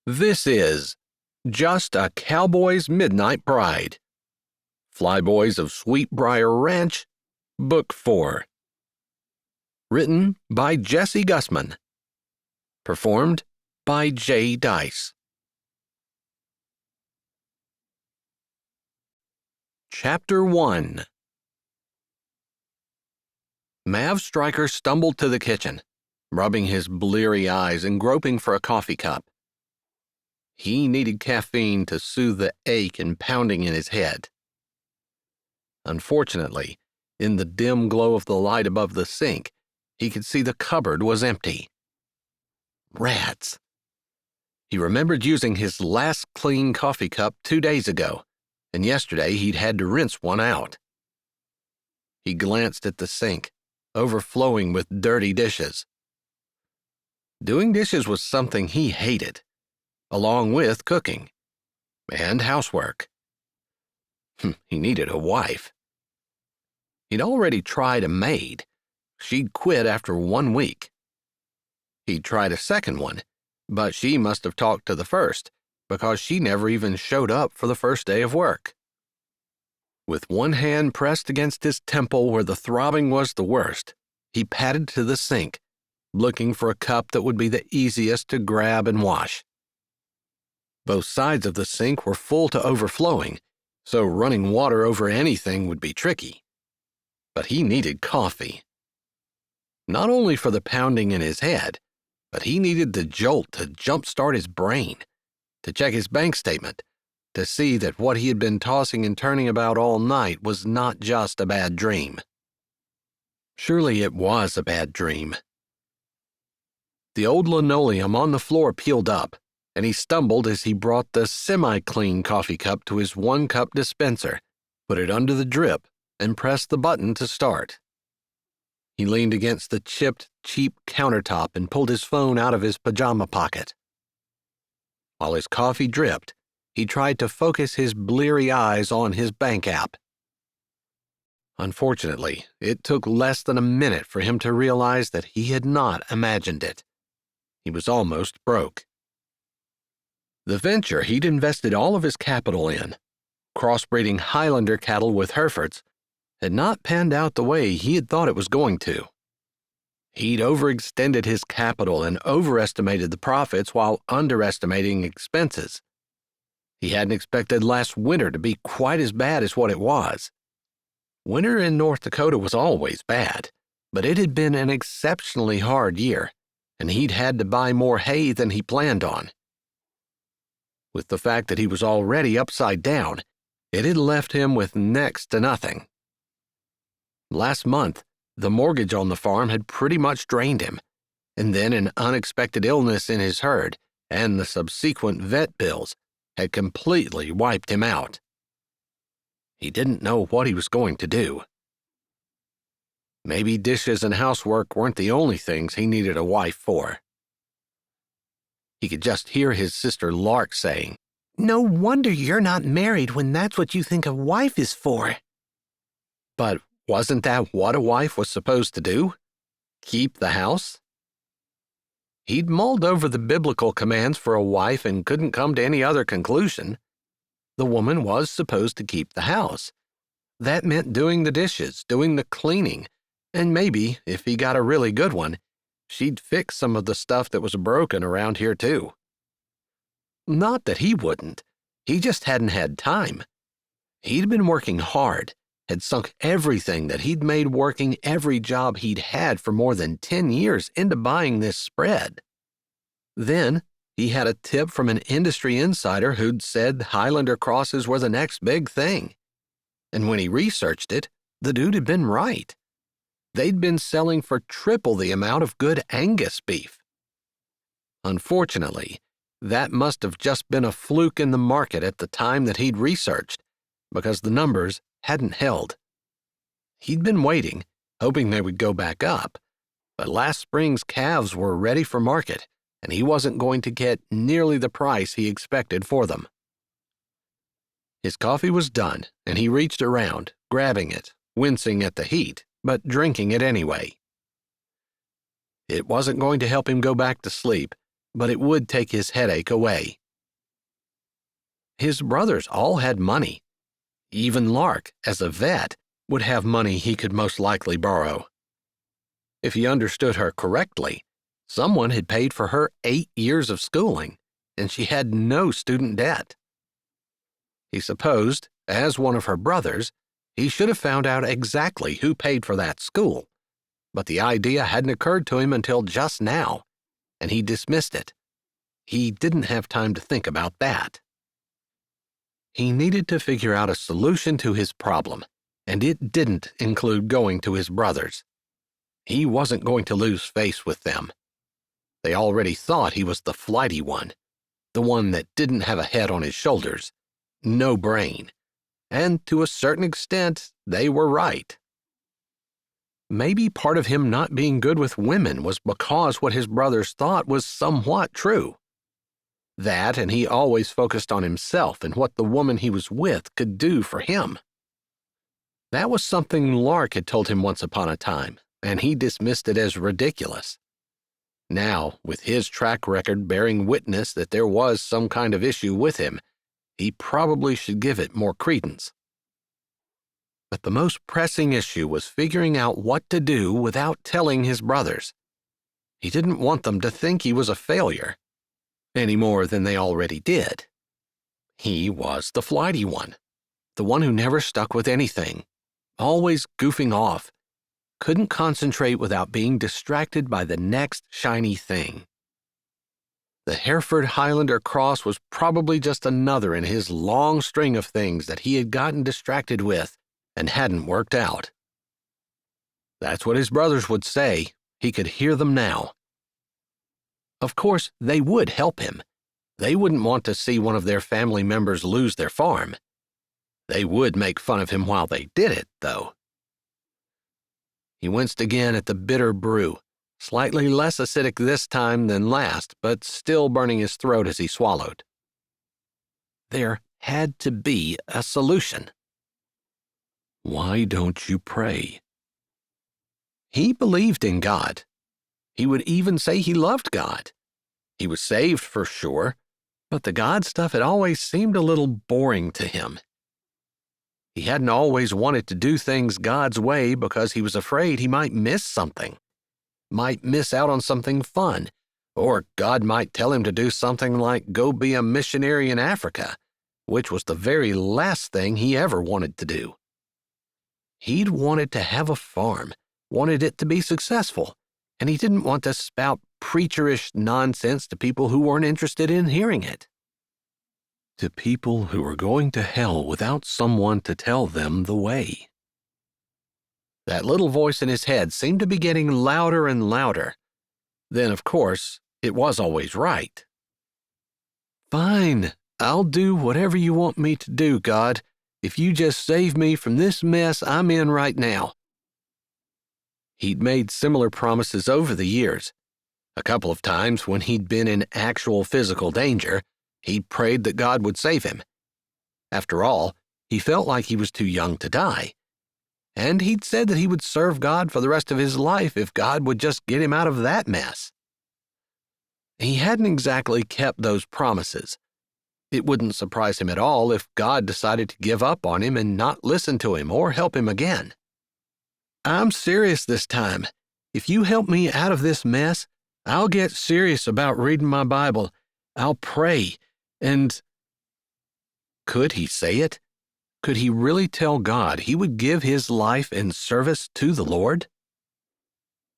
This is Just a Cowboy's Midnight Bride. Flyboys of Sweet Briar Ranch, Book 4. Written by Jesse Gussman. Performed by J. Dice. Chapter 1. Mav Stryker stumbled to the kitchen, rubbing his bleary eyes and groping for a coffee cup. He needed caffeine to soothe the ache and pounding in his head. Unfortunately, in the dim glow of the light above the sink, he could see the cupboard was empty. Rats. He remembered using his last clean coffee cup 2 days ago, and yesterday he'd had to rinse one out. He glanced at the sink, overflowing with dirty dishes. Doing dishes was something he hated, along with cooking and housework. He needed a wife. He'd already tried a maid. She'd quit after 1 week. He'd tried a second one, but she must have talked to the first, because she never even showed up for the first day of work. With one hand pressed against his temple where the throbbing was the worst, he padded to the sink, looking for a cup that would be the easiest to grab and wash. Both sides of the sink were full to overflowing, so running water over anything would be tricky. But he needed coffee. Not only for the pounding in his head, but he needed the jolt to jumpstart his brain, to check his bank statement, to see that what he had been tossing and turning about all night was not just a bad dream. Surely it was a bad dream. The old linoleum on the floor peeled up, and he stumbled as he brought the semi-clean coffee cup to his 1-cup dispenser, put it under the drip, and pressed the button to start. He leaned against the chipped, cheap countertop and pulled his phone out of his pajama pocket. While his coffee dripped, he tried to focus his bleary eyes on his bank app. Unfortunately, it took less than a minute for him to realize that he had not imagined it. He was almost broke. The venture he'd invested all of his capital in, crossbreeding Highlander cattle with Herefords, had not panned out the way he had thought it was going to. He'd overextended his capital and overestimated the profits while underestimating expenses. He hadn't expected last winter to be quite as bad as what it was. Winter in North Dakota was always bad, but it had been an exceptionally hard year, and he'd had to buy more hay than he planned on. With the fact that he was already upside down, it had left him with next to nothing. Last month, the mortgage on the farm had pretty much drained him, and then an unexpected illness in his herd and the subsequent vet bills had completely wiped him out. He didn't know what he was going to do. Maybe dishes and housework weren't the only things he needed a wife for. He could just hear his sister Lark saying, "No wonder you're not married when that's what you think a wife is for." But wasn't that what a wife was supposed to do? Keep the house? He'd mulled over the biblical commands for a wife and couldn't come to any other conclusion. The woman was supposed to keep the house. That meant doing the dishes, doing the cleaning, and maybe, if he got a really good one, she'd fix some of the stuff that was broken around here too. Not that he wouldn't. He just hadn't had time. He'd been working hard, had sunk everything that he'd made working every job he'd had for more than 10 years into buying this spread. Then, he had a tip from an industry insider who'd said Highlander crosses were the next big thing. And when he researched it, the dude had been right. They'd been selling for triple the amount of good Angus beef. Unfortunately, that must have just been a fluke in the market at the time that he'd researched, because the numbers hadn't held. He'd been waiting, hoping they would go back up, but last spring's calves were ready for market, and he wasn't going to get nearly the price he expected for them. His coffee was done, and he reached around, grabbing it, wincing at the heat, but drinking it anyway. It wasn't going to help him go back to sleep, but it would take his headache away. His brothers all had money. Even Lark, as a vet, would have money he could most likely borrow. If he understood her correctly, someone had paid for her 8 years of schooling, and she had no student debt. He supposed, as one of her brothers, he should have found out exactly who paid for that school, but the idea hadn't occurred to him until just now, and he dismissed it. He didn't have time to think about that. He needed to figure out a solution to his problem, and it didn't include going to his brothers. He wasn't going to lose face with them. They already thought he was the flighty one, the one that didn't have a head on his shoulders, no brain, and to a certain extent, they were right. Maybe part of him not being good with women was because what his brothers thought was somewhat true. That, and he always focused on himself and what the woman he was with could do for him. That was something Lark had told him once upon a time, and he dismissed it as ridiculous. Now, with his track record bearing witness that there was some kind of issue with him, he probably should give it more credence. But the most pressing issue was figuring out what to do without telling his brothers. He didn't want them to think he was a failure, any more than they already did. He was the flighty one, the one who never stuck with anything, always goofing off, couldn't concentrate without being distracted by the next shiny thing. The Hereford Highlander cross was probably just another in his long string of things that he had gotten distracted with and hadn't worked out. That's what his brothers would say. He could hear them now. Of course, they would help him. They wouldn't want to see one of their family members lose their farm. They would make fun of him while they did it, though. He winced again at the bitter brew, slightly less acidic this time than last, but still burning his throat as he swallowed. There had to be a solution. Why don't you pray? He believed in God. He would even say he loved God. He was saved for sure, but the God stuff had always seemed a little boring to him. He hadn't always wanted to do things God's way because he was afraid he might miss something, might miss out on something fun, or God might tell him to do something like go be a missionary in Africa, which was the very last thing he ever wanted to do. He'd wanted to have a farm, wanted it to be successful, and he didn't want to spout preacherish nonsense to people who weren't interested in hearing it. To people who were going to hell without someone to tell them the way. That little voice in his head seemed to be getting louder and louder. Then, of course, it was always right. Fine, I'll do whatever you want me to do, God, if you just save me from this mess I'm in right now. He'd made similar promises over the years. A couple of times when he'd been in actual physical danger, he'd prayed that God would save him. After all, he felt like he was too young to die. And he'd said that he would serve God for the rest of his life if God would just get him out of that mess. He hadn't exactly kept those promises. It wouldn't surprise him at all if God decided to give up on him and not listen to him or help him again. I'm serious this time. If you help me out of this mess, I'll get serious about reading my Bible. I'll pray, and... Could he say it? Could he really tell God he would give his life in service to the Lord?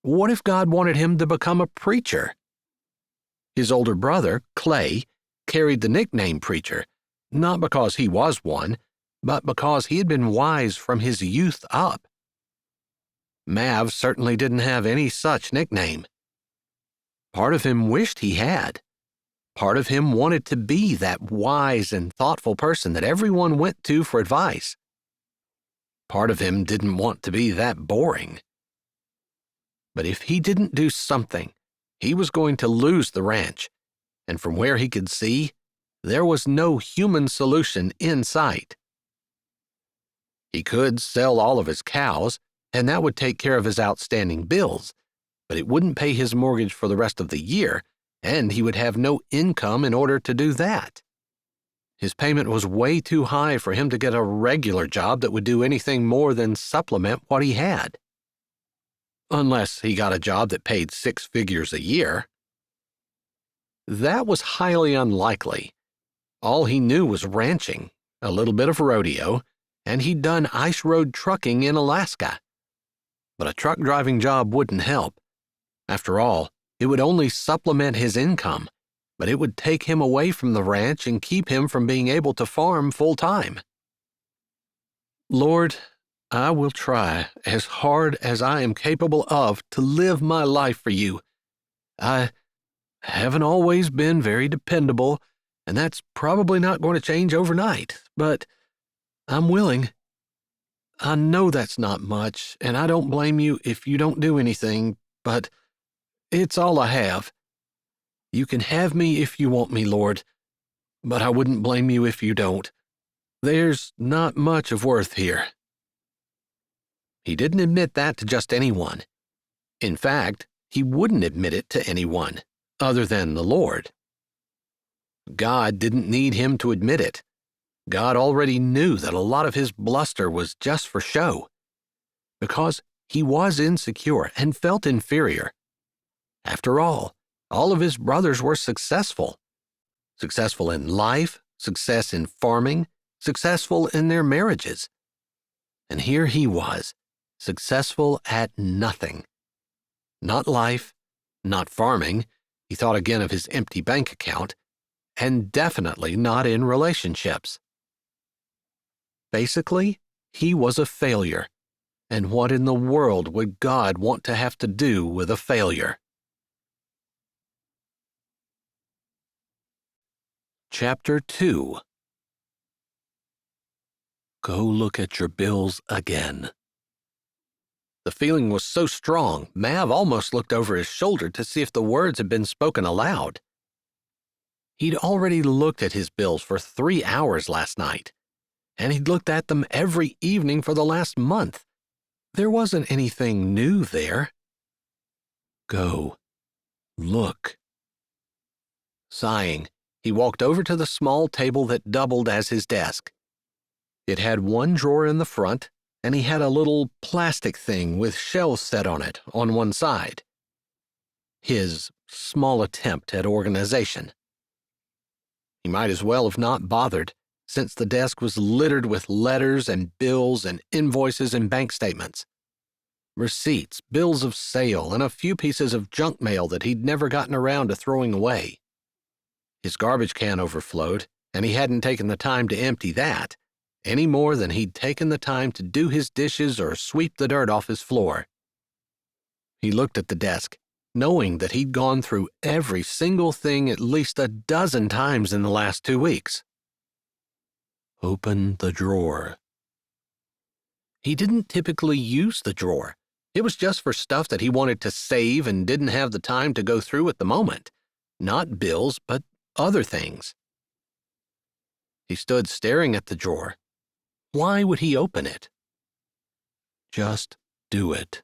What if God wanted him to become a preacher? His older brother, Clay, carried the nickname preacher, not because he was one, but because he had been wise from his youth up. Mav certainly didn't have any such nickname. Part of him wished he had. Part of him wanted to be that wise and thoughtful person that everyone went to for advice. Part of him didn't want to be that boring. But if he didn't do something, he was going to lose the ranch, and from where he could see, there was no human solution in sight. He could sell all of his cows, and that would take care of his outstanding bills, but it wouldn't pay his mortgage for the rest of the year, and he would have no income in order to do that. His payment was way too high for him to get a regular job that would do anything more than supplement what he had. Unless he got a job that paid 6 figures a year. That was highly unlikely. All he knew was ranching, a little bit of rodeo, and he'd done ice road trucking in Alaska. But a truck driving job wouldn't help. After all, it would only supplement his income, but it would take him away from the ranch and keep him from being able to farm full time. Lord, I will try as hard as I am capable of to live my life for you. I haven't always been very dependable, and that's probably not going to change overnight, but I'm willing. I know that's not much, and I don't blame you if you don't do anything, but it's all I have. You can have me if you want me, Lord, but I wouldn't blame you if you don't. There's not much of worth here. He didn't admit that to just anyone. In fact, he wouldn't admit it to anyone other than the Lord. God didn't need him to admit it. God already knew that a lot of his bluster was just for show, because he was insecure and felt inferior. After all of his brothers were successful. Successful in life, success in farming, successful in their marriages. And here he was, successful at nothing. Not life, not farming, he thought again of his empty bank account, and definitely not in relationships. Basically, he was a failure, and what in the world would God want to have to do with a failure? Chapter 2. Go look at your bills again. The feeling was so strong, Mav almost looked over his shoulder to see if the words had been spoken aloud. He'd already looked at his bills for 3 hours last night, and he'd looked at them every evening for the last month. There wasn't anything new there. Go. Look. Sighing, he walked over to the small table that doubled as his desk. It had one drawer in the front, and he had a little plastic thing with shelves set on it on one side. His small attempt at organization. He might as well have not bothered, since the desk was littered with letters and bills and invoices and bank statements. Receipts, bills of sale, and a few pieces of junk mail that he'd never gotten around to throwing away. His garbage can overflowed, and he hadn't taken the time to empty that, any more than he'd taken the time to do his dishes or sweep the dirt off his floor. He looked at the desk, knowing that he'd gone through every single thing at least a dozen times in the last 2 weeks. Open the drawer. He didn't typically use the drawer. It was just for stuff that he wanted to save and didn't have the time to go through at the moment. Not bills, but other things. He stood staring at the drawer. Why would he open it? Just do it.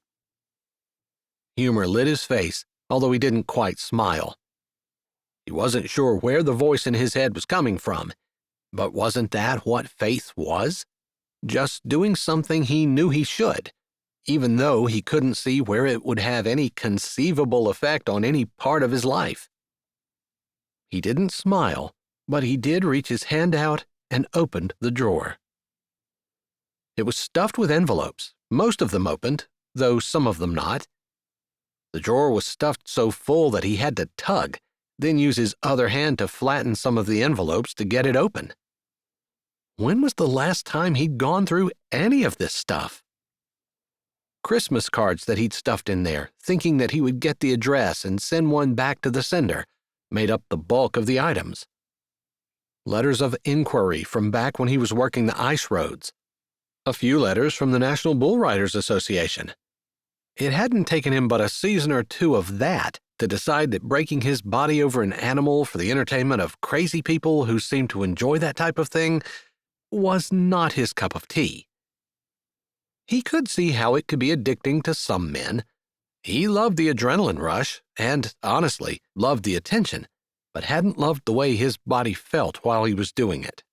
Humor lit his face, although he didn't quite smile. He wasn't sure where the voice in his head was coming from, but wasn't that what faith was? Just doing something he knew he should, even though he couldn't see where it would have any conceivable effect on any part of his life. He didn't smile, but he did reach his hand out and opened the drawer. It was stuffed with envelopes, most of them opened, though some of them not. The drawer was stuffed so full that he had to tug, then use his other hand to flatten some of the envelopes to get it open. When was the last time he'd gone through any of this stuff? Christmas cards that he'd stuffed in there, thinking that he would get the address and send one back to the sender, made up the bulk of the items. Letters of inquiry from back when he was working the ice roads. A few letters from the National Bull Riders Association. It hadn't taken him but a season or 2 of that to decide that breaking his body over an animal for the entertainment of crazy people who seemed to enjoy that type of thing was not his cup of tea. He could see how it could be addicting to some men, He loved the adrenaline rush and, honestly, loved the attention, but hadn't loved the way his body felt while he was doing it.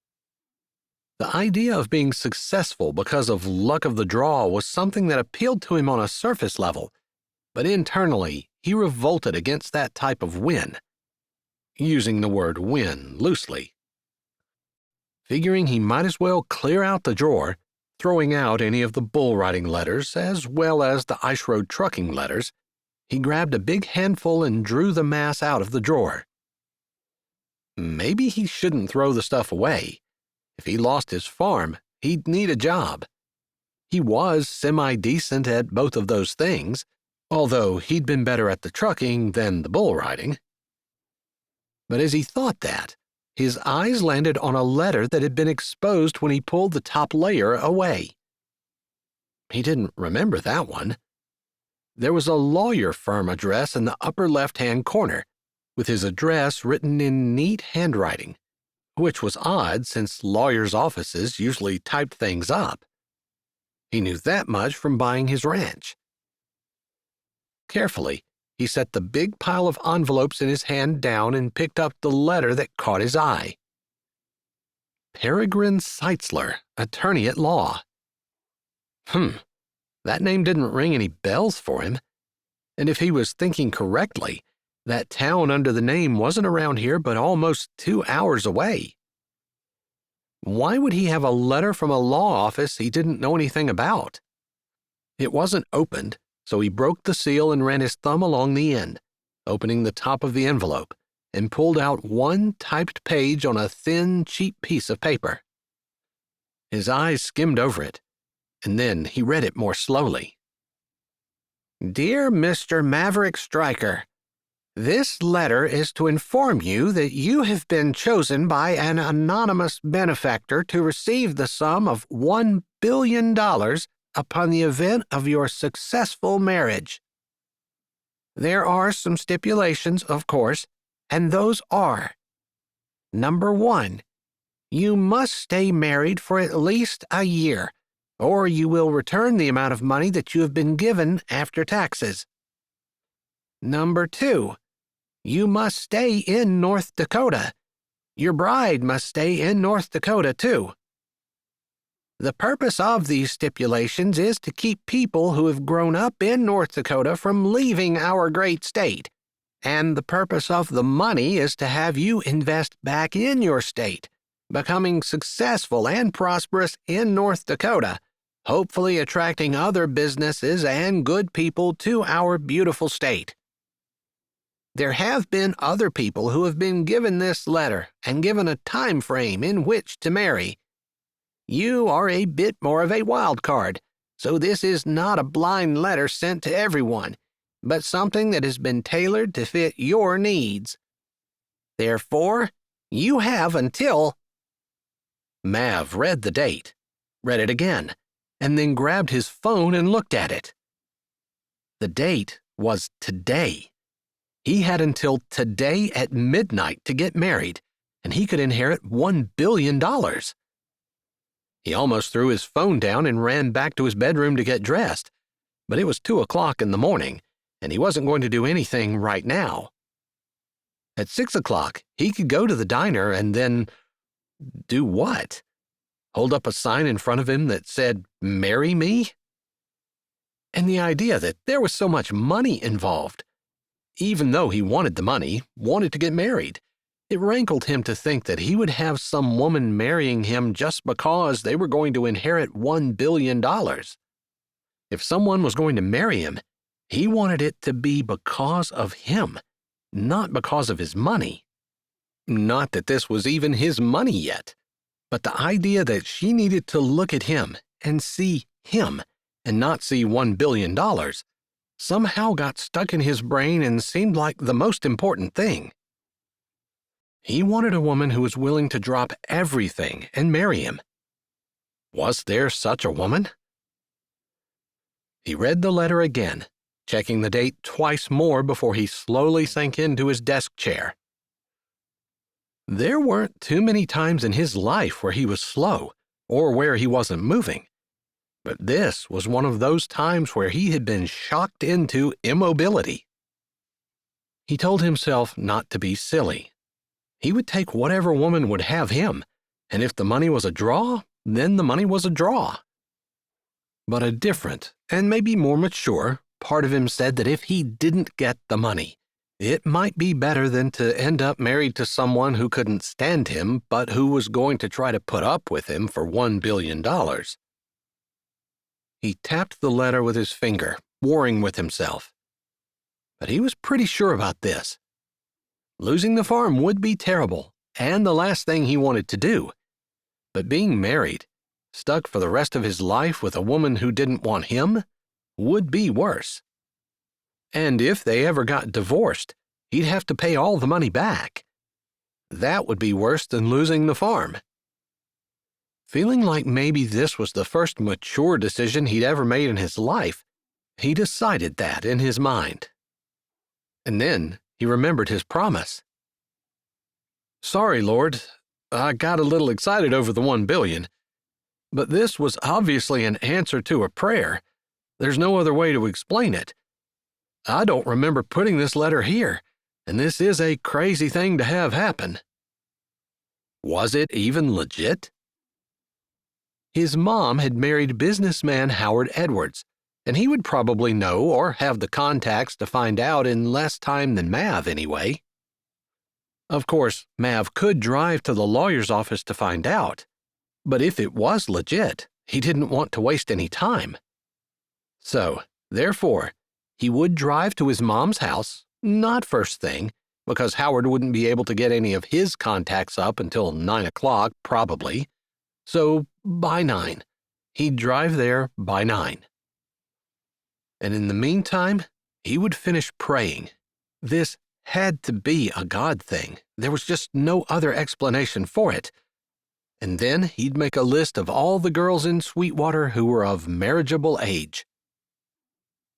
The idea of being successful because of luck of the draw was something that appealed to him on a surface level, but internally he revolted against that type of win, using the word win loosely. Figuring he might as well clear out the drawer, throwing out any of the bull riding letters as well as the ice road trucking letters, he grabbed a big handful and drew the mass out of the drawer. Maybe he shouldn't throw the stuff away. If he lost his farm, he'd need a job. He was semi-decent at both of those things, although he'd been better at the trucking than the bull riding. But as he thought that, his eyes landed on a letter that had been exposed when he pulled the top layer away. He didn't remember that one. There was a lawyer firm address in the upper left-hand corner, with his address written in neat handwriting, which was odd since lawyers' offices usually typed things up. He knew that much from buying his ranch. Carefully, he set the big pile of envelopes in his hand down and picked up the letter that caught his eye. Peregrine Seitzler, attorney at law. That name didn't ring any bells for him. And if he was thinking correctly, that town under the name wasn't around here but almost 2 hours away. Why would he have a letter from a law office he didn't know anything about? It wasn't opened, so he broke the seal and ran his thumb along the end, opening the top of the envelope, and pulled out one typed page on a thin, cheap piece of paper. His eyes skimmed over it, and then he read it more slowly. Dear Mr. Maverick Stryker, this letter is to inform you that you have been chosen by an anonymous benefactor to receive the sum of $1 billion upon the event of your successful marriage. There are some stipulations, of course, and those are: Number 1, you must stay married for at least a year, or you will return the amount of money that you have been given after taxes. Number 2, you must stay in North Dakota. Your bride must stay in North Dakota, too. The purpose of these stipulations is to keep people who have grown up in North Dakota from leaving our great state, and the purpose of the money is to have you invest back in your state, becoming successful and prosperous in North Dakota, hopefully attracting other businesses and good people to our beautiful state. There have been other people who have been given this letter and given a time frame in which to marry. You are a bit more of a wild card, so this is not a blind letter sent to everyone, but something that has been tailored to fit your needs. Therefore, you have until... Mav read the date, read it again, and then grabbed his phone and looked at it. The date was today. He had until today at midnight to get married, and he could inherit $1 billion. He almost threw his phone down and ran back to his bedroom to get dressed, but it was 2 o'clock in the morning, and he wasn't going to do anything right now. At 6 o'clock, he could go to the diner and then... do what? Hold up a sign in front of him that said, "Marry me"? And the idea that there was so much money involved. Even though he wanted the money, wanted to get married, it rankled him to think that he would have some woman marrying him just because they were going to inherit $1 billion. If someone was going to marry him, he wanted it to be because of him, not because of his money. Not that this was even his money yet, but the idea that she needed to look at him and see him and not see $1 billion somehow got stuck in his brain and seemed like the most important thing. He wanted a woman who was willing to drop everything and marry him. Was there such a woman? He read the letter again, checking the date twice more before he slowly sank into his desk chair. There weren't too many times in his life where he was slow or where he wasn't moving, But this was one of those times where he had been shocked into immobility. He told himself not to be silly. He would take whatever woman would have him, and if the money was a draw, then the money was a draw. But a different, and maybe more mature, part of him said that if he didn't get the money, it might be better than to end up married to someone who couldn't stand him, but who was going to try to put up with him for $1 billion. He tapped the letter with his finger, warring with himself. But he was pretty sure about this. Losing the farm would be terrible, and the last thing he wanted to do. But being married, stuck for the rest of his life with a woman who didn't want him, would be worse. And if they ever got divorced, he'd have to pay all the money back. That would be worse than losing the farm. Feeling like maybe this was the first mature decision he'd ever made in his life, he decided that in his mind. And then he remembered his promise. "Sorry, Lord, I got a little excited over the $1 billion, but this was obviously an answer to a prayer. There's no other way to explain it. I don't remember putting this letter here, and this is a crazy thing to have happen." Was it even legit? His mom had married businessman Howard Edwards, and he would probably know or have the contacts to find out in less time than Mav anyway. Of course, Mav could drive to the lawyer's office to find out, but if it was legit, he didn't want to waste any time. So, therefore, he would drive to his mom's house, not first thing, because Howard wouldn't be able to get any of his contacts up until 9 o'clock, probably. So, by 9. He'd drive there by 9. And in the meantime, he would finish praying. This had to be a God thing. There was just no other explanation for it. And then he'd make a list of all the girls in Sweetwater who were of marriageable age.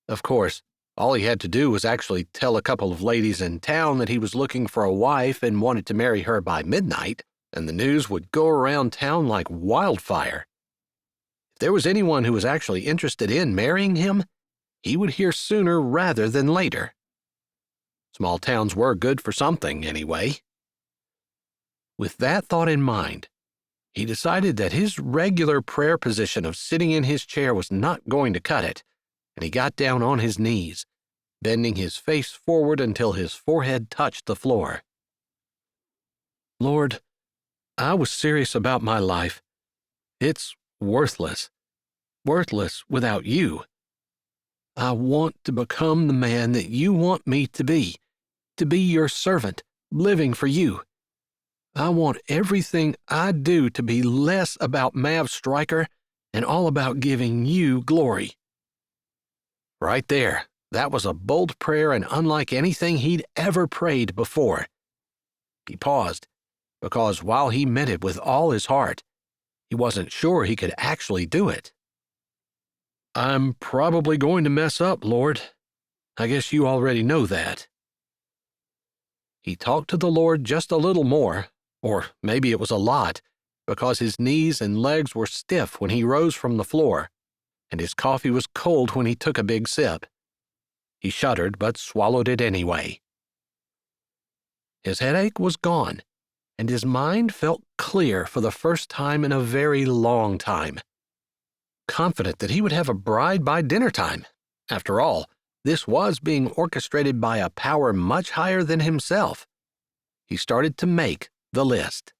Of course, all he had to do was actually tell a couple of ladies in town that he was looking for a wife and wanted to marry her by midnight, and the news would go around town like wildfire. If there was anyone who was actually interested in marrying him, he would hear sooner rather than later. Small towns were good for something, anyway. With that thought in mind, he decided that his regular prayer position of sitting in his chair was not going to cut it, and he got down on his knees, bending his face forward until his forehead touched the floor. "Lord, I was serious about my life. It's worthless without you. I want to become the man that you want me to be your servant, living for you. I want everything I do to be less about Mav Stryker and all about giving you glory." Right there, that was a bold prayer and unlike anything he'd ever prayed before. He paused, because while he meant it with all his heart, he wasn't sure he could actually do it. "I'm probably going to mess up, Lord. I guess you already know that." He talked to the Lord just a little more, or maybe it was a lot, because his knees and legs were stiff when he rose from the floor, and his coffee was cold when he took a big sip. He shuddered but swallowed it anyway. His headache was gone, and his mind felt clear for the first time in a very long time. Confident that he would have a bride by dinner time. After all, this was being orchestrated by a power much higher than himself. He started to make the list.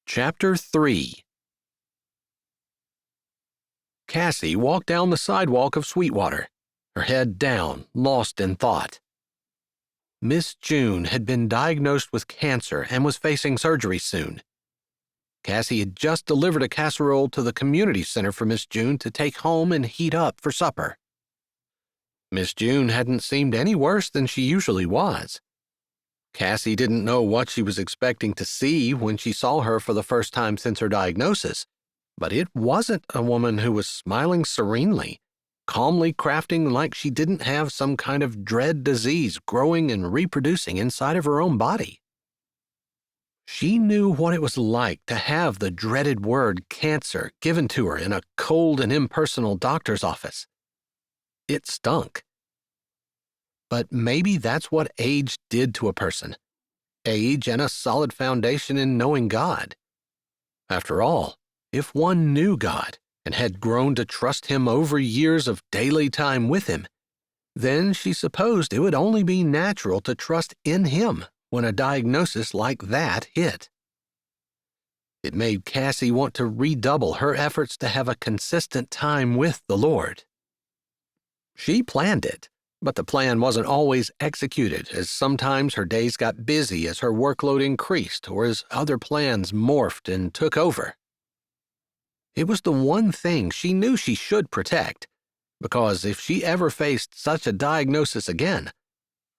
Chapter 3. Cassie walked down the sidewalk of Sweetwater, her head down, lost in thought. Miss June had been diagnosed with cancer and was facing surgery soon. Cassie had just delivered a casserole to the community center for Miss June to take home and heat up for supper. Miss June hadn't seemed any worse than she usually was. Cassie didn't know what she was expecting to see when she saw her for the first time since her diagnosis, but it wasn't a woman who was smiling serenely, calmly crafting like she didn't have some kind of dread disease growing and reproducing inside of her own body. She knew what it was like to have the dreaded word cancer given to her in a cold and impersonal doctor's office. It stunk. But maybe that's what age did to a person. Age and a solid foundation in knowing God. After all, if one knew God and had grown to trust Him over years of daily time with Him, then she supposed it would only be natural to trust in Him when a diagnosis like that hit. It made Cassie want to redouble her efforts to have a consistent time with the Lord. She planned it, but the plan wasn't always executed, as sometimes her days got busy as her workload increased or as other plans morphed and took over. It was the one thing she knew she should protect, because if she ever faced such a diagnosis again,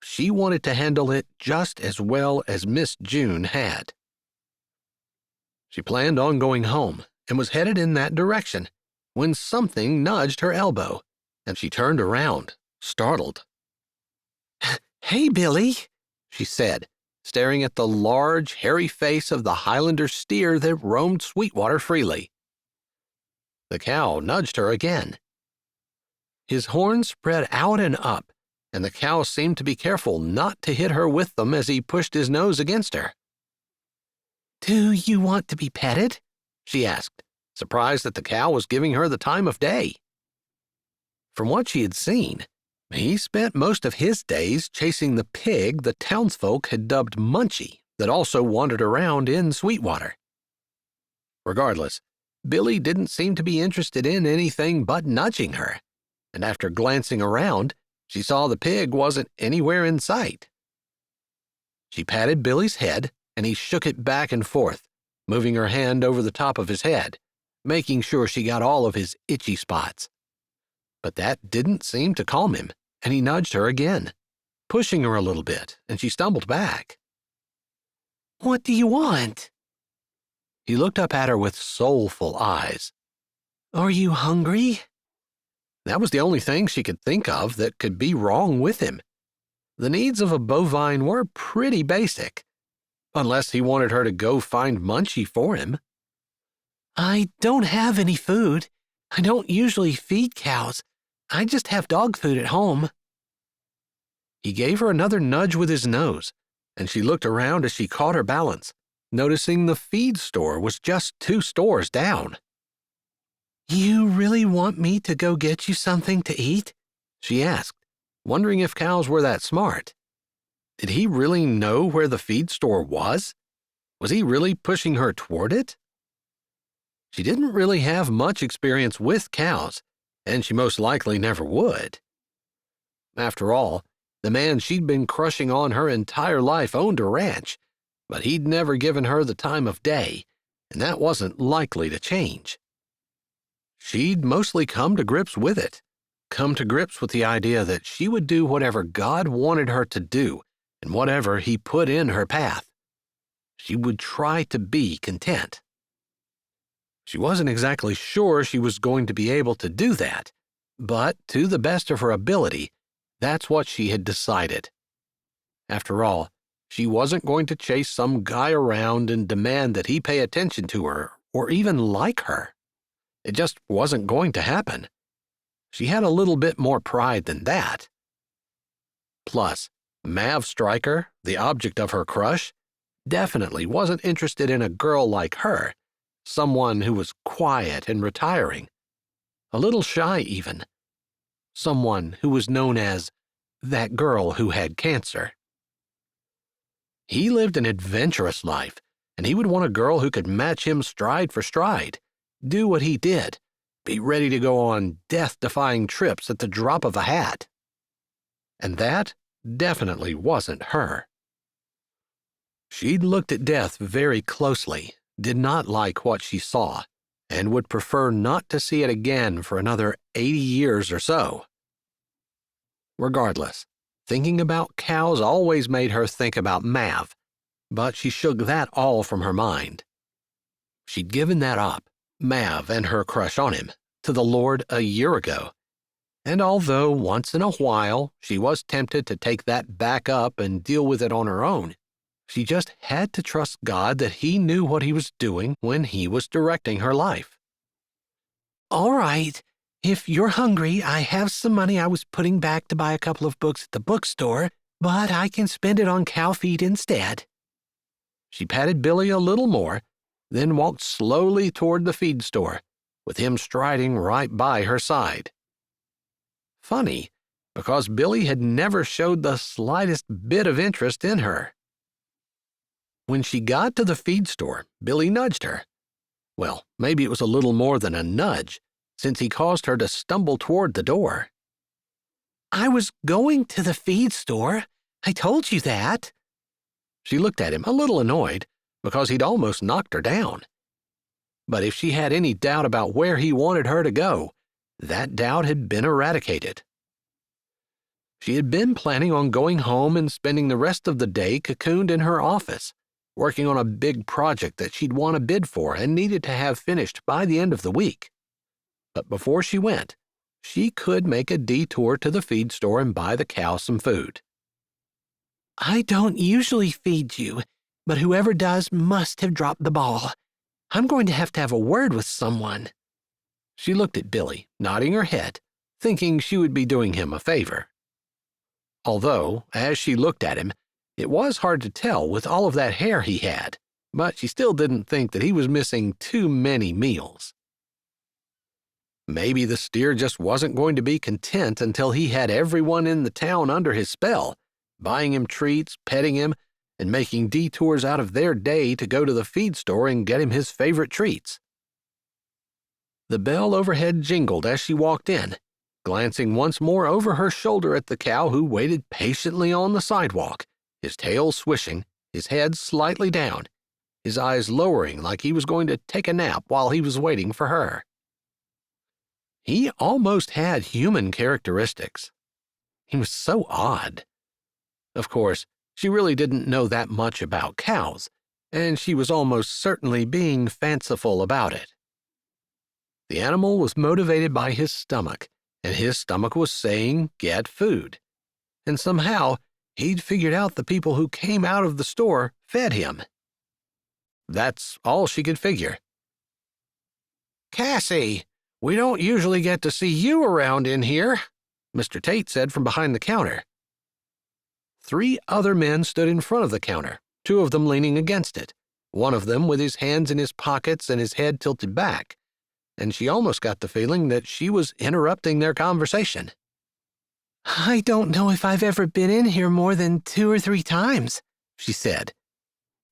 she wanted to handle it just as well as Miss June had. She planned on going home and was headed in that direction when something nudged her elbow, and she turned around, startled. "Hey, Billy," she said, staring at the large, hairy face of the Highlander steer that roamed Sweetwater freely. The cow nudged her again. His horns spread out and up, and the cow seemed to be careful not to hit her with them as he pushed his nose against her. "Do you want to be petted?" she asked, surprised that the cow was giving her the time of day. From what she had seen, he spent most of his days chasing the pig the townsfolk had dubbed Munchie that also wandered around in Sweetwater. Regardless, Billy didn't seem to be interested in anything but nudging her, and after glancing around, she saw the pig wasn't anywhere in sight. She patted Billy's head, and he shook it back and forth, moving her hand over the top of his head, making sure she got all of his itchy spots. But that didn't seem to calm him, and he nudged her again, pushing her a little bit, and she stumbled back. "What do you want?" He looked up at her with soulful eyes. "Are you hungry?" That was the only thing she could think of that could be wrong with him. The needs of a bovine were pretty basic, unless he wanted her to go find Munchie for him. "I don't have any food. I don't usually feed cows. I just have dog food at home." He gave her another nudge with his nose, and she looked around as she caught her balance, noticing the feed store was just 2 stores down. "You really want me to go get you something to eat?" she asked, wondering if cows were that smart. Did he really know where the feed store was? Was he really pushing her toward it? She didn't really have much experience with cows, and she most likely never would. After all, the man she'd been crushing on her entire life owned a ranch, but he'd never given her the time of day, and that wasn't likely to change. She'd mostly come to grips with it, come to grips with the idea that she would do whatever God wanted her to do and whatever He put in her path. She would try to be content. She wasn't exactly sure she was going to be able to do that, but to the best of her ability, that's what she had decided. After all, she wasn't going to chase some guy around and demand that he pay attention to her or even like her. It just wasn't going to happen. She had a little bit more pride than that. Plus, Mav Stryker, the object of her crush, definitely wasn't interested in a girl like her, someone who was quiet and retiring, a little shy even, someone who was known as that girl who had cancer. He lived an adventurous life, and he would want a girl who could match him stride for stride, do what he did, be ready to go on death-defying trips at the drop of a hat. And that definitely wasn't her. She'd looked at death very closely, did not like what she saw, and would prefer not to see it again for another 80 years or so. Regardless, thinking about cows always made her think about Mav, but she shook that all from her mind. She'd given that up, Mav and her crush on him, to the Lord a year ago, and although once in a while she was tempted to take that back up and deal with it on her own, She just had to trust God that He knew what He was doing when He was directing her life. All right. If you're hungry, I have some money I was putting back to buy a couple of books at the bookstore, but I can spend it on cow feed instead. She patted Billy a little more, then walked slowly toward the feed store, with him striding right by her side. Funny, because Billy had never showed the slightest bit of interest in her. When she got to the feed store, Billy nudged her. Well, maybe it was a little more than a nudge, since he caused her to stumble toward the door. I was going to the feed store. I told you that. She looked at him a little annoyed, because he'd almost knocked her down. But if she had any doubt about where he wanted her to go, that doubt had been eradicated. She had been planning on going home and spending the rest of the day cocooned in her office, working on a big project that she'd won a bid for and needed to have finished by the end of the week. But before she went, she could make a detour to the feed store and buy the cow some food. I don't usually feed you, but whoever does must have dropped the ball. I'm going to have a word with someone. She looked at Billy, nodding her head, thinking she would be doing him a favor. Although, as she looked at him, it was hard to tell with all of that hair he had, but she still didn't think that he was missing too many meals. Maybe the steer just wasn't going to be content until he had everyone in the town under his spell, buying him treats, petting him, and making detours out of their day to go to the feed store and get him his favorite treats. The bell overhead jingled as she walked in, glancing once more over her shoulder at the cow who waited patiently on the sidewalk, his tail swishing, his head slightly down, his eyes lowering like he was going to take a nap while he was waiting for her. He almost had human characteristics. He was so odd. Of course, she really didn't know that much about cows, and she was almost certainly being fanciful about it. The animal was motivated by his stomach, and his stomach was saying, "Get food." And somehow, he'd figured out the people who came out of the store fed him. That's all she could figure. "Cassie, we don't usually get to see you around in here," Mr. Tate said from behind the counter. 3 other men stood in front of the counter, 2 of them leaning against it, one of them with his hands in his pockets and his head tilted back, and she almost got the feeling that she was interrupting their conversation. I don't know if I've ever been in here more than 2 or 3 times, she said.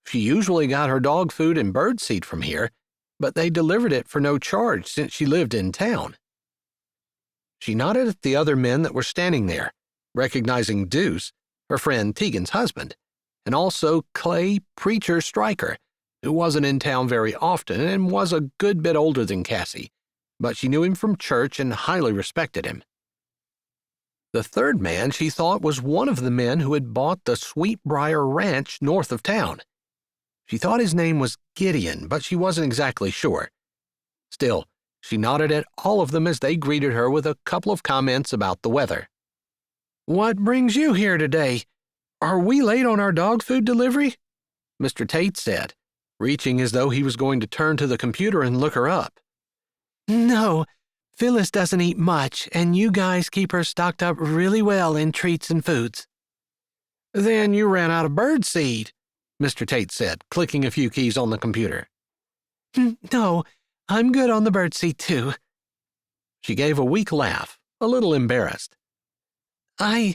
She usually got her dog food and birdseed from here, but they delivered it for no charge since she lived in town. She nodded at the other men that were standing there, recognizing Deuce, her friend Tegan's husband, and also Clay Preacher Stryker, who wasn't in town very often and was a good bit older than Cassie, but she knew him from church and highly respected him. The third man she thought was one of the men who had bought the Sweet Briar Ranch north of town. She thought his name was Gideon, but she wasn't exactly sure. Still, she nodded at all of them as they greeted her with a couple of comments about the weather. "What brings you here today? Are we late on our dog food delivery?" Mr. Tate said, reaching as though he was going to turn to the computer and look her up. "No, Phyllis doesn't eat much, and you guys keep her stocked up really well in treats and foods." "Then you ran out of birdseed," Mr. Tate said, clicking a few keys on the computer. "No, I'm good on the birdseed too." She gave a weak laugh, a little embarrassed. I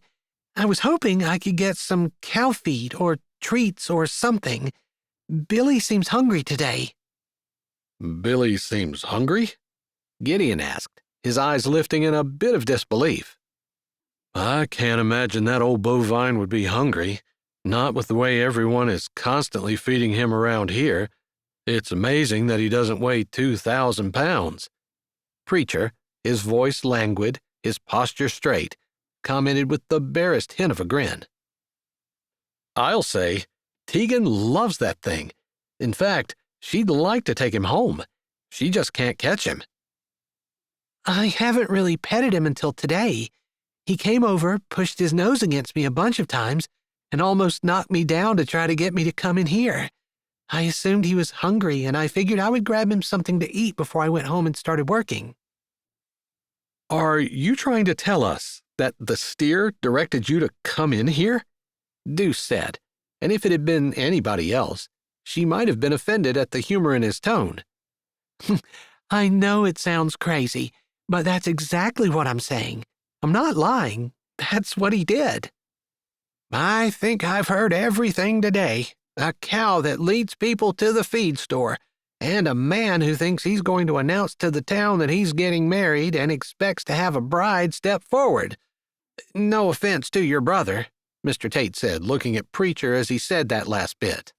was hoping I could get some cow feed or treats or something. Billy seems hungry today." "Billy seems hungry?" Gideon asked, his eyes lifting in a bit of disbelief. "I can't imagine that old bovine would be hungry, not with the way everyone is constantly feeding him around here. It's amazing that he doesn't weigh 2,000 pounds. Preacher, his voice languid, his posture straight, commented with the barest hint of a grin. "I'll say, Tegan loves that thing. In fact, she'd like to take him home. She just can't catch him." "I haven't really petted him until today. He came over, pushed his nose against me a bunch of times, and almost knocked me down to try to get me to come in here. I assumed he was hungry, and I figured I would grab him something to eat before I went home and started working. Are you trying to tell us that the steer directed you to come in here? Deuce said, and if it had been anybody else, she might have been offended at the humor in his tone. I know it sounds crazy, but that's exactly what I'm saying. I'm not lying. That's what he did. I think I've heard everything today. A cow that leads people to the feed store, and a man who thinks he's going to announce to the town that he's getting married and expects to have a bride step forward. No offense to your brother, Mr. Tate said, looking at Preacher as he said that last bit.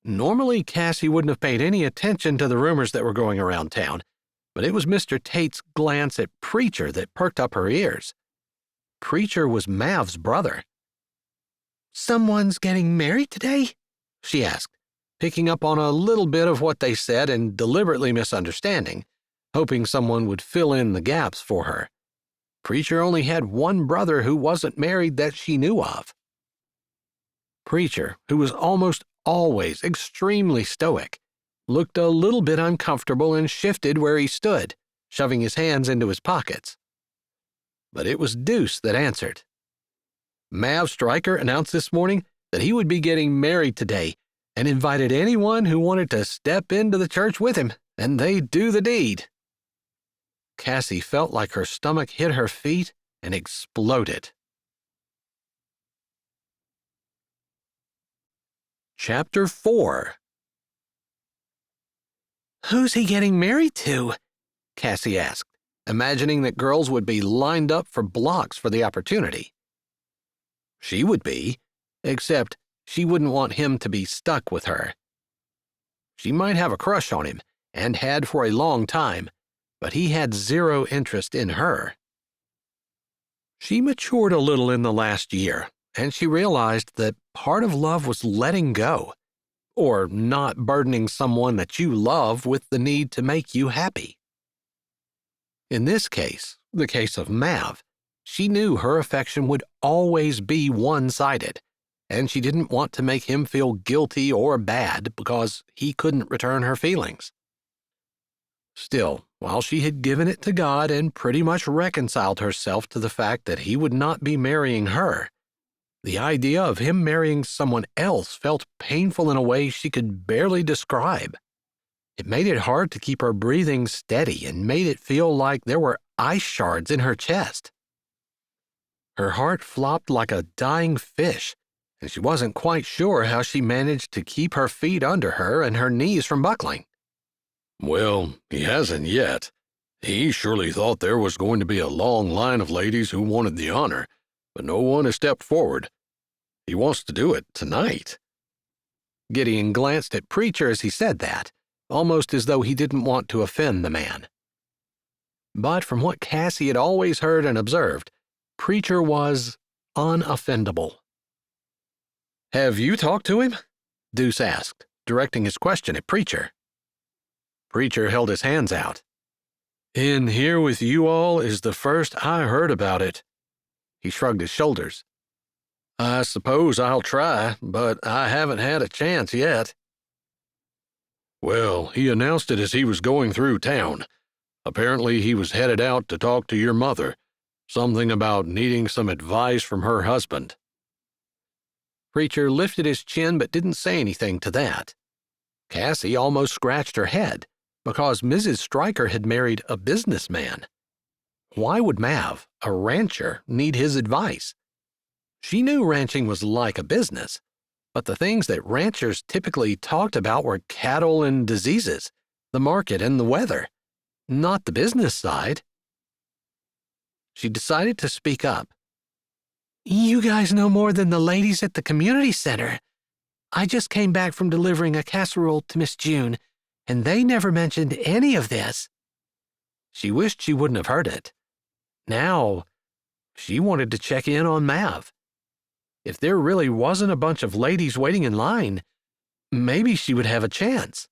Normally, Cassie wouldn't have paid any attention to the rumors that were going around town, but it was Mr. Tate's glance at Preacher that perked up her ears. Preacher was Mav's brother. Someone's getting married today? She asked, picking up on a little bit of what they said and deliberately misunderstanding, hoping someone would fill in the gaps for her. Preacher only had one brother who wasn't married that she knew of. Preacher, who was almost always extremely stoic, looked a little bit uncomfortable and shifted where he stood, shoving his hands into his pockets. But it was Deuce that answered. Mav Stryker announced this morning that he would be getting married today and invited anyone who wanted to step into the church with him, and they'd do the deed. Cassie felt like her stomach hit her feet and exploded. Chapter 4. Who's he getting married to? Cassie asked, imagining that girls would be lined up for blocks for the opportunity. She would be, except she wouldn't want him to be stuck with her. She might have a crush on him, and had for a long time, but he had zero interest in her. She matured a little in the last year, and she realized that part of love was letting go, or not burdening someone that you love with the need to make you happy. In this case, the case of Mav, she knew her affection would always be one-sided, and she didn't want to make him feel guilty or bad because he couldn't return her feelings. Still, while she had given it to God and pretty much reconciled herself to the fact that he would not be marrying her, the idea of him marrying someone else felt painful in a way she could barely describe. It made it hard to keep her breathing steady and made it feel like there were ice shards in her chest. Her heart flopped like a dying fish, and she wasn't quite sure how she managed to keep her feet under her and her knees from buckling. Well, he hasn't yet. He surely thought there was going to be a long line of ladies who wanted the honor, but no one has stepped forward. He wants to do it tonight. Gideon glanced at Preacher as he said that, almost as though he didn't want to offend the man. But from what Cassie had always heard and observed, Preacher was unoffendable. "Have you talked to him?" Deuce asked, directing his question at Preacher. Preacher held his hands out. "In here with you all is the first I heard about it." He shrugged his shoulders. "I suppose I'll try, but I haven't had a chance yet." "Well, he announced it as he was going through town. Apparently he was headed out to talk to your mother, something about needing some advice from her husband." Preacher lifted his chin but didn't say anything to that. Cassie almost scratched her head, because Mrs. Stryker had married a businessman. Why would Mav, a rancher, need his advice? She knew ranching was like a business, but the things that ranchers typically talked about were cattle and diseases, the market and the weather, not the business side. She decided to speak up. You guys know more than the ladies at the community center. I just came back from delivering a casserole to Miss June, and they never mentioned any of this. She wished she wouldn't have heard it. Now, she wanted to check in on Mav. If there really wasn't a bunch of ladies waiting in line, maybe she would have a chance.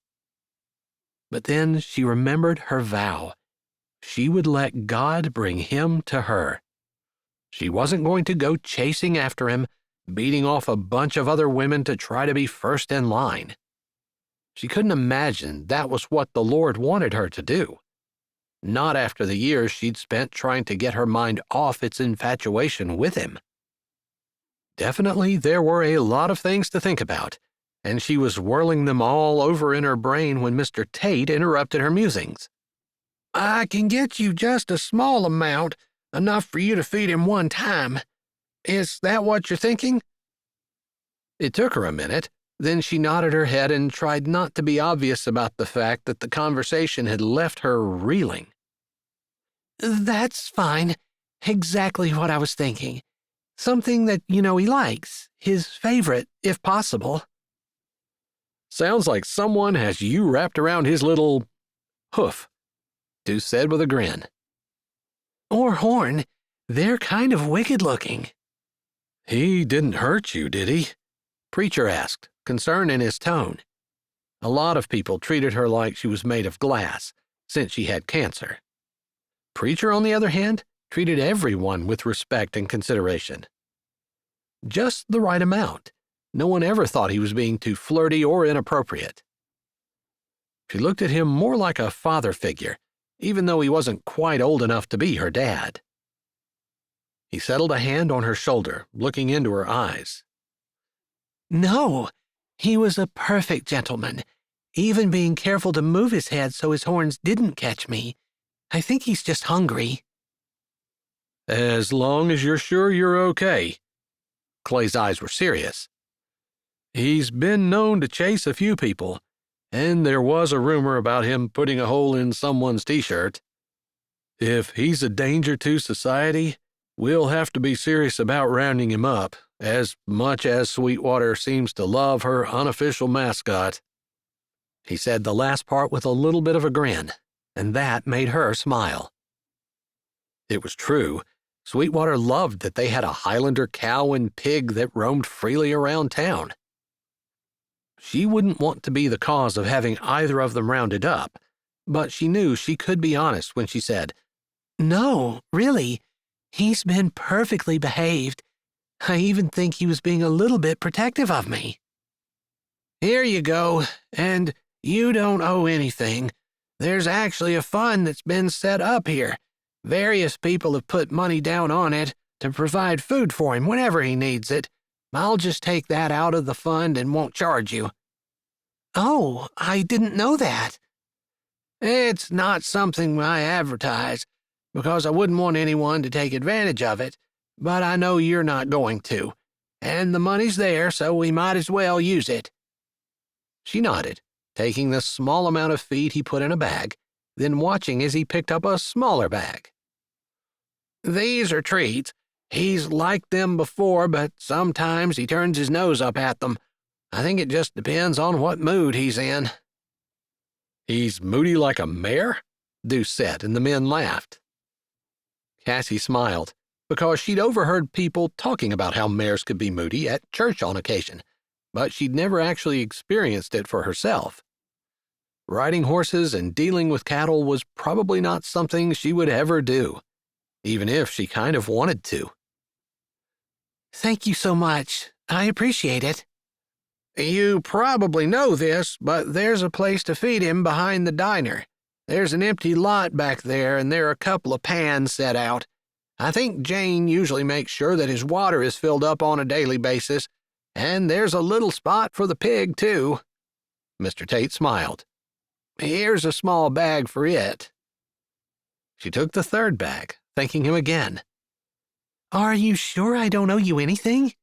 But then she remembered her vow. She would let God bring him to her. She wasn't going to go chasing after him, beating off a bunch of other women to try to be first in line. She couldn't imagine that was what the Lord wanted her to do. Not after the years she'd spent trying to get her mind off its infatuation with him. Definitely, there were a lot of things to think about, and she was whirling them all over in her brain when Mr. Tate interrupted her musings. "I can get you just a small amount, enough for you to feed him one time. Is that what you're thinking?" It took her a minute. Then she nodded her head and tried not to be obvious about the fact that the conversation had left her reeling. "That's fine. Exactly what I was thinking. Something that he likes. His favorite, if possible." Sounds like someone has you wrapped around his little hoof, Deuce said with a grin. "Or horn. They're kind of wicked-looking." He didn't hurt you, did he? Preacher asked, concern in his tone. A lot of people treated her like she was made of glass, since she had cancer. Preacher, on the other hand, treated everyone with respect and consideration. Just the right amount. No one ever thought he was being too flirty or inappropriate. She looked at him more like a father figure, even though he wasn't quite old enough to be her dad. He settled a hand on her shoulder, looking into her eyes. "No, he was a perfect gentleman, even being careful to move his head so his horns didn't catch me. I think he's just hungry." As long as you're sure you're okay. Clay's eyes were serious. He's been known to chase a few people, and there was a rumor about him putting a hole in someone's t-shirt. If he's a danger to society, we'll have to be serious about rounding him up, as much as Sweetwater seems to love her unofficial mascot. He said the last part with a little bit of a grin, and that made her smile. It was true. Sweetwater loved that they had a Highlander cow and pig that roamed freely around town. She wouldn't want to be the cause of having either of them rounded up, but she knew she could be honest when she said, "No, really, he's been perfectly behaved. I even think he was being a little bit protective of me." "Here you go, and you don't owe anything. There's actually a fund that's been set up here. Various people have put money down on it to provide food for him whenever he needs it. I'll just take that out of the fund and won't charge you." "Oh, I didn't know that." "It's not something I advertise, because I wouldn't want anyone to take advantage of it, but I know you're not going to, and the money's there, so we might as well use it." She nodded, taking the small amount of feed he put in a bag, then watching as he picked up a smaller bag. "These are treats. He's liked them before, but sometimes he turns his nose up at them. I think it just depends on what mood he's in." He's moody like a mare? Deuce said, and the men laughed. Cassie smiled, because she'd overheard people talking about how mares could be moody at church on occasion, but she'd never actually experienced it for herself. Riding horses and dealing with cattle was probably not something she would ever do, even if she kind of wanted to. "Thank you so much. I appreciate it." "You probably know this, but there's a place to feed him behind the diner. There's an empty lot back there, and there are a couple of pans set out. I think Jane usually makes sure that his water is filled up on a daily basis, and there's a little spot for the pig, too." Mr. Tate smiled. "Here's a small bag for it." She took the third bag, thanking him again. "Are you sure I don't owe you anything?"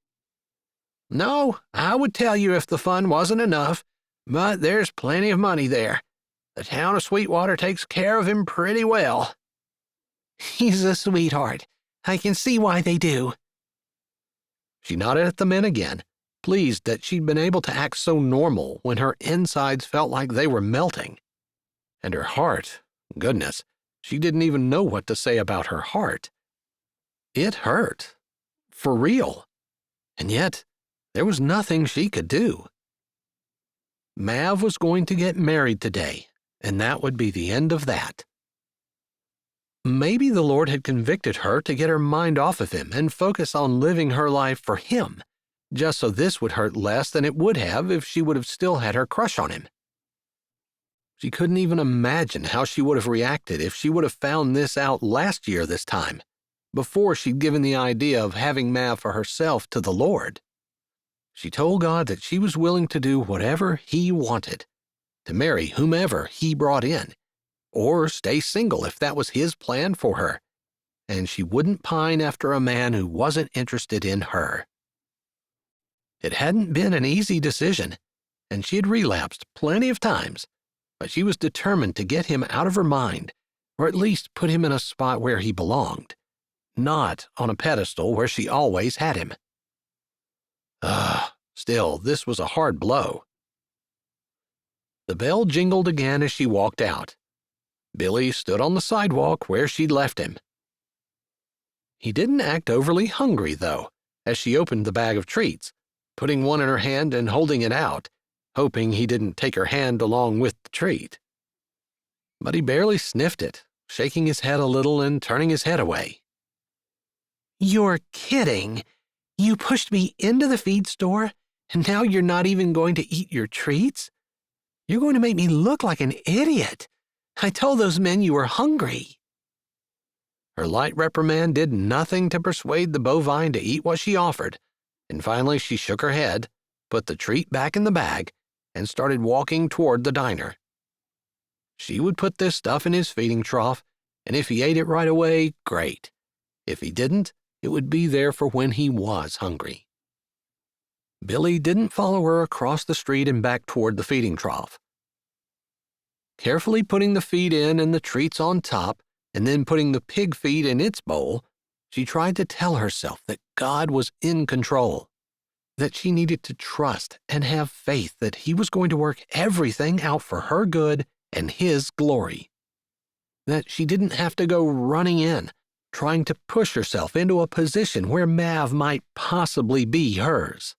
"No, I would tell you if the fund wasn't enough, but there's plenty of money there. The town of Sweetwater takes care of him pretty well." "He's a sweetheart. I can see why they do." She nodded at the men again, pleased that she'd been able to act so normal when her insides felt like they were melting. And her heart, goodness, she didn't even know what to say about her heart. It hurt. For real. And yet, there was nothing she could do. Mav was going to get married today, and that would be the end of that. Maybe the Lord had convicted her to get her mind off of him and focus on living her life for him, just so this would hurt less than it would have if she would have still had her crush on him. She couldn't even imagine how she would have reacted if she would have found this out last year this time, before she'd given the idea of having Mav for herself to the Lord. She told God that she was willing to do whatever He wanted, to marry whomever He brought in, or stay single if that was His plan for her, and she wouldn't pine after a man who wasn't interested in her. It hadn't been an easy decision, and she had relapsed plenty of times, but she was determined to get him out of her mind, or at least put him in a spot where he belonged, not on a pedestal where she always had him. Still, this was a hard blow. The bell jingled again as she walked out. Billy stood on the sidewalk where she'd left him. He didn't act overly hungry, though, as she opened the bag of treats, putting one in her hand and holding it out, hoping he didn't take her hand along with the treat. But he barely sniffed it, shaking his head a little and turning his head away. "You're kidding. You pushed me into the feed store, and now you're not even going to eat your treats? You're going to make me look like an idiot. I told those men you were hungry." Her light reprimand did nothing to persuade the bovine to eat what she offered, and finally she shook her head, put the treat back in the bag, and started walking toward the diner. She would put this stuff in his feeding trough, and if he ate it right away, great. If he didn't, it would be there for when he was hungry. Billy didn't follow her across the street and back toward the feeding trough. Carefully putting the feed in and the treats on top, and then putting the pig feed in its bowl, she tried to tell herself that God was in control, that she needed to trust and have faith that He was going to work everything out for her good and His glory, that she didn't have to go running in, trying to push herself into a position where Mav might possibly be hers.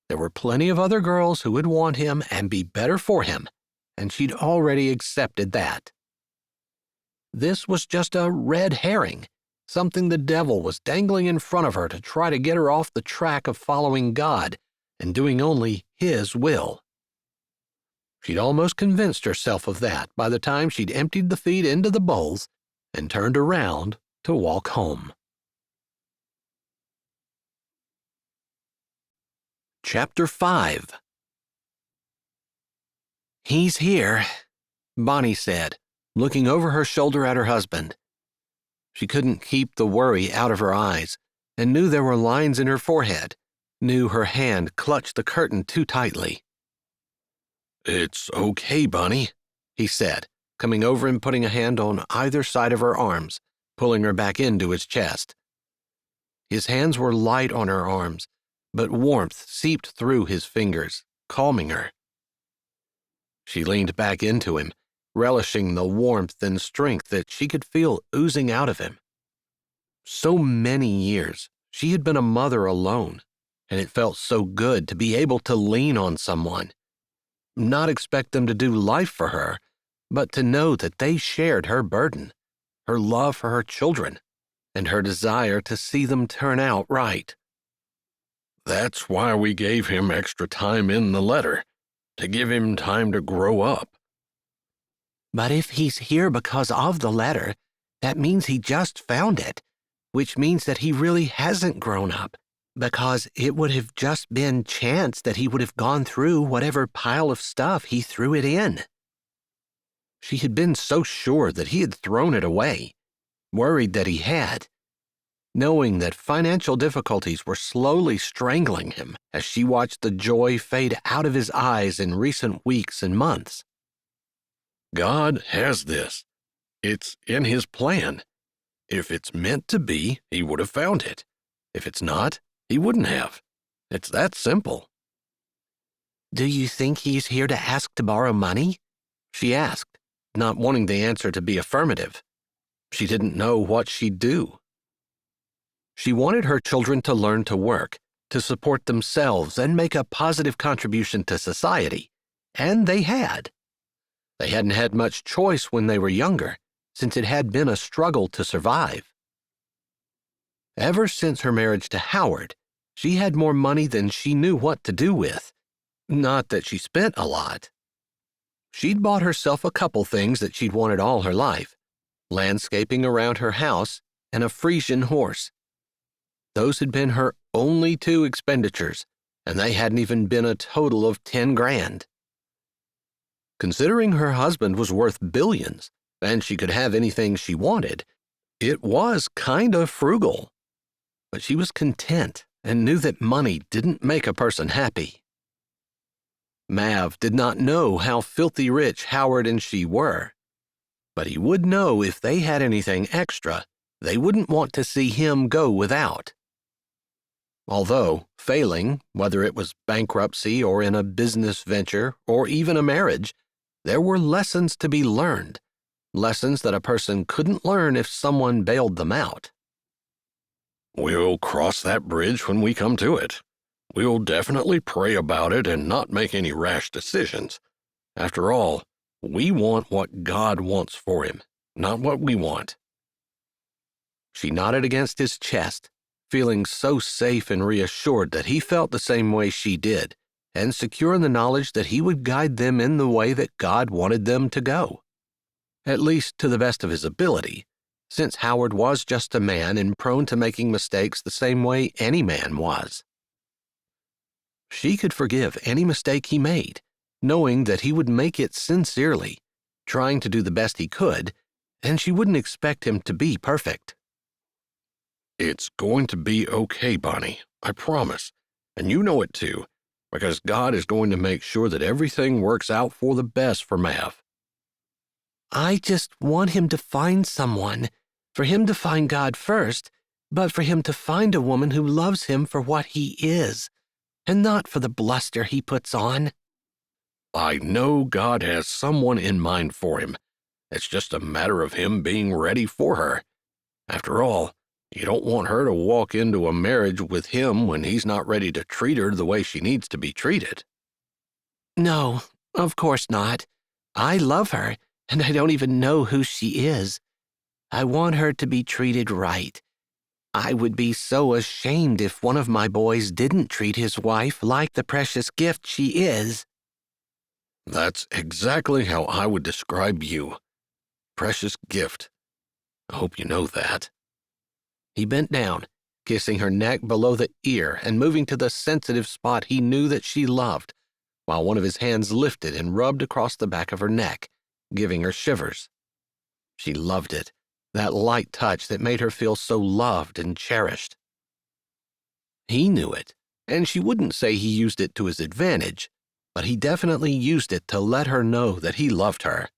There were plenty of other girls who would want him and be better for him, and she'd already accepted that. This was just a red herring, something the devil was dangling in front of her to try to get her off the track of following God and doing only His will. She'd almost convinced herself of that by the time she'd emptied the feed into the bowls and turned around to walk home. Chapter 5. "He's here," Bonnie said, looking over her shoulder at her husband. She couldn't keep the worry out of her eyes, and knew there were lines in her forehead, knew her hand clutched the curtain too tightly. "It's okay, Bonnie," he said, coming over and putting a hand on either side of her arms, pulling her back into his chest. His hands were light on her arms, but warmth seeped through his fingers, calming her. She leaned back into him, relishing the warmth and strength that she could feel oozing out of him. So many years she had been a mother alone, and it felt so good to be able to lean on someone, not expect them to do life for her, but to know that they shared her burden, her love for her children, and her desire to see them turn out right. "That's why we gave him extra time in the letter, to give him time to grow up." "But if he's here because of the letter, that means he just found it, which means that he really hasn't grown up, because it would have just been chance that he would have gone through whatever pile of stuff he threw it in." She had been so sure that he had thrown it away, worried that he had, knowing that financial difficulties were slowly strangling him as she watched the joy fade out of his eyes in recent weeks and months. God has this. It's in His plan. If it's meant to be, He would have found it. If it's not, He wouldn't have. It's that simple. "Do you think he's here to ask to borrow money?" she asked, not wanting the answer to be affirmative. She didn't know what she'd do. She wanted her children to learn to work, to support themselves and make a positive contribution to society, and they had. They hadn't had much choice when they were younger, since it had been a struggle to survive. Ever since her marriage to Howard, She had more money than she knew what to do with. Not that she spent a lot. She'd bought herself a couple things that she'd wanted all her life: landscaping around her house and a Frisian horse. Those had been her only two expenditures, and they hadn't even been a total of 10 grand. Considering her husband was worth billions, and she could have anything she wanted, it was kind of frugal. But she was content and knew that money didn't make a person happy. Mav did not know how filthy rich Howard and she were, but he would know if they had anything extra, they wouldn't want to see him go without. Although, failing, whether it was bankruptcy or in a business venture or even a marriage, there were lessons to be learned, lessons that a person couldn't learn if someone bailed them out. We'll cross that bridge when we come to it. We'll definitely pray about it and not make any rash decisions. After all, we want what God wants for him, not what we want. She nodded against his chest, feeling so safe and reassured that he felt the same way she did, and secure in the knowledge that he would guide them in the way that God wanted them to go. At least to the best of his ability, since Howard was just a man and prone to making mistakes the same way any man was. She could forgive any mistake he made, knowing that he would make it sincerely, trying to do the best he could, and she wouldn't expect him to be perfect. It's going to be okay, Bonnie, I promise. And you know it too, because God is going to make sure that everything works out for the best for Mav. I just want him to find someone, for him to find God first, but for him to find a woman who loves him for what he is, and not for the bluster he puts on. I know God has someone in mind for him. It's just a matter of him being ready for her. After all, you don't want her to walk into a marriage with him when he's not ready to treat her the way she needs to be treated. No, of course not. I love her, and I don't even know who she is. I want her to be treated right. I would be so ashamed if one of my boys didn't treat his wife like the precious gift she is. That's exactly how I would describe you. Precious gift. I hope you know that. He bent down, kissing her neck below the ear and moving to the sensitive spot he knew that she loved, while one of his hands lifted and rubbed across the back of her neck, giving her shivers. She loved it, that light touch that made her feel so loved and cherished. He knew it, and she wouldn't say he used it to his advantage, but he definitely used it to let her know that he loved her.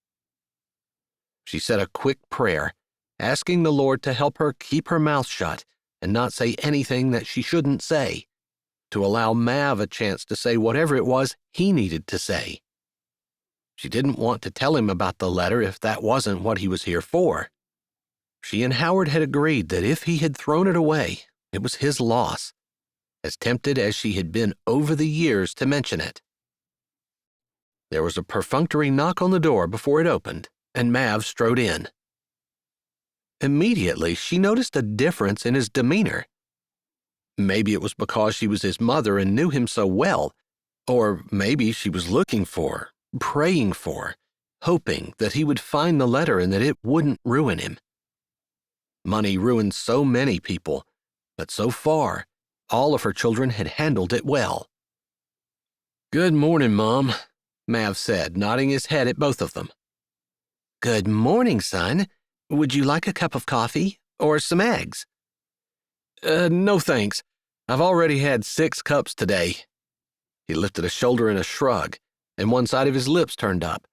She said a quick prayer, asking the Lord to help her keep her mouth shut and not say anything that she shouldn't say, to allow Mav a chance to say whatever it was he needed to say. She didn't want to tell him about the letter if that wasn't what he was here for. She and Howard had agreed that if he had thrown it away, it was his loss, as tempted as she had been over the years to mention it. There was a perfunctory knock on the door before it opened, and Mav strode in. Immediately, she noticed a difference in his demeanor. Maybe it was because she was his mother and knew him so well, or maybe she was looking for, praying for, hoping that he would find the letter and that it wouldn't ruin him. Money ruined so many people, but so far, all of her children had handled it well. "Good morning, Mom," Mav said, nodding his head at both of them. "Good morning, son. Would you like a cup of coffee or some eggs?" No thanks. I've already had 6 cups today." He lifted a shoulder in a shrug, and one side of his lips turned up.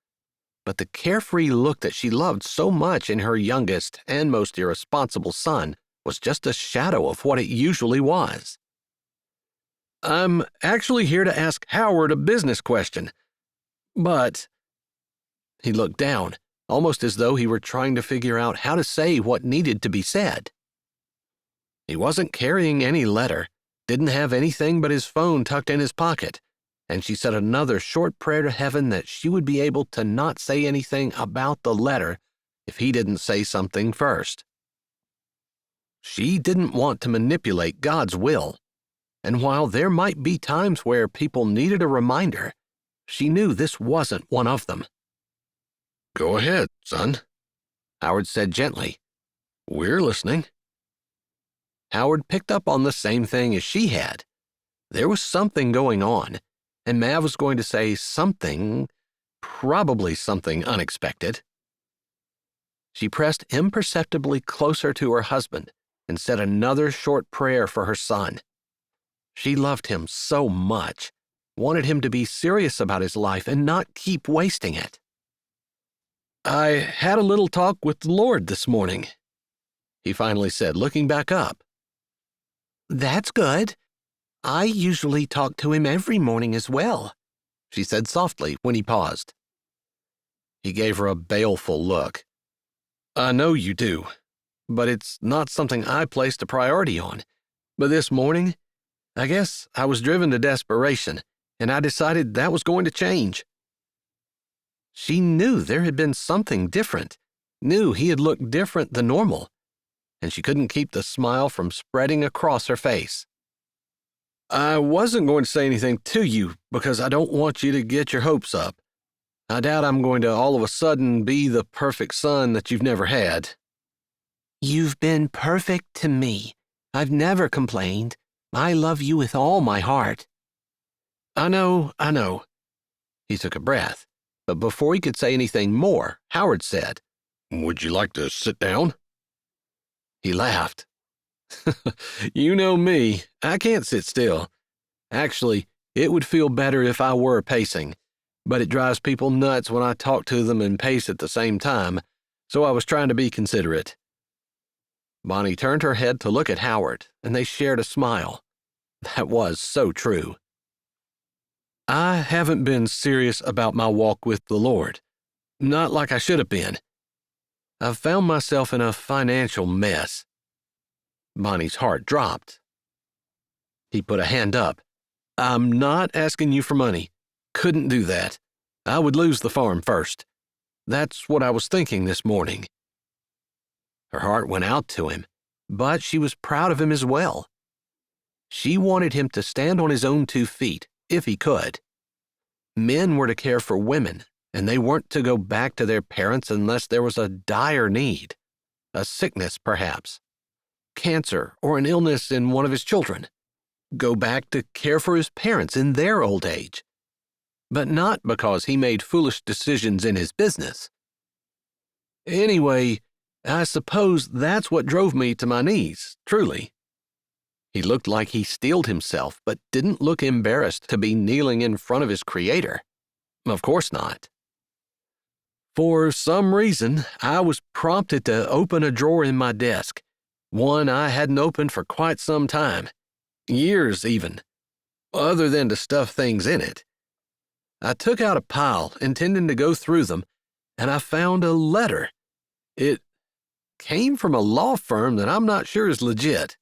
But the carefree look that she loved so much in her youngest and most irresponsible son was just a shadow of what it usually was. "I'm actually here to ask Howard a business question. But—" He looked down, almost as though he were trying to figure out how to say what needed to be said. He wasn't carrying any letter, didn't have anything but his phone tucked in his pocket, and she said another short prayer to heaven that she would be able to not say anything about the letter if he didn't say something first. She didn't want to manipulate God's will. And while there might be times where people needed a reminder, she knew this wasn't one of them. Go ahead, son, Howard said gently. we're listening. Howard picked up on the same thing as she had. There was something going on, and Mav was going to say something, probably something unexpected. She pressed imperceptibly closer to her husband and said another short prayer for her son. She loved him so much, wanted him to be serious about his life and not keep wasting it. "I had a little talk with the Lord this morning," he finally said, looking back up. "That's good. I usually talk to him every morning as well," she said softly when he paused. He gave her a baleful look. "I know you do, but it's not something I placed a priority on. But this morning, I guess I was driven to desperation, and I decided that was going to change." She knew there had been something different, knew he had looked different than normal, and she couldn't keep the smile from spreading across her face. "I wasn't going to say anything to you because I don't want you to get your hopes up. I doubt I'm going to all of a sudden be the perfect son that you've never had." "You've been perfect to me. I've never complained. I love you with all my heart." I know. He took a breath, but before he could say anything more, Howard said, Would you like to sit down? He laughed. "You know me. I can't sit still. Actually, it would feel better if I were pacing, but it drives people nuts when I talk to them and pace at the same time, so I was trying to be considerate." Bonnie turned her head to look at Howard, and they shared a smile. That was so true. "I haven't been serious about my walk with the Lord. Not like I should have been. I've found myself in a financial mess." Bonnie's heart dropped. He put a hand up. "I'm not asking you for money. Couldn't do that. I would lose the farm first. That's what I was thinking this morning." Her heart went out to him, but she was proud of him as well. She wanted him to stand on his own 2 feet, if he could. Men were to care for women, and they weren't to go back to their parents unless there was a dire need, a sickness perhaps, cancer or an illness in one of his children. Go back to care for his parents in their old age, but not because he made foolish decisions in his business. Anyway, I suppose that's what drove me to my knees, truly. He looked like he steeled himself, but didn't look embarrassed to be kneeling in front of his Creator. Of course not. For some reason, I was prompted to open a drawer in my desk, one I hadn't opened for quite some time, years even, other than to stuff things in it. I took out a pile, intending to go through them, and I found a letter. It came from a law firm that I'm not sure is legit.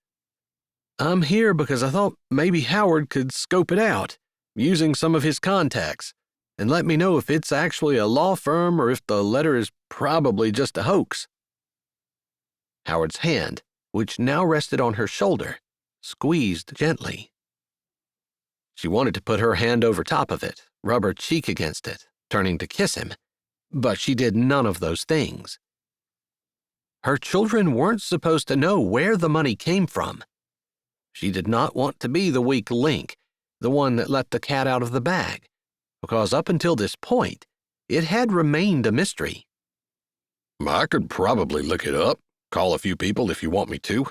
I'm here because I thought maybe Howard could scope it out, using some of his contacts, and let me know if it's actually a law firm or if the letter is probably just a hoax." Howard's hand, which now rested on her shoulder, squeezed gently. She wanted to put her hand over top of it, rub her cheek against it, turning to kiss him, but she did none of those things. Her children weren't supposed to know where the money came from. She did not want to be the weak link, the one that let the cat out of the bag, because up until this point, it had remained a mystery. I could probably look it up, call a few people if you want me to.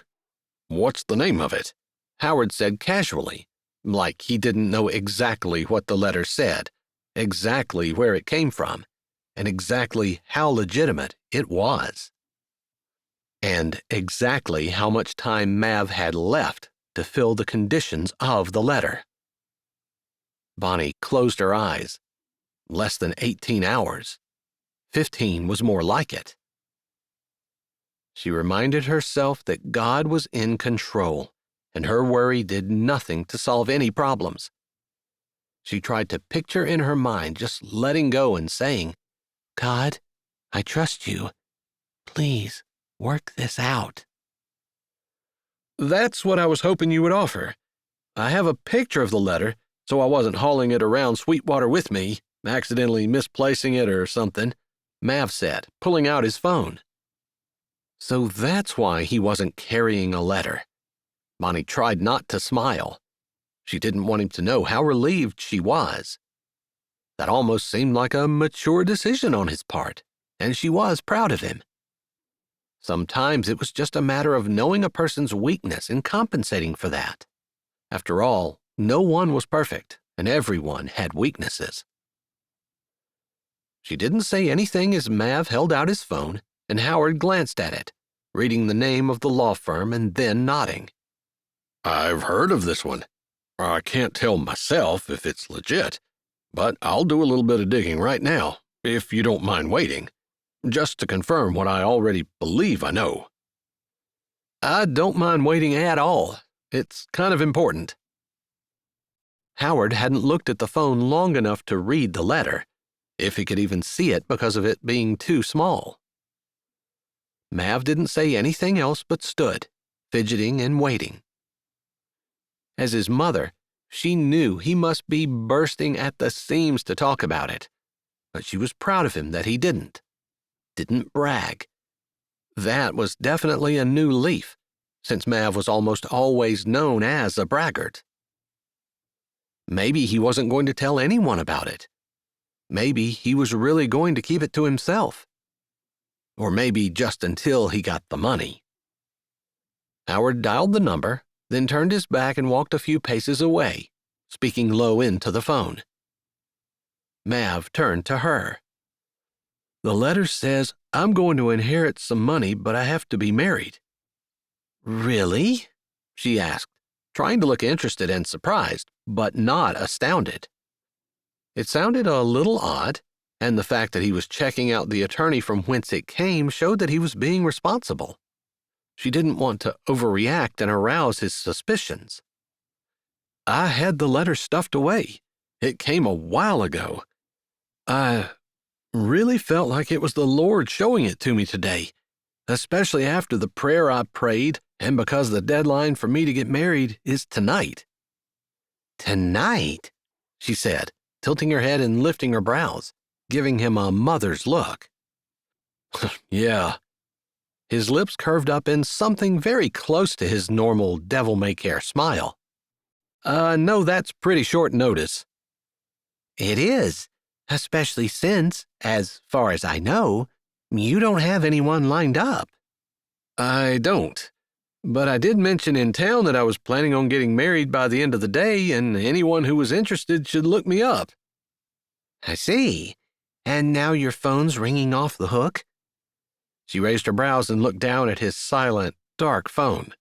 What's the name of it? Howard said casually, like he didn't know exactly what the letter said, exactly where it came from, and exactly how legitimate it was. And exactly how much time Mav had left to fill the conditions of the letter. Bonnie closed her eyes. Less than 18 hours. 15 was more like it. She reminded herself that God was in control, and her worry did nothing to solve any problems. She tried to picture in her mind just letting go and saying, "God, I trust you. Please work this out." "That's what I was hoping you would offer. I have a picture of the letter, so I wasn't hauling it around Sweetwater with me, accidentally misplacing it or something," Mav said, pulling out his phone. So that's why he wasn't carrying a letter. Bonnie tried not to smile. She didn't want him to know how relieved she was. That almost seemed like a mature decision on his part, and she was proud of him. Sometimes it was just a matter of knowing a person's weakness and compensating for that. After all, no one was perfect, and everyone had weaknesses. She didn't say anything as Mav held out his phone, and Howard glanced at it, reading the name of the law firm and then nodding. "I've heard of this one. I can't tell myself if it's legit, but I'll do a little bit of digging right now, if you don't mind waiting, just to confirm what I already believe I know." "I don't mind waiting at all. It's kind of important." Howard hadn't looked at the phone long enough to read the letter, if he could even see it because of it being too small. Mav didn't say anything else but stood, fidgeting and waiting. As his mother, she knew he must be bursting at the seams to talk about it, but she was proud of him that he didn't brag. That was definitely a new leaf, since Mav was almost always known as a braggart. Maybe he wasn't going to tell anyone about it. Maybe he was really going to keep it to himself. Or maybe just until he got the money. Howard dialed the number, then turned his back and walked a few paces away, speaking low into the phone. Mav turned to her. "The letter says I'm going to inherit some money, but I have to be married." "Really?" she asked, trying to look interested and surprised, but not astounded. It sounded a little odd, and the fact that he was checking out the attorney from whence it came showed that he was being responsible. She didn't want to overreact and arouse his suspicions. "I had the letter stuffed away. It came a while ago. I really felt like it was the Lord showing it to me today, especially after the prayer I prayed and because the deadline for me to get married is tonight." "Tonight?" she said, tilting her head and lifting her brows, giving him a mother's look. "Yeah." His lips curved up in something very close to his normal devil-may-care smile. "No, that's pretty short notice." "It is, especially since, as far as I know, you don't have anyone lined up." "I don't, but I did mention in town that I was planning on getting married by the end of the day, and anyone who was interested should look me up." "I see. And now your phone's ringing off the hook?" She raised her brows and looked down at his silent, dark phone.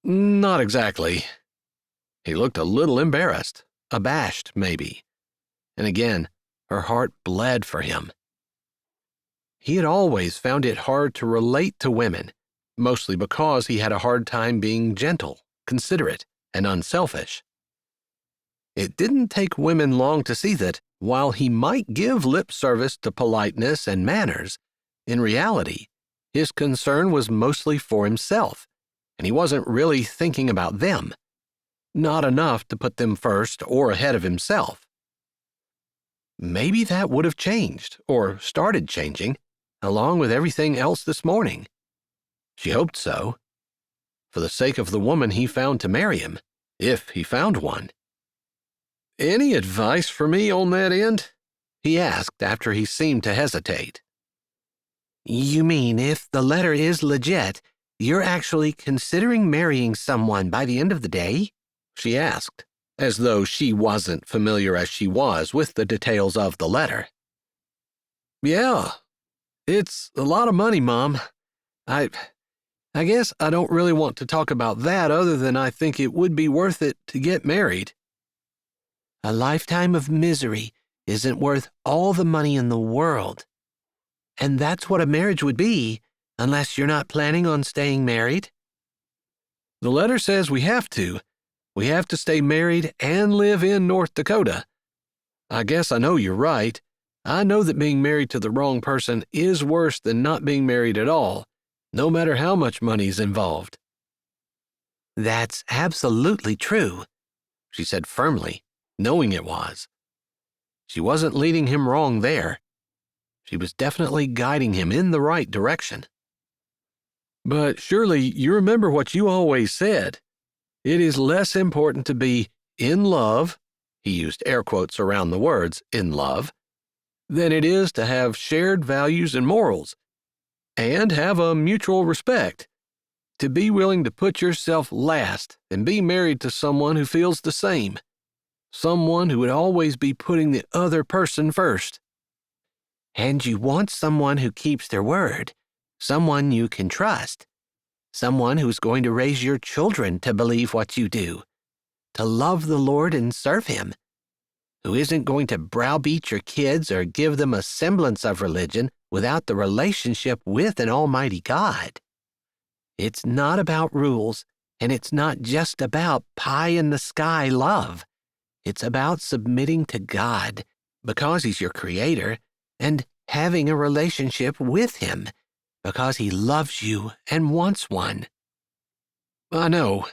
"Not exactly." He looked a little embarrassed, abashed maybe. And again, her heart bled for him. He had always found it hard to relate to women, mostly because he had a hard time being gentle, considerate, and unselfish. It didn't take women long to see that, while he might give lip service to politeness and manners, in reality, his concern was mostly for himself, and he wasn't really thinking about them. Not enough to put them first or ahead of himself. Maybe that would have changed, or started changing, along with everything else this morning. She hoped so. For the sake of the woman he found to marry him, if he found one. "Any advice for me on that end?" he asked after he seemed to hesitate. "You mean if the letter is legit, you're actually considering marrying someone by the end of the day?" she asked, as though she wasn't familiar as she was with the details of the letter. "Yeah, it's a lot of money, Mom. I guess I don't really want to talk about that other than I think it would be worth it to get married." "A lifetime of misery isn't worth all the money in the world. And that's what a marriage would be, unless you're not planning on staying married." "The letter says we have to. We have to stay married and live in North Dakota. I guess I know you're right. I know that being married to the wrong person is worse than not being married at all, no matter how much money's involved." That's absolutely true, she said firmly, knowing it was. She wasn't leading him wrong there. She was definitely guiding him in the right direction. But surely you remember what you always said. It is less important to be in love, he used air quotes around the words in love, than it is to have shared values and morals, and have a mutual respect, to be willing to put yourself last and be married to someone who feels the same, someone who would always be putting the other person first. And you want someone who keeps their word, someone you can trust, someone who's going to raise your children to believe what you do, to love the Lord and serve Him, who isn't going to browbeat your kids or give them a semblance of religion without the relationship with an almighty God. It's not about rules, and it's not just about pie-in-the-sky love. It's about submitting to God because He's your creator and having a relationship with Him because He loves you and wants one. I know.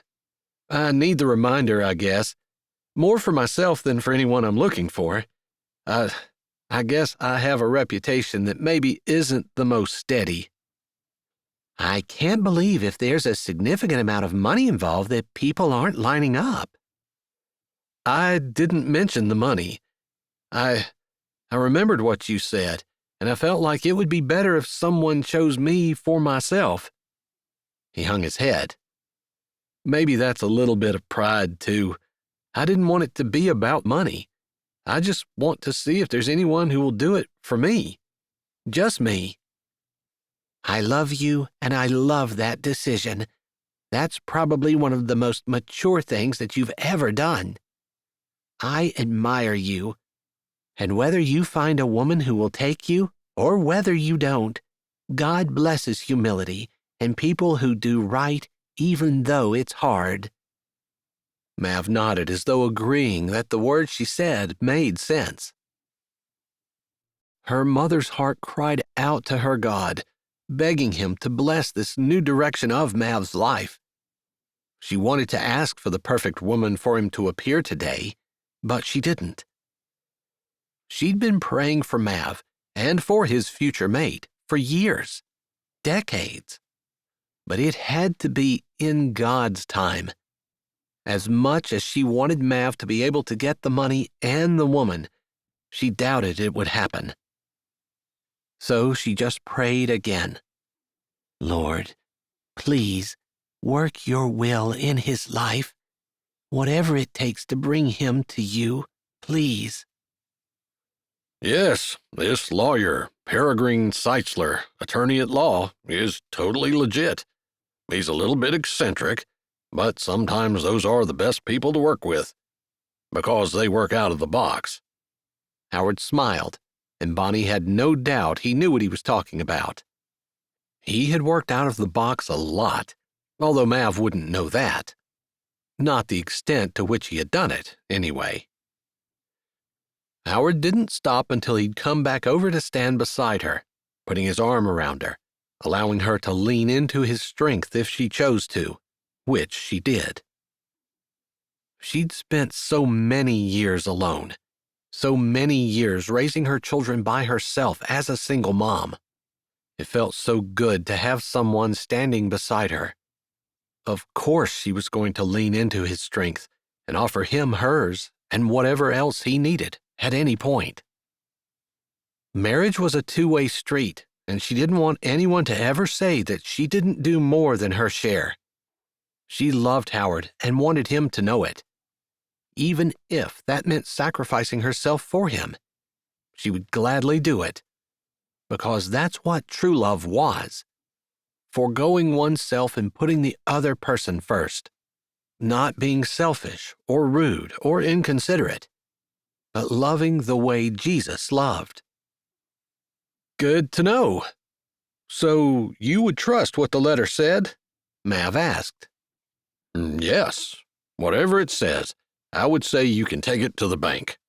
I need the reminder, I guess. More for myself than for anyone I'm looking for. I guess I have a reputation that maybe isn't the most steady. I can't believe if there's a significant amount of money involved that people aren't lining up. I didn't mention the money. I remembered what you said, and I felt like it would be better if someone chose me for myself. He hung his head. Maybe that's a little bit of pride, too. I didn't want it to be about money. I just want to see if there's anyone who will do it for me. Just me. I love you, and I love that decision. That's probably one of the most mature things that you've ever done. I admire you. And whether you find a woman who will take you, or whether you don't, God blesses humility and people who do right even though it's hard. Mav nodded as though agreeing that the words she said made sense. Her mother's heart cried out to her God, begging Him to bless this new direction of Mav's life. She wanted to ask for the perfect woman for Him to appear today, but she didn't. She'd been praying for Mav and for his future mate for years, decades. But it had to be in God's time. As much as she wanted Mav to be able to get the money and the woman, she doubted it would happen. So she just prayed again. Lord, please work your will in his life. Whatever it takes to bring him to you, please. Yes, this lawyer, Peregrine Seitzler, attorney at law, is totally legit. He's a little bit eccentric, but sometimes those are the best people to work with, because they work out of the box. Howard smiled, and Bonnie had no doubt he knew what he was talking about. He had worked out of the box a lot, although Mav wouldn't know that. Not the extent to which he had done it, anyway. Howard didn't stop until he'd come back over to stand beside her, putting his arm around her, allowing her to lean into his strength if she chose to, which she did. She'd spent so many years alone, so many years raising her children by herself as a single mom. It felt so good to have someone standing beside her. Of course she was going to lean into his strength and offer him hers and whatever else he needed at any point. Marriage was a two-way street, and she didn't want anyone to ever say that she didn't do more than her share. She loved Howard and wanted him to know it. Even if that meant sacrificing herself for him, she would gladly do it. Because that's what true love was. Foregoing oneself and putting the other person first. Not being selfish or rude or inconsiderate, but loving the way Jesus loved. Good to know. So you would trust what the letter said? Mav asked. Yes, whatever it says, I would say you can take it to the bank.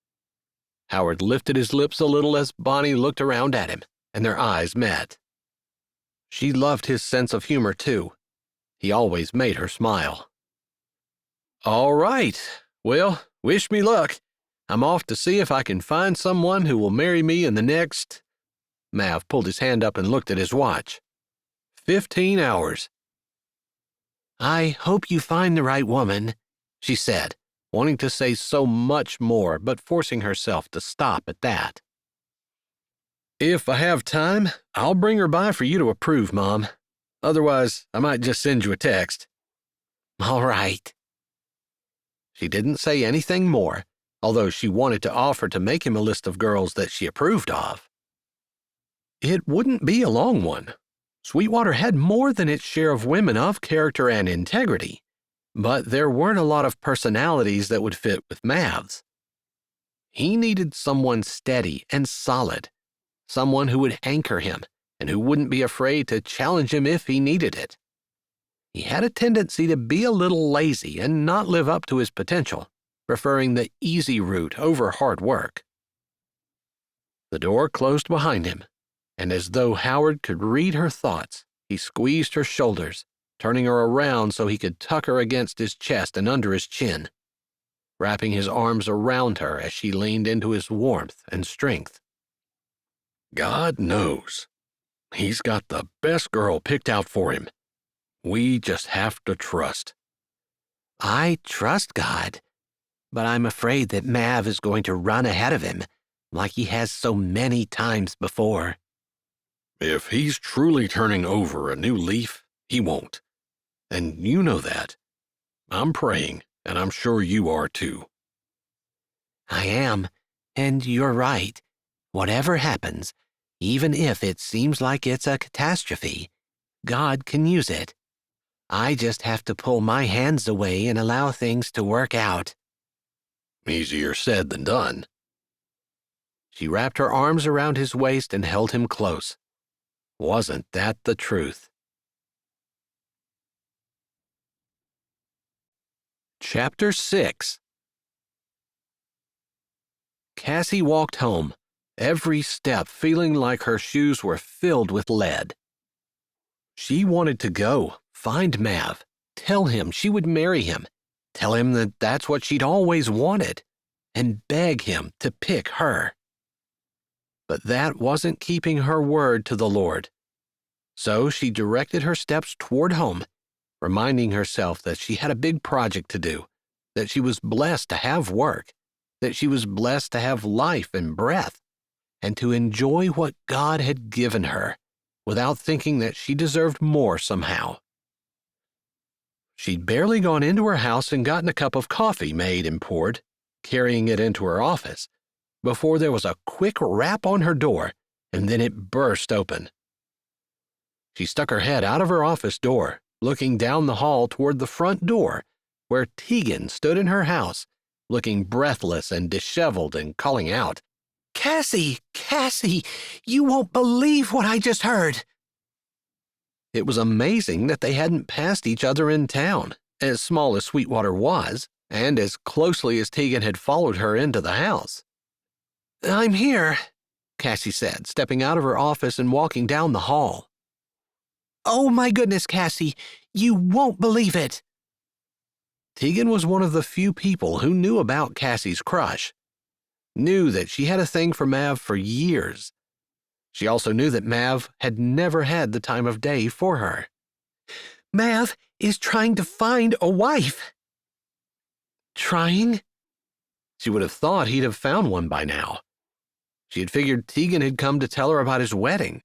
Howard lifted his lips a little as Bonnie looked around at him, and their eyes met. She loved his sense of humor, too. He always made her smile. All right. Well, wish me luck. I'm off to see if I can find someone who will marry me in the next... Mav pulled his hand up and looked at his watch. 15 hours. I hope you find the right woman, she said, wanting to say so much more, but forcing herself to stop at that. If I have time, I'll bring her by for you to approve, Mom. Otherwise, I might just send you a text. All right. She didn't say anything more, although she wanted to offer to make him a list of girls that she approved of. It wouldn't be a long one. Sweetwater had more than its share of women of character and integrity, but there weren't a lot of personalities that would fit with Mav's. He needed someone steady and solid, someone who would anchor him and who wouldn't be afraid to challenge him if he needed it. He had a tendency to be a little lazy and not live up to his potential, preferring the easy route over hard work. The door closed behind him, and as though Howard could read her thoughts, he squeezed her shoulders, turning her around so he could tuck her against his chest and under his chin, wrapping his arms around her as she leaned into his warmth and strength. God knows. He's got the best girl picked out for him. We just have to trust. I trust God, but I'm afraid that Mav is going to run ahead of him, like he has so many times before. If he's truly turning over a new leaf, he won't. And you know that. I'm praying, and I'm sure you are too. I am, and you're right. Whatever happens, even if it seems like it's a catastrophe, God can use it. I just have to pull my hands away and allow things to work out. Easier said than done. She wrapped her arms around his waist and held him close. Wasn't that the truth? Chapter 6. Cassie walked home, every step feeling like her shoes were filled with lead. She wanted to go, find Mav, tell him she would marry him, tell him that that's what she'd always wanted, and beg him to pick her. But that wasn't keeping her word to the Lord. So she directed her steps toward home, reminding herself that she had a big project to do, that she was blessed to have work, that she was blessed to have life and breath, and to enjoy what God had given her, without thinking that she deserved more somehow. She'd barely gone into her house and gotten a cup of coffee made and poured, carrying it into her office, before there was a quick rap on her door, and then it burst open. She stuck her head out of her office door, looking down the hall toward the front door, where Tegan stood in her house, looking breathless and disheveled and calling out, "Cassie, Cassie, you won't believe what I just heard." It was amazing that they hadn't passed each other in town, as small as Sweetwater was, and as closely as Tegan had followed her into the house. "I'm here," Cassie said, stepping out of her office and walking down the hall. "Oh my goodness, Cassie, you won't believe it." Tegan was one of the few people who knew about Cassie's crush, knew that she had a thing for Mav for years. She also knew that Mav had never had the time of day for her. "Mav is trying to find a wife." Trying? She would have thought he'd have found one by now. She had figured Tegan had come to tell her about his wedding,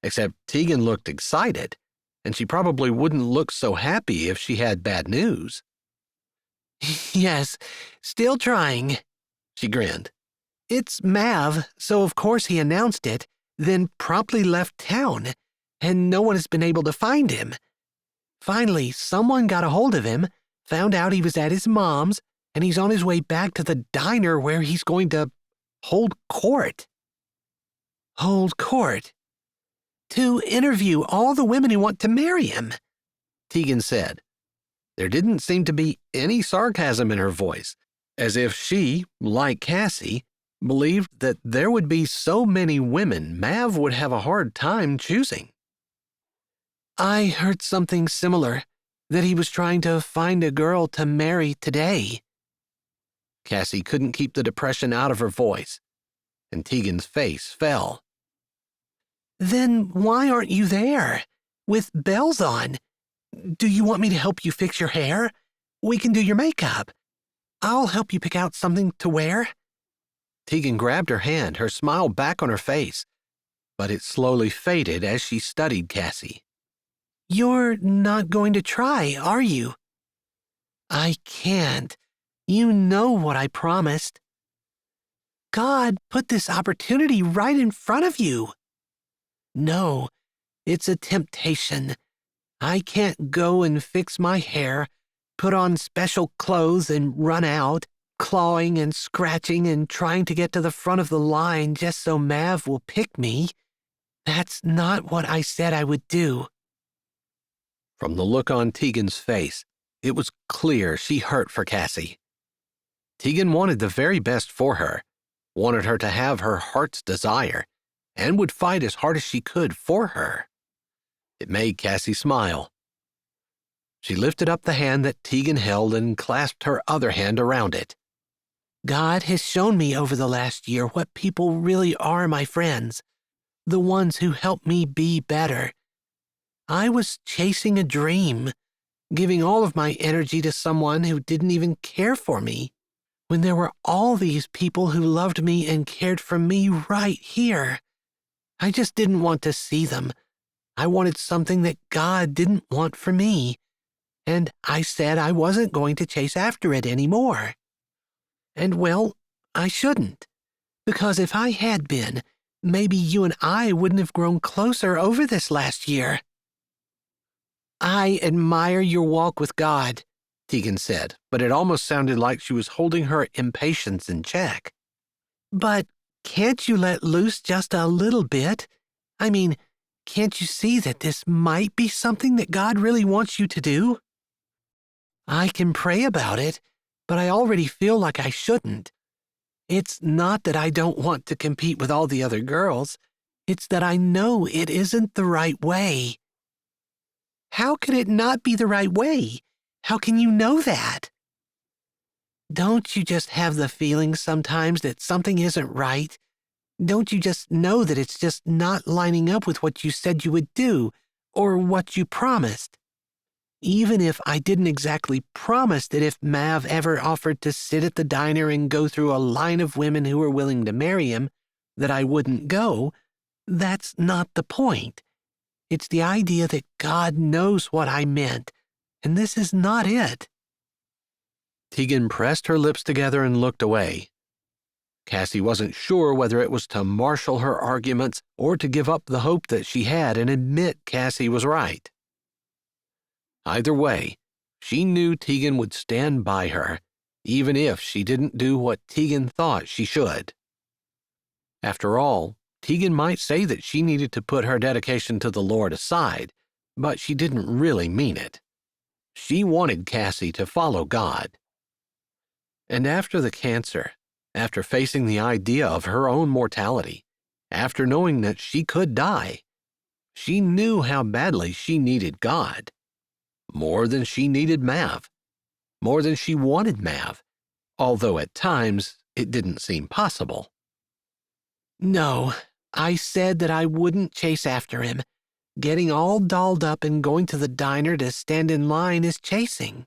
except Tegan looked excited, and she probably wouldn't look so happy if she had bad news. "Yes, still trying," she grinned. "It's Mav, so of course he announced it, then promptly left town, and no one has been able to find him. Finally, someone got a hold of him, found out he was at his mom's, and he's on his way back to the diner where he's going to hold court." "Hold court?" "To interview all the women who want to marry him," Tegan said. There didn't seem to be any sarcasm in her voice, as if she, like Cassie, believed that there would be so many women Mav would have a hard time choosing. "I heard something similar. that he was trying to find a girl to marry today." Cassie couldn't keep the depression out of her voice, and Tegan's face fell. "Then why aren't you there, with bells on? Do you want me to help you fix your hair? We can do your makeup. I'll help you pick out something to wear." Tegan grabbed her hand, her smile back on her face, but it slowly faded as she studied Cassie. "You're not going to try, are you?" "I can't. You know what I promised." "God put this opportunity right in front of you." "No, it's a temptation. I can't go and fix my hair, put on special clothes and run out, clawing and scratching and trying to get to the front of the line just so Mav will pick me. That's not what I said I would do." From the look on Tegan's face, it was clear she hurt for Cassie. Tegan wanted the very best for her, wanted her to have her heart's desire, and would fight as hard as she could for her. It made Cassie smile. She lifted up the hand that Tegan held and clasped her other hand around it. "God has shown me over the last year what people really are my friends, the ones who help me be better. I was chasing a dream, giving all of my energy to someone who didn't even care for me, when there were all these people who loved me and cared for me right here. I just didn't want to see them. I wanted something that God didn't want for me, and I said I wasn't going to chase after it anymore. And well, I shouldn't, because if I had been, maybe you and I wouldn't have grown closer over this last year." "I admire your walk with God," Tegan said, but it almost sounded like she was holding her impatience in check. "But can't you let loose just a little bit? I mean, can't you see that this might be something that God really wants you to do?" "I can pray about it, but I already feel like I shouldn't. It's not that I don't want to compete with all the other girls. It's that I know it isn't the right way." "How could it not be the right way? How can you know that?" "Don't you just have the feeling sometimes that something isn't right? Don't you just know that it's just not lining up with what you said you would do, or what you promised? Even if I didn't exactly promise that if Mav ever offered to sit at the diner and go through a line of women who were willing to marry him, that I wouldn't go, that's not the point. It's the idea that God knows what I meant, and this is not it." Tegan pressed her lips together and looked away. Cassie wasn't sure whether it was to marshal her arguments or to give up the hope that she had and admit Cassie was right. Either way, she knew Tegan would stand by her, even if she didn't do what Tegan thought she should. After all, Tegan might say that she needed to put her dedication to the Lord aside, but she didn't really mean it. She wanted Cassie to follow God. And after the cancer, after facing the idea of her own mortality, after knowing that she could die, she knew how badly she needed God. More than she needed Mav. More than she wanted Mav, although at times it didn't seem possible. "No, I said that I wouldn't chase after him. Getting all dolled up and going to the diner to stand in line is chasing.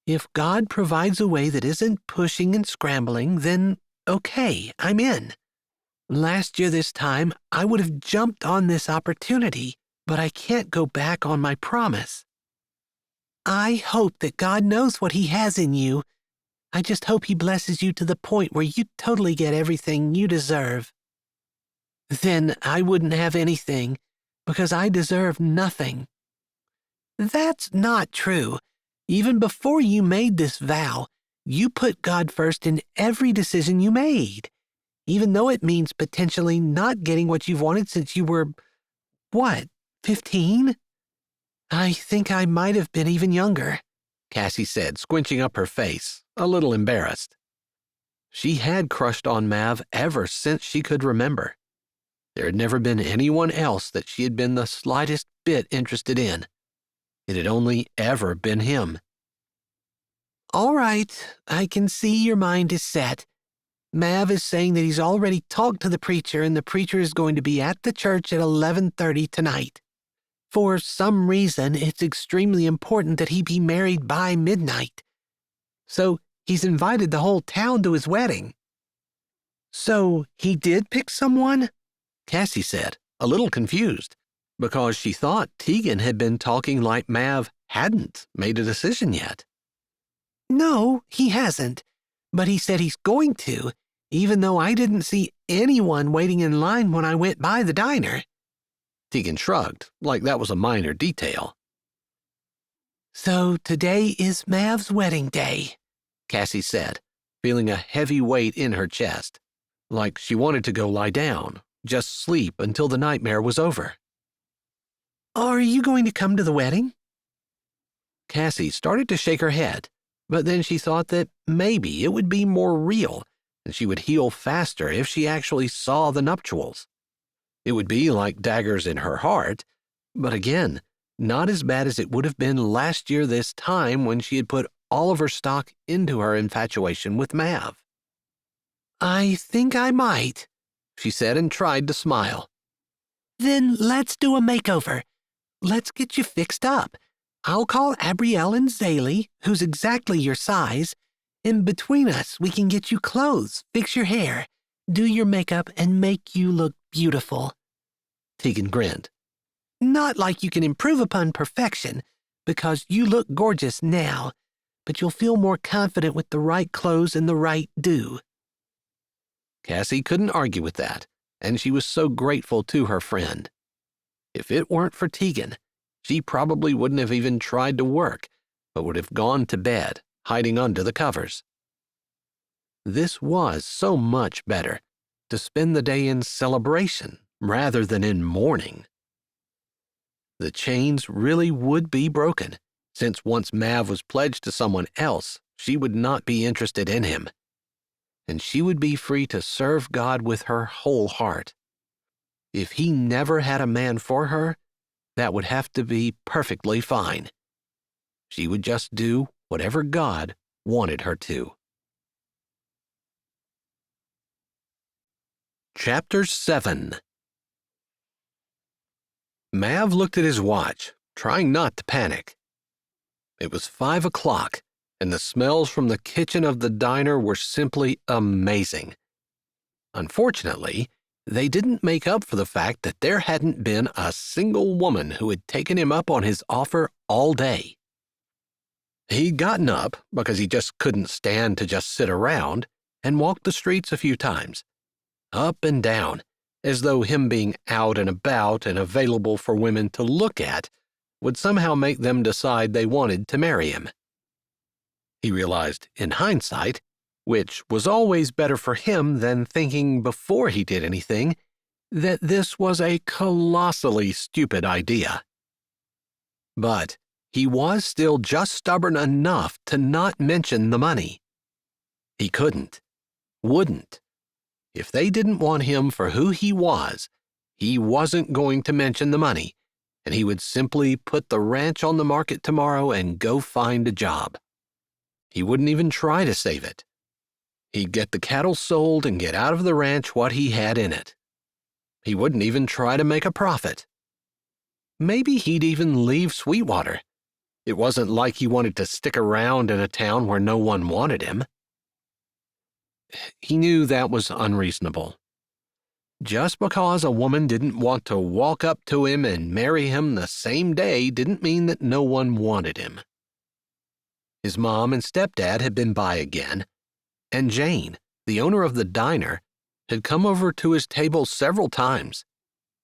If God provides a way that isn't pushing and scrambling, then okay, I'm in. Last year this time, I would have jumped on this opportunity, but I can't go back on my promise. I hope that God knows what He has in you. I just hope He blesses you to the point where you totally get everything you deserve. Then I wouldn't have anything, because I deserve nothing." "That's not true. Even before you made this vow, you put God first in every decision you made, even though it means potentially not getting what you've wanted since you were, 15? I think I might have been even younger," Cassie said, squinching up her face, a little embarrassed. She had crushed on Mav ever since she could remember. There had never been anyone else that she had been the slightest bit interested in. It had only ever been him. "All right, I can see your mind is set. Mav is saying that he's already talked to the preacher and the preacher is going to be at the church at 11:30 tonight. For some reason, it's extremely important that he be married by midnight. So he's invited the whole town to his wedding." "So he did pick someone?" Cassie said, a little confused, because she thought Tegan had been talking like Mav hadn't made a decision yet. "No, he hasn't, but he said he's going to, even though I didn't see anyone waiting in line when I went by the diner." Tegan shrugged, like that was a minor detail. "So today is Mav's wedding day," Cassie said, feeling a heavy weight in her chest, like she wanted to go lie down, just sleep until the nightmare was over. "Are you going to come to the wedding?" Cassie started to shake her head, but then she thought that maybe it would be more real and she would heal faster if she actually saw the nuptials. It would be like daggers in her heart, but again, not as bad as it would have been last year this time when she had put all of her stock into her infatuation with Mav. "I think I might," she said and tried to smile. "Then let's do a makeover. Let's get you fixed up. I'll call Abrielle and Zaley, who's exactly your size, and between us we can get you clothes, fix your hair, do your makeup, and make you look beautiful." Tegan grinned. "Not like you can improve upon perfection, because you look gorgeous now, but you'll feel more confident with the right clothes and the right do." Cassie couldn't argue with that, and she was so grateful to her friend. If it weren't for Tegan, she probably wouldn't have even tried to work, but would have gone to bed, hiding under the covers. This was so much better, to spend the day in celebration rather than in mourning. The chains really would be broken, since once Mav was pledged to someone else, she would not be interested in him. And she would be free to serve God with her whole heart. If he never had a man for her, that would have to be perfectly fine. She would just do whatever God wanted her to. Chapter 7. Mav looked at his watch, trying not to panic. It was 5 o'clock, and the smells from the kitchen of the diner were simply amazing. Unfortunately, they didn't make up for the fact that there hadn't been a single woman who had taken him up on his offer all day. He'd gotten up because he just couldn't stand to just sit around and walked the streets a few times, up and down, as though him being out and about and available for women to look at would somehow make them decide they wanted to marry him. He realized, in hindsight, which was always better for him than thinking before he did anything, that this was a colossally stupid idea. But he was still just stubborn enough to not mention the money. He couldn't, wouldn't. If they didn't want him for who he wasn't going to mention the money, and he would simply put the ranch on the market tomorrow and go find a job. He wouldn't even try to save it. He'd get the cattle sold and get out of the ranch what he had in it. He wouldn't even try to make a profit. Maybe he'd even leave Sweetwater. It wasn't like he wanted to stick around in a town where no one wanted him. He knew that was unreasonable. Just because a woman didn't want to walk up to him and marry him the same day didn't mean that no one wanted him. His mom and stepdad had been by again, and Jane, the owner of the diner, had come over to his table several times,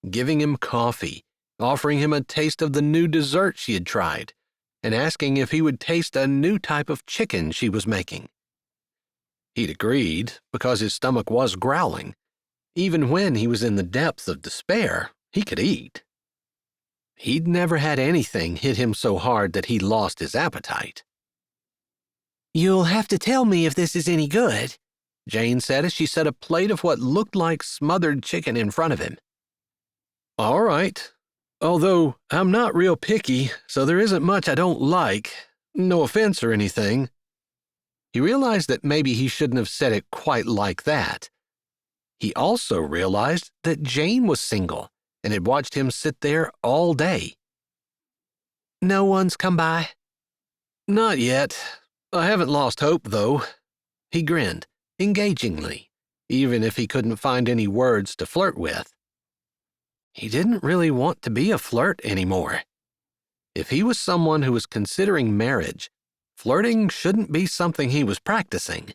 giving him coffee, offering him a taste of the new dessert she had tried, and asking if he would taste a new type of chicken she was making. He'd agreed because his stomach was growling. Even when he was in the depths of despair, he could eat. He'd never had anything hit him so hard that he lost his appetite. "You'll have to tell me if this is any good," Jane said as she set a plate of what looked like smothered chicken in front of him. "All right," Although I'm not real picky, so there isn't much I don't like. No offense or anything." He realized that maybe he shouldn't have said it quite like that. He also realized that Jane was single and had watched him sit there all day. "No one's come by?" "Not yet. I haven't lost hope, though." He grinned, engagingly, even if he couldn't find any words to flirt with. He didn't really want to be a flirt anymore. If he was someone who was considering marriage, flirting shouldn't be something he was practicing.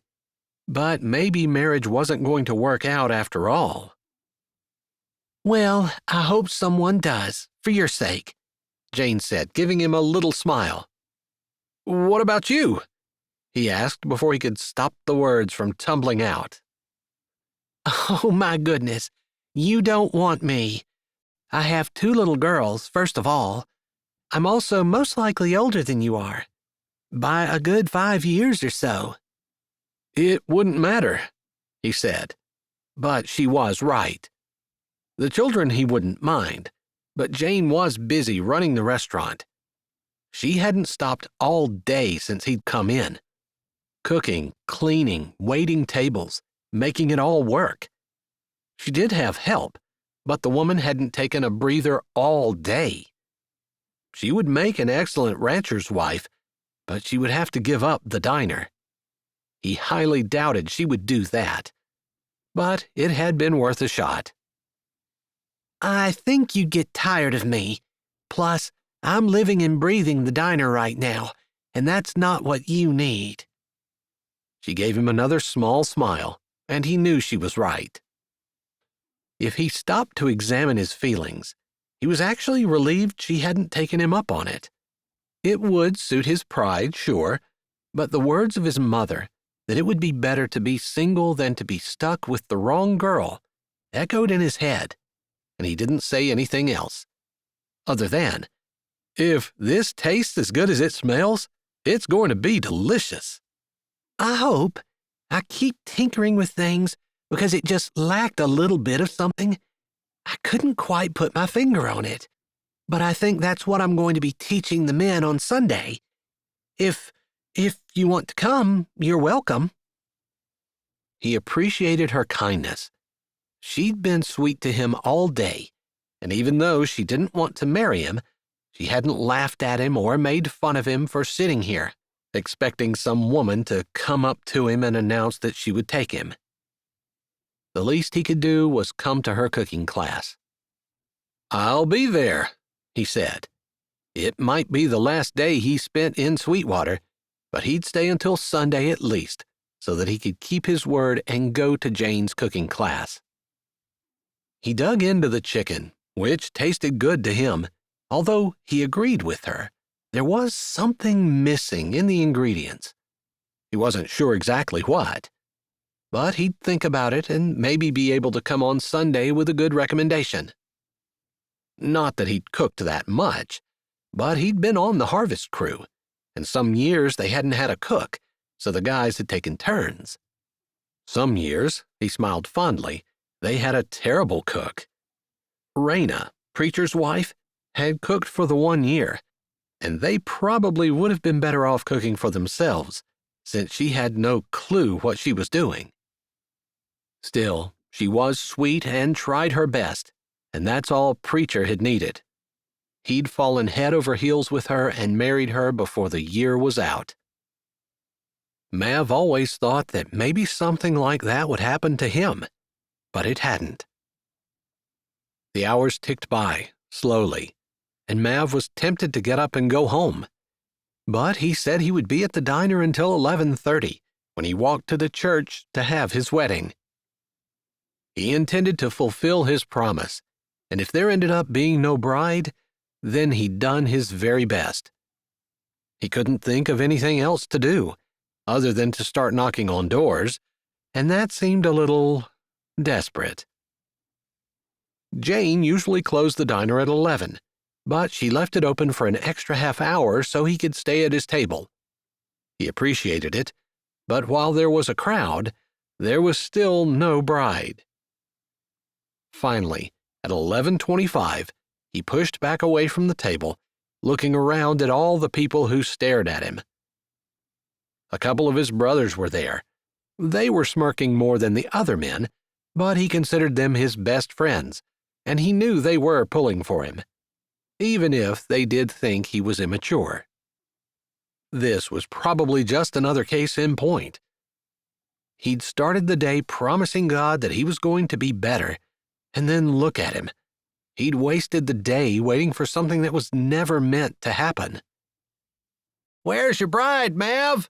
But maybe marriage wasn't going to work out after all. "Well, I hope someone does, for your sake," Jane said, giving him a little smile. "What about you?" he asked before he could stop the words from tumbling out. "Oh, my goodness, you don't want me. I have 2 little girls, first of all. I'm also most likely older than you are, by a good 5 years or so." "It wouldn't matter," he said. But she was right. The children he wouldn't mind, but Jane was busy running the restaurant. She hadn't stopped all day since he'd come in. Cooking, cleaning, waiting tables, making it all work. She did have help, but the woman hadn't taken a breather all day. She would make an excellent rancher's wife, but she would have to give up the diner. He highly doubted she would do that, but it had been worth a shot. "I think you'd get tired of me. Plus, I'm living and breathing the diner right now, and that's not what you need." She gave him another small smile, and he knew she was right. If he stopped to examine his feelings, he was actually relieved she hadn't taken him up on it. It would suit his pride, sure, but the words of his mother, that it would be better to be single than to be stuck with the wrong girl, echoed in his head, and he didn't say anything else. Other than, "If this tastes as good as it smells, it's going to be delicious." "I hope. I keep tinkering with things because it just lacked a little bit of something. I couldn't quite put my finger on it, but I think that's what I'm going to be teaching the men on Sunday. If you want to come, you're welcome." He appreciated her kindness. She'd been sweet to him all day, and even though she didn't want to marry him, she hadn't laughed at him or made fun of him for sitting here, expecting some woman to come up to him and announce that she would take him. The least he could do was come to her cooking class. "I'll be there," he said. It might be the last day he spent in Sweetwater, but he'd stay until Sunday at least, so that he could keep his word and go to Jane's cooking class. He dug into the chicken, which tasted good to him, although he agreed with her. There was something missing in the ingredients. He wasn't sure exactly what, but he'd think about it and maybe be able to come on Sunday with a good recommendation. Not that he'd cooked that much, but he'd been on the harvest crew, and some years they hadn't had a cook, so the guys had taken turns. Some years, he smiled fondly, they had a terrible cook. Raina, preacher's wife, had cooked for the 1 year, and they probably would have been better off cooking for themselves, since she had no clue what she was doing. Still, she was sweet and tried her best, and that's all Preacher had needed. He'd fallen head over heels with her and married her before the year was out. Mav always thought that maybe something like that would happen to him, but it hadn't. The hours ticked by, slowly, and Mav was tempted to get up and go home. But he said he would be at the diner until 11:30, when he walked to the church to have his wedding. He intended to fulfill his promise, and if there ended up being no bride, then he'd done his very best. He couldn't think of anything else to do, other than to start knocking on doors, and that seemed a little desperate. Jane usually closed the diner at 11, but she left it open for an extra half hour so he could stay at his table. He appreciated it, but while there was a crowd, there was still no bride. Finally, at 11:25, He pushed back away from the table, looking around at all the people who stared at him. A couple of his brothers were there. They were smirking more than the other men, but he considered them his best friends, and he knew they were pulling for him, even if they did think he was immature. This was probably just another case in point. He'd started the day promising God that he was going to be better, and then look at him. He'd wasted the day waiting for something that was never meant to happen. "Where's your bride, Mav?"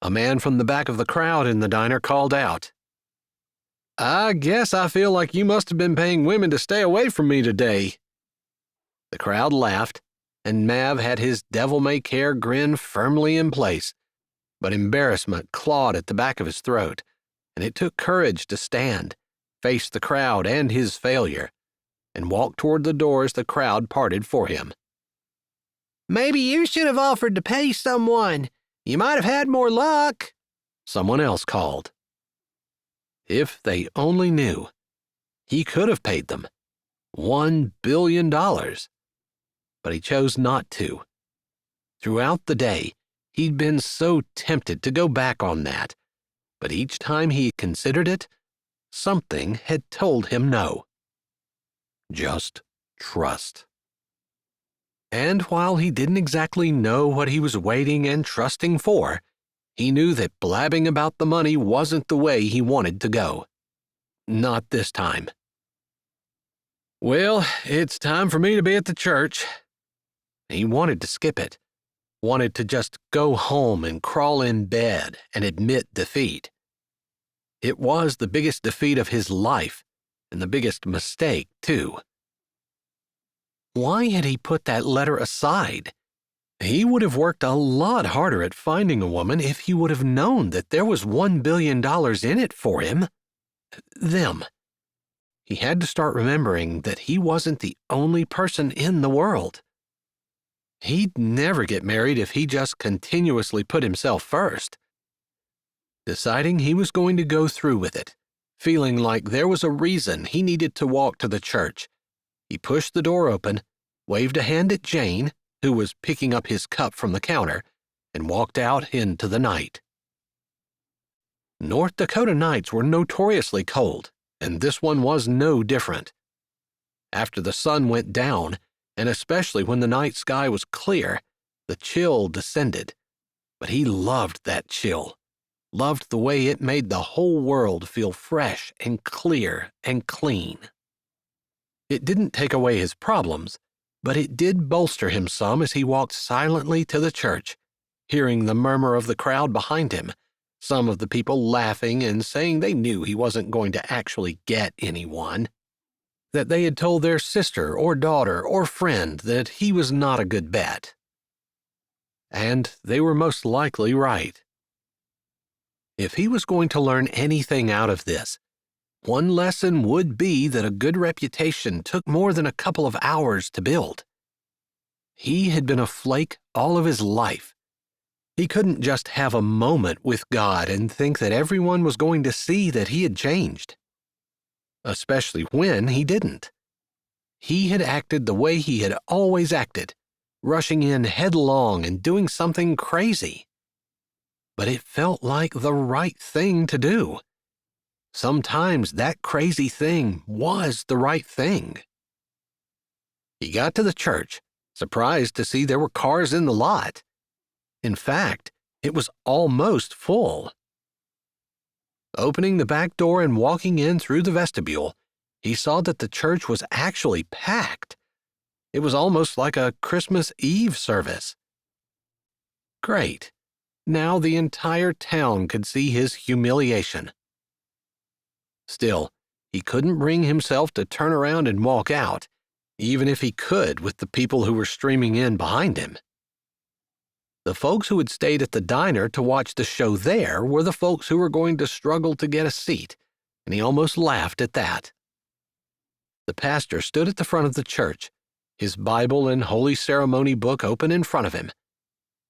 A man from the back of the crowd in the diner called out. "I guess I feel like you must have been paying women to stay away from me today." The crowd laughed, and Mav had his devil-may-care grin firmly in place, but embarrassment clawed at the back of his throat, and it took courage to stand, face the crowd and his failure, and walk toward the door as the crowd parted for him. "Maybe you should have offered to pay someone. You might have had more luck," someone else called. If they only knew. He could have paid them $1 billion. But he chose not to. Throughout the day, he'd been so tempted to go back on that, but each time he considered it, something had told him no. Just trust. And while he didn't exactly know what he was waiting and trusting for, he knew that blabbing about the money wasn't the way he wanted to go. Not this time. "Well, it's time for me to be at the church." He wanted to skip it, wanted to just go home and crawl in bed and admit defeat. It was the biggest defeat of his life, and the biggest mistake, too. Why had he put that letter aside? He would have worked a lot harder at finding a woman if he would have known that there was $1 billion in it for him. Them. He had to start remembering that he wasn't the only person in the world. He'd never get married if he just continuously put himself first. Deciding he was going to go through with it, feeling like there was a reason he needed to walk to the church, he pushed the door open, waved a hand at Jane, who was picking up his cup from the counter, and walked out into the night. North Dakota nights were notoriously cold, and this one was no different. After the sun went down, and especially when the night sky was clear, the chill descended. But he loved that chill, loved the way it made the whole world feel fresh and clear and clean. It didn't take away his problems, but it did bolster him some as he walked silently to the church, hearing the murmur of the crowd behind him, some of the people laughing and saying they knew he wasn't going to actually get anyone, that they had told their sister or daughter or friend that he was not a good bet. And they were most likely right. If he was going to learn anything out of this, one lesson would be that a good reputation took more than a couple of hours to build. He had been a flake all of his life. He couldn't just have a moment with God and think that everyone was going to see that he had changed. Especially when he didn't. He had acted the way he had always acted, rushing in headlong and doing something crazy. But it felt like the right thing to do. Sometimes that crazy thing was the right thing. He got to the church, surprised to see there were cars in the lot. In fact, it was almost full. Opening the back door and walking in through the vestibule, he saw that the church was actually packed. It was almost like a Christmas Eve service. Great. Now the entire town could see his humiliation. Still, he couldn't bring himself to turn around and walk out, even if he could with the people who were streaming in behind him. The folks who had stayed at the diner to watch the show there were the folks who were going to struggle to get a seat, and he almost laughed at that. The pastor stood at the front of the church, his Bible and Holy Ceremony book open in front of him.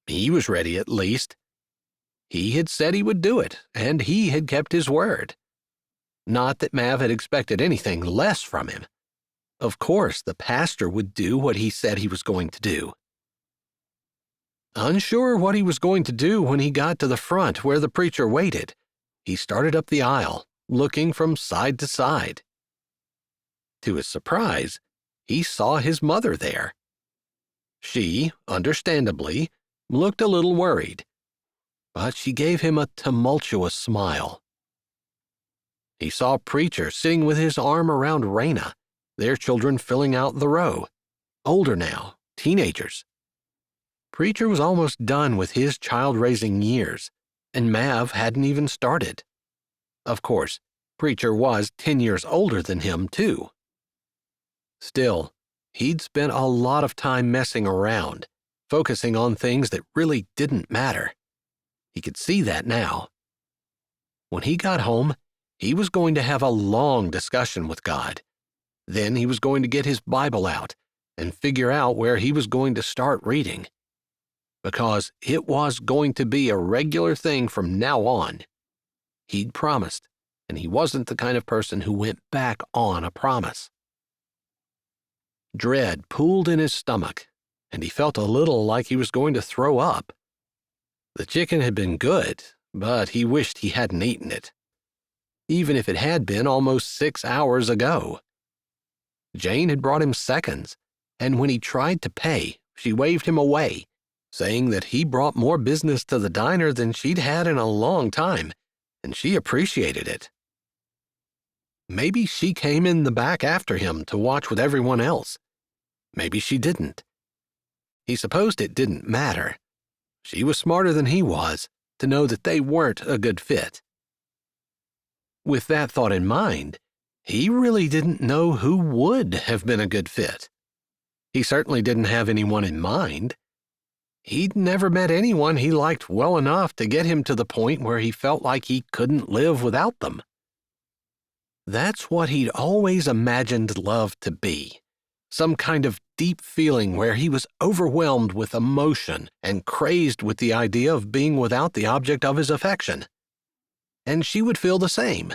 He was ready at least. He had said he would do it, and he had kept his word. Not that Mav had expected anything less from him. Of course, the pastor would do what he said he was going to do. Unsure what he was going to do when he got to the front where the preacher waited, he started up the aisle, looking from side to side. To his surprise, he saw his mother there. She, understandably, looked a little worried, but she gave him a tumultuous smile. He saw Preacher sitting with his arm around Raina, their children filling out the row, older now, teenagers. Preacher was almost done with his child-raising years, and Mav hadn't even started. Of course, Preacher was 10 years older than him, too. Still, he'd spent a lot of time messing around, focusing on things that really didn't matter. He could see that now. When he got home, he was going to have a long discussion with God. Then he was going to get his Bible out and figure out where he was going to start reading. Because it was going to be a regular thing from now on. He'd promised, and he wasn't the kind of person who went back on a promise. Dread pooled in his stomach, and he felt a little like he was going to throw up. The chicken had been good, but he wished he hadn't eaten it, even if it had been almost 6 hours ago. Jane had brought him seconds, and when he tried to pay, she waved him away, saying that he brought more business to the diner than she'd had in a long time, and she appreciated it. Maybe she came in the back after him to watch with everyone else. Maybe she didn't. He supposed it didn't matter. She was smarter than he was to know that they weren't a good fit. With that thought in mind, he really didn't know who would have been a good fit. He certainly didn't have anyone in mind. He'd never met anyone he liked well enough to get him to the point where he felt like he couldn't live without them. That's what he'd always imagined love to be, some kind of deep feeling where he was overwhelmed with emotion and crazed with the idea of being without the object of his affection. And she would feel the same.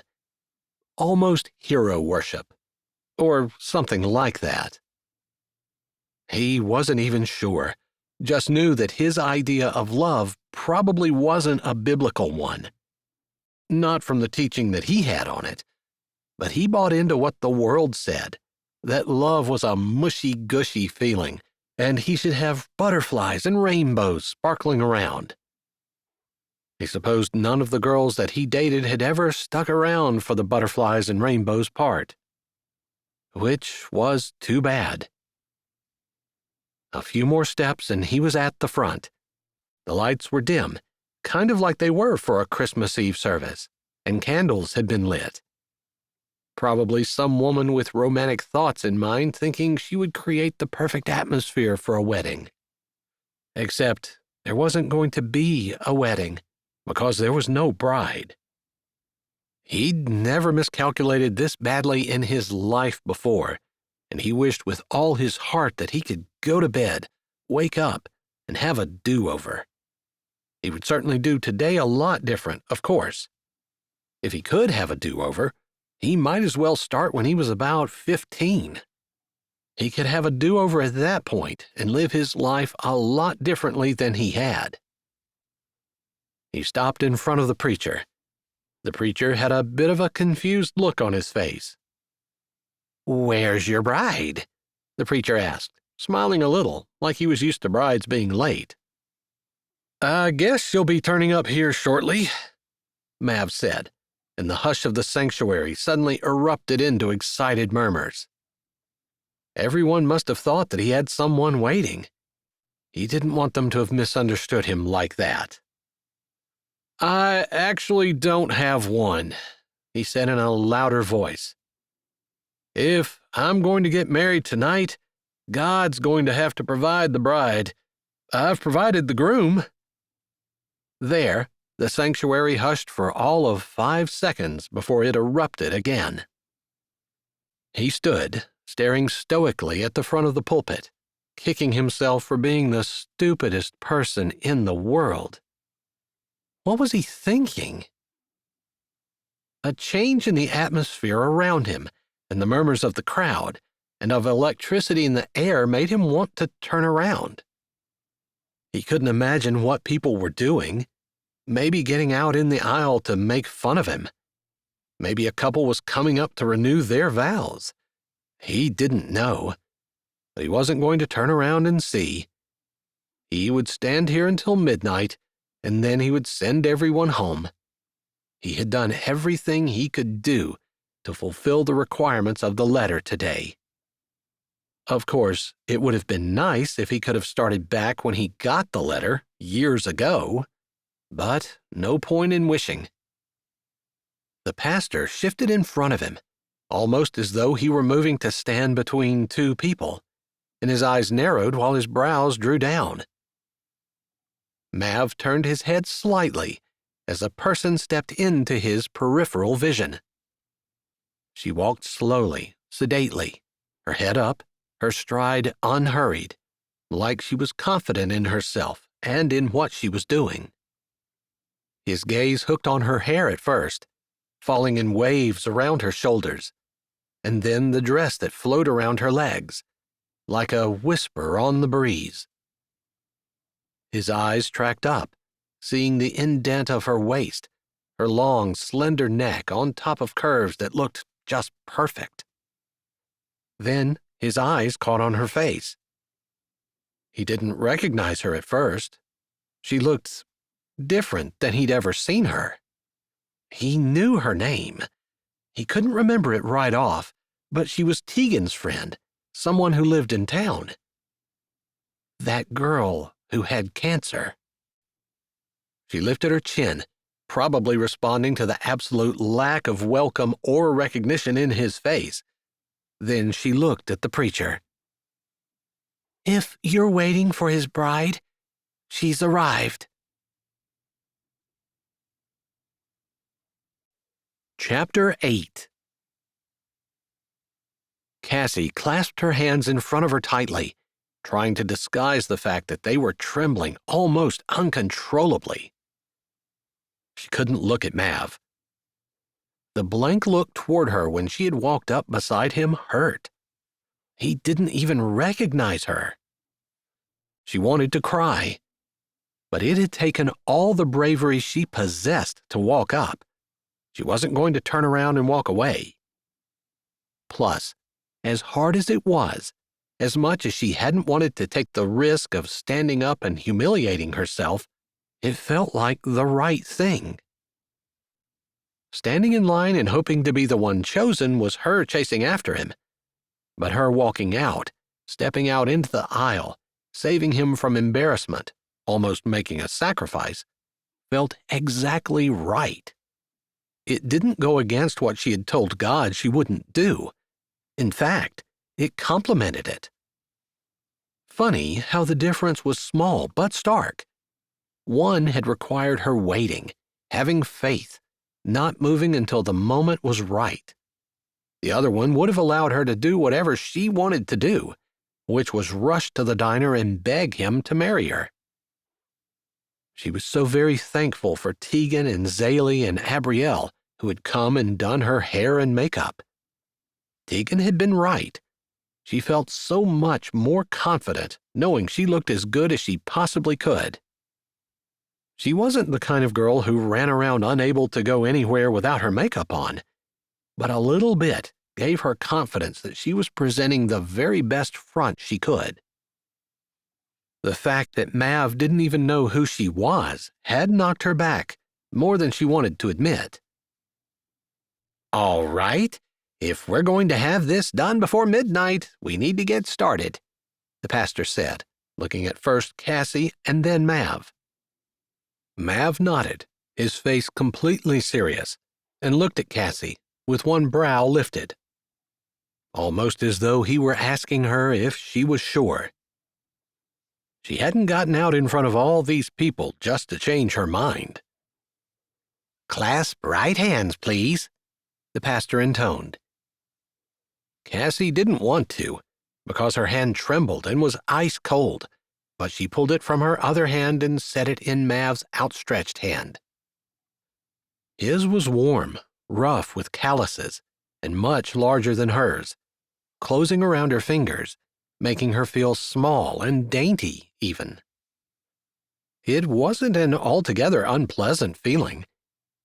Almost hero worship, or something like that. He wasn't even sure, just knew that his idea of love probably wasn't a biblical one. Not from the teaching that he had on it, but he bought into what the world said, that love was a mushy-gushy feeling, and he should have butterflies and rainbows sparkling around. He supposed none of the girls that he dated had ever stuck around for the butterflies and rainbows part. Which was too bad. A few more steps and he was at the front. The lights were dim, kind of like they were for a Christmas Eve service, and candles had been lit. Probably some woman with romantic thoughts in mind thinking she would create the perfect atmosphere for a wedding. Except there wasn't going to be a wedding, because there was no bride. He'd never miscalculated this badly in his life before, and he wished with all his heart that he could go to bed, wake up, and have a do-over. He would certainly do today a lot different, of course. If he could have a do-over, he might as well start when he was about 15. He could have a do-over at that point and live his life a lot differently than he had. He stopped in front of the preacher. The preacher had a bit of a confused look on his face. "Where's your bride?" the preacher asked, smiling a little, like he was used to brides being late. "I guess she'll be turning up here shortly," Mav said, and the hush of the sanctuary suddenly erupted into excited murmurs. Everyone must have thought that he had someone waiting. He didn't want them to have misunderstood him like that. "I actually don't have one," he said in a louder voice. "If I'm going to get married tonight, God's going to have to provide the bride. I've provided the groom." There, the sanctuary hushed for all of 5 seconds before it erupted again. He stood, staring stoically at the front of the pulpit, kicking himself for being the stupidest person in the world. What was he thinking? A change in the atmosphere around him and the murmurs of the crowd, and of electricity in the air made him want to turn around. He couldn't imagine what people were doing, maybe getting out in the aisle to make fun of him. Maybe a couple was coming up to renew their vows. He didn't know, but he wasn't going to turn around and see. He would stand here until midnight, and then he would send everyone home. He had done everything he could do to fulfill the requirements of the letter today. Of course, it would have been nice if he could have started back when he got the letter years ago, but no point in wishing. The pastor shifted in front of him, almost as though he were moving to stand between two people, and his eyes narrowed while his brows drew down. Mav turned his head slightly as a person stepped into his peripheral vision. She walked slowly, sedately, her head up, her stride unhurried, like she was confident in herself and in what she was doing. His gaze hooked on her hair at first, falling in waves around her shoulders, and then the dress that flowed around her legs, like a whisper on the breeze. His eyes tracked up, seeing the indent of her waist, her long, slender neck on top of curves that looked just perfect. Then his eyes caught on her face. He didn't recognize her at first. She looked different than he'd ever seen her. He knew her name. He couldn't remember it right off, but she was Tegan's friend, someone who lived in town. That girl who had cancer. She lifted her chin, probably responding to the absolute lack of welcome or recognition in his face. Then she looked at the preacher. "If you're waiting for his bride, she's arrived." Chapter 8. Cassie clasped her hands in front of her tightly, trying to disguise the fact that they were trembling almost uncontrollably. She couldn't look at Mav. The blank look toward her when she had walked up beside him hurt. He didn't even recognize her. She wanted to cry, but it had taken all the bravery she possessed to walk up. She wasn't going to turn around and walk away. Plus, as hard as it was, as much as she hadn't wanted to take the risk of standing up and humiliating herself, it felt like the right thing. Standing in line and hoping to be the one chosen was her chasing after him. But her walking out, stepping out into the aisle, saving him from embarrassment, almost making a sacrifice, felt exactly right. It didn't go against what she had told God she wouldn't do. In fact, it complemented it. Funny how the difference was small but stark. One had required her waiting, having faith, not moving until the moment was right. The other one would have allowed her to do whatever she wanted to do, which was rush to the diner and beg him to marry her. She was so very thankful for Tegan and Zaley and Abrielle, who had come and done her hair and makeup. Tegan had been right. She felt so much more confident knowing she looked as good as she possibly could. She wasn't the kind of girl who ran around unable to go anywhere without her makeup on, but a little bit gave her confidence that she was presenting the very best front she could. The fact that Mav didn't even know who she was had knocked her back more than she wanted to admit. "All right, if we're going to have this done before midnight, we need to get started," the pastor said, looking at first Cassie and then Mav. Mav nodded, his face completely serious, and looked at Cassie, with one brow lifted, almost as though he were asking her if she was sure. She hadn't gotten out in front of all these people just to change her mind. "Clasp right hands, please," the pastor intoned. Cassie didn't want to, because her hand trembled and was ice cold, but she pulled it from her other hand and set it in Mav's outstretched hand. His was warm, rough with calluses, and much larger than hers, closing around her fingers, making her feel small and dainty even. It wasn't an altogether unpleasant feeling,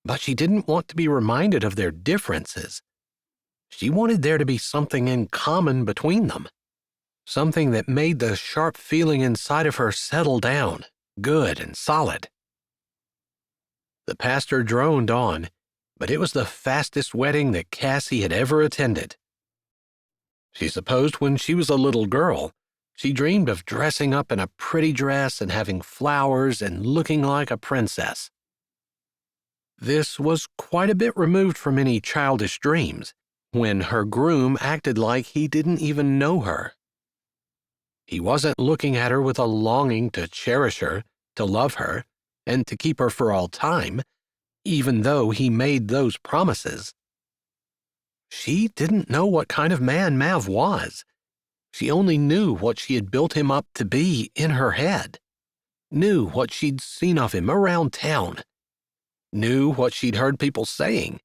but she didn't want to be reminded of their differences. She wanted there to be something in common between them, something that made the sharp feeling inside of her settle down, good and solid. The pastor droned on, but it was the fastest wedding that Cassie had ever attended. She supposed when she was a little girl, she dreamed of dressing up in a pretty dress and having flowers and looking like a princess. This was quite a bit removed from any childish dreams, when her groom acted like he didn't even know her. He wasn't looking at her with a longing to cherish her, to love her, and to keep her for all time, even though he made those promises. She didn't know what kind of man Mav was. She only knew what she had built him up to be in her head, knew what she'd seen of him around town, knew what she'd heard people saying,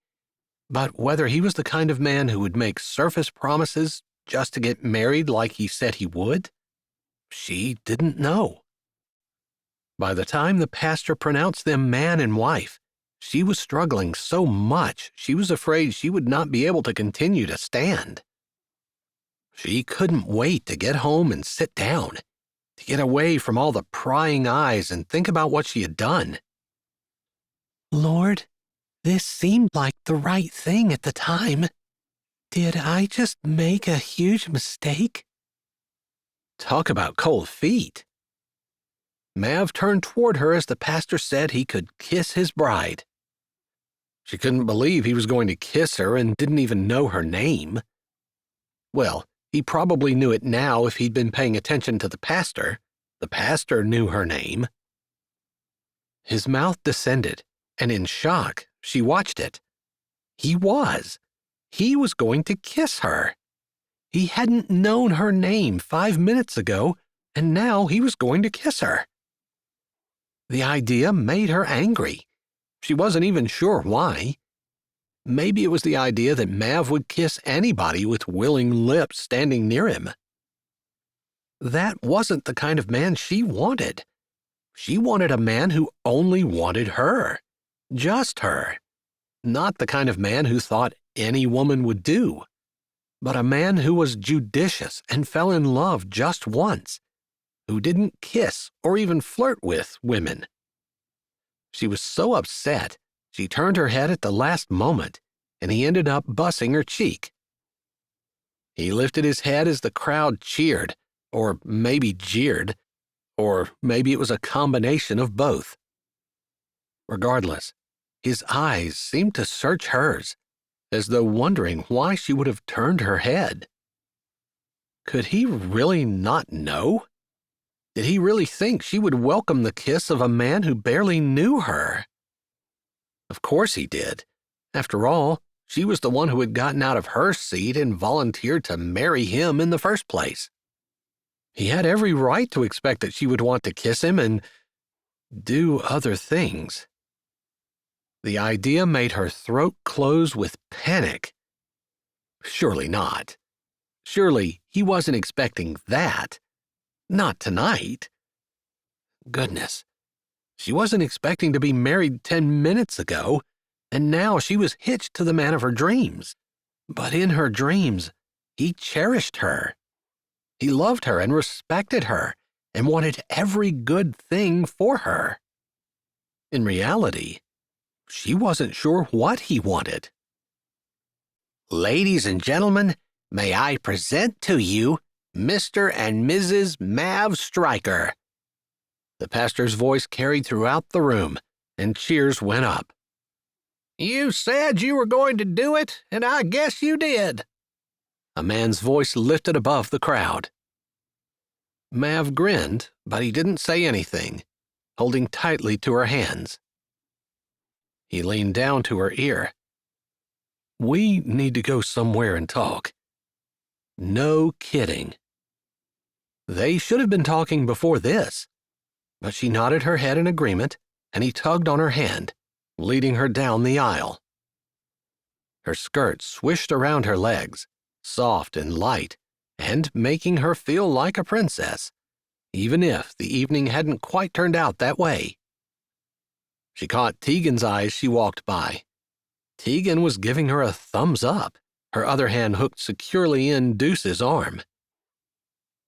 but whether he was the kind of man who would make surface promises just to get married like he said he would, she didn't know. By the time the pastor pronounced them man and wife, she was struggling so much she was afraid she would not be able to continue to stand. She couldn't wait to get home and sit down, to get away from all the prying eyes and think about what she had done. Lord, this seemed like the right thing at the time. Did I just make a huge mistake? Talk about cold feet. Mav turned toward her as the pastor said he could kiss his bride. She couldn't believe he was going to kiss her and didn't even know her name. Well, he probably knew it now if he'd been paying attention to the pastor. The pastor knew her name. His mouth descended, and in shock, she watched it. He was going to kiss her. He hadn't known her name 5 minutes ago, and now he was going to kiss her. The idea made her angry. She wasn't even sure why. Maybe it was the idea that Mav would kiss anybody with willing lips standing near him. That wasn't the kind of man she wanted. She wanted a man who only wanted her. Just her. Not the kind of man who thought any woman would do, but a man who was judicious and fell in love just once, who didn't kiss or even flirt with women. She was so upset, she turned her head at the last moment, and he ended up bussing her cheek. He lifted his head as the crowd cheered, or maybe jeered, or maybe it was a combination of both. Regardless, his eyes seemed to search hers, as though wondering why she would have turned her head. Could he really not know? Did he really think she would welcome the kiss of a man who barely knew her? Of course he did. After all, she was the one who had gotten out of her seat and volunteered to marry him in the first place. He had every right to expect that she would want to kiss him and do other things. The idea made her throat close with panic. Surely not. Surely he wasn't expecting that. Not tonight. Goodness. She wasn't expecting to be married 10 minutes ago, and now she was hitched to the man of her dreams. But in her dreams, he cherished her. He loved her and respected her and wanted every good thing for her. In reality, she wasn't sure what he wanted. Ladies and gentlemen, may I present to you Mr. and Mrs. Mav Stryker. The pastor's voice carried throughout the room, and cheers went up. You said you were going to do it, and I guess you did. A man's voice lifted above the crowd. Mav grinned, but he didn't say anything, holding tightly to her hands. He leaned down to her ear. We need to go somewhere and talk. No kidding. They should have been talking before this, but she nodded her head in agreement, and he tugged on her hand, leading her down the aisle. Her skirt swished around her legs, soft and light, and making her feel like a princess, even if the evening hadn't quite turned out that way. She caught Tegan's eye as she walked by. Tegan was giving her a thumbs up, her other hand hooked securely in Deuce's arm.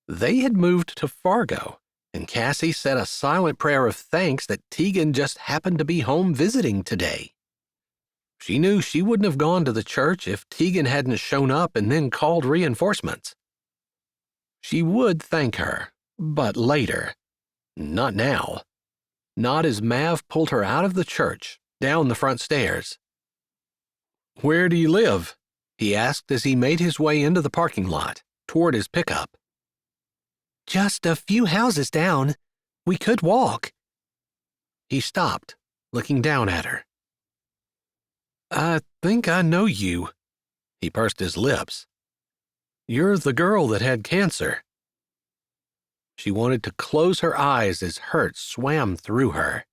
They had moved to Fargo, and Cassie said a silent prayer of thanks that Tegan just happened to be home visiting today. She knew she wouldn't have gone to the church if Tegan hadn't shown up and then called reinforcements. She would thank her, but later. Not now. Not as Mav pulled her out of the church, down the front stairs. "Where do you live?" he asked as he made his way into the parking lot, toward his pickup. "Just a few houses down. We could walk." He stopped, looking down at her. "I think I know you." He pursed his lips. "You're the girl that had cancer." She wanted to close her eyes as hurt swam through her.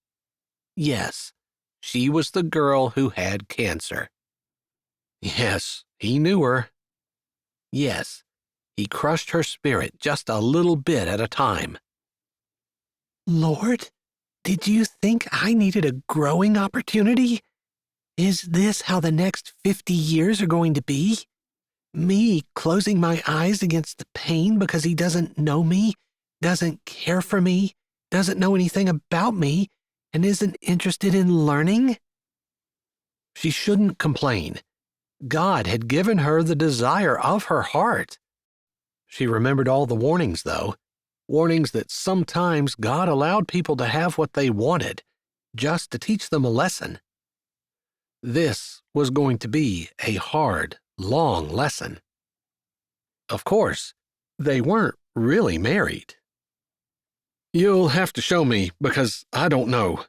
Yes, she was the girl who had cancer. Yes, he knew her. Yes, he crushed her spirit just a little bit at a time. "Lord, did you think I needed a growing opportunity? Is this how the next 50 years are going to be? Me closing my eyes against the pain because he doesn't know me, doesn't care for me, doesn't know anything about me, and isn't interested in learning?" She shouldn't complain. God had given her the desire of her heart. She remembered all the warnings, though. Warnings that sometimes God allowed people to have what they wanted, just to teach them a lesson. This was going to be a hard, long lesson. Of course, they weren't really married. "You'll have to show me, because I don't know."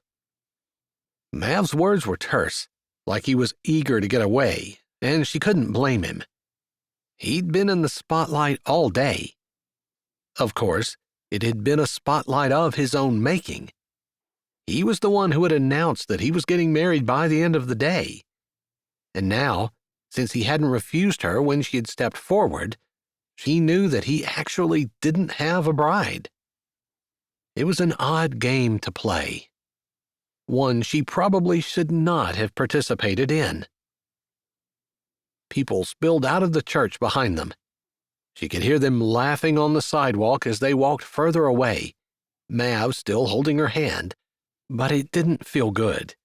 Mav's words were terse, like he was eager to get away, and she couldn't blame him. He'd been in the spotlight all day. Of course, it had been a spotlight of his own making. He was the one who had announced that he was getting married by the end of the day. And now, since he hadn't refused her when she had stepped forward, she knew that he actually didn't have a bride. It was an odd game to play. One she probably should not have participated in. People spilled out of the church behind them. She could hear them laughing on the sidewalk as they walked further away, Mav still holding her hand, but it didn't feel good.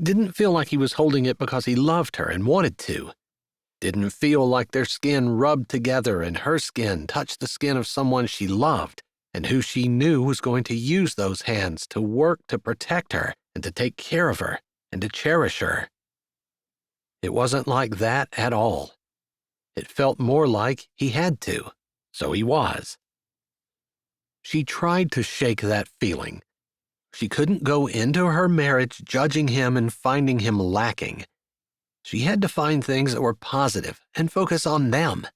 Didn't feel like he was holding it because he loved her and wanted to. Didn't feel like their skin rubbed together and her skin touched the skin of someone she loved and who she knew was going to use those hands to work to protect her and to take care of her and to cherish her. It wasn't like that at all. It felt more like he had to, so he was. She tried to shake that feeling. She couldn't go into her marriage judging him and finding him lacking. She had to find things that were positive and focus on them.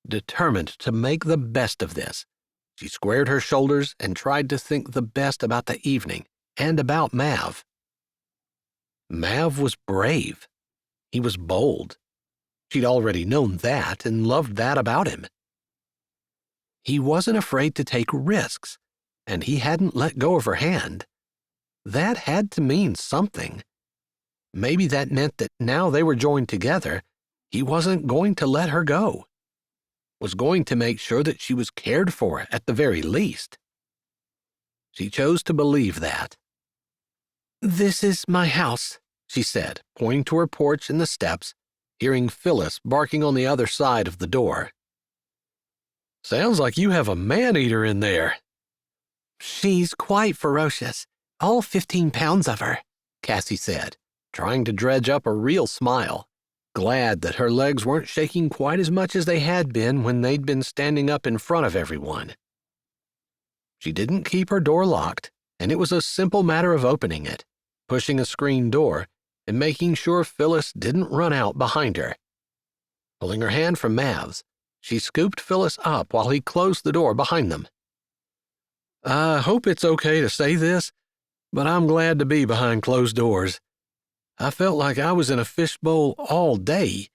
Determined to make the best of this, she squared her shoulders and tried to think the best about the evening and about Mav. Mav was brave. He was bold. She'd already known that and loved that about him. He wasn't afraid to take risks, and he hadn't let go of her hand. That had to mean something. Maybe that meant that now they were joined together, he wasn't going to let her go. Was going to make sure that she was cared for at the very least. She chose to believe that. "This is my house," she said, pointing to her porch and the steps, hearing Phyllis barking on the other side of the door. "Sounds like you have a man-eater in there." "She's quite ferocious, all 15 pounds of her," Cassie said, trying to dredge up a real smile, glad that her legs weren't shaking quite as much as they had been when they'd been standing up in front of everyone. She didn't keep her door locked, and it was a simple matter of opening it, pushing a screen door, and making sure Phyllis didn't run out behind her. Pulling her hand from Mav's, she scooped Phyllis up while he closed the door behind them. "I hope it's okay to say this, but I'm glad to be behind closed doors. I felt like I was in a fishbowl all day.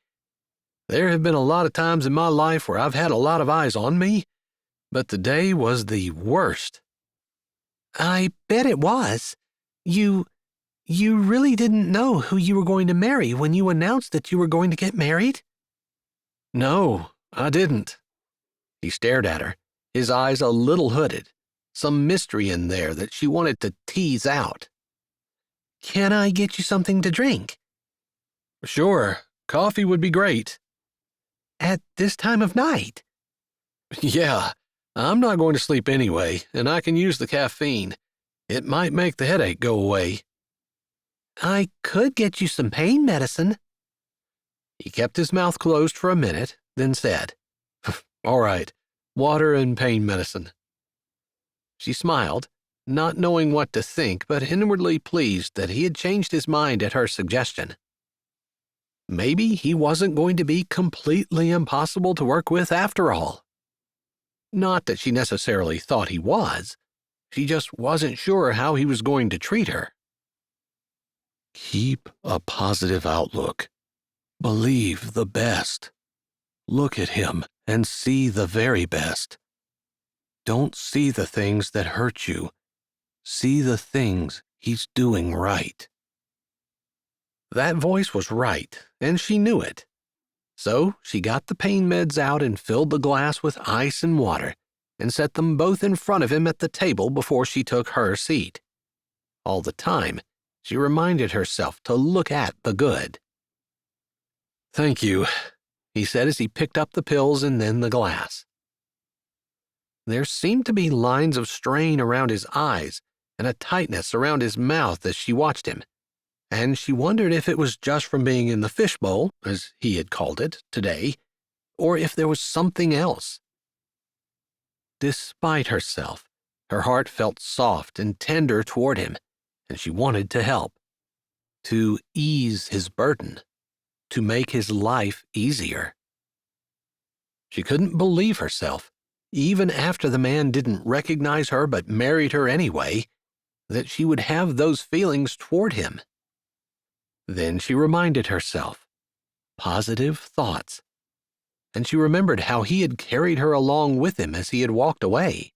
There have been a lot of times in my life where I've had a lot of eyes on me, but today was the worst." "I bet it was. You really didn't know who you were going to marry when you announced that you were going to get married?" "No, I didn't." He stared at her, his eyes a little hooded, some mystery in there that she wanted to tease out. "Can I get you something to drink?" "Sure, coffee would be great." "At this time of night?" "Yeah, I'm not going to sleep anyway, and I can use the caffeine. It might make the headache go away." "I could get you some pain medicine." He kept his mouth closed for a minute, then said, "All right, water and pain medicine." She smiled, not knowing what to think, but inwardly pleased that he had changed his mind at her suggestion. Maybe he wasn't going to be completely impossible to work with after all. Not that she necessarily thought he was. She just wasn't sure how he was going to treat her. "Keep a positive outlook. Believe the best. Look at him and see the very best. Don't see the things that hurt you. See the things he's doing right." That voice was right, and she knew it. So she got the pain meds out and filled the glass with ice and water, and set them both in front of him at the table before she took her seat. All the time, she reminded herself to look at the good. "Thank you," he said as he picked up the pills and then the glass. There seemed to be lines of strain around his eyes and a tightness around his mouth as she watched him, and she wondered if it was just from being in the fishbowl, as he had called it, today, or if there was something else. Despite herself, her heart felt soft and tender toward him, and she wanted to help, to ease his burden, to make his life easier. She couldn't believe herself, even after the man didn't recognize her but married her anyway, that she would have those feelings toward him. Then she reminded herself, positive thoughts, and she remembered how he had carried her along with him as he had walked away,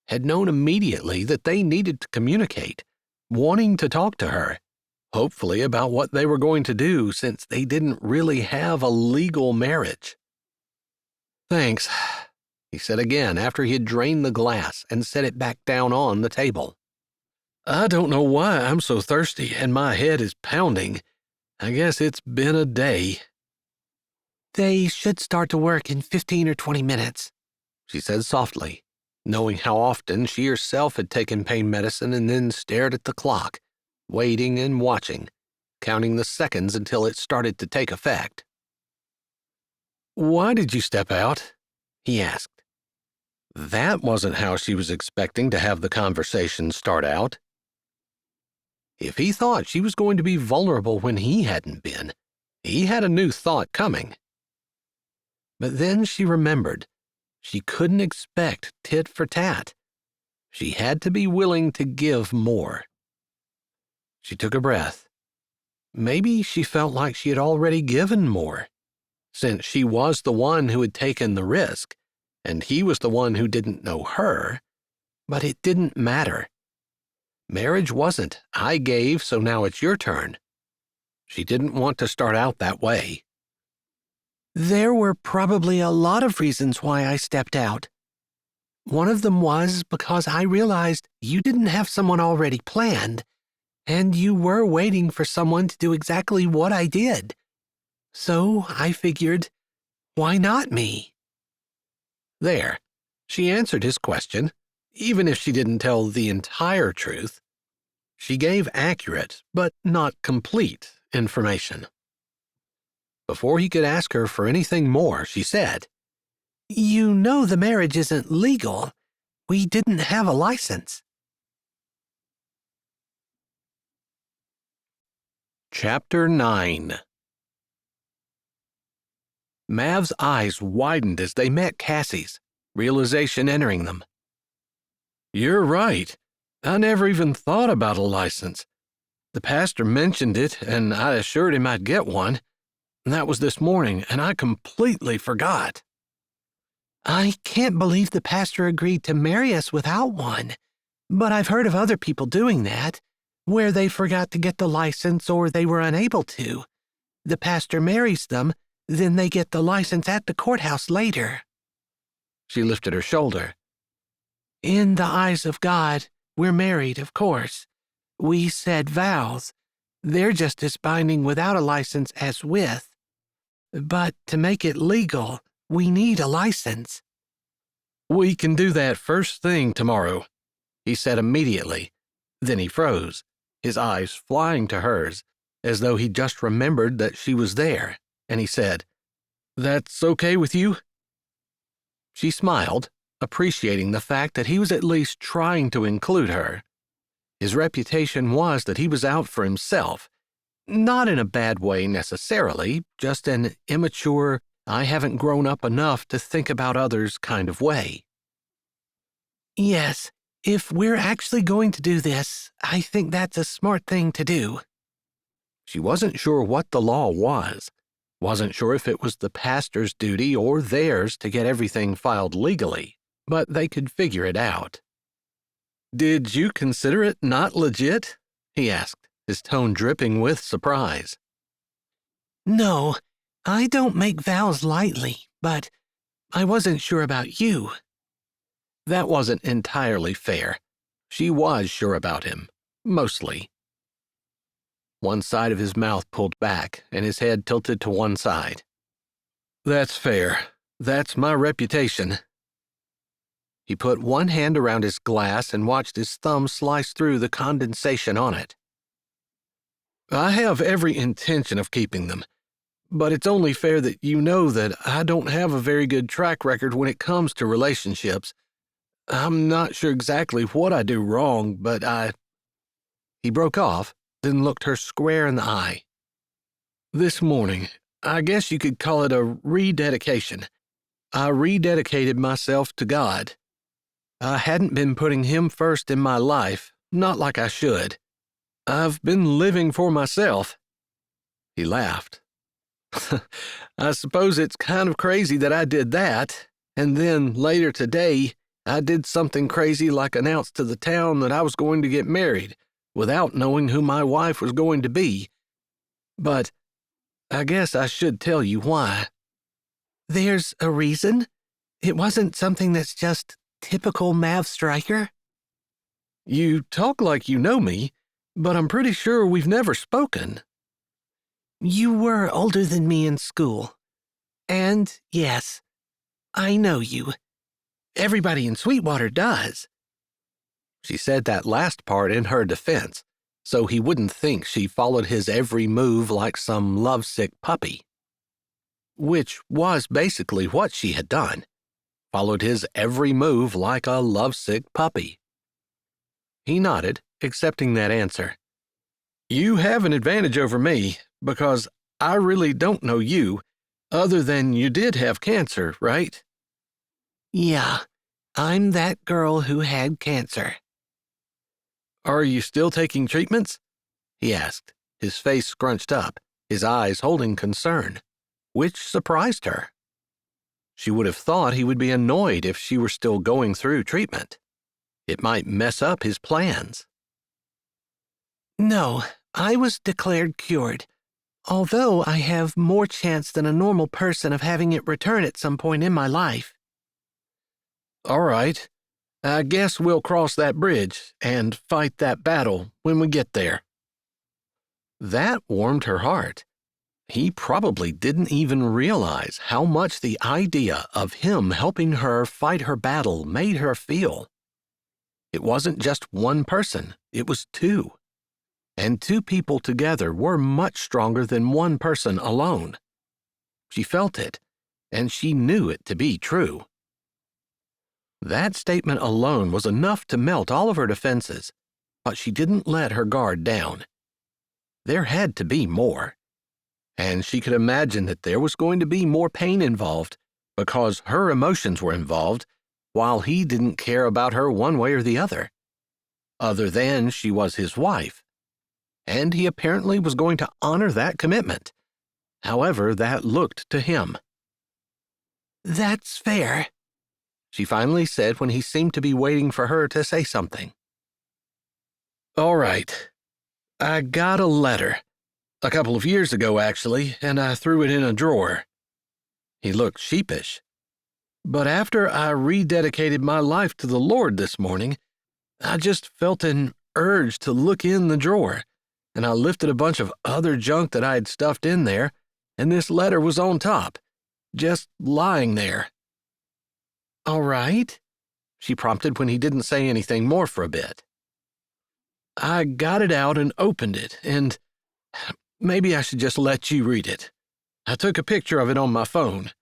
had known immediately that they needed to communicate, wanting to talk to her, hopefully about what they were going to do since they didn't really have a legal marriage. "Thanks," he said again after he had drained the glass and set it back down on the table. "I don't know why I'm so thirsty and my head is pounding. I guess it's been a day." "They should start to work in 15 or 20 minutes, she said softly, knowing how often she herself had taken pain medicine and then stared at the clock, waiting and watching, counting the seconds until it started to take effect. "Why did you step out?" he asked. That wasn't how she was expecting to have the conversation start out. If he thought she was going to be vulnerable when he hadn't been, he had a new thought coming. But then she remembered she couldn't expect tit for tat. She had to be willing to give more. She took a breath. Maybe she felt like she had already given more, since she was the one who had taken the risk, and he was the one who didn't know her, but it didn't matter. Marriage wasn't, I gave, so now it's your turn. She didn't want to start out that way. "There were probably a lot of reasons why I stepped out. One of them was because I realized you didn't have someone already planned, and you were waiting for someone to do exactly what I did. So I figured, why not me?" There, she answered his question, even if she didn't tell the entire truth. She gave accurate, but not complete, information. Before he could ask her for anything more, she said, "You know the marriage isn't legal. We didn't have a license." Chapter 9. Mav's eyes widened as they met Cassie's, realization entering them. "You're right. I never even thought about a license. The pastor mentioned it, and I assured him I'd get one. That was this morning, and I completely forgot. I can't believe the pastor agreed to marry us without one, but I've heard of other people doing that, where they forgot to get the license or they were unable to. The pastor marries them, then they get the license at the courthouse later. She lifted her shoulder. In the eyes of God, we're married, of course. We said vows. They're just as binding without a license as with. But to make it legal, we need a license. We can do that first thing tomorrow, he said immediately. Then he froze, his eyes flying to hers, as though he just remembered that she was there, and he said, "That's okay with you?" She smiled, appreciating the fact that he was at least trying to include her. His reputation was that he was out for himself, not in a bad way necessarily, just an immature, I haven't grown up enough to think about others kind of way. Yes, if we're actually going to do this, I think that's a smart thing to do. She wasn't sure what the law was, wasn't sure if it was the pastor's duty or theirs to get everything filed legally, but they could figure it out. Did you consider it not legit? He asked, his tone dripping with surprise. No, I don't make vows lightly, but I wasn't sure about you. That wasn't entirely fair. She was sure about him, mostly. One side of his mouth pulled back, and his head tilted to one side. That's fair. That's my reputation. He put one hand around his glass and watched his thumb slice through the condensation on it. I have every intention of keeping them, but it's only fair that you know that I don't have a very good track record when it comes to relationships. I'm not sure exactly what I do wrong, but He broke off, then looked her square in the eye. This morning, I guess you could call it a rededication. I rededicated myself to God. I hadn't been putting Him first in my life, not like I should. I've been living for myself. He laughed. I suppose it's kind of crazy that I did that, and then later today, I did something crazy like announce to the town that I was going to get married, without knowing who my wife was going to be. But I guess I should tell you why. There's a reason? It wasn't something that's just typical Mav Stryker? You talk like you know me, but I'm pretty sure we've never spoken. You were older than me in school. And, yes, I know you. Everybody in Sweetwater does. She said that last part in her defense, so he wouldn't think she followed his every move like some lovesick puppy. Which was basically what she had done. Followed his every move like a lovesick puppy. He nodded, accepting that answer. You have an advantage over me, because I really don't know you, other than you did have cancer, right? Yeah, I'm that girl who had cancer. Are you still taking treatments? He asked, his face scrunched up, his eyes holding concern, which surprised her. She would have thought he would be annoyed if she were still going through treatment. It might mess up his plans. No, I was declared cured, although I have more chance than a normal person of having it return at some point in my life. All right. I guess we'll cross that bridge and fight that battle when we get there. That warmed her heart. He probably didn't even realize how much the idea of him helping her fight her battle made her feel. It wasn't just one person, it was two. And two people together were much stronger than one person alone. She felt it, and she knew it to be true. That statement alone was enough to melt all of her defenses, but she didn't let her guard down. There had to be more, and she could imagine that there was going to be more pain involved because her emotions were involved, while he didn't care about her one way or the other, other than she was his wife, and he apparently was going to honor that commitment. However, that looked to him. "That's fair," she finally said when he seemed to be waiting for her to say something. "All right. I got a letter. A couple of years ago, actually, and I threw it in a drawer." He looked sheepish. "But after I rededicated my life to the Lord this morning, I just felt an urge to look in the drawer, and I lifted a bunch of other junk that I had stuffed in there, and this letter was on top, just lying there." "All right," she prompted when he didn't say anything more for a bit. "I got it out and opened it, and maybe I should just let you read it. I took a picture of it on my phone.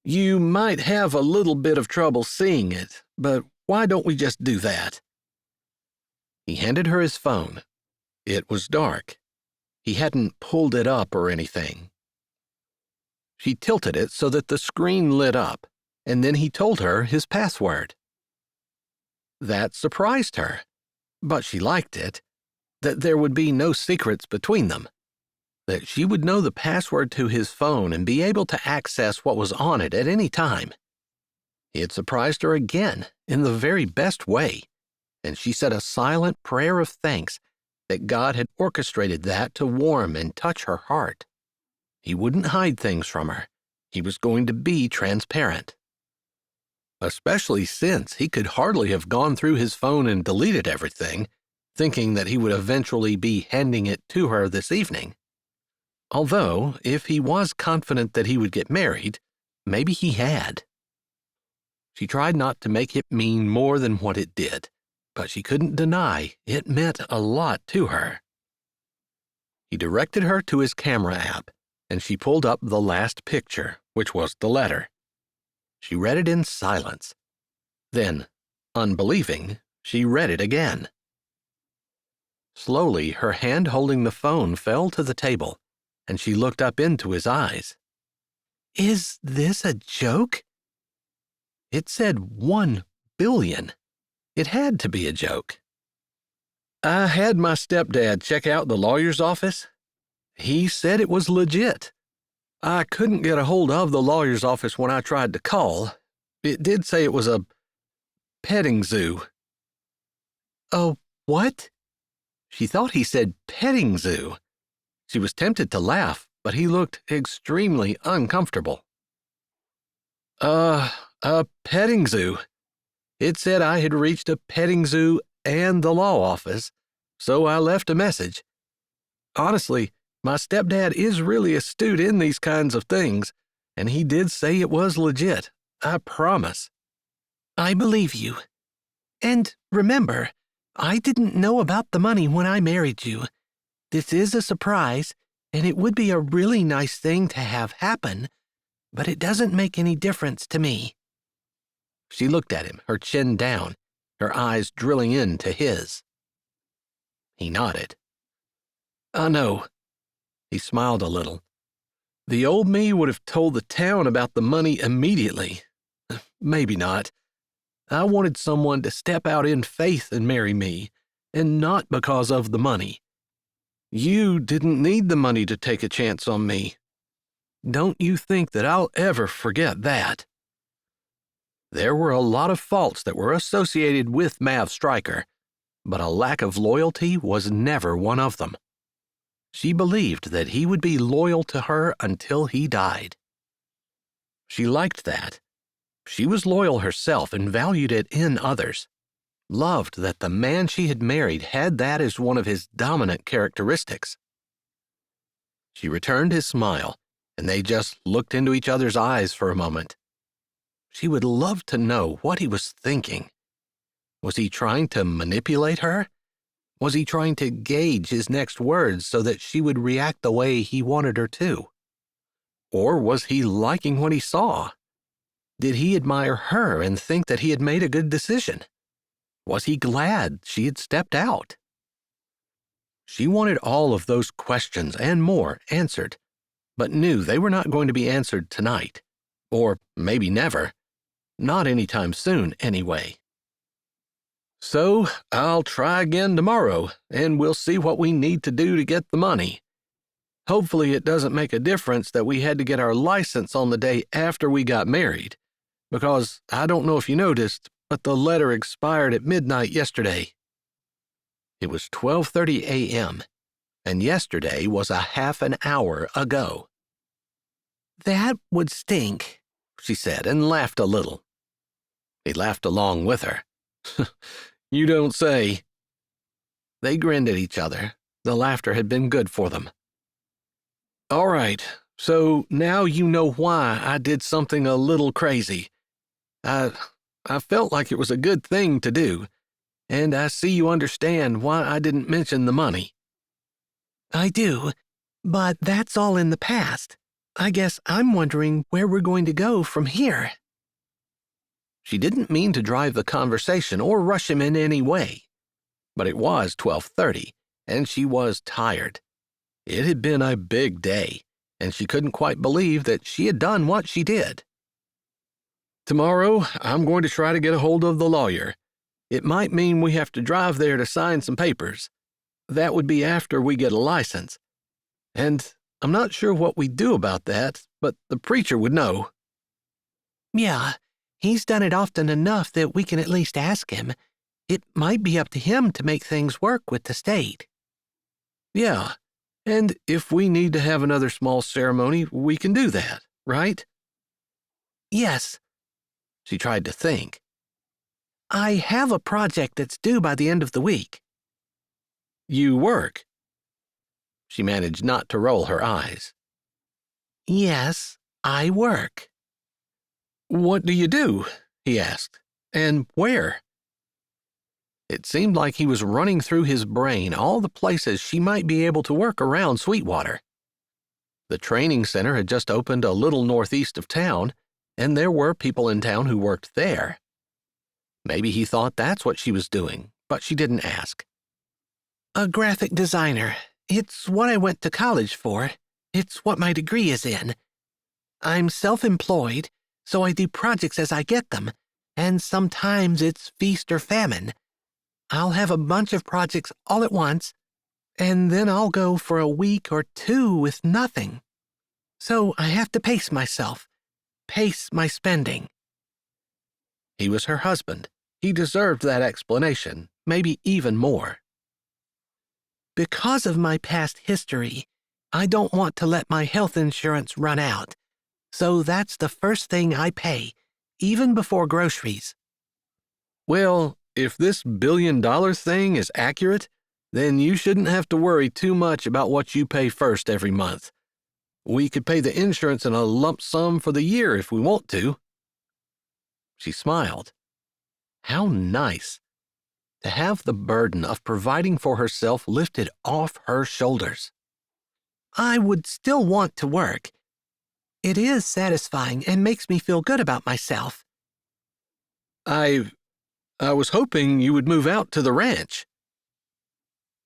You might have a little bit of trouble seeing it, but why don't we just do that?" He handed her his phone. It was dark. He hadn't pulled it up or anything. She tilted it so that the screen lit up, and then he told her his password. That surprised her, but she liked it, that there would be no secrets between them, that she would know the password to his phone and be able to access what was on it at any time. It surprised her again in the very best way, and she said a silent prayer of thanks that God had orchestrated that to warm and touch her heart. He wouldn't hide things from her. He was going to be transparent. Especially since he could hardly have gone through his phone and deleted everything, thinking that he would eventually be handing it to her this evening. Although, if he was confident that he would get married, maybe he had. She tried not to make it mean more than what it did, but she couldn't deny it meant a lot to her. He directed her to his camera app, and she pulled up the last picture, which was the letter. She read it in silence. Then, unbelieving, she read it again. Slowly, her hand holding the phone fell to the table, and she looked up into his eyes. "Is this a joke?" It said 1 billion. It had to be a joke. "I had my stepdad check out the lawyer's office. He said it was legit. I couldn't get a hold of the lawyer's office when I tried to call. It did say it was a petting zoo." "Oh, what?" She thought he said petting zoo. She was tempted to laugh, but he looked extremely uncomfortable. A petting zoo. It said I had reached a petting zoo and the law office, so I left a message. Honestly, my stepdad is really astute in these kinds of things, and he did say it was legit. I promise." "I believe you. And remember, I didn't know about the money when I married you. This is a surprise, and it would be a really nice thing to have happen, but it doesn't make any difference to me." She looked at him, her chin down, her eyes drilling into his. He nodded. "I know." He smiled a little. "The old me would have told the town about the money immediately. Maybe not. I wanted someone to step out in faith and marry me, and not because of the money. You didn't need the money to take a chance on me. Don't you think that I'll ever forget that?" There were a lot of faults that were associated with Mav Stryker, but a lack of loyalty was never one of them. She believed that he would be loyal to her until he died. She liked that. She was loyal herself and valued it in others. Loved that the man she had married had that as one of his dominant characteristics. She returned his smile, and they just looked into each other's eyes for a moment. She would love to know what he was thinking. Was he trying to manipulate her? Was he trying to gauge his next words so that she would react the way he wanted her to? Or was he liking what he saw? Did he admire her and think that he had made a good decision? Was he glad she had stepped out? She wanted all of those questions and more answered, but knew they were not going to be answered tonight, or maybe never. Not anytime soon, anyway. "So I'll try again tomorrow, and we'll see what we need to do to get the money. Hopefully it doesn't make a difference that we had to get our license on the day after we got married, because I don't know if you noticed, but the letter expired at midnight yesterday." It was 12:30 a.m., and yesterday was a half an hour ago. "That would stink," she said, and laughed a little. He laughed along with her. "You don't say." They grinned at each other. The laughter had been good for them. "All right, so now you know why I did something a little crazy. I felt like it was a good thing to do, and I see you understand why I didn't mention the money." "I do, but that's all in the past. I guess I'm wondering where we're going to go from here." She didn't mean to drive the conversation or rush him in any way, but it was 12:30, and she was tired. It had been a big day, and she couldn't quite believe that she had done what she did. "Tomorrow, I'm going to try to get a hold of the lawyer. It might mean we have to drive there to sign some papers. That would be after we get a license. And I'm not sure what we'd do about that, but the preacher would know." "Yeah, he's done it often enough that we can at least ask him. It might be up to him to make things work with the state." "Yeah, and if we need to have another small ceremony, we can do that, right?" "Yes." She tried to think. "I have a project that's due by the end of the week." "You work?" She managed not to roll her eyes. "Yes, I work." "What do you do?" he asked. "And where?" It seemed like he was running through his brain all the places she might be able to work around Sweetwater. The training center had just opened a little northeast of town, and there were people in town who worked there. Maybe he thought that's what she was doing, but she didn't ask. "A graphic designer. It's what I went to college for. It's what my degree is in. I'm self-employed, so I do projects as I get them, and sometimes it's feast or famine. I'll have a bunch of projects all at once, and then I'll go for a week or two with nothing. So I have to pace myself, pace my spending." He was her husband. He deserved that explanation, maybe even more. "Because of my past history, I don't want to let my health insurance run out, so that's the first thing I pay, even before groceries." "Well, if this billion-dollar thing is accurate, then you shouldn't have to worry too much about what you pay first every month. We could pay the insurance in a lump sum for the year if we want to." She smiled. How nice to have the burden of providing for herself lifted off her shoulders. "I would still want to work. It is satisfying and makes me feel good about myself." I was hoping you would move out to the ranch."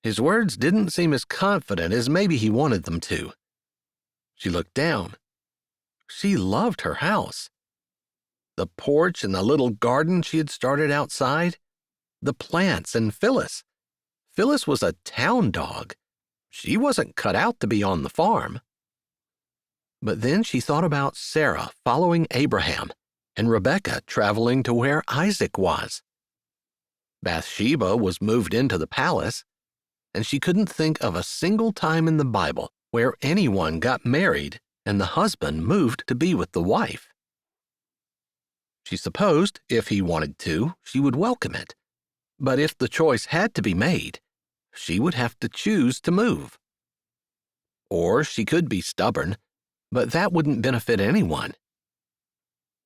His words didn't seem as confident as maybe he wanted them to. She looked down. She loved her house. The porch and the little garden she had started outside, the plants and Phyllis. Phyllis was a town dog. She wasn't cut out to be on the farm. But then she thought about Sarah following Abraham and Rebecca traveling to where Isaac was. Bathsheba was moved into the palace, and she couldn't think of a single time in the Bible where anyone got married and the husband moved to be with the wife. She supposed if he wanted to, she would welcome it. But if the choice had to be made, she would have to choose to move. Or she could be stubborn, but that wouldn't benefit anyone.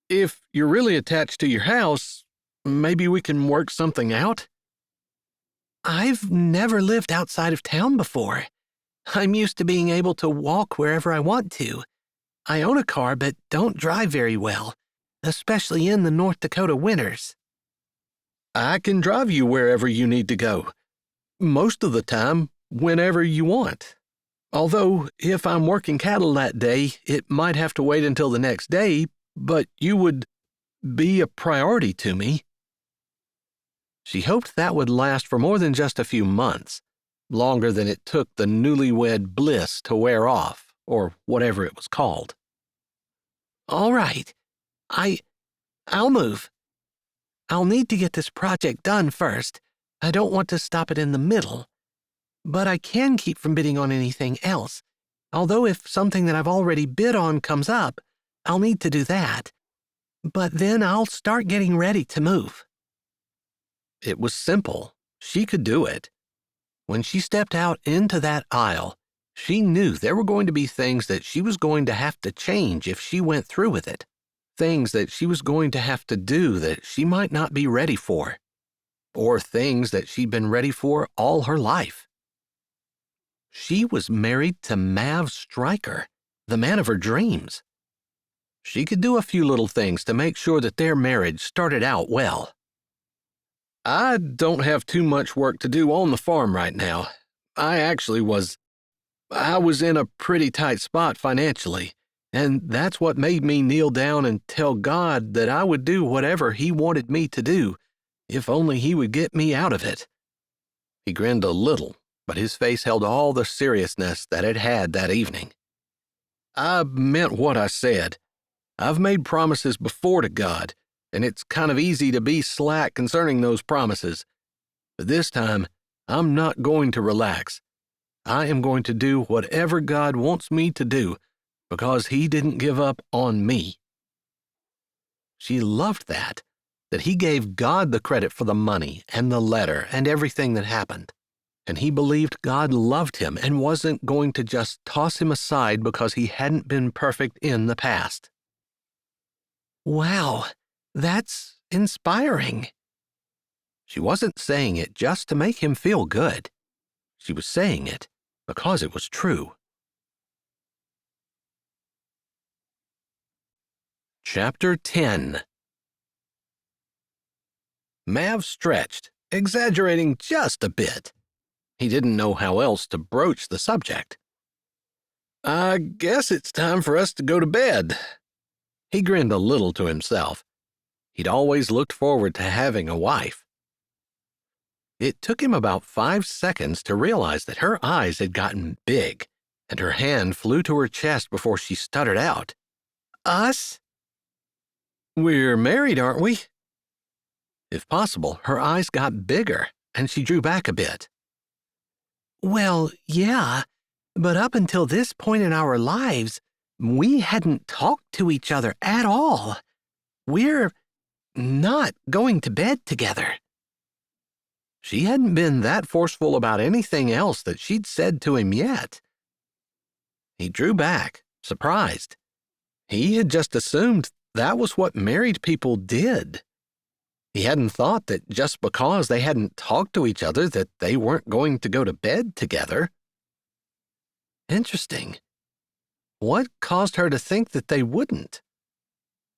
"If you're really attached to your house, maybe we can work something out?" "I've never lived outside of town before. I'm used to being able to walk wherever I want to. I own a car but don't drive very well, especially in the North Dakota winters." "I can drive you wherever you need to go. Most of the time, whenever you want. Although, if I'm working cattle that day, it might have to wait until the next day, but you would be a priority to me." She hoped that would last for more than just a few months, longer than it took the newlywed bliss to wear off, or whatever it was called. All right. I'll move. I'll need to get this project done first. I don't want to stop it in the middle. But I can keep from bidding on anything else. Although if something that I've already bid on comes up, I'll need to do that. But then I'll start getting ready to move. It was simple. She could do it. When she stepped out into that aisle, she knew there were going to be things that she was going to have to change if she went through with it. Things that she was going to have to do that she might not be ready for. Or things that she'd been ready for all her life. She was married to Mav Stryker, the man of her dreams. She could do a few little things to make sure that their marriage started out well. I don't have too much work to do on the farm right now. I was in a pretty tight spot financially, and that's what made me kneel down and tell God that I would do whatever He wanted me to do, if only He would get me out of it. He grinned a little, but his face held all the seriousness that it had that evening. I meant what I said. I've made promises before to God, and it's kind of easy to be slack concerning those promises. But this time, I'm not going to relax. I am going to do whatever God wants me to do, because He didn't give up on me. She loved that He gave God the credit for the money and the letter and everything that happened. And he believed God loved him and wasn't going to just toss him aside because he hadn't been perfect in the past. Wow, that's inspiring. She wasn't saying it just to make him feel good. She was saying it because it was true. Chapter 10. Mav stretched, exaggerating just a bit. He didn't know how else to broach the subject. I guess it's time for us to go to bed. He grinned a little to himself. He'd always looked forward to having a wife. It took him about 5 seconds to realize that her eyes had gotten big, and her hand flew to her chest before she stuttered out. Us? We're married, aren't we? If possible, her eyes got bigger, and she drew back a bit. Well, yeah, but up until this point in our lives, we hadn't talked to each other at all. We're not going to bed together. She hadn't been that forceful about anything else that she'd said to him yet. He drew back, surprised. He had just assumed that was what married people did. He hadn't thought that just because they hadn't talked to each other that they weren't going to go to bed together. Interesting. What caused her to think that they wouldn't?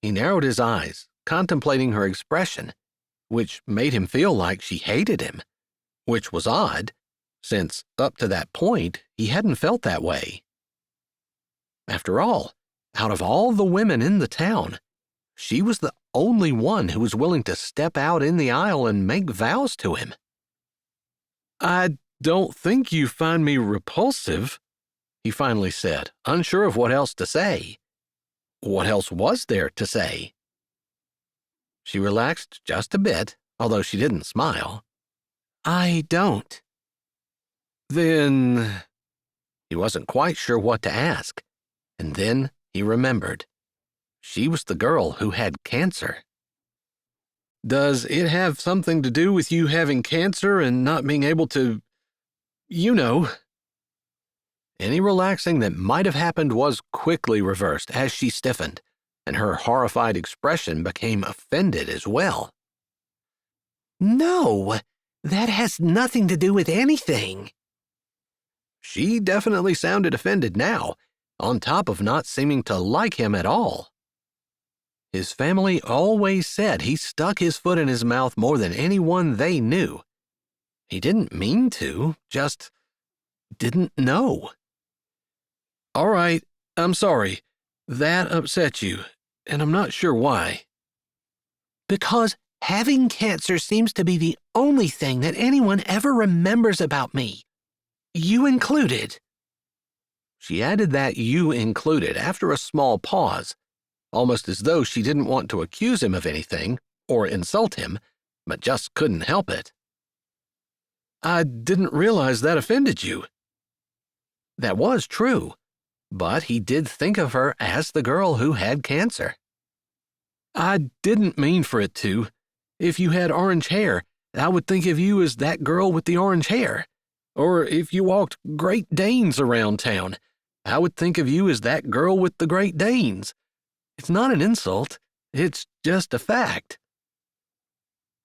He narrowed his eyes, contemplating her expression, which made him feel like she hated him, which was odd, since up to that point he hadn't felt that way. After all, out of all the women in the town, she was the only one who was willing to step out in the aisle and make vows to him. I don't think you find me repulsive, he finally said, unsure of what else to say. What else was there to say? She relaxed just a bit, although she didn't smile. I don't. Then... He wasn't quite sure what to ask, and then he remembered. She was the girl who had cancer. Does it have something to do with you having cancer and not being able to, Any relaxing that might have happened was quickly reversed as she stiffened, and her horrified expression became offended as well. No, that has nothing to do with anything. She definitely sounded offended now, on top of not seeming to like him at all. His family always said he stuck his foot in his mouth more than anyone they knew. He didn't mean to, just didn't know. All right, I'm sorry. That upset you, and I'm not sure why. Because having cancer seems to be the only thing that anyone ever remembers about me. you included. She added that you included after a small pause, almost as though she didn't want to accuse him of anything or insult him, but just couldn't help it. I didn't realize that offended you. That was true, but he did think of her as the girl who had cancer. I didn't mean for it to. If you had orange hair, I would think of you as that girl with the orange hair. Or if you walked Great Danes around town, I would think of you as that girl with the Great Danes. It's not an insult. It's just a fact.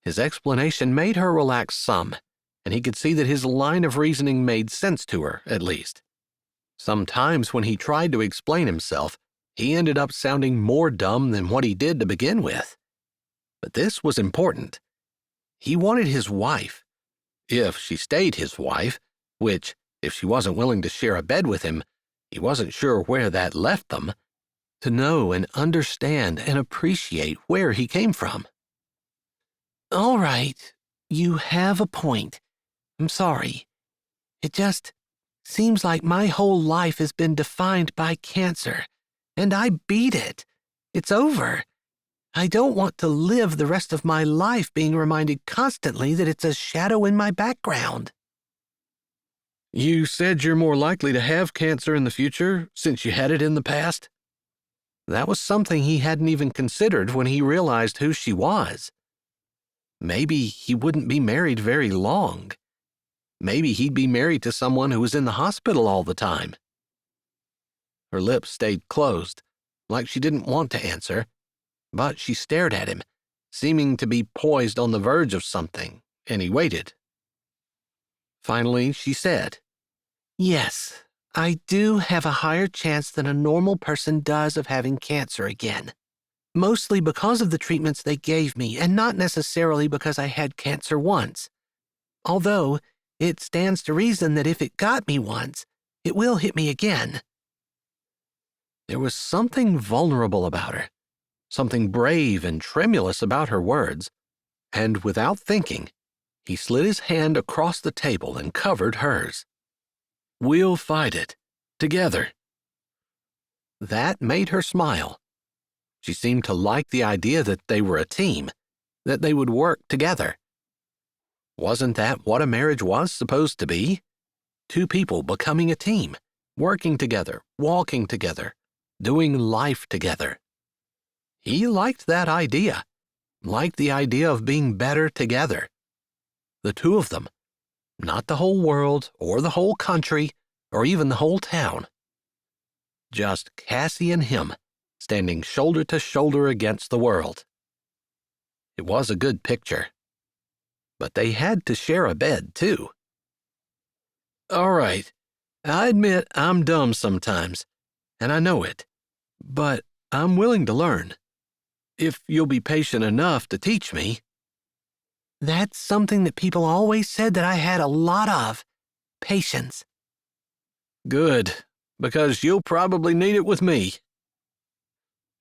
His explanation made her relax some, and he could see that his line of reasoning made sense to her, at least. Sometimes when he tried to explain himself, he ended up sounding more dumb than what he did to begin with. But this was important. He wanted his wife, if she stayed his wife, which, if she wasn't willing to share a bed with him, he wasn't sure where that left them, to know and understand and appreciate where he came from. All right, you have a point. I'm sorry. It just seems like my whole life has been defined by cancer, and I beat it. It's over. I don't want to live the rest of my life being reminded constantly that it's a shadow in my background. You said you're more likely to have cancer in the future since you had it in the past? That was something he hadn't even considered when he realized who she was. Maybe he wouldn't be married very long. Maybe he'd be married to someone who was in the hospital all the time. Her lips stayed closed, like she didn't want to answer, but she stared at him, seeming to be poised on the verge of something, and he waited. Finally, she said, Yes, I do have a higher chance than a normal person does of having cancer again. Mostly because of the treatments they gave me, and not necessarily because I had cancer once. Although, it stands to reason that if it got me once, it will hit me again. There was something vulnerable about her, something brave and tremulous about her words, and without thinking, he slid his hand across the table and covered hers. We'll fight it, together. That made her smile. She seemed to like the idea that they were a team, that they would work together. Wasn't that what a marriage was supposed to be? Two people becoming a team, working together, walking together, doing life together. He liked that idea, liked the idea of being better together. The two of them, not the whole world or the whole country or even the whole town. Just Cassie and him, standing shoulder to shoulder against the world. It was a good picture. But they had to share a bed, too. All right, I admit I'm dumb sometimes, and I know it, but I'm willing to learn. If you'll be patient enough to teach me. That's something that people always said that I had a lot of. Patience. Good, because you'll probably need it with me.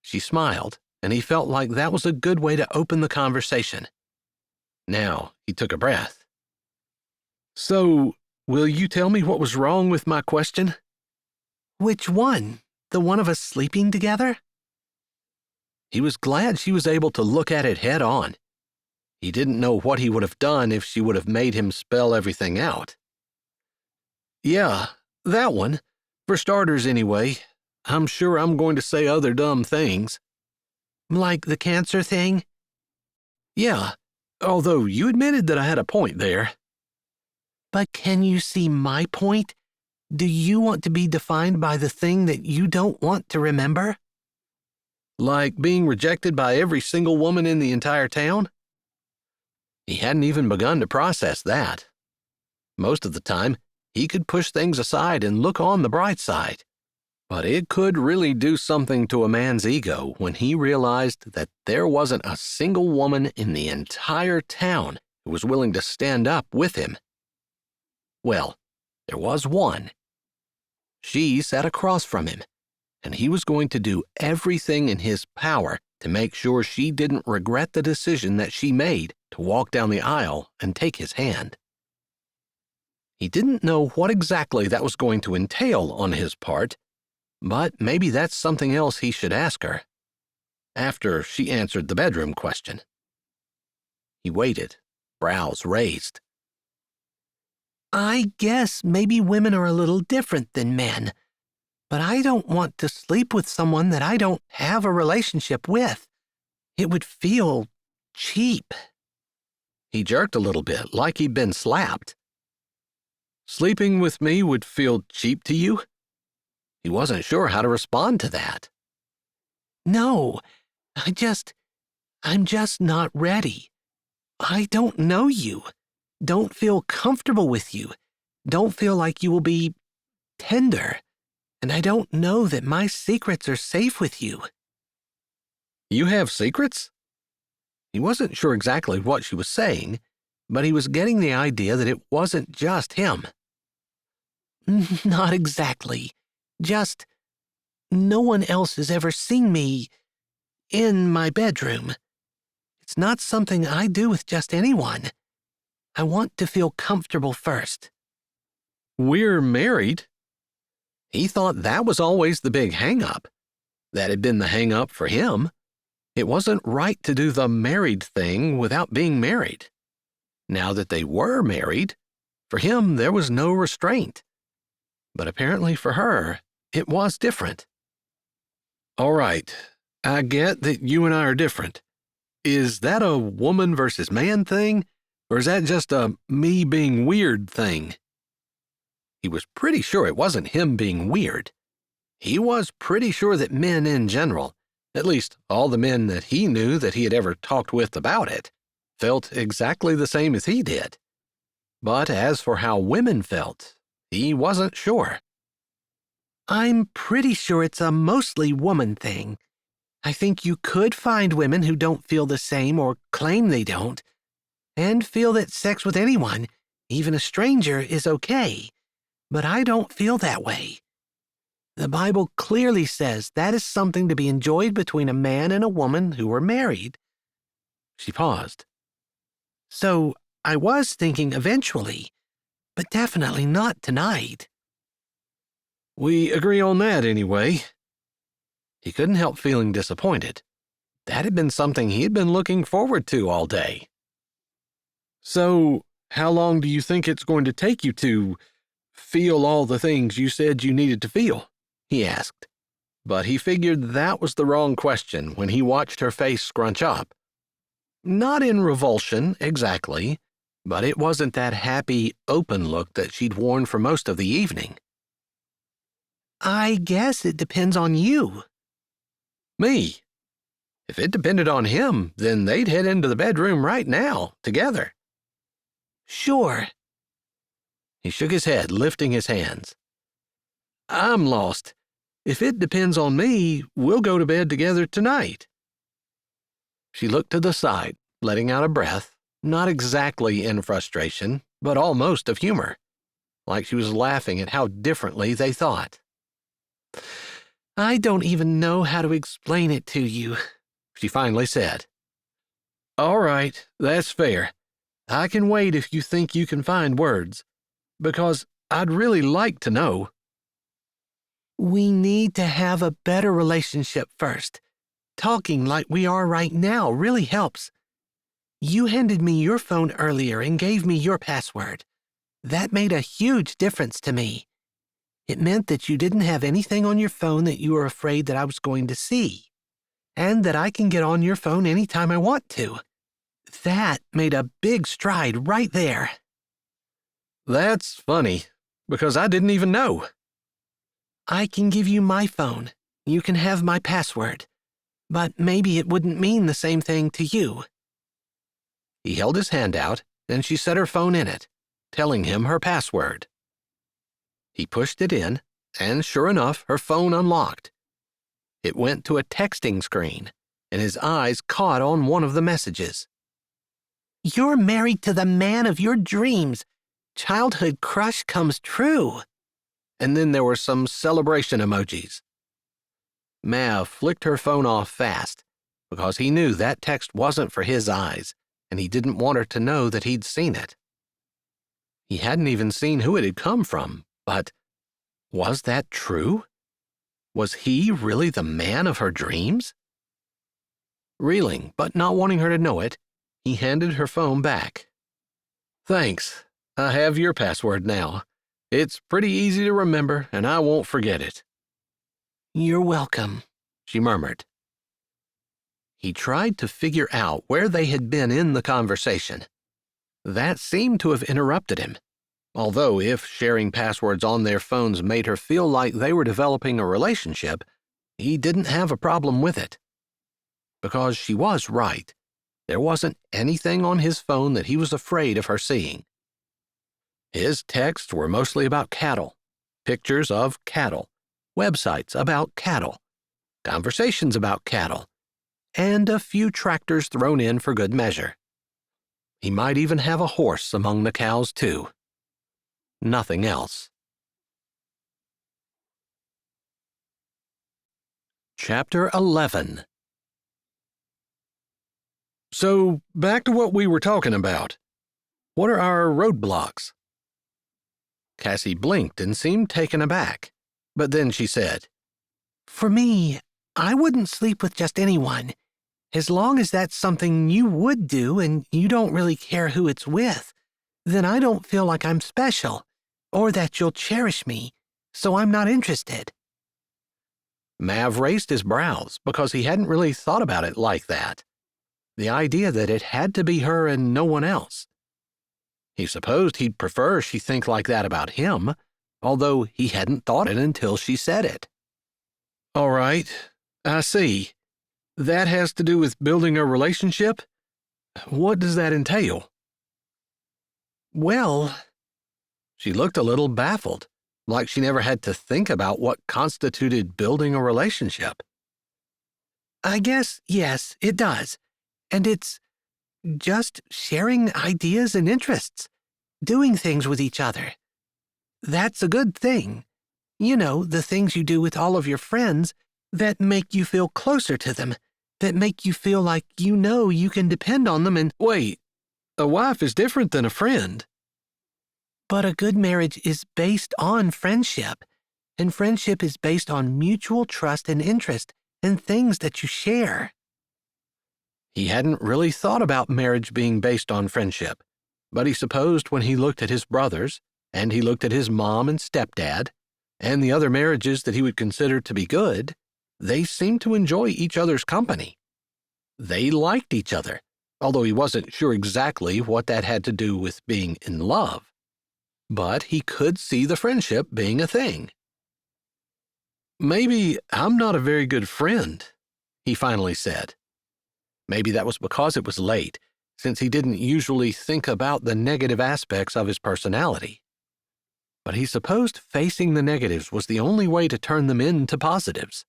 She smiled, and he felt like that was a good way to open the conversation. Now he took a breath. So, will you tell me what was wrong with my question? Which one? The one of us sleeping together? He was glad she was able to look at it head on. He didn't know what he would have done if she would have made him spell everything out. Yeah, that one. For starters, anyway. I'm sure I'm going to say other dumb things. Like the cancer thing? Yeah, although you admitted that I had a point there. But can you see my point? Do you want to be defined by the thing that you don't want to remember? Like being rejected by every single woman in the entire town? He hadn't even begun to process that. Most of the time, he could push things aside and look on the bright side. But it could really do something to a man's ego when he realized that there wasn't a single woman in the entire town who was willing to stand up with him. Well, there was one. She sat across from him, and he was going to do everything in his power to make sure she didn't regret the decision that she made to walk down the aisle and take his hand. He didn't know what exactly that was going to entail on his part, but maybe that's something else he should ask her, after she answered the bedroom question. He waited, brows raised. I guess maybe women are a little different than men, but I don't want to sleep with someone that I don't have a relationship with. It would feel cheap. He jerked a little bit, like he'd been slapped. Sleeping with me would feel cheap to you? He wasn't sure how to respond to that. No, I'm just not ready. I don't know you. Don't feel comfortable with you. Don't feel like you will be tender. And I don't know that my secrets are safe with you. You have secrets? He wasn't sure exactly what she was saying, but he was getting the idea that it wasn't just him. Not exactly. Just no one else has ever seen me in my bedroom. It's not something I do with just anyone. I want to feel comfortable first. We're married? He thought that was always the big hang-up. That had been the hang-up for him. It wasn't right to do the married thing without being married. Now that they were married, for him there was no restraint. But apparently for her, it was different. All right, I get that you and I are different. Is that a woman versus man thing, or is that just a me being weird thing? He was pretty sure it wasn't him being weird. He was pretty sure that men in general, at least all the men that he knew that he had ever talked with about it, felt exactly the same as he did. But as for how women felt, he wasn't sure. I'm pretty sure it's a mostly woman thing. I think you could find women who don't feel the same or claim they don't, and feel that sex with anyone, even a stranger, is okay. But I don't feel that way. The Bible clearly says that is something to be enjoyed between a man and a woman who are married. She paused. So I was thinking eventually, but definitely not tonight. We agree on that anyway. He couldn't help feeling disappointed. That had been something he had been looking forward to all day. So, how long do you think it's going to take you to feel all the things you said you needed to feel? He asked. But he figured that was the wrong question when he watched her face scrunch up. Not in revulsion, exactly, but it wasn't that happy, open look that she'd worn for most of the evening. I guess it depends on you. Me? If it depended on him, then they'd head into the bedroom right now, together. Sure. He shook his head, lifting his hands. I'm lost. If it depends on me, we'll go to bed together tonight. She looked to the side, letting out a breath, not exactly in frustration, but almost of humor, like she was laughing at how differently they thought. I don't even know how to explain it to you, she finally said. All right, that's fair. I can wait if you think you can find words, because I'd really like to know. We need to have a better relationship first. Talking like we are right now really helps. You handed me your phone earlier and gave me your password. That made a huge difference to me. It meant that you didn't have anything on your phone that you were afraid that I was going to see, and that I can get on your phone anytime I want to. That made a big stride right there. That's funny, because I didn't even know. I can give you my phone. You can have my password. But maybe it wouldn't mean the same thing to you. He held his hand out, and she set her phone in it, telling him her password. He pushed it in, and sure enough, her phone unlocked. It went to a texting screen, and his eyes caught on one of the messages. You're married to the man of your dreams. Childhood crush comes true. And then there were some celebration emojis. Mav flicked her phone off fast, because he knew that text wasn't for his eyes, and he didn't want her to know that he'd seen it. He hadn't even seen who it had come from, but was that true? Was he really the man of her dreams? Reeling, but not wanting her to know it, he handed her phone back. Thanks. I have your password now. It's pretty easy to remember, and I won't forget it. You're welcome, she murmured. He tried to figure out where they had been in the conversation. That seemed to have interrupted him, although if sharing passwords on their phones made her feel like they were developing a relationship, he didn't have a problem with it. Because she was right. There wasn't anything on his phone that he was afraid of her seeing. His texts were mostly about cattle, pictures of cattle, websites about cattle, conversations about cattle, and a few tractors thrown in for good measure. He might even have a horse among the cows, too. Nothing else. Chapter 11. So, back to what we were talking about. What are our roadblocks? Cassie blinked and seemed taken aback, but then she said, For me, I wouldn't sleep with just anyone, as long as that's something you would do and you don't really care who it's with. Then I don't feel like I'm special, or that you'll cherish me, so I'm not interested. Mav raised his brows because he hadn't really thought about it like that. The idea that it had to be her and no one else. He supposed he'd prefer she think like that about him, although he hadn't thought it until she said it. All right, I see. That has to do with building a relationship? What does that entail? Well, she looked a little baffled, like she never had to think about what constituted building a relationship. I guess, yes, it does. And it's just sharing ideas and interests, doing things with each other. That's a good thing. You know, the things you do with all of your friends that make you feel closer to them, that make you feel like you know you can depend on them and— Wait, a wife is different than a friend. But a good marriage is based on friendship, and friendship is based on mutual trust and interest and things that you share. He hadn't really thought about marriage being based on friendship, but he supposed when he looked at his brothers, and he looked at his mom and stepdad, and the other marriages that he would consider to be good, they seemed to enjoy each other's company. They liked each other, although he wasn't sure exactly what that had to do with being in love. But he could see the friendship being a thing. Maybe I'm not a very good friend, he finally said. Maybe that was because it was late, since he didn't usually think about the negative aspects of his personality. But he supposed facing the negatives was the only way to turn them into positives.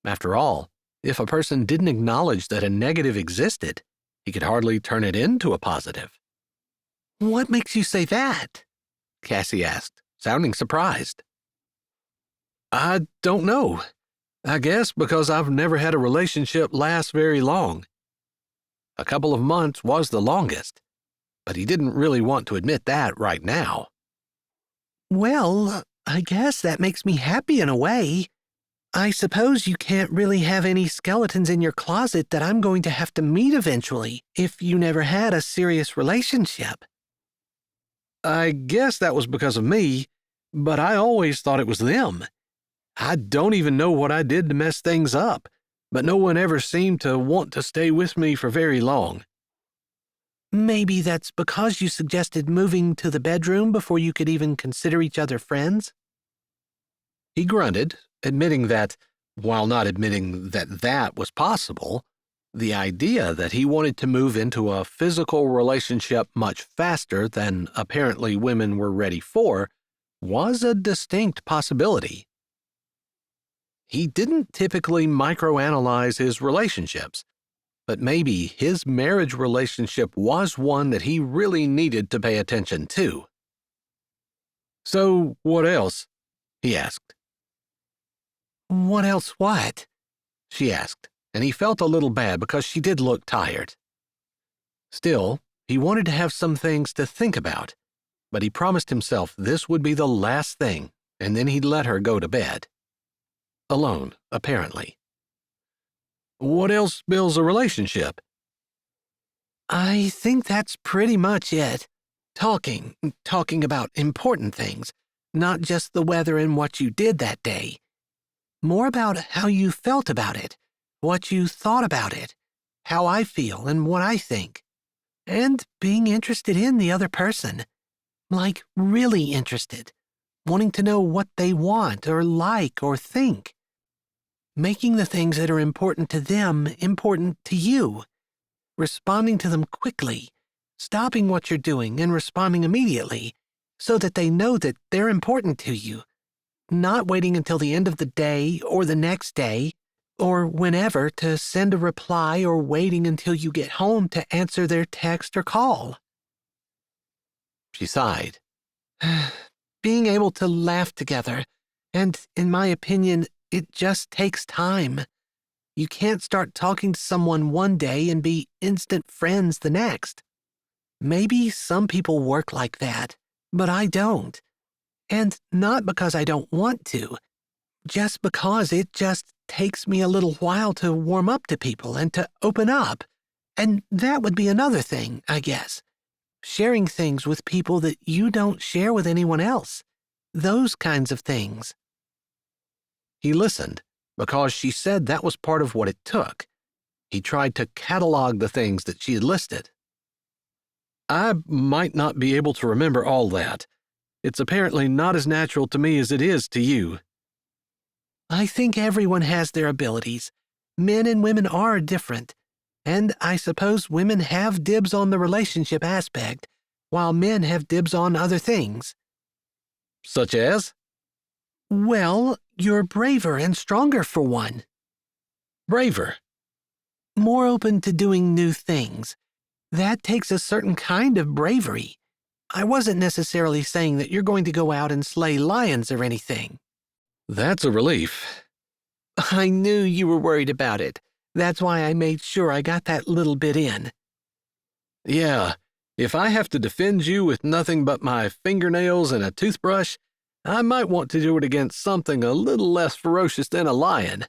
After all, if a person didn't acknowledge that a negative existed, he could hardly turn it into a positive. What makes you say that? Cassie asked, sounding surprised. I don't know. I guess because I've never had a relationship last very long. A couple of months was the longest, but he didn't really want to admit that right now. Well, I guess that makes me happy in a way. I suppose you can't really have any skeletons in your closet that I'm going to have to meet eventually if you never had a serious relationship. I guess that was because of me, but I always thought it was them. I don't even know what I did to mess things up, but no one ever seemed to want to stay with me for very long. Maybe that's because you suggested moving to the bedroom before you could even consider each other friends? He grunted, admitting that, while not admitting that that was possible, the idea that he wanted to move into a physical relationship much faster than apparently women were ready for was a distinct possibility. He didn't typically microanalyze his relationships, but maybe his marriage relationship was one that he really needed to pay attention to. So, what else? He asked. What else what? She asked, and he felt a little bad because she did look tired. Still, he wanted to have some things to think about, but he promised himself this would be the last thing, and then he'd let her go to bed. Alone, apparently. What else builds a relationship? I think that's pretty much it. Talking about important things, not just the weather and what you did that day. More about how you felt about it, what you thought about it, how I feel and what I think. And being interested in the other person. Like really interested. Wanting to know what they want or like or think. Making the things that are important to them important to you. Responding to them quickly. Stopping what you're doing and responding immediately so that they know that they're important to you. Not waiting until the end of the day or the next day or whenever to send a reply or waiting until you get home to answer their text or call. She sighed. Being able to laugh together, and in my opinion, it just takes time. You can't start talking to someone one day and be instant friends the next. Maybe some people work like that, but I don't. And not because I don't want to, just because it just takes me a little while to warm up to people and to open up. And that would be another thing, I guess. Sharing things with people that you don't share with anyone else. Those kinds of things. He listened, because she said that was part of what it took. He tried to catalog the things that she had listed. I might not be able to remember all that. It's apparently not as natural to me as it is to you. I think everyone has their abilities. Men and women are different. And I suppose women have dibs on the relationship aspect, while men have dibs on other things. Such as? Well, you're braver and stronger for one. Braver. More open to doing new things. That takes a certain kind of bravery. I wasn't necessarily saying that you're going to go out and slay lions or anything. That's a relief. I knew you were worried about it. That's why I made sure I got that little bit in. Yeah, if I have to defend you with nothing but my fingernails and a toothbrush, I might want to do it against something a little less ferocious than a lion.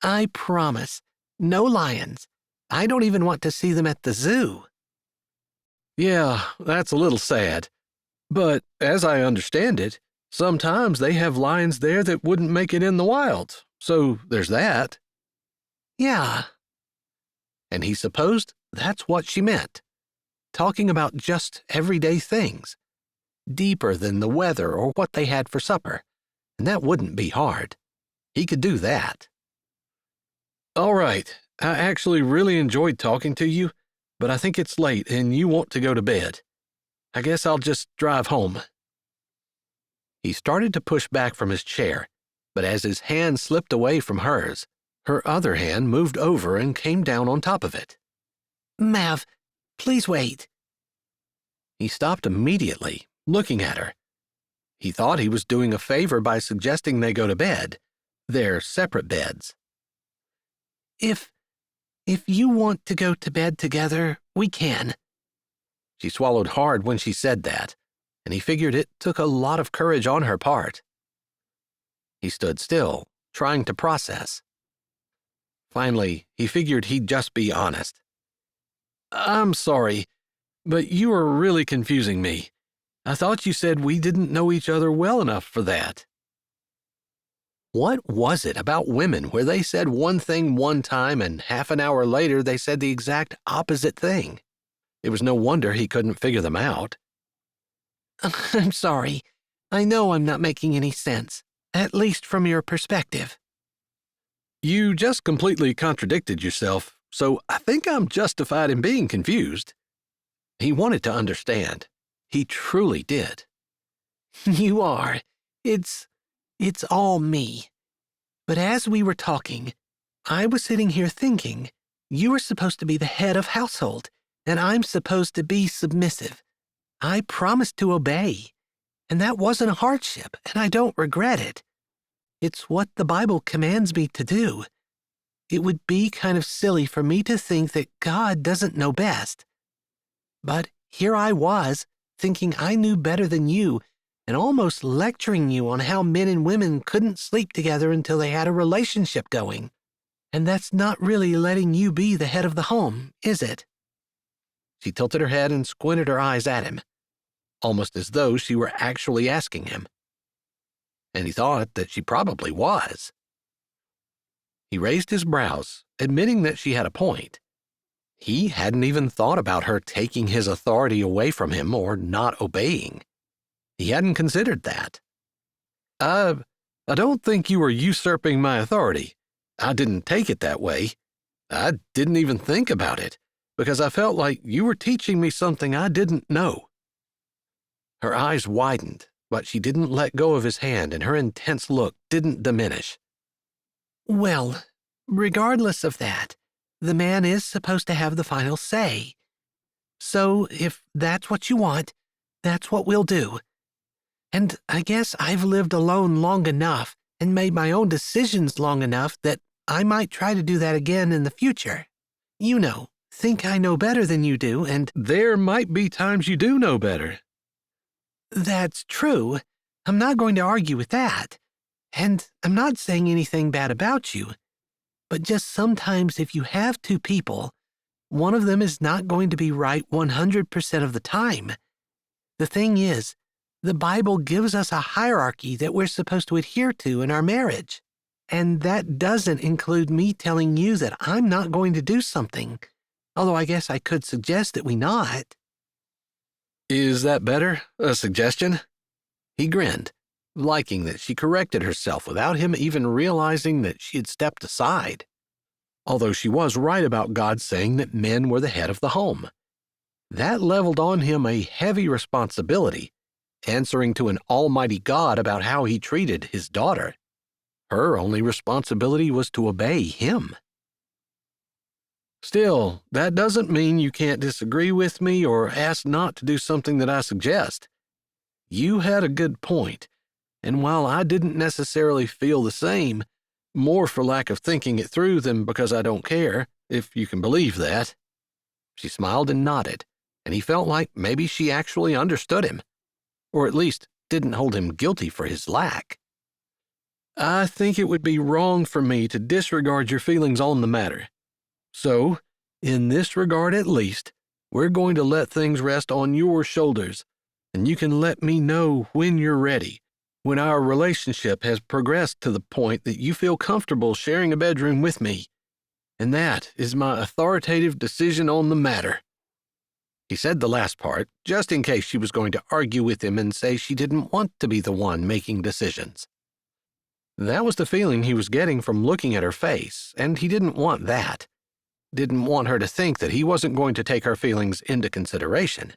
I promise. No lions. I don't even want to see them at the zoo. Yeah, that's a little sad. But as I understand it, sometimes they have lions there that wouldn't make it in the wild. So there's that. Yeah. And he supposed that's what she meant. Talking about just everyday things. Deeper than the weather or what they had for supper. And that wouldn't be hard. He could do that. All right, I actually really enjoyed talking to you, but I think it's late and you want to go to bed. I guess I'll just drive home. He started to push back from his chair, but as his hand slipped away from hers, her other hand moved over and came down on top of it. Mav, please wait. He stopped immediately, looking at her. He thought he was doing a favor by suggesting they go to bed, their separate beds. If you want to go to bed together, we can. She swallowed hard when she said that, and he figured it took a lot of courage on her part. He stood still, trying to process. Finally, he figured he'd just be honest. I'm sorry, but you are really confusing me. I thought you said we didn't know each other well enough for that. What was it about women where they said one thing one time and half an hour later they said the exact opposite thing? It was no wonder he couldn't figure them out. I'm sorry. I know I'm not making any sense, at least from your perspective. You just completely contradicted yourself, so I think I'm justified in being confused. He wanted to understand. He truly did. You are. It's all me. But as we were talking, I was sitting here thinking, you are supposed to be the head of household, and I'm supposed to be submissive. I promised to obey, and that wasn't a hardship, and I don't regret it. It's what the Bible commands me to do. It would be kind of silly for me to think that God doesn't know best. But here I was, thinking I knew better than you and almost lecturing you on how men and women couldn't sleep together until they had a relationship going. And that's not really letting you be the head of the home, is it?" She tilted her head and squinted her eyes at him, almost as though she were actually asking him. And he thought that she probably was. He raised his brows, admitting that she had a point. He hadn't even thought about her taking his authority away from him or not obeying. He hadn't considered that. I don't think you were usurping my authority. I didn't take it that way. I didn't even think about it, because I felt like you were teaching me something I didn't know." Her eyes widened, but she didn't let go of his hand, and her intense look didn't diminish. "Well, regardless of that, the man is supposed to have the final say. So if that's what you want, that's what we'll do. And I guess I've lived alone long enough and made my own decisions long enough that I might try to do that again in the future. You know, think I know better than you do, and—" "There might be times you do know better." "That's true. I'm not going to argue with that. And I'm not saying anything bad about you. But just sometimes if you have two people, one of them is not going to be right 100% of the time. The thing is, the Bible gives us a hierarchy that we're supposed to adhere to in our marriage. And that doesn't include me telling you that I'm not going to do something, although I guess I could suggest that we not." "Is that better? A suggestion?" He grinned, liking that she corrected herself without him even realizing that she had stepped aside. Although she was right about God saying that men were the head of the home. That leveled on him a heavy responsibility, answering to an almighty God about how he treated his daughter. Her only responsibility was to obey him. "Still, that doesn't mean you can't disagree with me or ask not to do something that I suggest. You had a good point, and while I didn't necessarily feel the same, more for lack of thinking it through than because I don't care, if you can believe that." She smiled and nodded, and he felt like maybe she actually understood him, or at least didn't hold him guilty for his lack. "I think it would be wrong for me to disregard your feelings on the matter. So, in this regard at least, we're going to let things rest on your shoulders, and you can let me know when you're ready, when our relationship has progressed to the point that you feel comfortable sharing a bedroom with me. And that is my authoritative decision on the matter." He said the last part, just in case she was going to argue with him and say she didn't want to be the one making decisions. That was the feeling he was getting from looking at her face, and he didn't want that. Didn't want her to think that he wasn't going to take her feelings into consideration.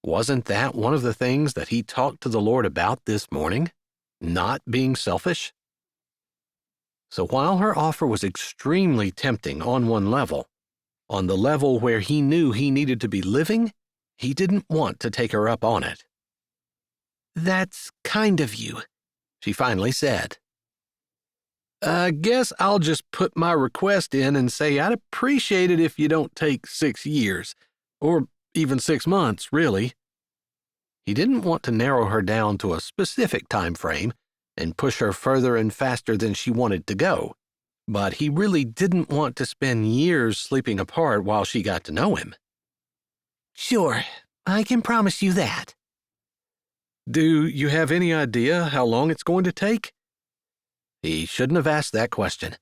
Wasn't that one of the things that he talked to the Lord about this morning? Not being selfish? So while her offer was extremely tempting on one level, on the level where he knew he needed to be living, he didn't want to take her up on it. "That's kind of you," she finally said. "I guess I'll just put my request in and say I'd appreciate it if you don't take 6 years, or even 6 months, really." He didn't want to narrow her down to a specific time frame and push her further and faster than she wanted to go, but he really didn't want to spend years sleeping apart while she got to know him. "Sure, I can promise you that." "Do you have any idea how long it's going to take?" He shouldn't have asked that question.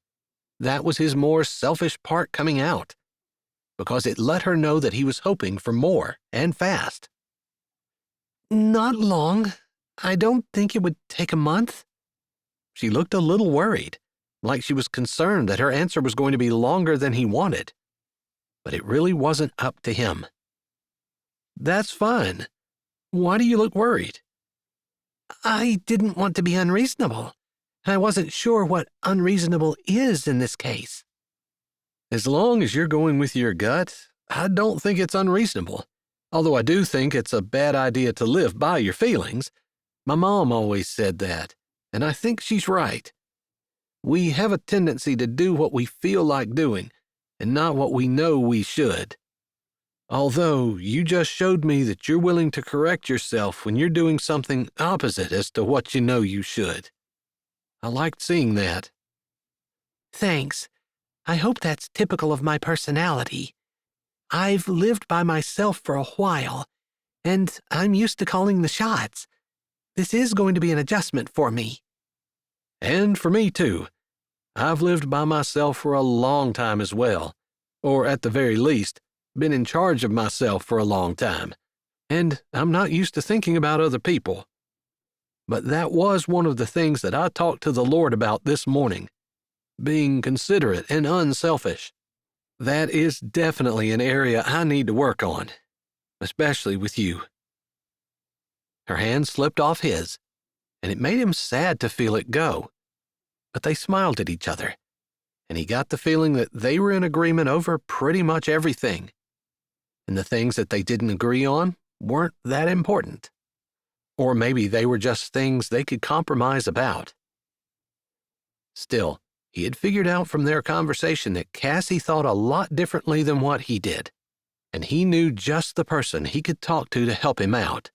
That was his more selfish part coming out, because it let her know that he was hoping for more and fast. "Not long. I don't think it would take a month." She looked a little worried, like she was concerned that her answer was going to be longer than he wanted. But it really wasn't up to him. "That's fine. Why do you look worried?" "I didn't want to be unreasonable. I wasn't sure what unreasonable is in this case." "As long as you're going with your gut, I don't think it's unreasonable. Although I do think it's a bad idea to live by your feelings. My mom always said that, and I think she's right. We have a tendency to do what we feel like doing, and not what we know we should." Although you just showed me that you're willing to correct yourself when you're doing something opposite as to what you know you should. I liked seeing that. Thanks. I hope that's typical of my personality. I've lived by myself for a while, and I'm used to calling the shots. This is going to be an adjustment for me. And for me, too. I've lived by myself for a long time as well, or at the very least, been in charge of myself for a long time, and I'm not used to thinking about other people. But that was one of the things that I talked to the Lord about this morning, being considerate and unselfish. That is definitely an area I need to work on, especially with you. Her hand slipped off his, and it made him sad to feel it go. But they smiled at each other, and he got the feeling that they were in agreement over pretty much everything. And the things that they didn't agree on weren't that important. Or maybe they were just things they could compromise about. Still, he had figured out from their conversation that Cassie thought a lot differently than what he did, and he knew just the person he could talk to help him out.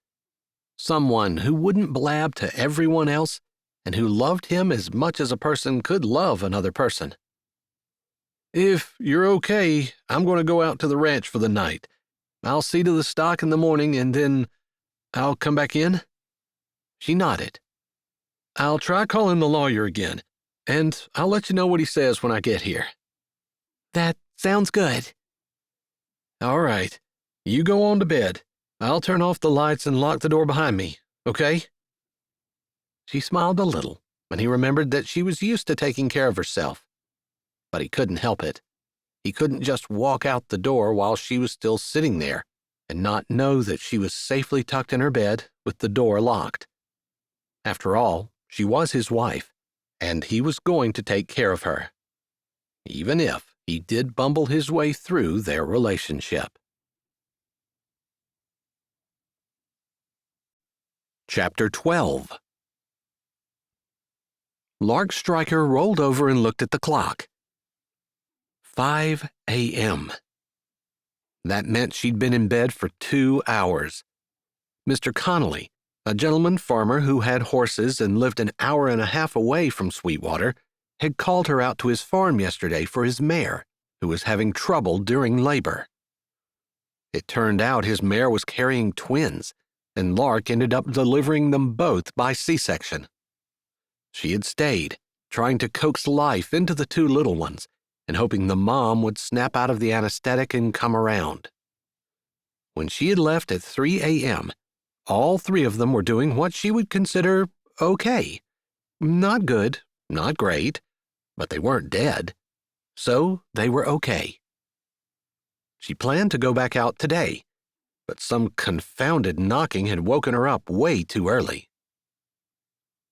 Someone who wouldn't blab to everyone else and who loved him as much as a person could love another person. If you're okay, I'm going to go out to the ranch for the night. I'll see to the stock in the morning and then I'll come back in. She nodded. I'll try calling the lawyer again, and I'll let you know what he says when I get here. That sounds good. All right. You go on to bed. I'll turn off the lights and lock the door behind me, okay? She smiled a little when he remembered that she was used to taking care of herself. But he couldn't help it. He couldn't just walk out the door while she was still sitting there and not know that she was safely tucked in her bed with the door locked. After all, she was his wife, and he was going to take care of her, even if he did bumble his way through their relationship. Chapter 12. Lark Stryker rolled over and looked at the clock. 5 a.m. That meant she'd been in bed for 2 hours. Mr. Connolly, a gentleman farmer who had horses and lived an hour and a half away from Sweetwater, had called her out to his farm yesterday for his mare, who was having trouble during labor. It turned out his mare was carrying twins, and Lark ended up delivering them both by C-section. She had stayed, trying to coax life into the two little ones, and hoping the mom would snap out of the anesthetic and come around. When she had left at 3 a.m., all three of them were doing what she would consider okay. Not good, not great, but they weren't dead. So they were okay. She planned to go back out today, but some confounded knocking had woken her up way too early.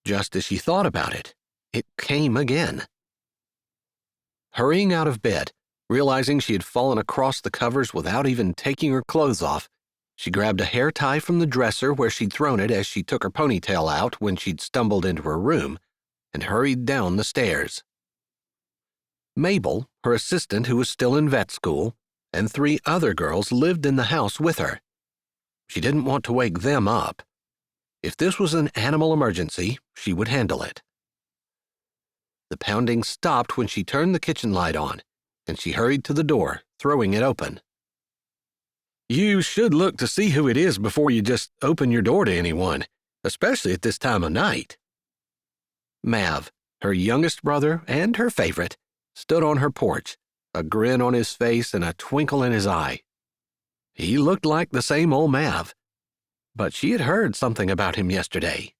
Just as she thought about it, it came again. Hurrying out of bed, realizing she had fallen across the covers without even taking her clothes off, she grabbed a hair tie from the dresser where she'd thrown it as she took her ponytail out when she'd stumbled into her room, and hurried down the stairs. Mabel, her assistant who was still in vet school, and 3 other girls lived in the house with her. She didn't want to wake them up. If this was an animal emergency, she would handle it. The pounding stopped when she turned the kitchen light on, and she hurried to the door, throwing it open. You should look to see who it is before you just open your door to anyone, especially at this time of night. Mav, her youngest brother and her favorite, stood on her porch, a grin on his face and a twinkle in his eye. He looked like the same old Mav, but she had heard something about him yesterday.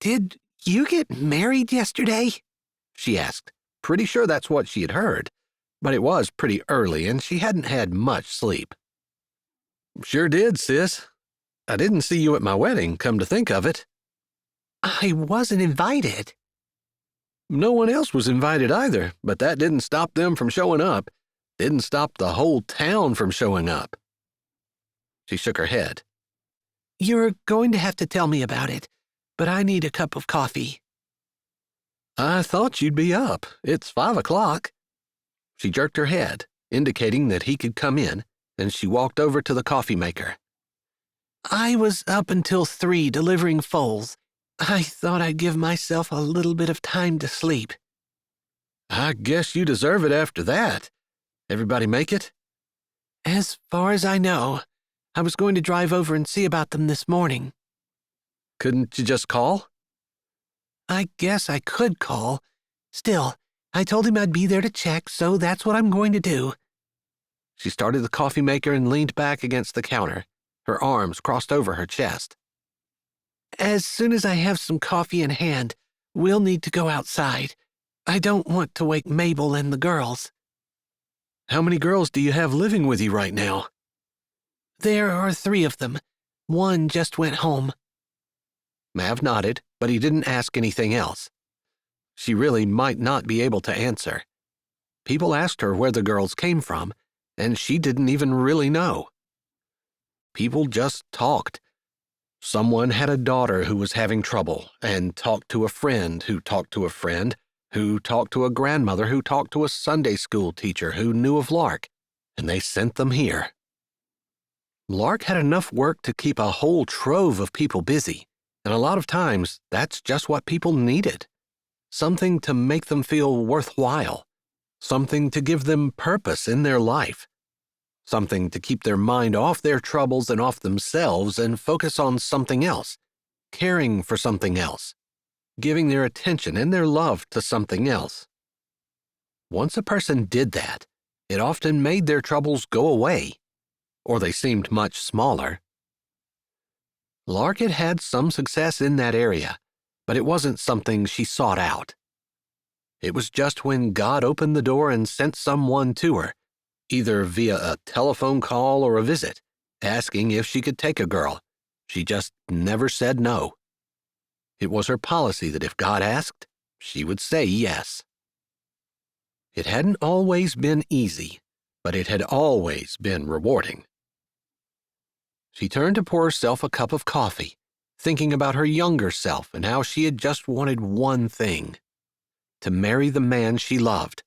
Did you get married yesterday? She asked, pretty sure that's what she had heard, but it was pretty early and she hadn't had much sleep. Sure did, sis. I didn't see you at my wedding, come to think of it. I wasn't invited. No one else was invited either, but that didn't stop them from showing up. Didn't stop the whole town from showing up. She shook her head. You're going to have to tell me about it, but I need a cup of coffee. I thought you'd be up. It's 5 o'clock. She jerked her head, indicating that he could come in, and she walked over to the coffee maker. I was up until 3 delivering foals. I thought I'd give myself a little bit of time to sleep. I guess you deserve it after that. Everybody make it? As far as I know, I was going to drive over and see about them this morning. Couldn't you just call? I guess I could call. Still, I told him I'd be there to check, so that's what I'm going to do. She started the coffee maker and leaned back against the counter, her arms crossed over her chest. As soon as I have some coffee in hand, we'll need to go outside. I don't want to wake Mabel and the girls. How many girls do you have living with you right now? There are 3 of them. One just went home. Mav nodded, but he didn't ask anything else. She really might not be able to answer. People asked her where the girls came from, and she didn't even really know. People just talked. Someone had a daughter who was having trouble and talked to a friend who talked to a friend who talked to a grandmother who talked to a Sunday school teacher who knew of Lark, and they sent them here. Lark had enough work to keep a whole trove of people busy, and a lot of times that's just what people needed. Something to make them feel worthwhile, something to give them purpose in their life, something to keep their mind off their troubles and off themselves and focus on something else, caring for something else, giving their attention and their love to something else. Once a person did that, it often made their troubles go away, or they seemed much smaller. Lark had had some success in that area, but it wasn't something she sought out. It was just when God opened the door and sent someone to her, either via a telephone call or a visit, asking if she could take a girl. She just never said no. It was her policy that if God asked, she would say yes. It hadn't always been easy, but it had always been rewarding. She turned to pour herself a cup of coffee, thinking about her younger self and how she had just wanted one thing: to marry the man she loved,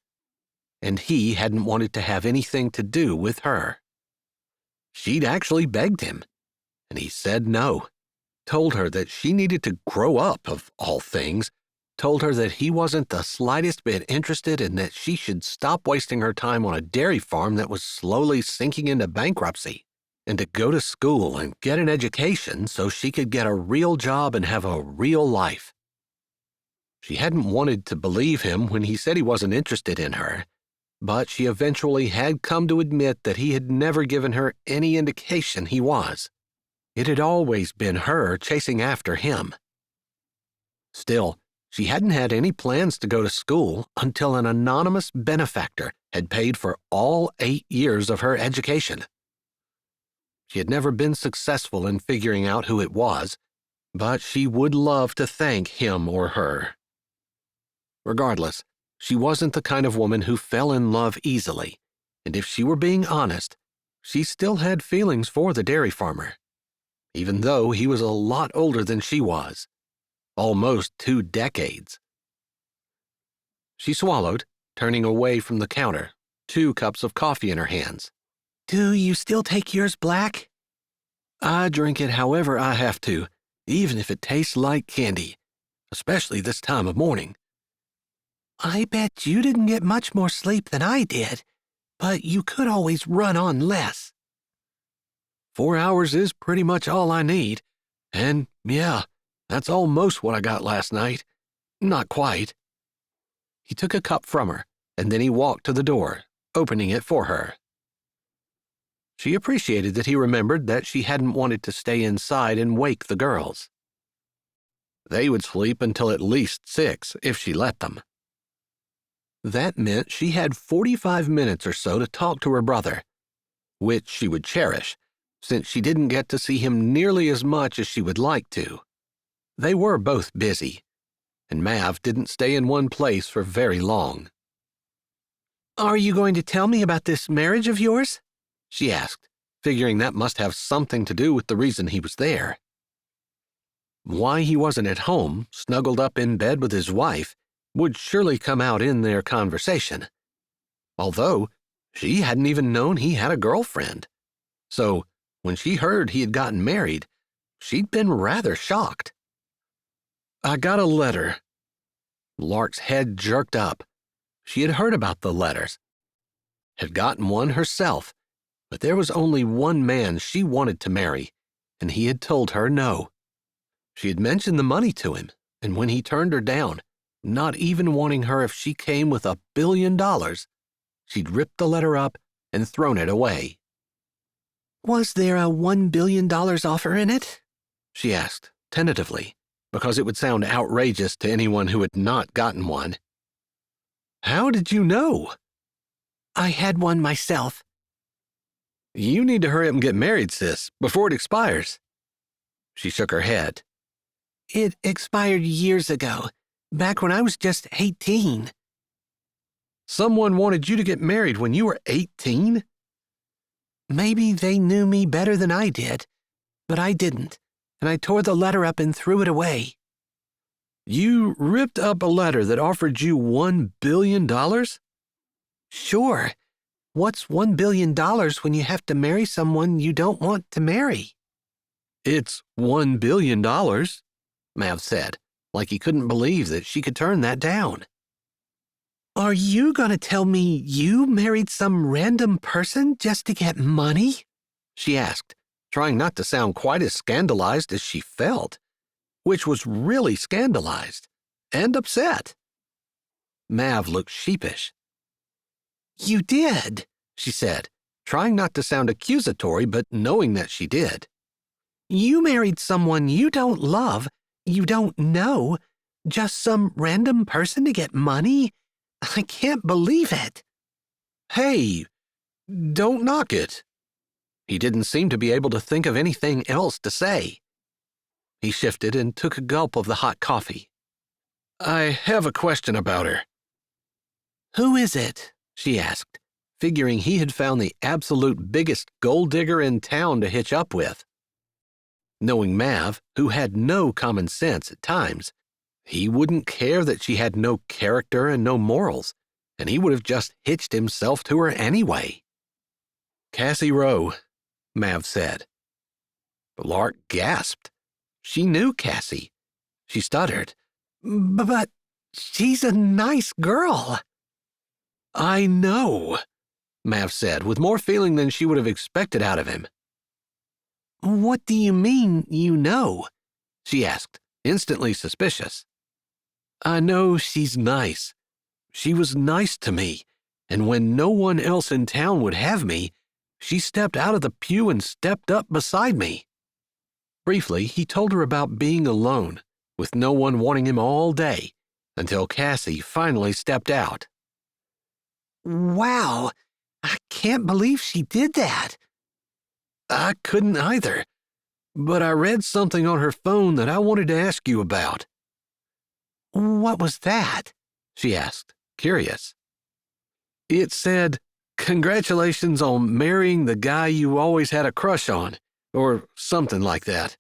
and he hadn't wanted to have anything to do with her. She'd actually begged him, and he said no, told her that she needed to grow up, of all things, told her that he wasn't the slightest bit interested and that she should stop wasting her time on a dairy farm that was slowly sinking into bankruptcy, and to go to school and get an education so she could get a real job and have a real life. She hadn't wanted to believe him when he said he wasn't interested in her, but she eventually had come to admit that he had never given her any indication he was. It had always been her chasing after him. Still, she hadn't had any plans to go to school until an anonymous benefactor had paid for all 8 years of her education. She had never been successful in figuring out who it was, but she would love to thank him or her. Regardless, she wasn't the kind of woman who fell in love easily, and if she were being honest, she still had feelings for the dairy farmer, even though he was a lot older than she was, almost 2 decades. She swallowed, turning away from the counter, 2 cups of coffee in her hands. Do you still take yours black? I drink it however I have to, even if it tastes like candy, especially this time of morning. I bet you didn't get much more sleep than I did, but you could always run on less. 4 hours is pretty much all I need, and yeah, that's almost what I got last night. Not quite. He took a cup from her, and then he walked to the door, opening it for her. She appreciated that he remembered that she hadn't wanted to stay inside and wake the girls. They would sleep until at least 6 if she let them. That meant she had 45 minutes or so to talk to her brother, which she would cherish, since she didn't get to see him nearly as much as she would like to. They were both busy, and Mav didn't stay in one place for very long. Are you going to tell me about this marriage of yours? She asked, figuring that must have something to do with the reason he was there. Why he wasn't at home, snuggled up in bed with his wife, would surely come out in their conversation. Although, she hadn't even known he had a girlfriend. So when she heard he had gotten married, she'd been rather shocked. "I got a letter." Lark's head jerked up. She had heard about the letters, had gotten one herself, but there was only one man she wanted to marry, and he had told her no. She had mentioned the money to him, and when he turned her down, not even wanting her if she came with $1 billion, she'd ripped the letter up and thrown it away. Was there a $1 billion offer in it? She asked, tentatively, because it would sound outrageous to anyone who had not gotten one. "How did you know?" I had one myself. "You need to hurry up and get married, sis, before it expires." She shook her head. It expired years ago, back when I was just 18. "Someone wanted you to get married when you were 18? Maybe they knew me better than I did, but I didn't, and I tore the letter up and threw it away." You ripped up a letter that offered you $1 billion? Sure. What's $1 billion when you have to marry someone you don't want to marry? "It's $1 billion, Mav said, like he couldn't believe that she could turn that down. Are you going to tell me you married some random person just to get money? She asked, trying not to sound quite as scandalized as she felt, which was really scandalized and upset. Mav looked sheepish. You did, she said, trying not to sound accusatory but knowing that she did. You married someone you don't love, you don't know, just some random person to get money? I can't believe it. Hey, don't knock it. He didn't seem to be able to think of anything else to say. He shifted and took a gulp of the hot coffee. "I have a question about her." Who is it? She asked, figuring he had found the absolute biggest gold digger in town to hitch up with. Knowing Mav, who had no common sense at times, he wouldn't care that she had no character and no morals, and he would have just hitched himself to her anyway. "Cassie Rowe," Mav said. Lark gasped. She knew Cassie. She stuttered. But she's a nice girl." "I know," Mav said, with more feeling than she would have expected out of him. What do you mean, you know? She asked, instantly suspicious. "I know she's nice. She was nice to me, and when no one else in town would have me, she stepped out of the pew and stepped up beside me." Briefly, he told her about being alone, with no one wanting him all day, until Cassie finally stepped out. Wow, I can't believe she did that. "I couldn't either, but I read something on her phone that I wanted to ask you about." What was that? She asked, curious. "It said, 'Congratulations on marrying the guy you always had a crush on,' or something like that.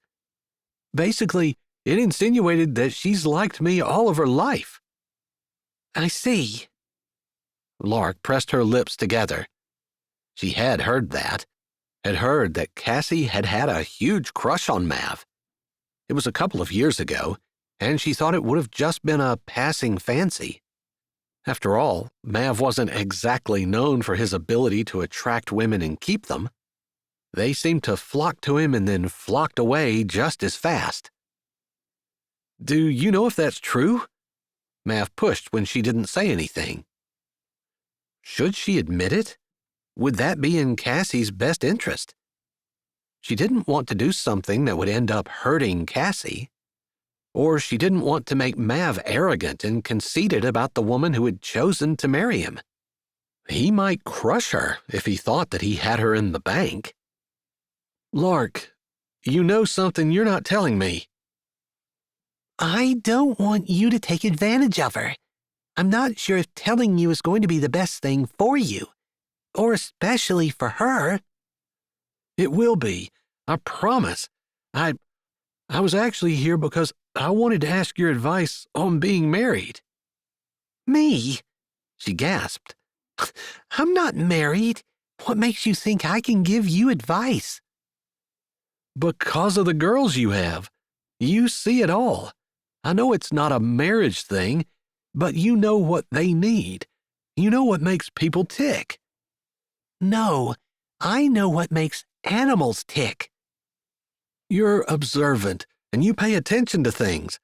Basically, it insinuated that she's liked me all of her life." I see. Lark pressed her lips together. She had heard that Cassie had had a huge crush on Mav. It was a couple of years ago, and she thought it would have just been a passing fancy. After all, Mav wasn't exactly known for his ability to attract women and keep them. They seemed to flock to him and then flocked away just as fast. "Do you know if that's true?" Mav pushed when she didn't say anything. Should she admit it? Would that be in Cassie's best interest? She didn't want to do something that would end up hurting Cassie. Or she didn't want to make Mav arrogant and conceited about the woman who had chosen to marry him. He might crush her if he thought that he had her in the bank. "Lark, you know something you're not telling me." I don't want you to take advantage of her. I'm not sure if telling you is going to be the best thing for you, or especially for her. "It will be, I promise. I was actually here because I wanted to ask your advice on being married." Me? She gasped. I'm not married. What makes you think I can give you advice? Because of the girls you have. You see it all. I know it's not a marriage thing, but you know what they need. You know what makes people tick. No, I know what makes animals tick. You're observant, and you pay attention to things.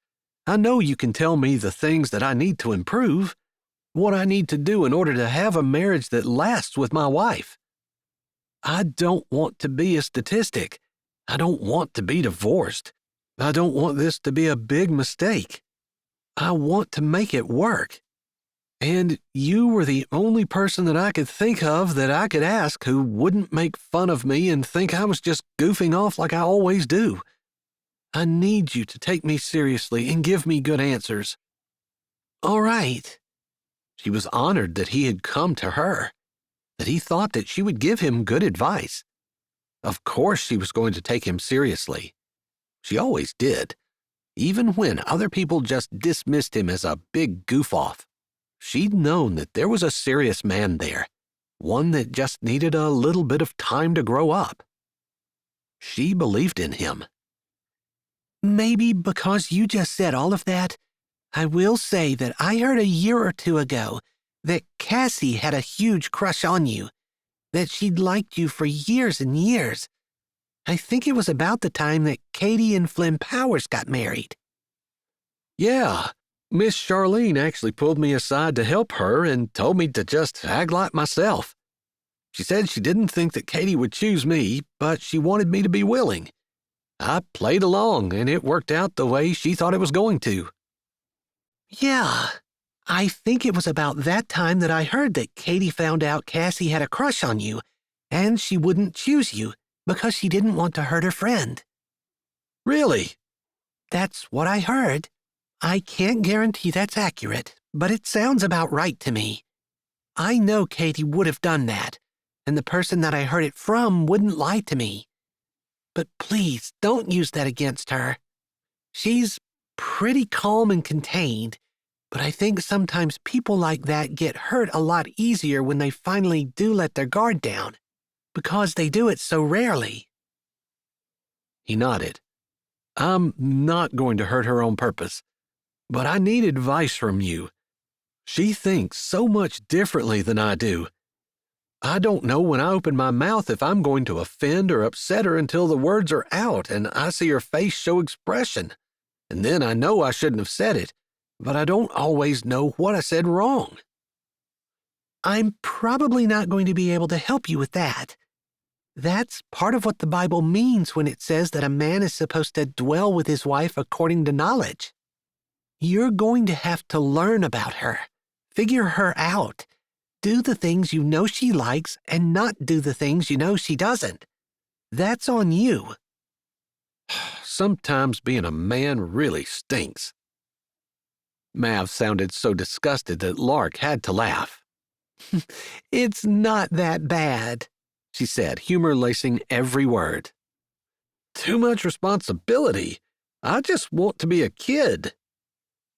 I know you can tell me the things that I need to improve, what I need to do in order to have a marriage that lasts with my wife. I don't want to be a statistic. I don't want to be divorced. I don't want this to be a big mistake. I want to make it work. And you were the only person that I could think of that I could ask who wouldn't make fun of me and think I was just goofing off like I always do. I need you to take me seriously and give me good answers. All right. She was honored that he had come to her, that he thought that she would give him good advice. Of course she was going to take him seriously. She always did, even when other people just dismissed him as a big goof-off. She'd known that there was a serious man there, one that just needed a little bit of time to grow up. She believed in him. Maybe because you just said all of that, I will say that I heard a year or two ago that Cassie had a huge crush on you, that she'd liked you for years and years. I think it was about the time that Katie and Flynn Powers got married. Yeah, Miss Charlene actually pulled me aside to help her and told me to just act like myself. She said she didn't think that Katie would choose me, but she wanted me to be willing. I played along, and it worked out the way she thought it was going to. Yeah, I think it was about that time that I heard that Katie found out Cassie had a crush on you, and she wouldn't choose you because she didn't want to hurt her friend. Really? That's what I heard. I can't guarantee that's accurate, but it sounds about right to me. I know Katie would have done that, and the person that I heard it from wouldn't lie to me. But please don't use that against her. She's pretty calm and contained, but I think sometimes people like that get hurt a lot easier when they finally do let their guard down, because they do it so rarely. He nodded. I'm not going to hurt her on purpose, but I need advice from you. She thinks so much differently than I do. I don't know when I open my mouth if I'm going to offend or upset her until the words are out and I see her face show expression. And then I know I shouldn't have said it, but I don't always know what I said wrong. I'm probably not going to be able to help you with that. That's part of what the Bible means when it says that a man is supposed to dwell with his wife according to knowledge. You're going to have to learn about her, figure her out, do the things you know she likes and not do the things you know she doesn't. That's on you. Sometimes being a man really stinks. Mav sounded so disgusted that Lark had to laugh. It's not that bad, she said, humor lacing every word. Too much responsibility. I just want to be a kid.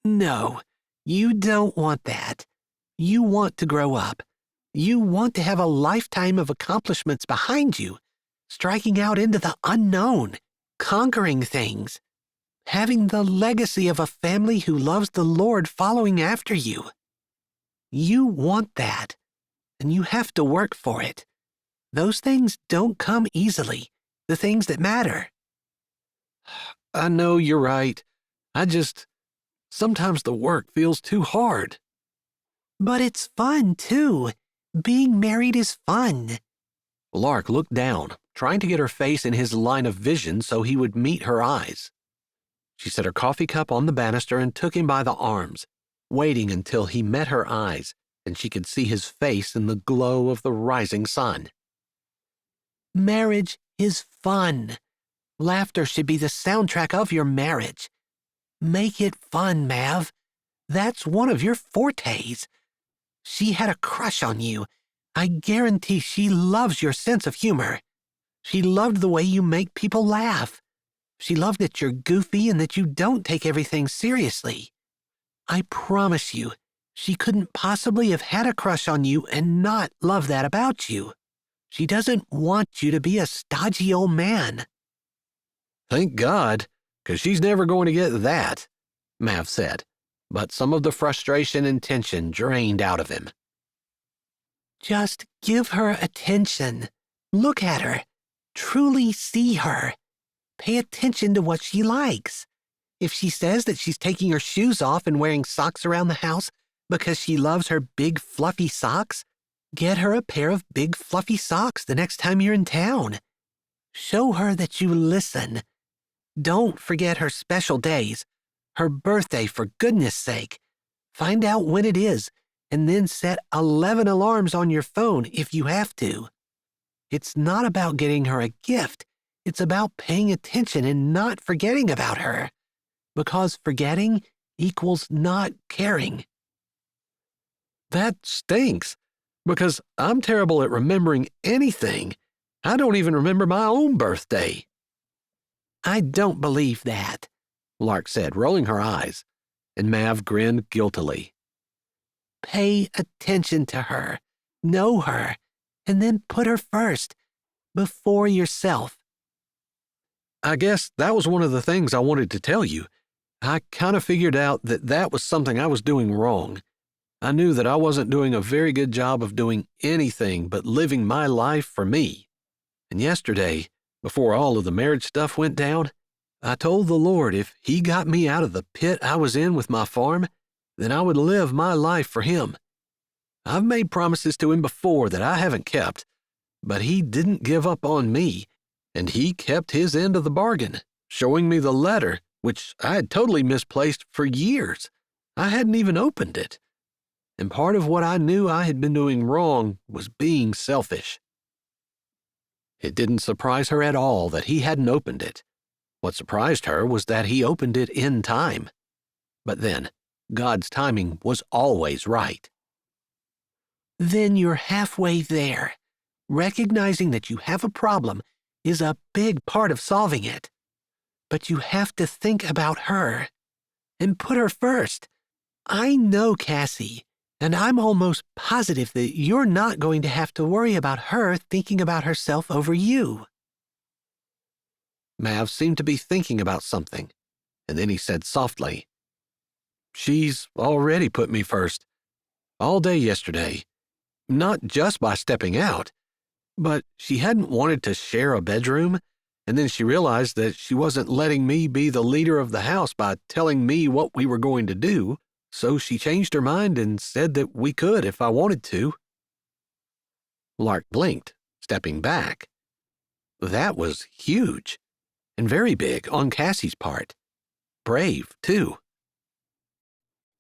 No, you don't want that. You want to grow up. You want to have a lifetime of accomplishments behind you, striking out into the unknown, conquering things, having the legacy of a family who loves the Lord following after you. You want that, and you have to work for it. Those things don't come easily, the things that matter. I know you're right. Sometimes the work feels too hard. But it's fun, too. Being married is fun. Lark looked down, trying to get her face in his line of vision so he would meet her eyes. She set her coffee cup on the banister and took him by the arms, waiting until he met her eyes and she could see his face in the glow of the rising sun. Marriage is fun. Laughter should be the soundtrack of your marriage. Make it fun, Mav. That's one of your fortes. She had a crush on you. I guarantee she loves your sense of humor. She loved the way you make people laugh. She loved that you're goofy and that you don't take everything seriously. I promise you, she couldn't possibly have had a crush on you and not love that about you. She doesn't want you to be a stodgy old man." "Thank God, 'cause she's never going to get that," Mav said, but some of the frustration and tension drained out of him. "Just give her attention. Look at her. Truly see her. Pay attention to what she likes. If she says that she's taking her shoes off and wearing socks around the house because she loves her big fluffy socks, get her a pair of big fluffy socks the next time you're in town. Show her that you listen. Don't forget her special days, her birthday for goodness sake. Find out when it is, and then set 11 alarms on your phone if you have to. It's not about getting her a gift. It's about paying attention and not forgetting about her. Because forgetting equals not caring." That stinks, because I'm terrible at remembering anything. I don't even remember my own birthday. "I don't believe that," Lark said, rolling her eyes, and Mav grinned guiltily. "Pay attention to her, know her, and then put her first, before yourself." "I guess that was one of the things I wanted to tell you. I kind of figured out that that was something I was doing wrong. I knew that I wasn't doing a very good job of doing anything but living my life for me. And yesterday, before all of the marriage stuff went down, I told the Lord if He got me out of the pit I was in with my farm, then I would live my life for Him. I've made promises to Him before that I haven't kept, but He didn't give up on me, and He kept His end of the bargain, showing me the letter, which I had totally misplaced for years. I hadn't even opened it. And part of what I knew I had been doing wrong was being selfish." It didn't surprise her at all that he hadn't opened it. What surprised her was that he opened it in time. But then, God's timing was always right. "Then you're halfway there. Recognizing that you have a problem is a big part of solving it. But you have to think about her and put her first. I know Cassie, and I'm almost positive that you're not going to have to worry about her thinking about herself over you." Mav seemed to be thinking about something, and then he said softly, "She's already put me first. All day yesterday. Not just by stepping out, but she hadn't wanted to share a bedroom, and then she realized that she wasn't letting me be the leader of the house by telling me what we were going to do, so she changed her mind and said that we could if I wanted to." Lark blinked, stepping back. That was huge, and very big on Cassie's part. Brave, too.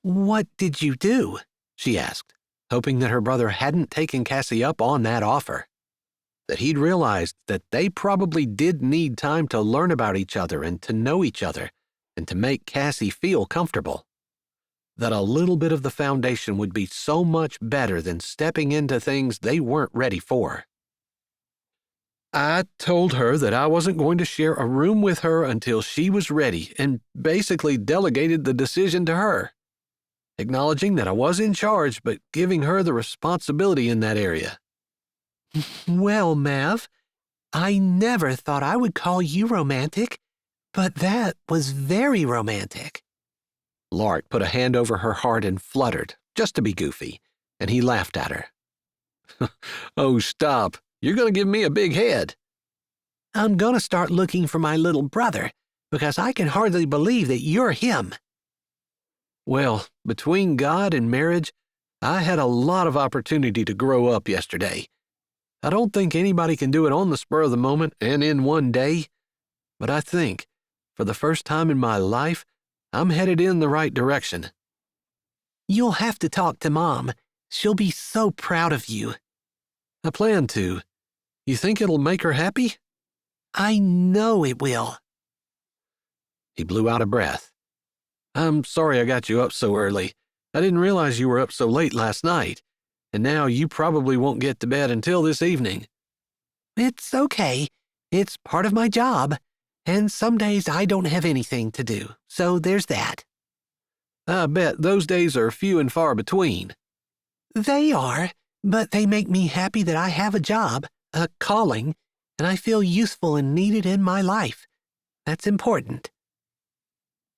"What did you do?" she asked, hoping that her brother hadn't taken Cassie up on that offer. That he'd realized that they probably did need time to learn about each other and to know each other and to make Cassie feel comfortable. That a little bit of the foundation would be so much better than stepping into things they weren't ready for. "I told her that I wasn't going to share a room with her until she was ready and basically delegated the decision to her, acknowledging that I was in charge but giving her the responsibility in that area." "Well, Mav, I never thought I would call you romantic, but that was very romantic." Lark put a hand over her heart and fluttered, just to be goofy, and he laughed at her. "Oh, stop. You're going to give me a big head." "I'm going to start looking for my little brother, because I can hardly believe that you're him." Well, between God and marriage, I had a lot of opportunity to grow up yesterday. I don't think anybody can do it on the spur of the moment and in one day, but I think, for the first time in my life, I'm headed in the right direction. "You'll have to talk to Mom. She'll be so proud of you." I plan to. You think it'll make her happy? "I know it will." He blew out a breath. "I'm sorry I got you up so early. I didn't realize you were up so late last night, and now you probably won't get to bed until this evening." "It's okay. It's part of my job, and some days I don't have anything to do, so there's that." "I bet those days are few and far between." "They are, but they make me happy that I have a job, a calling, and I feel useful and needed in my life. That's important.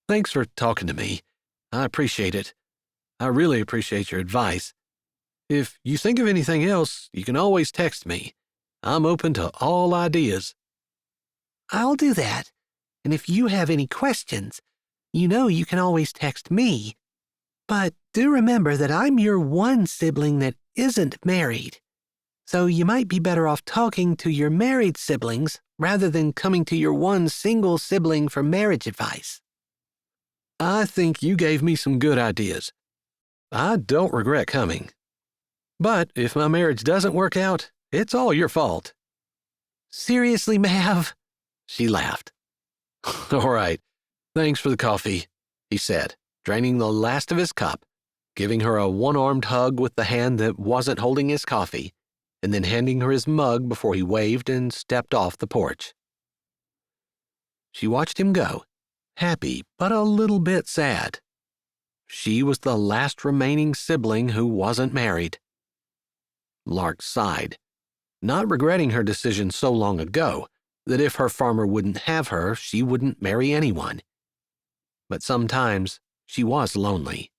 Thanks for talking to me. I appreciate it. I really appreciate your advice. If you think of anything else, you can always text me. I'm open to all ideas. I'll do that. And if you have any questions, you know you can always text me. But do remember that I'm your one sibling that isn't married. So you might be better off talking to your married siblings rather than coming to your one single sibling for marriage advice. I think you gave me some good ideas. I don't regret coming. But if my marriage doesn't work out, it's all your fault. Seriously, Mav? She laughed. All right. Thanks for the coffee, he said, draining the last of his cup, giving her a one-armed hug with the hand that wasn't holding his coffee, and then handing her his mug before he waved and stepped off the porch. She watched him go, happy but a little bit sad. She was the last remaining sibling who wasn't married. Lark sighed, not regretting her decision so long ago that if her farmer wouldn't have her, she wouldn't marry anyone. But sometimes she was lonely.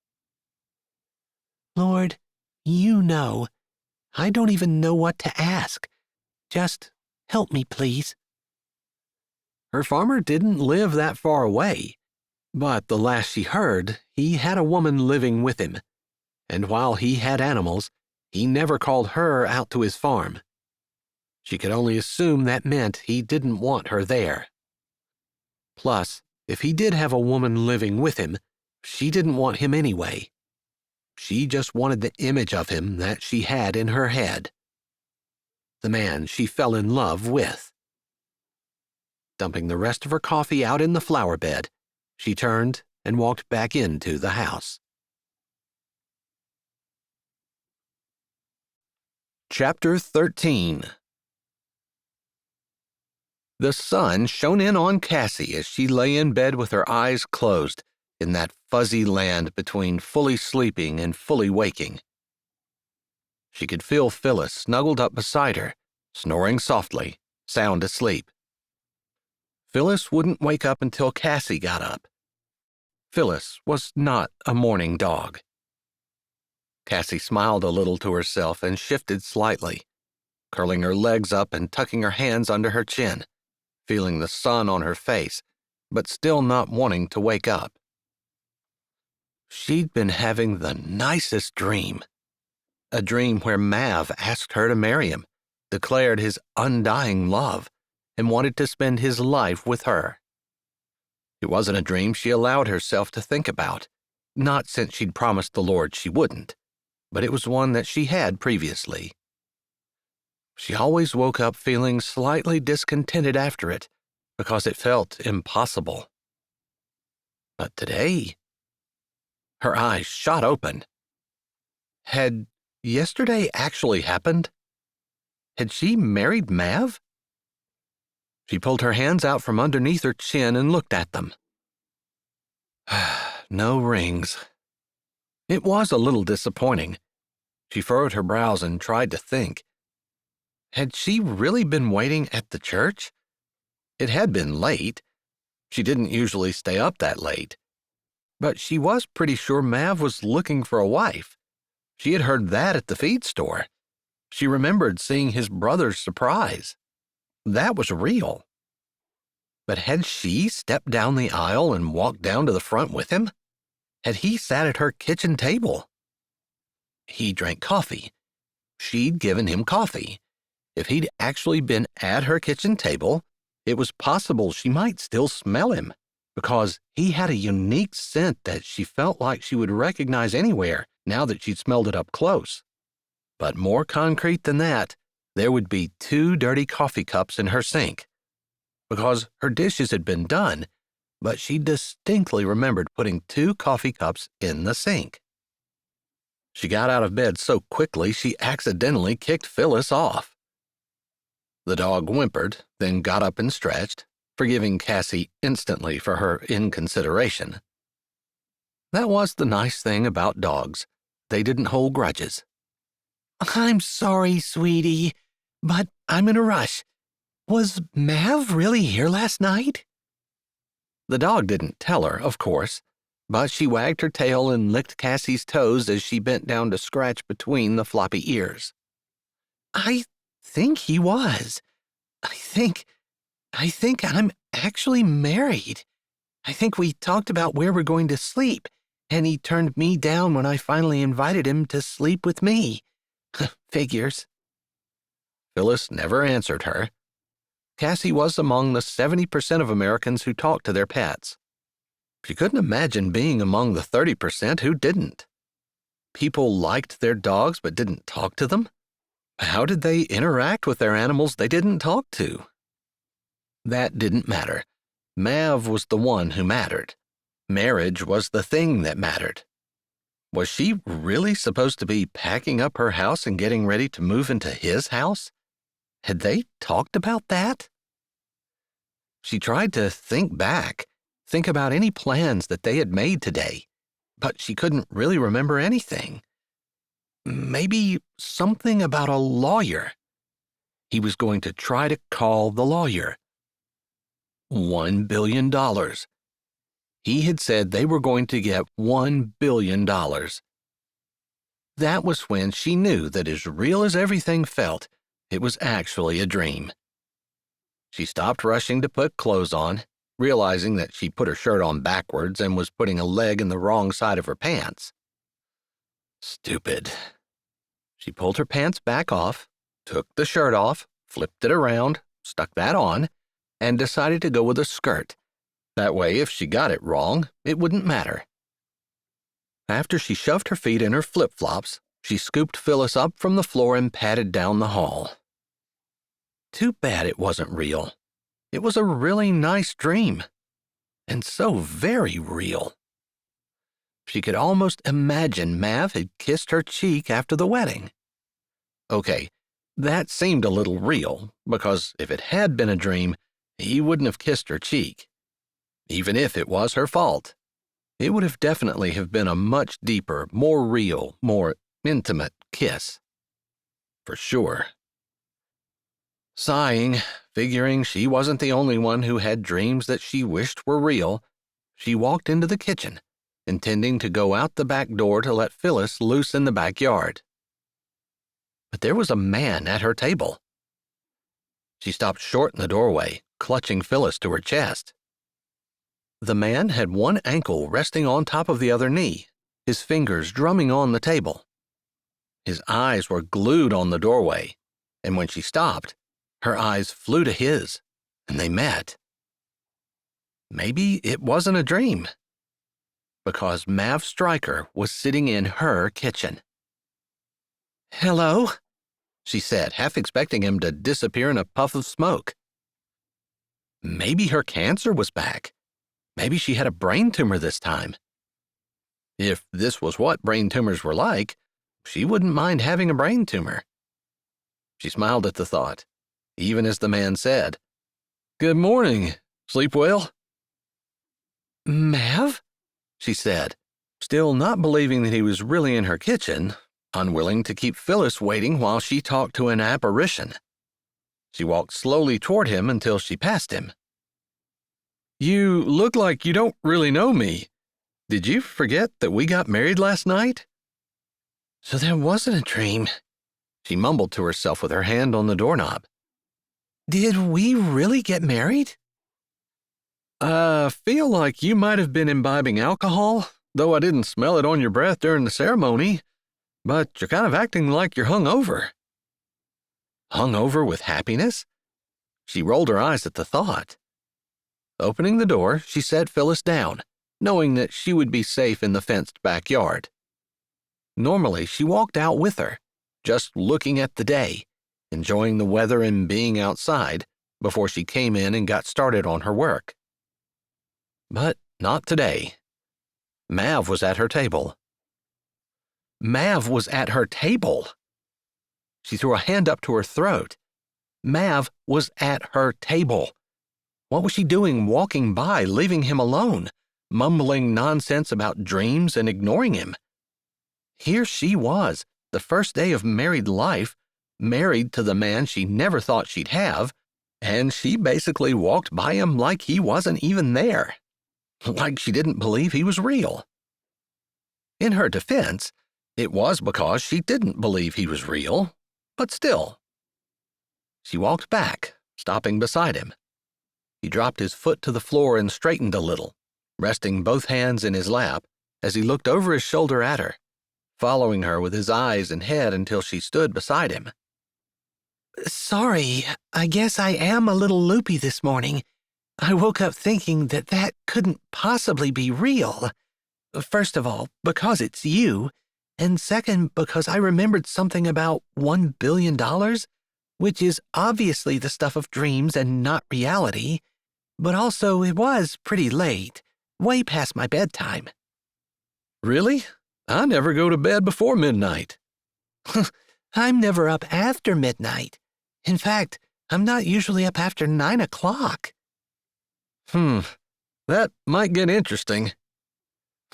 Lord, you know. I don't even know what to ask. Just help me, please. Her farmer didn't live that far away, but the last she heard, he had a woman living with him, and while he had animals, he never called her out to his farm. She could only assume that meant he didn't want her there. Plus, if he did have a woman living with him, she didn't want him anyway. She just wanted the image of him that she had in her head. The man she fell in love with. Dumping the rest of her coffee out in the flower bed, she turned and walked back into the house. Chapter 13. The sun shone in on Cassie as she lay in bed with her eyes closed in that fuzzy land between fully sleeping and fully waking. She could feel Phyllis snuggled up beside her, snoring softly, sound asleep. Phyllis wouldn't wake up until Cassie got up. Phyllis was not a morning dog. Cassie smiled a little to herself and shifted slightly, curling her legs up and tucking her hands under her chin, feeling the sun on her face, but still not wanting to wake up. She'd been having the nicest dream. A dream where Mav asked her to marry him, declared his undying love, and wanted to spend his life with her. It wasn't a dream she allowed herself to think about, not since she'd promised the Lord she wouldn't, but it was one that she had previously. She always woke up feeling slightly discontented after it, because it felt impossible. But today, her eyes shot open. Had yesterday actually happened? Had she married Mav? She pulled her hands out from underneath her chin and looked at them. No rings. It was a little disappointing. She furrowed her brows and tried to think. Had she really been waiting at the church? It had been late. She didn't usually stay up that late. But she was pretty sure Mav was looking for a wife. She had heard that at the feed store. She remembered seeing his brother's surprise. That was real. But had she stepped down the aisle and walked down to the front with him? Had he sat at her kitchen table? He drank coffee. She'd given him coffee. If he'd actually been at her kitchen table, it was possible she might still smell him, because he had a unique scent that she felt like she would recognize anywhere now that she'd smelled it up close. But more concrete than that, there would be 2 dirty coffee cups in her sink, because her dishes had been done, but she distinctly remembered putting 2 coffee cups in the sink. She got out of bed so quickly she accidentally kicked Phyllis off. The dog whimpered, then got up and stretched, forgiving Cassie instantly for her inconsideration. That was the nice thing about dogs. They didn't hold grudges. I'm sorry, sweetie. But I'm in a rush. Was Mav really here last night? The dog didn't tell her, of course, but she wagged her tail and licked Cassie's toes as she bent down to scratch between the floppy ears. I think he was. I think I'm actually married. I think we talked about where we're going to sleep, and he turned me down when I finally invited him to sleep with me. Figures. Phyllis never answered her. Cassie was among the 70% of Americans who talk to their pets. She couldn't imagine being among the 30% who didn't. People liked their dogs but didn't talk to them? How did they interact with their animals they didn't talk to? That didn't matter. Mav was the one who mattered. Marriage was the thing that mattered. Was she really supposed to be packing up her house and getting ready to move into his house? Had they talked about that? She tried to think back, think about any plans that they had made today, but she couldn't really remember anything. Maybe something about a lawyer. He was going to try to call the lawyer. $1 billion. He had said they were going to get $1 billion. That was when she knew that as real as everything felt, it was actually a dream. She stopped rushing to put clothes on, realizing that she put her shirt on backwards and was putting a leg in the wrong side of her pants. Stupid. She pulled her pants back off, took the shirt off, flipped it around, stuck that on, and decided to go with a skirt. That way, if she got it wrong, it wouldn't matter. After she shoved her feet in her flip-flops, she scooped Phyllis up from the floor and padded down the hall. Too bad it wasn't real. It was a really nice dream. And so very real. She could almost imagine Mav had kissed her cheek after the wedding. Okay, that seemed a little real, because if it had been a dream, he wouldn't have kissed her cheek. Even if it was her fault, it would have definitely have been a much deeper, more real, more intimate kiss. For sure. Sighing, figuring she wasn't the only one who had dreams that she wished were real, she walked into the kitchen, intending to go out the back door to let Phyllis loose in the backyard. But there was a man at her table. She stopped short in the doorway, clutching Phyllis to her chest. The man had one ankle resting on top of the other knee, his fingers drumming on the table. His eyes were glued on the doorway, and when she stopped, her eyes flew to his, and they met. Maybe it wasn't a dream, because Mav Stryker was sitting in her kitchen. "Hello," she said, half expecting him to disappear in a puff of smoke. Maybe her cancer was back. Maybe she had a brain tumor this time. If this was what brain tumors were like, she wouldn't mind having a brain tumor. She smiled at the thought, even as the man said, "Good morning. Sleep well?" "Mav?" she said, still not believing that he was really in her kitchen, unwilling to keep Phyllis waiting while she talked to an apparition. She walked slowly toward him until she passed him. "You look like you don't really know me. Did you forget that we got married last night?" "So that wasn't a dream," she mumbled to herself with her hand on the doorknob. "Did we really get married?" "I feel like you might have been imbibing alcohol, though I didn't smell it on your breath during the ceremony, but you're kind of acting like you're hungover." Hungover with happiness? She rolled her eyes at the thought. Opening the door, she set Phyllis down, knowing that she would be safe in the fenced backyard. Normally, she walked out with her, just looking at the day, enjoying the weather and being outside, before she came in and got started on her work. But not today. Mav was at her table. Mav was at her table. She threw a hand up to her throat. Mav was at her table. What was she doing walking by, leaving him alone, mumbling nonsense about dreams and ignoring him? Here she was, the first day of married life, married to the man she never thought she'd have, and she basically walked by him like he wasn't even there, like she didn't believe he was real. In her defense, it was because she didn't believe he was real, but still. She walked back, stopping beside him. He dropped his foot to the floor and straightened a little, resting both hands in his lap as he looked over his shoulder at her, following her with his eyes and head until she stood beside him. Sorry, I guess I am a little loopy this morning. I woke up thinking that couldn't possibly be real. First of all, because it's you, and second, because I remembered something about $1 billion, which is obviously the stuff of dreams and not reality, but also it was pretty late, way past my bedtime. Really? I never go to bed before midnight. I'm never up after midnight. In fact, I'm not usually up after 9 o'clock. That might get interesting.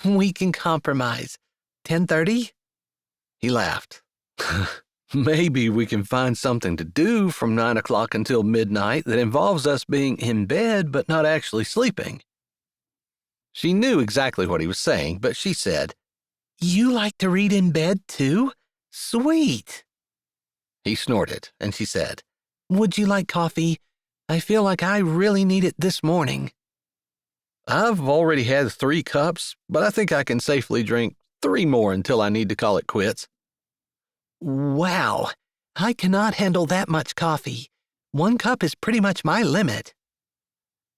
We can compromise. 10:30? He laughed. Maybe we can find something to do from 9 o'clock until midnight that involves us being in bed but not actually sleeping. She knew exactly what he was saying, but she said, You like to read in bed too? Sweet. He snorted, and she said, Would you like coffee? I feel like I really need it this morning. I've already had 3 cups, but I think I can safely drink 3 more until I need to call it quits. Wow, I cannot handle that much coffee. 1 cup is pretty much my limit.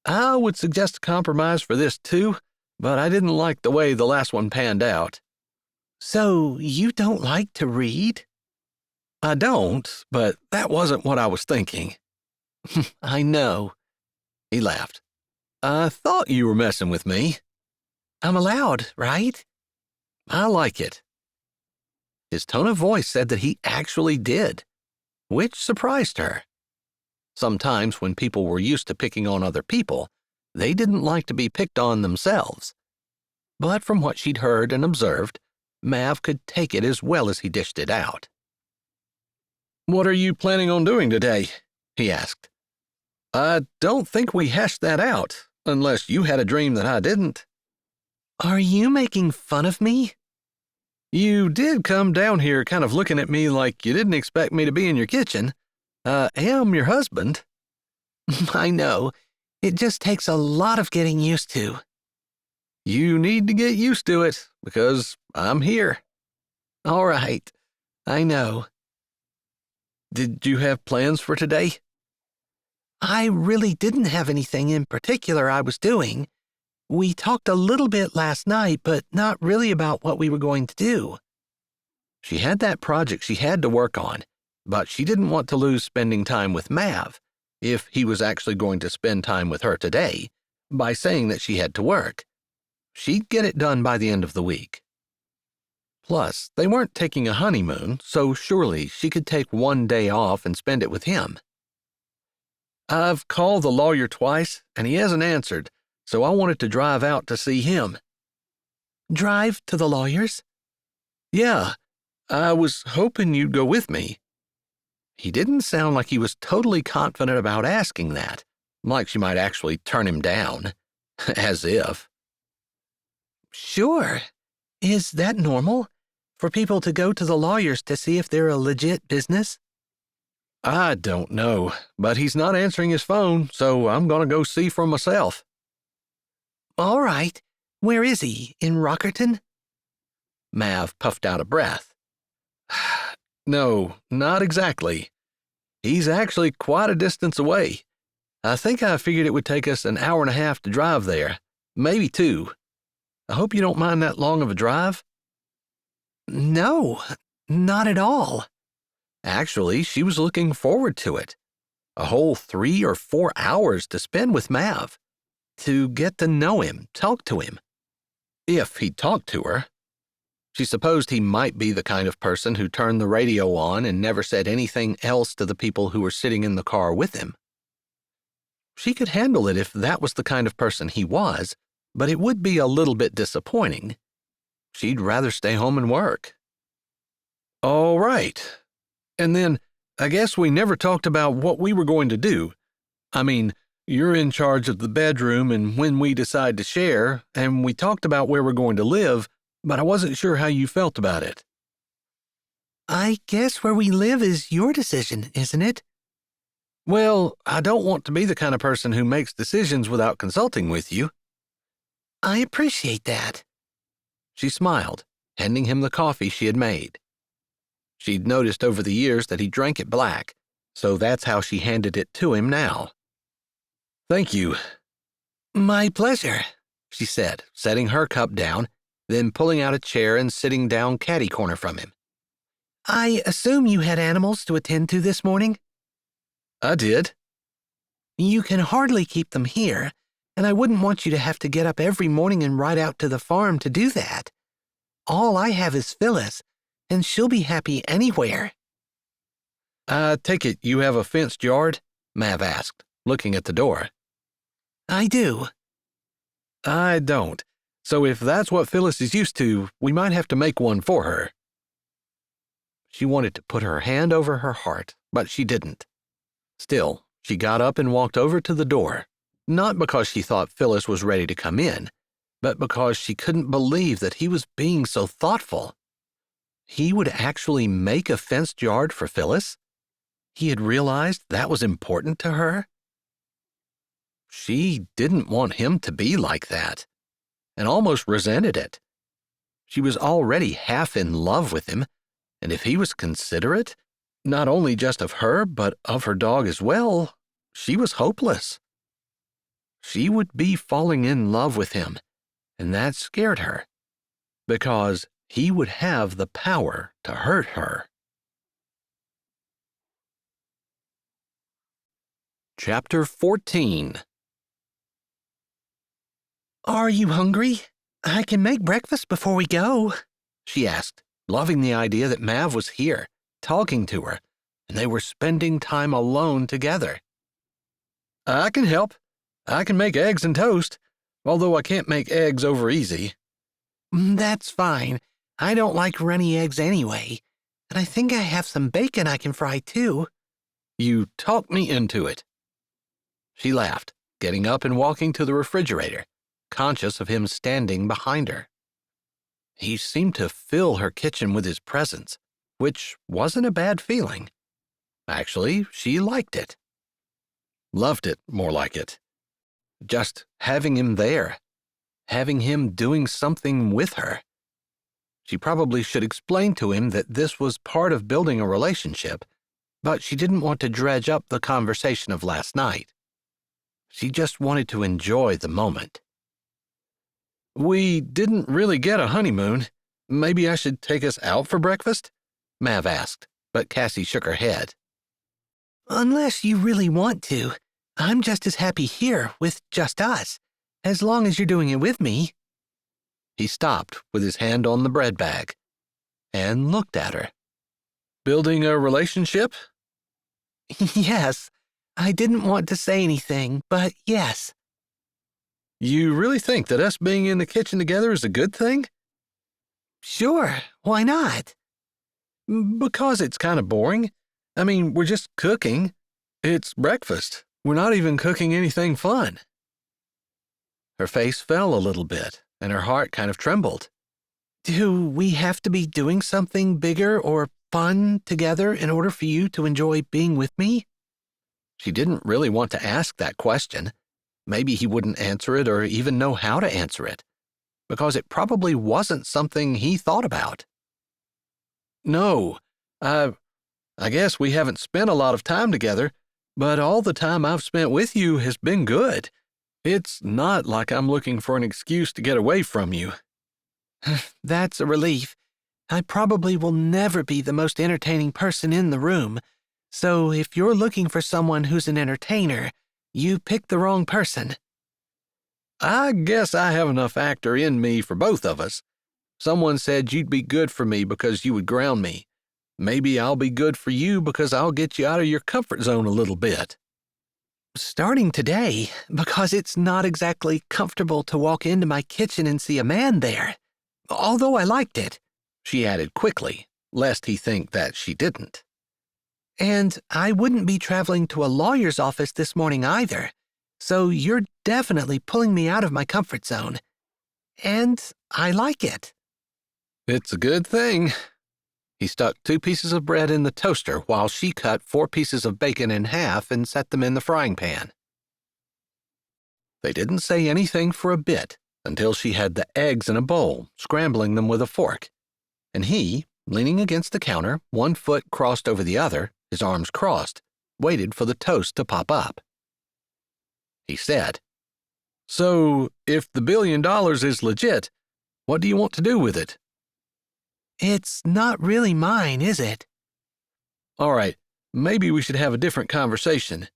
I would suggest a compromise for this too, but I didn't like the way the last one panned out. So you don't like to read? I don't, but that wasn't what I was thinking. I know. He laughed. I thought you were messing with me. I'm allowed, right? I like it. His tone of voice said that he actually did, which surprised her. Sometimes when people were used to picking on other people, they didn't like to be picked on themselves. But from what she'd heard and observed, Mav could take it as well as he dished it out. What are you planning on doing today? He asked. I don't think we hashed that out, unless you had a dream that I didn't. Are you making fun of me? You did come down here kind of looking at me like you didn't expect me to be in your kitchen. I am your husband. I know. It just takes a lot of getting used to. You need to get used to it, because I'm here. All right. I know. Did you have plans for today? I really didn't have anything in particular I was doing. We talked a little bit last night, but not really about what we were going to do. She had that project she had to work on, but she didn't want to lose spending time with Mav, if he was actually going to spend time with her today, by saying that she had to work. She'd get it done by the end of the week. Plus, they weren't taking a honeymoon, so surely she could take 1 day off and spend it with him. I've called the lawyer twice, and he hasn't answered, so I wanted to drive out to see him. Drive to the lawyer's? Yeah, I was hoping you'd go with me. He didn't sound like he was totally confident about asking that, like she might actually turn him down. As if. Sure. Is that normal? For people to go to the lawyers to see if they're a legit business? I don't know, but he's not answering his phone, so I'm going to go see for myself. All right. Where is he? In Rockerton? Mav puffed out a breath. No, not exactly. He's actually quite a distance away. I think I figured it would take us an hour and a half to drive there, maybe 2. I hope you don't mind that long of a drive. No, not at all. Actually, she was looking forward to it. A whole 3 or 4 hours to spend with Mav. To get to know him, talk to him. If he'd talk to her. She supposed he might be the kind of person who turned the radio on and never said anything else to the people who were sitting in the car with him. She could handle it if that was the kind of person he was, but it would be a little bit disappointing. She'd rather stay home and work. All right. And then, I guess we never talked about what we were going to do. I mean, you're in charge of the bedroom and when we decide to share, and we talked about where we're going to live, but I wasn't sure how you felt about it. I guess where we live is your decision, isn't it? Well, I don't want to be the kind of person who makes decisions without consulting with you. I appreciate that. She smiled, handing him the coffee she had made. She'd noticed over the years that he drank it black, so that's how she handed it to him now. Thank you. My pleasure, she said, setting her cup down, then pulling out a chair and sitting down catty-corner from him. I assume you had animals to attend to this morning? I did. You can hardly keep them here, and I wouldn't want you to have to get up every morning and ride out to the farm to do that. All I have is Phyllis, and she'll be happy anywhere. I take it you have a fenced yard? Mav asked, looking at the door. I do. I don't. So if that's what Phyllis is used to, we might have to make one for her. She wanted to put her hand over her heart, but she didn't. Still, she got up and walked over to the door, not because she thought Phyllis was ready to come in, but because she couldn't believe that he was being so thoughtful. He would actually make a fenced yard for Phyllis? He had realized that was important to her? She didn't want him to be like that, and almost resented it. She was already half in love with him, and if he was considerate, not only just of her, but of her dog as well, she was hopeless. She would be falling in love with him, and that scared her, because he would have the power to hurt her. Chapter 14. Are you hungry? I can make breakfast before we go, she asked, loving the idea that Mav was here, talking to her, and they were spending time alone together. I can help. I can make eggs and toast, although I can't make eggs over easy. That's fine. I don't like runny eggs anyway, and I think I have some bacon I can fry too. You talked me into it. She laughed, getting up and walking to the refrigerator, conscious of him standing behind her. He seemed to fill her kitchen with his presence, which wasn't a bad feeling. Actually, she liked it. Loved it, more like it. Just having him there, having him doing something with her. She probably should explain to him that this was part of building a relationship, but she didn't want to dredge up the conversation of last night. She just wanted to enjoy the moment. We didn't really get a honeymoon. Maybe I should take us out for breakfast? Mav asked, but Cassie shook her head. Unless you really want to, I'm just as happy here with just us, as long as you're doing it with me. He stopped with his hand on the bread bag and looked at her. Building a relationship? Yes, I didn't want to say anything, but yes. You really think that us being in the kitchen together is a good thing? Sure, why not? Because it's kind of boring. I mean, we're just cooking. It's breakfast. We're not even cooking anything fun. Her face fell a little bit, and her heart kind of trembled. Do we have to be doing something bigger or fun together in order for you to enjoy being with me? She didn't really want to ask that question. Maybe he wouldn't answer it or even know how to answer it, because it probably wasn't something he thought about. No, I guess we haven't spent a lot of time together, but all the time I've spent with you has been good. It's not like I'm looking for an excuse to get away from you. That's a relief. I probably will never be the most entertaining person in the room, so if you're looking for someone who's an entertainer, you picked the wrong person. I guess I have enough actor in me for both of us. Someone said you'd be good for me because you would ground me. Maybe I'll be good for you because I'll get you out of your comfort zone a little bit. Starting today, because it's not exactly comfortable to walk into my kitchen and see a man there. Although I liked it, she added quickly, lest he think that she didn't. And I wouldn't be traveling to a lawyer's office this morning either, so you're definitely pulling me out of my comfort zone. And I like it. It's a good thing. He stuck 2 pieces of bread in the toaster while she cut 4 pieces of bacon in half and set them in the frying pan. They didn't say anything for a bit until she had the eggs in a bowl, scrambling them with a fork, and he, leaning against the counter, 1 foot crossed over the other, his arms crossed, waited for the toast to pop up. He said, "So, if the $1 billion is legit, what do you want to do with it?" It's not really mine, is it? All right, maybe we should have a different conversation.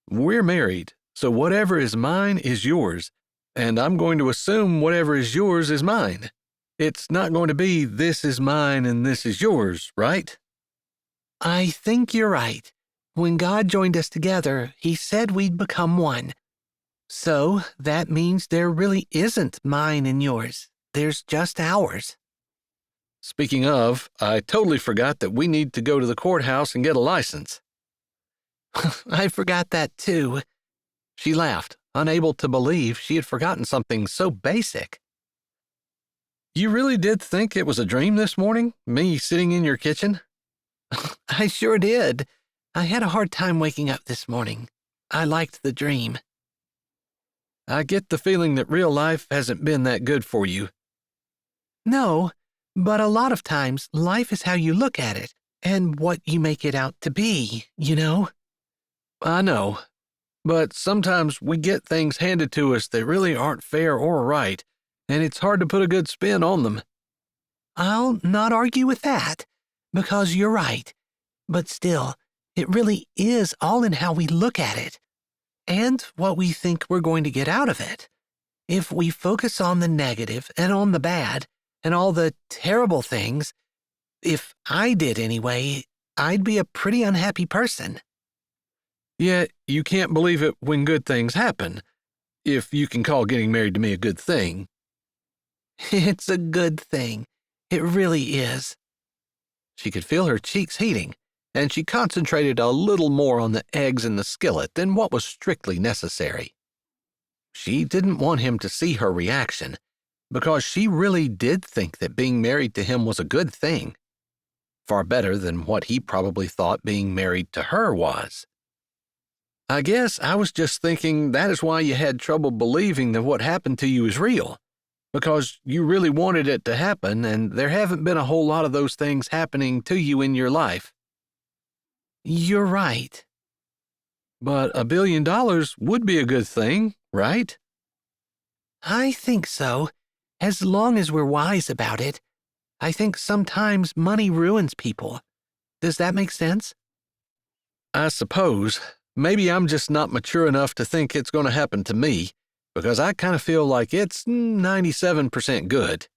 We're married, so whatever is mine is yours, and I'm going to assume whatever is yours is mine. It's not going to be this is mine and this is yours, right? I think you're right. When God joined us together, He said we'd become one. So that means there really isn't mine and yours. There's just ours. Speaking of, I totally forgot that we need to go to the courthouse and get a license. I forgot that too. She laughed, unable to believe she had forgotten something so basic. You really did think it was a dream this morning, me sitting in your kitchen? I sure did. I had a hard time waking up this morning. I liked the dream. I get the feeling that real life hasn't been that good for you. No, but a lot of times life is how you look at it and what you make it out to be, you know? I know, but sometimes we get things handed to us that really aren't fair or right, and it's hard to put a good spin on them. I'll not argue with that, because you're right. But still, it really is all in how we look at it, and what we think we're going to get out of it. If we focus on the negative and on the bad, and all the terrible things, if I did anyway, I'd be a pretty unhappy person. Yet you can't believe it when good things happen, if you can call getting married to me a good thing. It's a good thing. It really is. She could feel her cheeks heating, and she concentrated a little more on the eggs in the skillet than what was strictly necessary. She didn't want him to see her reaction, because she really did think that being married to him was a good thing, far better than what he probably thought being married to her was. I guess I was just thinking that is why you had trouble believing that what happened to you is real, because you really wanted it to happen, and there haven't been a whole lot of those things happening to you in your life. You're right. But $1 billion would be a good thing, right? I think so, as long as we're wise about it. I think sometimes money ruins people. Does that make sense? I suppose. Maybe I'm just not mature enough to think it's going to happen to me, because I kind of feel like it's 97% good.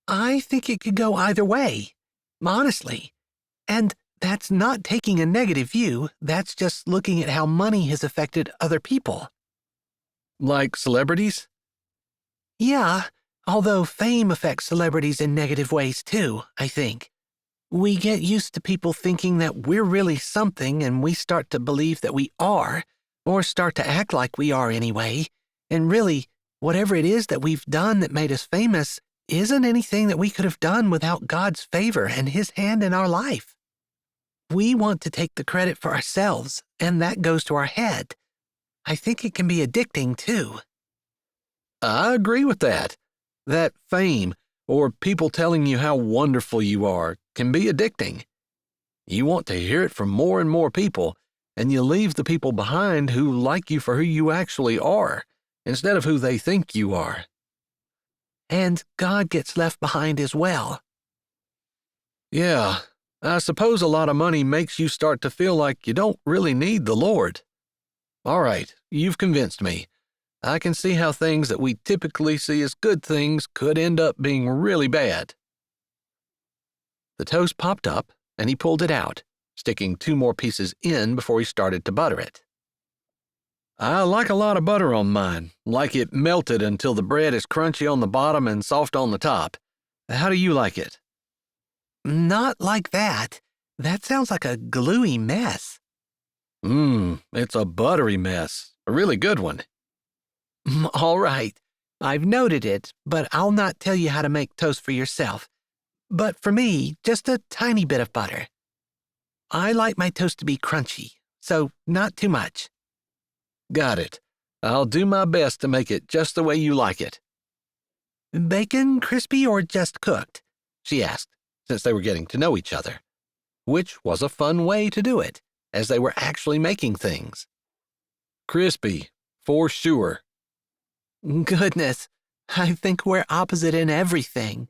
I think it could go either way, honestly. And that's not taking a negative view, that's just looking at how money has affected other people. Like celebrities? Yeah, although fame affects celebrities in negative ways too, I think. We get used to people thinking that we're really something, and we start to believe that we are, or start to act like we are anyway. And really, whatever it is that we've done that made us famous isn't anything that we could have done without God's favor and His hand in our life. We want to take the credit for ourselves, and that goes to our head. I think it can be addicting too. I agree with that. That fame, or people telling you how wonderful you are, can be addicting. You want to hear it from more and more people, and you leave the people behind who like you for who you actually are, instead of who they think you are. And God gets left behind as well. Yeah, I suppose a lot of money makes you start to feel like you don't really need the Lord. All right, you've convinced me. I can see how things that we typically see as good things could end up being really bad. The toast popped up, and he pulled it out, sticking 2 more pieces in before he started to butter it. I like a lot of butter on mine, like it melted until the bread is crunchy on the bottom and soft on the top. How do you like it? Not like that. That sounds like a gluey mess. It's a buttery mess. A really good one. All right, I've noted it, but I'll not tell you how to make toast for yourself. But for me, just a tiny bit of butter. I like my toast to be crunchy, so not too much. Got it. I'll do my best to make it just the way you like it. Bacon crispy or just cooked? She asked, Since they were getting to know each other, which was a fun way to do it, as they were actually making things. Crispy, for sure. Goodness, I think we're opposite in everything,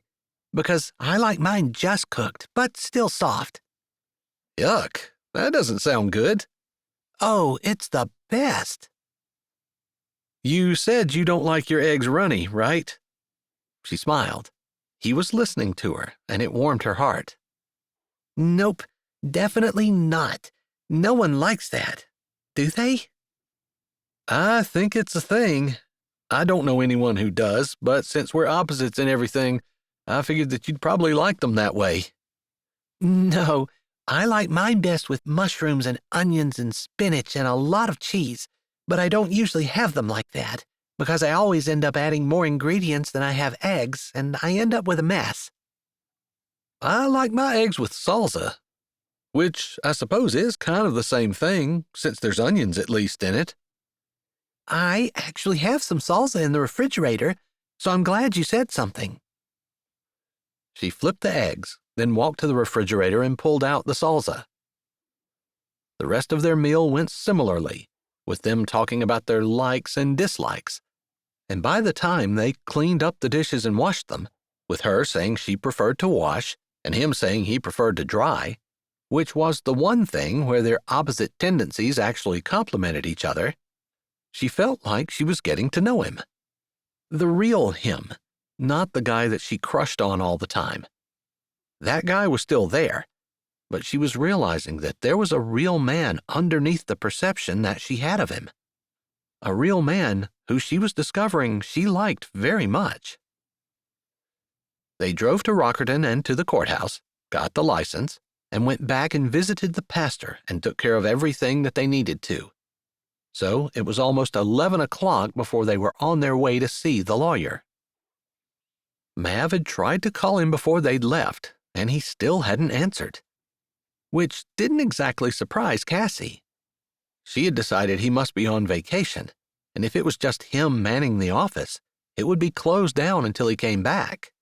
because I like mine just cooked, but still soft. Yuck, that doesn't sound good. Oh, it's the best. You said you don't like your eggs runny, right? She smiled. He was listening to her, and it warmed her heart. Nope, definitely not. No one likes that, do they? I think it's a thing. I don't know anyone who does, but since we're opposites in everything, I figured that you'd probably like them that way. No, I like mine best with mushrooms and onions and spinach and a lot of cheese, but I don't usually have them like that, because I always end up adding more ingredients than I have eggs, and I end up with a mess. I like my eggs with salsa, which I suppose is kind of the same thing, since there's onions at least in it. I actually have some salsa in the refrigerator, so I'm glad you said something. She flipped the eggs, then walked to the refrigerator and pulled out the salsa. The rest of their meal went similarly, with them talking about their likes and dislikes. And by the time they cleaned up the dishes and washed them, with her saying she preferred to wash and him saying he preferred to dry, which was the one thing where their opposite tendencies actually complemented each other, she felt like she was getting to know him. The real him, not the guy that she crushed on all the time. That guy was still there, but she was realizing that there was a real man underneath the perception that she had of him. A real man who she was discovering she liked very much. They drove to Rockerton and to the courthouse, got the license, and went back and visited the pastor and took care of everything that they needed to. So it was almost 11 o'clock before they were on their way to see the lawyer. Mav had tried to call him before they'd left, and he still hadn't answered, which didn't exactly surprise Cassie. She had decided he must be on vacation, and if it was just him manning the office, it would be closed down until he came back.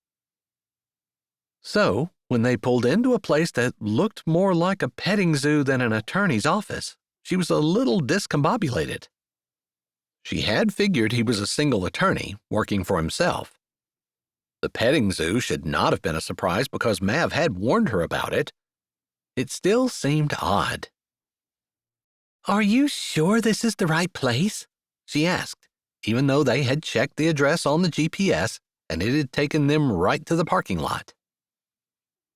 So, when they pulled into a place that looked more like a petting zoo than an attorney's office, she was a little discombobulated. She had figured he was a single attorney, working for himself. The petting zoo should not have been a surprise because Mav had warned her about it. It still seemed odd. Are you sure this is the right place? She asked, even though they had checked the address on the GPS and it had taken them right to the parking lot.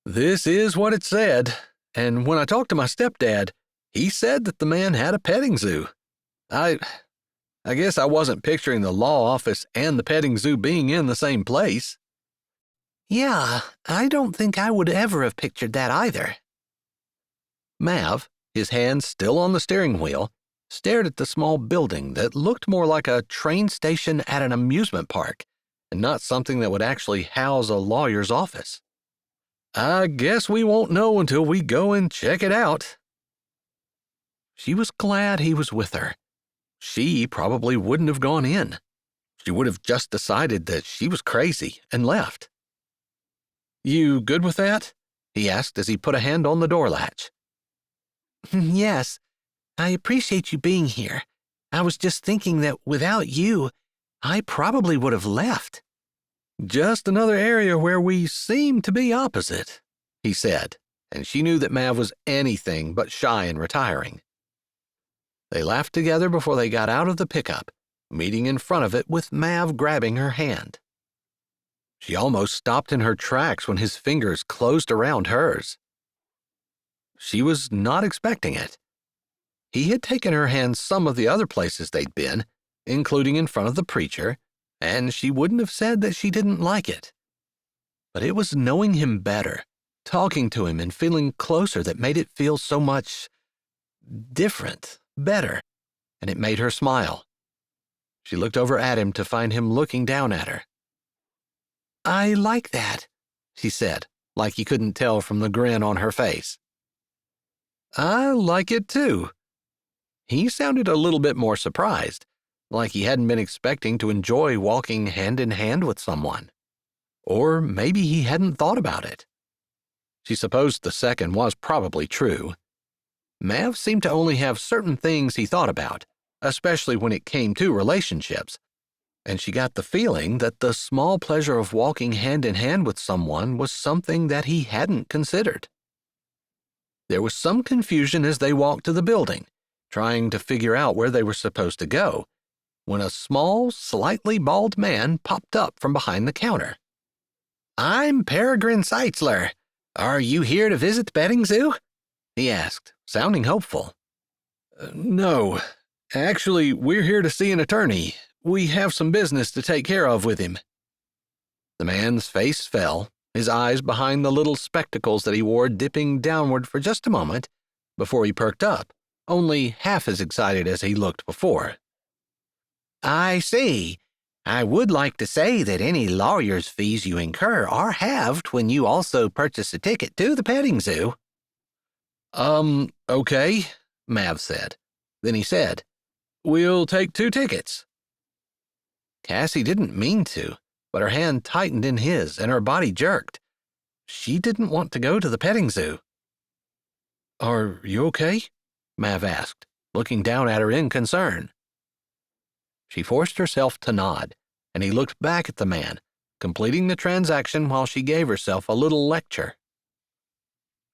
This is what it said, and when I talked to my stepdad, he said that the man had a petting zoo. I guess I wasn't picturing the law office and the petting zoo being in the same place. Yeah, I don't think I would ever have pictured that either. Mav, his hands still on the steering wheel, stared at the small building that looked more like a train station at an amusement park and not something that would actually house a lawyer's office. I guess we won't know until we go and check it out. She was glad he was with her. She probably wouldn't have gone in. She would have just decided that she was crazy and left. You good with that? He asked as he put a hand on the door latch. Yes, I appreciate you being here. I was just thinking that without you, I probably would have left. Just another area where we seem to be opposite, he said, and she knew that Mav was anything but shy and retiring. They laughed together before they got out of the pickup, meeting in front of it with Mav grabbing her hand. She almost stopped in her tracks when his fingers closed around hers. She was not expecting it. He had taken her hand some of the other places they'd been, including in front of the preacher, and she wouldn't have said that she didn't like it. But it was knowing him better, talking to him and feeling closer that made it feel so much different, better, and it made her smile. She looked over at him to find him looking down at her. "I like that," she said, like he couldn't tell from the grin on her face. "I like it too." He sounded a little bit more surprised, like he hadn't been expecting to enjoy walking hand in hand with someone. Or maybe he hadn't thought about it. She supposed the second was probably true. Mav seemed to only have certain things he thought about, especially when it came to relationships, and she got the feeling that the small pleasure of walking hand in hand with someone was something that he hadn't considered. There was some confusion as they walked to the building, trying to figure out where they were supposed to go, when a small, slightly bald man popped up from behind the counter. "I'm Peregrine Seitzler. Are you here to visit the petting zoo?" he asked, sounding hopeful. "No. Actually, we're here to see an attorney. We have some business to take care of with him." The man's face fell, his eyes behind the little spectacles that he wore dipping downward for just a moment before he perked up, only half as excited as he looked before. "I see. I would like to say that any lawyer's fees you incur are halved when you also purchase a ticket to the petting zoo." Okay, Mav said. Then he said, "We'll take 2 tickets." Cassie didn't mean to, but her hand tightened in his and her body jerked. She didn't want to go to the petting zoo. "Are you okay?" Mav asked, looking down at her in concern. She forced herself to nod, and he looked back at the man, completing the transaction while she gave herself a little lecture.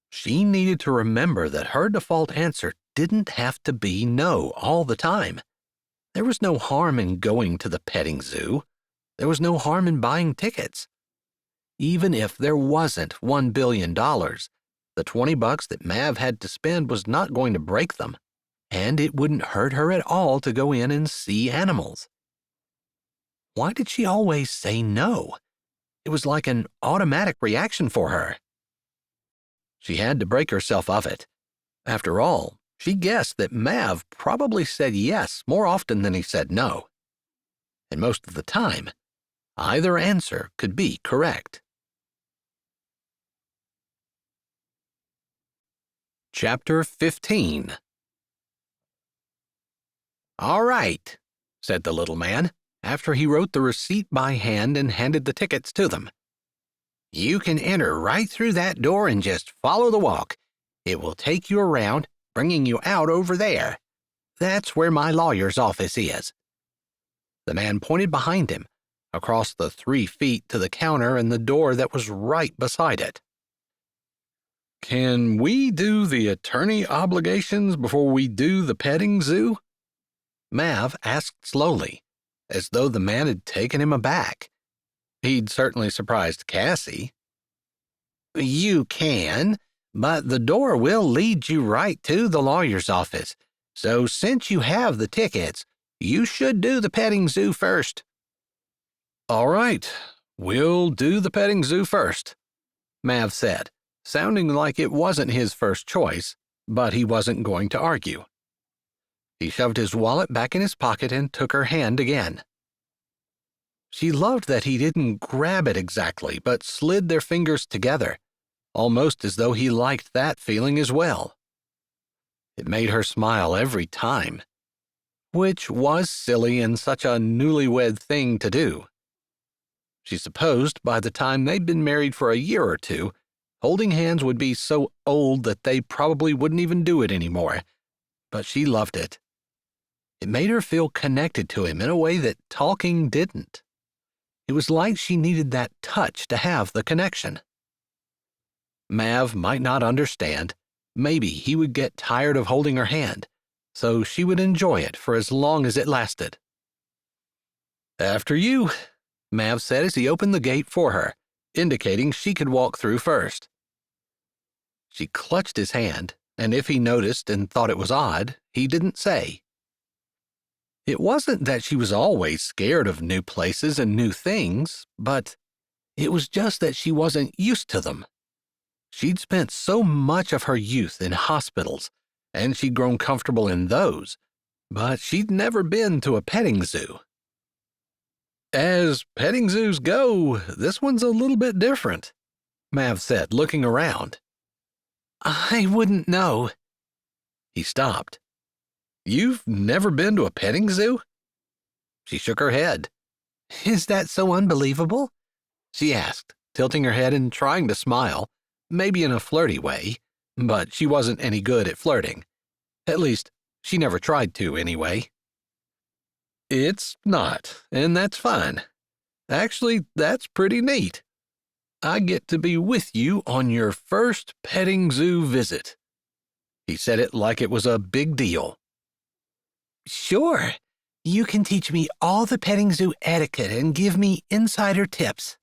She needed to remember that her default answer didn't have to be no all the time. There was no harm in going to the petting zoo. There was no harm in buying tickets. Even if there wasn't $1 billion, the $20 that Mav had to spend was not going to break them, and it wouldn't hurt her at all to go in and see animals. Why did she always say no? It was like an automatic reaction for her. She had to break herself of it. After all, she guessed that Mav probably said yes more often than he said no. And most of the time, either answer could be correct. Chapter 15. "All right," said the little man, after he wrote the receipt by hand and handed the tickets to them. "You can enter right through that door and just follow the walk. It will take you around, bringing you out over there. That's where my lawyer's office is." The man pointed behind him, across the 3 feet to the counter and the door that was right beside it. "Can we do the attorney obligations before we do the petting zoo?" Mav asked slowly, as though the man had taken him aback. He'd certainly surprised Cassie. "You can, but the door will lead you right to the lawyer's office. So since you have the tickets, you should do the petting zoo first." "All right, we'll do the petting zoo first," Mav said, sounding like it wasn't his first choice, but he wasn't going to argue. He shoved his wallet back in his pocket and took her hand again. She loved that he didn't grab it exactly, but slid their fingers together, almost as though he liked that feeling as well. It made her smile every time, which was silly and such a newlywed thing to do. She supposed by the time they'd been married for a year or 2, holding hands would be so old that they probably wouldn't even do it anymore, but she loved it. It made her feel connected to him in a way that talking didn't. It was like she needed that touch to have the connection. Mav might not understand. Maybe he would get tired of holding her hand, so she would enjoy it for as long as it lasted. "After you," Mav said as he opened the gate for her, indicating she could walk through first. She clutched his hand, and if he noticed and thought it was odd, he didn't say. It wasn't that she was always scared of new places and new things, but it was just that she wasn't used to them. She'd spent so much of her youth in hospitals, and she'd grown comfortable in those, but she'd never been to a petting zoo. As petting zoos go, this one's a little bit different, Mav said, looking around. I wouldn't know. He stopped. You've never been to a petting zoo? She shook her head. Is that so unbelievable? She asked, tilting her head and trying to smile, maybe in a flirty way, but she wasn't any good at flirting. At least, she never tried to anyway. It's not, and that's fine. Actually, that's pretty neat. I get to be with you on your first petting zoo visit. He said it like it was a big deal. Sure. You can teach me all the petting zoo etiquette and give me insider tips.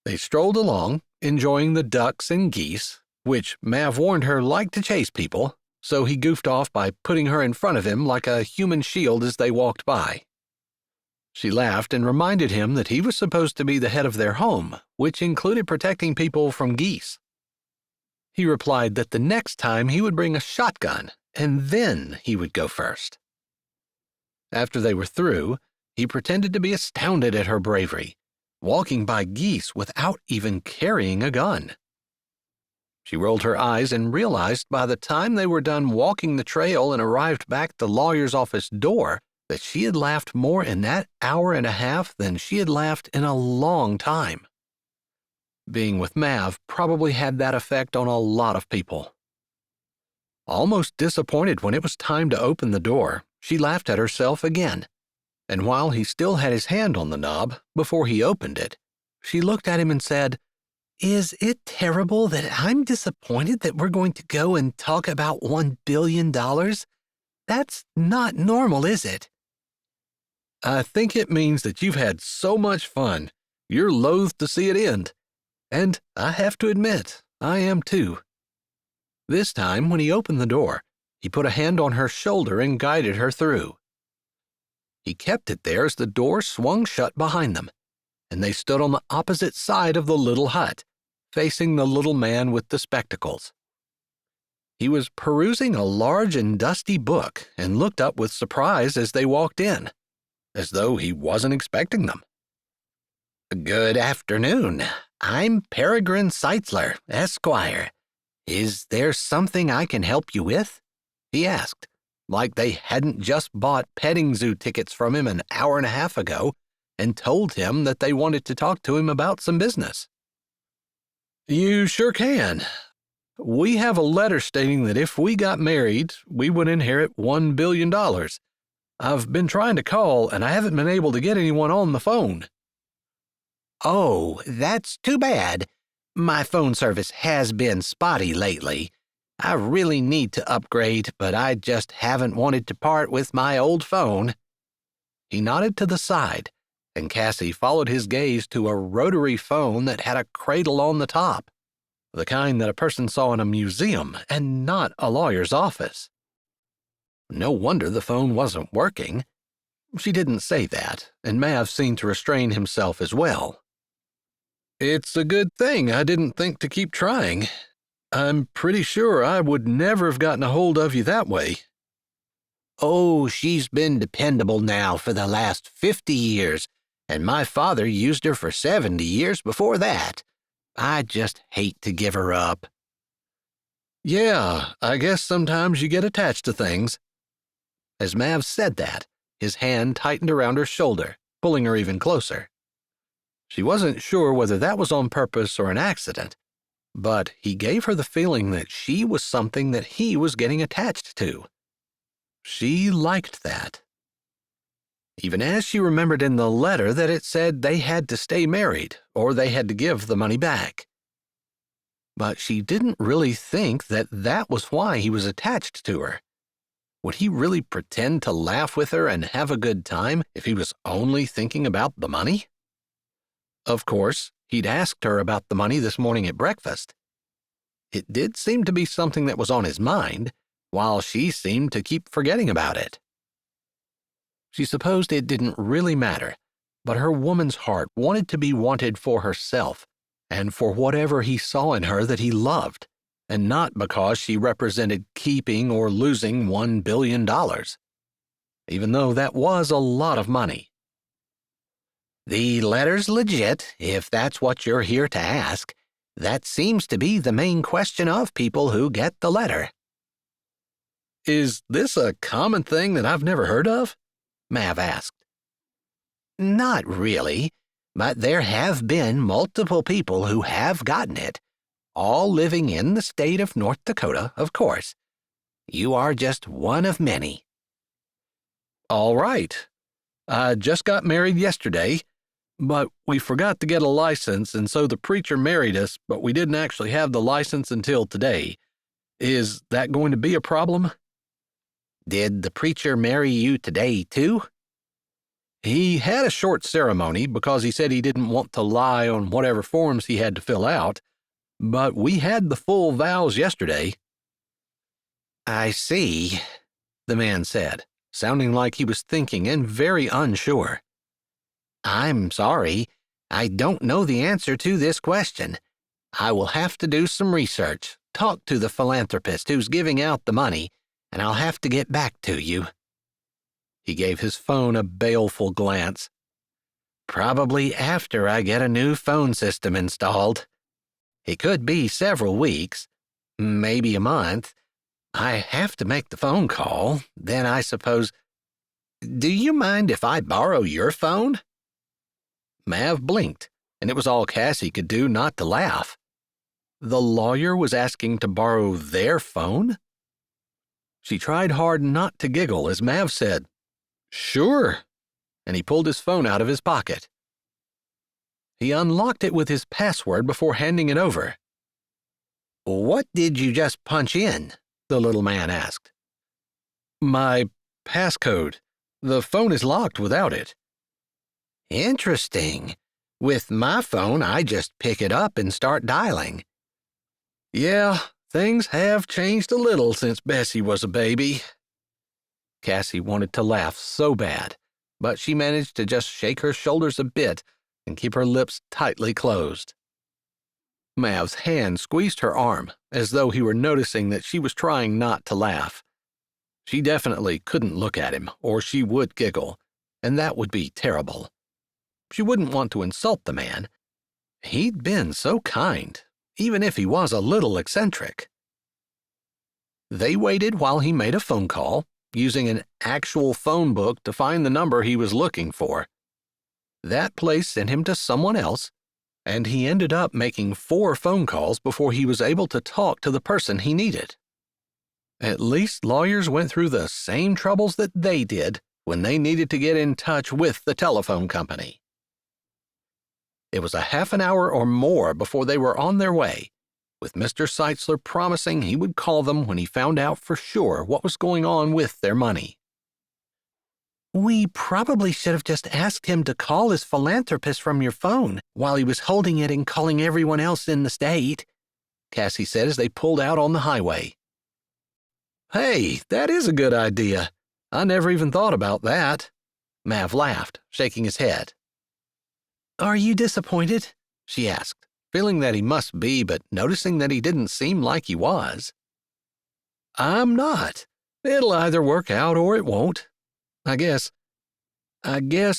They strolled along, enjoying the ducks and geese, which Mav warned her liked to chase people, so he goofed off by putting her in front of him like a human shield as they walked by. She laughed and reminded him that he was supposed to be the head of their home, which included protecting people from geese. He replied that the next time he would bring a shotgun, and then he would go first. After they were through, he pretended to be astounded at her bravery, walking by geese without even carrying a gun. She rolled her eyes and realized by the time they were done walking the trail and arrived back at the lawyer's office door that she had laughed more in that hour and a half than she had laughed in a long time. Being with Mav probably had that effect on a lot of people. Almost disappointed when it was time to open the door, she laughed at herself again, and while he still had his hand on the knob before he opened it, she looked at him and said, Is it terrible that I'm disappointed that we're going to go and talk about $1 billion? That's not normal, is it? I think it means that you've had so much fun, you're loath to see it end. And I have to admit, I am too. This time, when he opened the door, he put a hand on her shoulder and guided her through. He kept it there as the door swung shut behind them, and they stood on the opposite side of the little hut, facing the little man with the spectacles. He was perusing a large and dusty book and looked up with surprise as they walked in, as though he wasn't expecting them. Good afternoon. I'm Peregrine Seitzler, Esquire. Is there something I can help you with? He asked, like they hadn't just bought petting zoo tickets from him an hour and a half ago and told him that they wanted to talk to him about some business. You sure can. We have a letter stating that if we got married, we would inherit $1 billion. I've been trying to call, and I haven't been able to get anyone on the phone. Oh, that's too bad. My phone service has been spotty lately. I really need to upgrade, but I just haven't wanted to part with my old phone. He nodded to the side, and Cassie followed his gaze to a rotary phone that had a cradle on the top, the kind that a person saw in a museum and not a lawyer's office. No wonder the phone wasn't working. She didn't say that, and Mav seemed to restrain himself as well. It's a good thing I didn't think to keep trying. I'm pretty sure I would never have gotten a hold of you that way. Oh, she's been dependable now for the last 50 years, and my father used her for 70 years before that. I just hate to give her up. Yeah, I guess sometimes you get attached to things. As Mav said that, his hand tightened around her shoulder, pulling her even closer. She wasn't sure whether that was on purpose or an accident, but he gave her the feeling that she was something that he was getting attached to. She liked that. Even as she remembered in the letter that it said they had to stay married or they had to give the money back. But she didn't really think that that was why he was attached to her. Would he really pretend to laugh with her and have a good time if he was only thinking about the money? Of course, he'd asked her about the money this morning at breakfast. It did seem to be something that was on his mind, while she seemed to keep forgetting about it. She supposed it didn't really matter, but her woman's heart wanted to be wanted for herself, and for whatever he saw in her that he loved, and not because she represented keeping or losing $1 billion, even though that was a lot of money. The letter's legit, if that's what you're here to ask. That seems to be the main question of people who get the letter. Is this a common thing that I've never heard of? Mav asked. Not really, but there have been multiple people who have gotten it, all living in the state of North Dakota, of course. You are just one of many. All right. I just got married yesterday, but we forgot to get a license, and so the preacher married us, but we didn't actually have the license until today. Is that going to be a problem? Did the preacher marry you today, too? He had a short ceremony because he said he didn't want to lie on whatever forms he had to fill out, but we had the full vows yesterday. I see, the man said, sounding like he was thinking and very unsure. I'm sorry, I don't know the answer to this question. I will have to do some research, talk to the philanthropist who's giving out the money, and I'll have to get back to you. He gave his phone a baleful glance. Probably after I get a new phone system installed. It could be several weeks, maybe a month. I have to make the phone call, then I suppose... Do you mind if I borrow your phone? Mav blinked, and it was all Cassie could do not to laugh. The lawyer was asking to borrow their phone? She tried hard not to giggle as Mav said, "Sure," and he pulled his phone out of his pocket. He unlocked it with his password before handing it over. What did you just punch in? The little man asked. My passcode. The phone is locked without it. Interesting. With my phone, I just pick it up and start dialing. Yeah, things have changed a little since Bessie was a baby. Cassie wanted to laugh so bad, but she managed to just shake her shoulders a bit and keep her lips tightly closed. Mav's hand squeezed her arm, as though he were noticing that she was trying not to laugh. She definitely couldn't look at him, or she would giggle, and that would be terrible. She wouldn't want to insult the man. He'd been so kind, even if he was a little eccentric. They waited while he made a phone call, using an actual phone book to find the number he was looking for. That place sent him to someone else, and he ended up making 4 phone calls before he was able to talk to the person he needed. At least lawyers went through the same troubles that they did when they needed to get in touch with the telephone company. It was a half an hour or more before they were on their way, with Mr. Seitzler promising he would call them when he found out for sure what was going on with their money. We probably should have just asked him to call his philanthropist from your phone while he was holding it and calling everyone else in the state, Cassie said as they pulled out on the highway. Hey, that is a good idea. I never even thought about that. Mav laughed, shaking his head. Are you disappointed? She asked, feeling that he must be, but noticing that he didn't seem like he was. I'm not. It'll either work out or it won't. I guess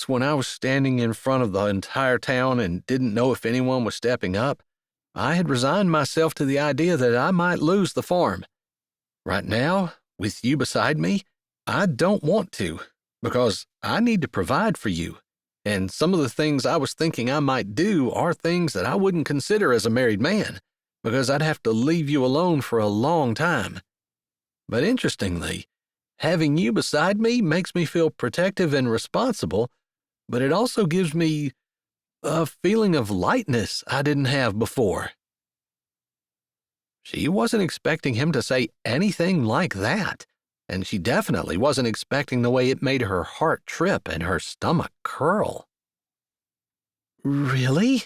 when I was standing in front of the entire town and didn't know if anyone was stepping up, I had resigned myself to the idea that I might lose the farm. Right now, with you beside me, I don't want to, because I need to provide for you. And some of the things I was thinking I might do are things that I wouldn't consider as a married man, because I'd have to leave you alone for a long time. But interestingly, having you beside me makes me feel protective and responsible, but it also gives me a feeling of lightness I didn't have before. She wasn't expecting him to say anything like that, and she definitely wasn't expecting the way it made her heart trip and her stomach curl. Really?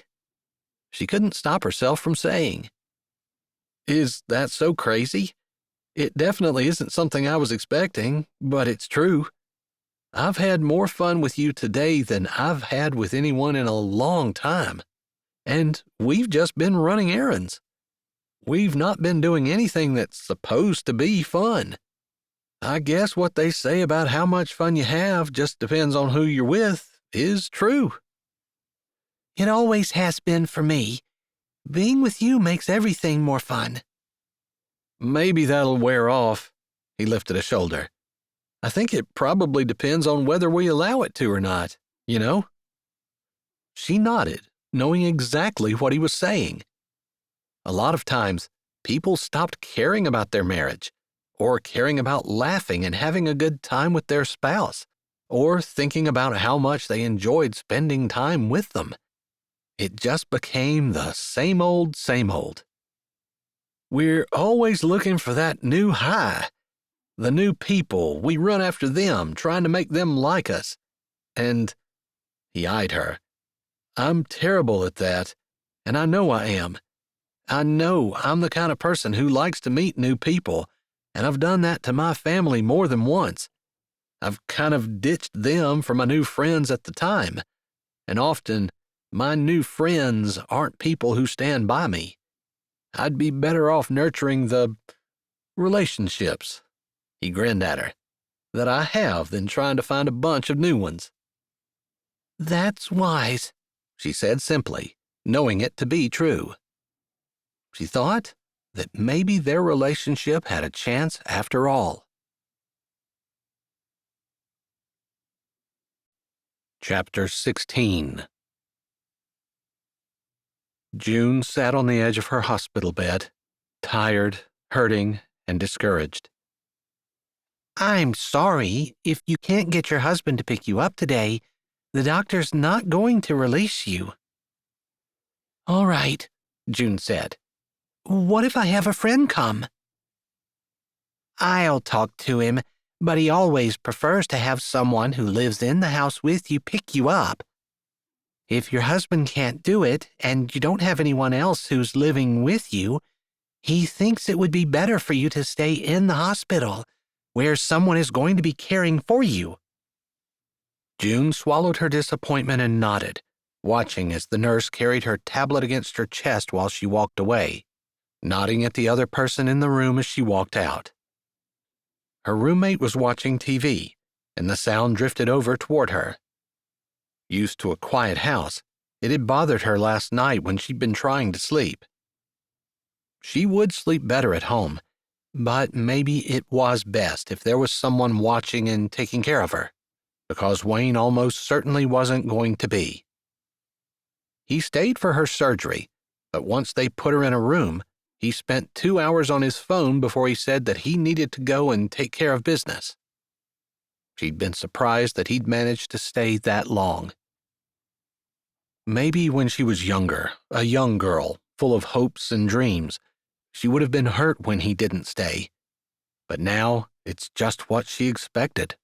She couldn't stop herself from saying. Is that so crazy? It definitely isn't something I was expecting, but it's true. I've had more fun with you today than I've had with anyone in a long time, and we've just been running errands. We've not been doing anything that's supposed to be fun. I guess what they say about how much fun you have just depends on who you're with is true. It always has been for me. Being with you makes everything more fun. Maybe that'll wear off. He lifted a shoulder. I think it probably depends on whether we allow it to or not, you know? She nodded, knowing exactly what he was saying. A lot of times, people stopped caring about their marriage, or caring about laughing and having a good time with their spouse, or thinking about how much they enjoyed spending time with them. It just became the same old, same old. We're always looking for that new high. The new people, we run after them, trying to make them like us. And he eyed her. I'm terrible at that, and I know I am. I know I'm the kind of person who likes to meet new people, and I've done that to my family more than once. I've kind of ditched them for my new friends at the time, and often my new friends aren't people who stand by me. I'd be better off nurturing the relationships, he grinned at her, that I have than trying to find a bunch of new ones. That's wise, she said simply, knowing it to be true. She thought that maybe their relationship had a chance after all. Chapter 16. June sat on the edge of her hospital bed, tired, hurting, and discouraged. I'm sorry. If you can't get your husband to pick you up today, the doctor's not going to release you. All right, June said. What if I have a friend come? I'll talk to him, but he always prefers to have someone who lives in the house with you pick you up. If your husband can't do it, and you don't have anyone else who's living with you, he thinks it would be better for you to stay in the hospital, where someone is going to be caring for you. June swallowed her disappointment and nodded, watching as the nurse carried her tablet against her chest while she walked away, nodding at the other person in the room as she walked out. Her roommate was watching TV, and the sound drifted over toward her. Used to a quiet house, it had bothered her last night when she'd been trying to sleep. She would sleep better at home, but maybe it was best if there was someone watching and taking care of her, because Wayne almost certainly wasn't going to be. He stayed for her surgery, but once they put her in a room, he spent 2 hours on his phone before he said that he needed to go and take care of business. She'd been surprised that he'd managed to stay that long. Maybe when she was younger, a young girl, full of hopes and dreams, she would have been hurt when he didn't stay. But now, it's just what she expected.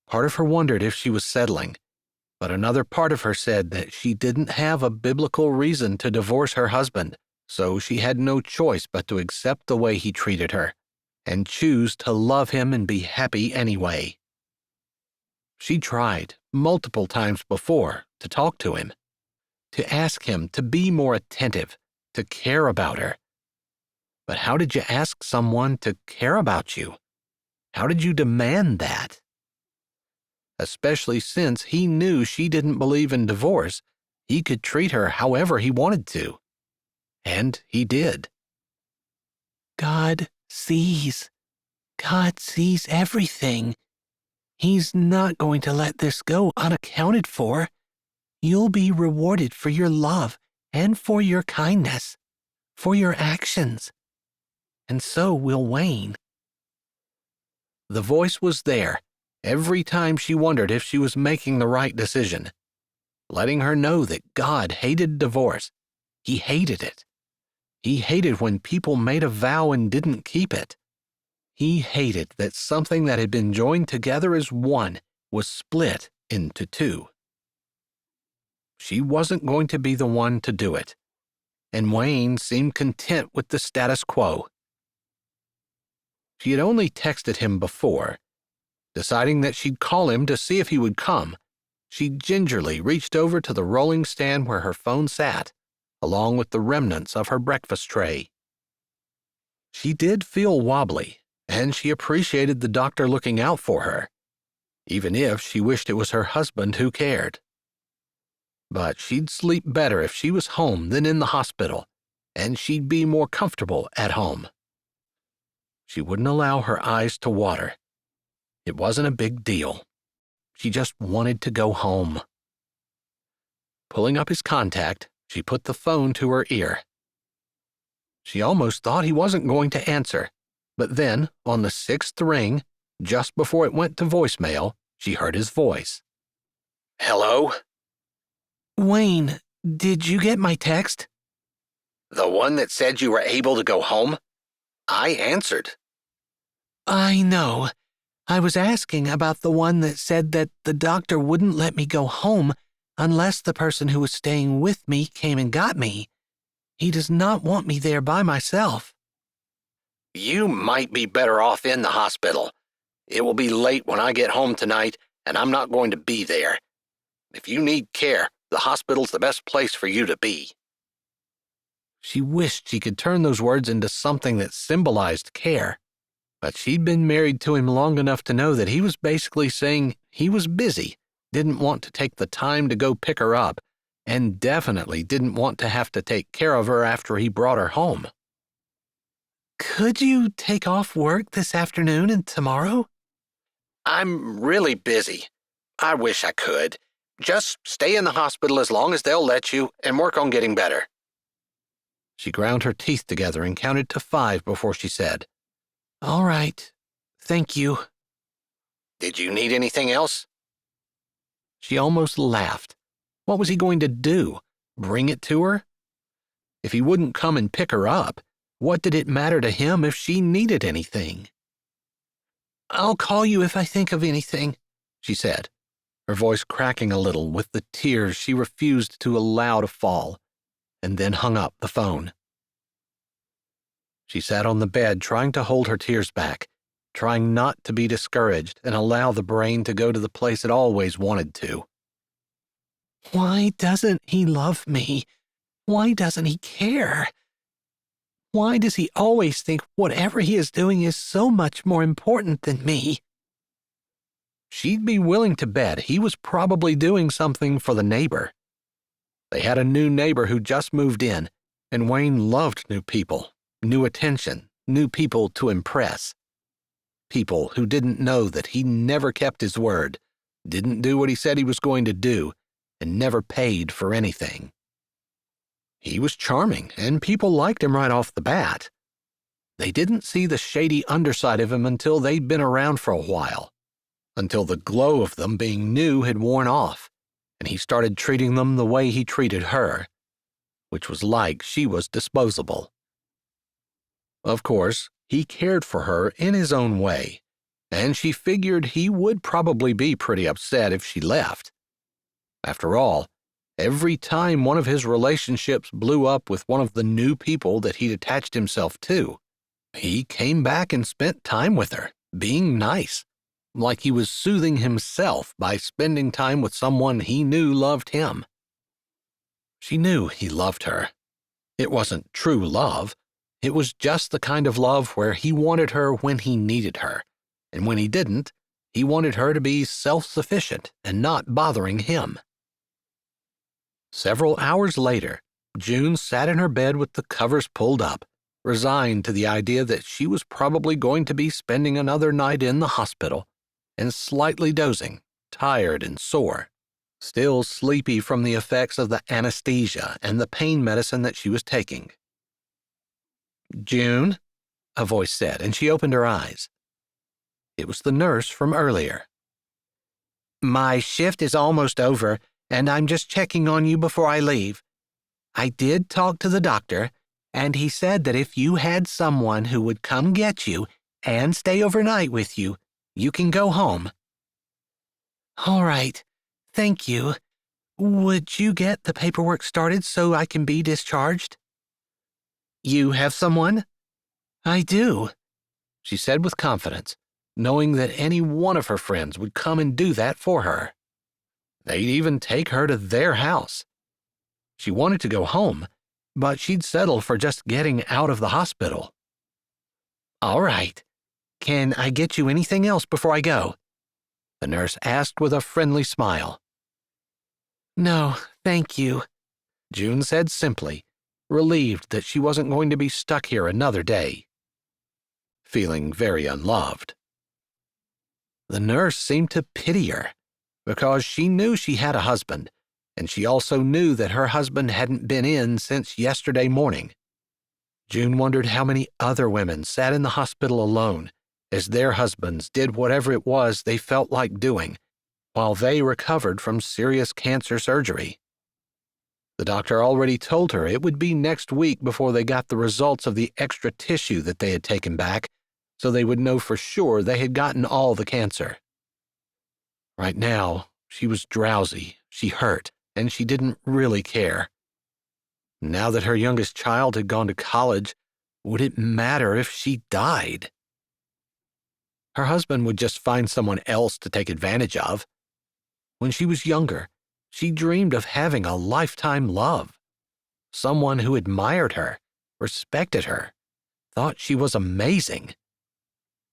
Part of her wondered if she was settling, but another part of her said that she didn't have a biblical reason to divorce her husband, so she had no choice but to accept the way he treated her, and choose to love him and be happy anyway. She tried, multiple times before, to talk to him, to ask him to be more attentive, to care about her. But how did you ask someone to care about you? How did you demand that? Especially since he knew she didn't believe in divorce, he could treat her however he wanted to. And he did. God sees. God sees everything. He's not going to let this go unaccounted for. You'll be rewarded for your love and for your kindness, for your actions. And so will Wayne. The voice was there every time she wondered if she was making the right decision, letting her know that God hated divorce. He hated it. He hated when people made a vow and didn't keep it. He hated that something that had been joined together as one was split into two. She wasn't going to be the one to do it, and Wayne seemed content with the status quo. She had only texted him before, deciding that she'd call him to see if he would come, She gingerly reached over to the rolling stand where her phone sat, along with the remnants of her breakfast tray. She did feel wobbly, and she appreciated the doctor looking out for her, even if she wished it was her husband who cared. But she'd sleep better if she was home than in the hospital, and she'd be more comfortable at home. She wouldn't allow her eyes to water. It wasn't a big deal. She just wanted to go home. Pulling up his contact, she put the phone to her ear. She almost thought he wasn't going to answer, but then, on the 6th ring, just before it went to voicemail, she heard his voice. Hello? Wayne, did you get my text? The one that said you were able to go home? I answered. I know. I was asking about the one that said that the doctor wouldn't let me go home unless the person who was staying with me came and got me. He does not want me there by myself. You might be better off in the hospital. It will be late when I get home tonight, and I'm not going to be there. If you need care, the hospital's the best place for you to be. She wished she could turn those words into something that symbolized care, but she'd been married to him long enough to know that he was basically saying he was busy, didn't want to take the time to go pick her up, and definitely didn't want to have to take care of her after he brought her home. Could you take off work this afternoon and tomorrow? I'm really busy. I wish I could. Just stay in the hospital as long as they'll let you and work on getting better. She ground her teeth together and counted to 5 before she said, All right. Thank you. Did you need anything else? She almost laughed. What was he going to do? Bring it to her? If he wouldn't come and pick her up, what did it matter to him if she needed anything? I'll call you if I think of anything, she said, her voice cracking a little with the tears she refused to allow to fall, and then hung up the phone. She sat on the bed trying to hold her tears back, trying not to be discouraged and allow the brain to go to the place it always wanted to. Why doesn't he love me? Why doesn't he care? Why does he always think whatever he is doing is so much more important than me? She'd be willing to bet he was probably doing something for the neighbor. They had a new neighbor who just moved in, and Wayne loved new people, new attention, new people to impress. People who didn't know that he never kept his word, didn't do what he said he was going to do, and never paid for anything. He was charming, and people liked him right off the bat. They didn't see the shady underside of him until they'd been around for a while, until the glow of them being new had worn off, and he started treating them the way he treated her, which was like she was disposable. Of course, he cared for her in his own way, and she figured he would probably be pretty upset if she left. After all, every time one of his relationships blew up with one of the new people that he'd attached himself to, he came back and spent time with her, being nice, like he was soothing himself by spending time with someone he knew loved him. She knew he loved her. It wasn't true love. It was just the kind of love where he wanted her when he needed her, and when he didn't, he wanted her to be self-sufficient and not bothering him. Several hours later, June sat in her bed with the covers pulled up, resigned to the idea that she was probably going to be spending another night in the hospital, and slightly dozing, tired and sore, still sleepy from the effects of the anesthesia and the pain medicine that she was taking. "June?" a voice said, and she opened her eyes. It was the nurse from earlier. My shift is almost over, and I'm just checking on you before I leave. I did talk to the doctor, and he said that if you had someone who would come get you and stay overnight with you, you can go home. All right. Thank you. Would you get the paperwork started so I can be discharged? You have someone? I do, she said with confidence, knowing that any one of her friends would come and do that for her. They'd even take her to their house. She wanted to go home, but she'd settle for just getting out of the hospital. "All right. Can I get you anything else before I go?" the nurse asked with a friendly smile. "No, thank you," June said simply, relieved that she wasn't going to be stuck here another day. Feeling very unloved. The nurse seemed to pity her, because she knew she had a husband, and she also knew that her husband hadn't been in since yesterday morning. June wondered how many other women sat in the hospital alone as their husbands did whatever it was they felt like doing while they recovered from serious cancer surgery. The doctor already told her it would be next week before they got the results of the extra tissue that they had taken back, so they would know for sure they had gotten all the cancer. Right now, she was drowsy, she hurt, and she didn't really care. Now that her youngest child had gone to college, would it matter if she died? Her husband would just find someone else to take advantage of. When she was younger, she dreamed of having a lifetime love. Someone who admired her, respected her, thought she was amazing.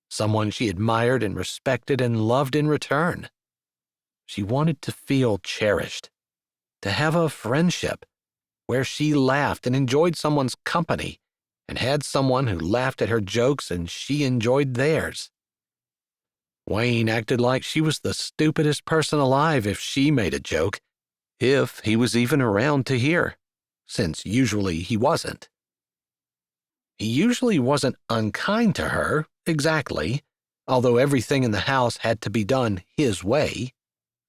Someone she admired and respected and loved in return. She wanted to feel cherished, to have a friendship where she laughed and enjoyed someone's company and had someone who laughed at her jokes and she enjoyed theirs. Wayne acted like she was the stupidest person alive if she made a joke, if he was even around to hear, since usually he wasn't. He usually wasn't unkind to her, exactly, although everything in the house had to be done his way.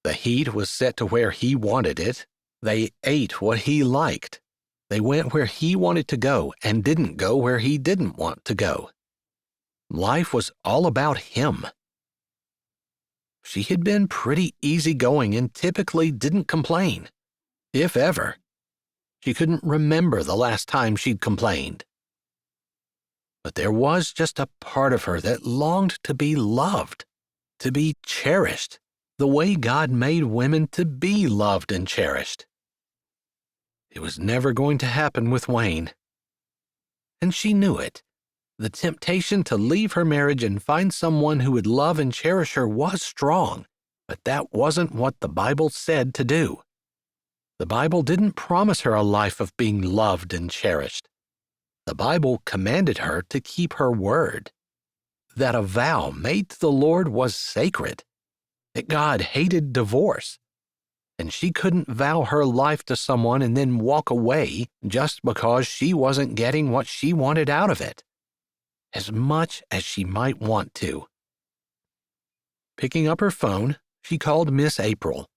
The heat was set to where he wanted it. They ate what he liked. They went where he wanted to go and didn't go where he didn't want to go. Life was all about him. She had been pretty easygoing and typically didn't complain, if ever. She couldn't remember the last time she'd complained. But there was just a part of her that longed to be loved, to be cherished, the way God made women to be loved and cherished. It was never going to happen with Wayne. And she knew it. The temptation to leave her marriage and find someone who would love and cherish her was strong, but that wasn't what the Bible said to do. The Bible didn't promise her a life of being loved and cherished. The Bible commanded her to keep her word, that a vow made to the Lord was sacred, that God hated divorce, and she couldn't vow her life to someone and then walk away just because she wasn't getting what she wanted out of it, as much as she might want to. Picking up her phone, she called Miss April,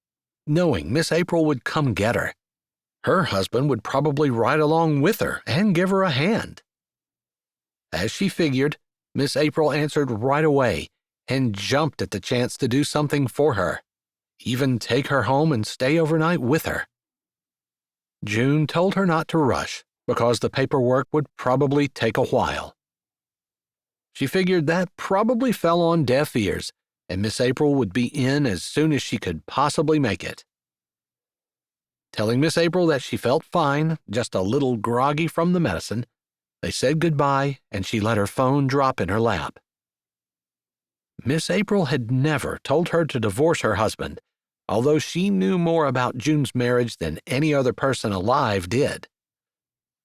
knowing Miss April would come get her. Her husband would probably ride along with her and give her a hand. As she figured, Miss April answered right away and jumped at the chance to do something for her, even take her home and stay overnight with her. June told her not to rush because the paperwork would probably take a while. She figured that probably fell on deaf ears, and Miss April would be in as soon as she could possibly make it. Telling Miss April that she felt fine, just a little groggy from the medicine, they said goodbye and she let her phone drop in her lap. Miss April had never told her to divorce her husband, although she knew more about June's marriage than any other person alive did.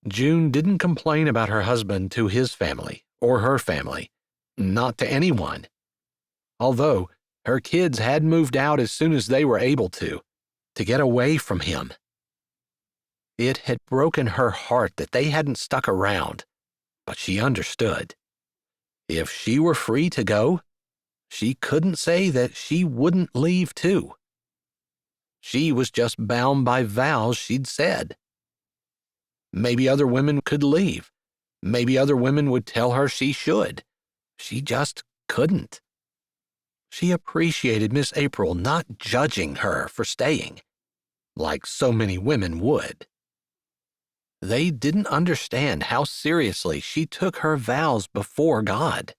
June didn't complain about her husband to his family or her family, not to anyone. Although her kids had moved out as soon as they were able to get away from him. It had broken her heart that they hadn't stuck around, but she understood. If she were free to go, she couldn't say that she wouldn't leave too. She was just bound by vows she'd said. Maybe other women could leave. Maybe other women would tell her she should. She just couldn't. She appreciated Miss April not judging her for staying, like so many women would. They didn't understand how seriously she took her vows before God.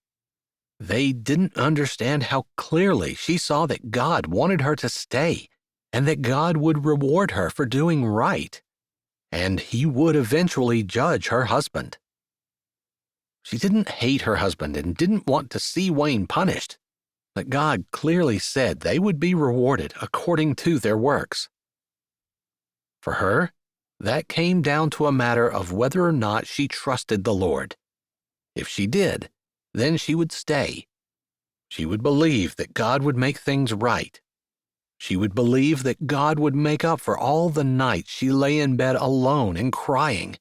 They didn't understand how clearly she saw that God wanted her to stay and that God would reward her for doing right, and He would eventually judge her husband. She didn't hate her husband and didn't want to see Wayne punished, but God clearly said they would be rewarded according to their works. For her, that came down to a matter of whether or not she trusted the Lord. If she did, then she would stay. She would believe that God would make things right. She would believe that God would make up for all the nights she lay in bed alone and crying,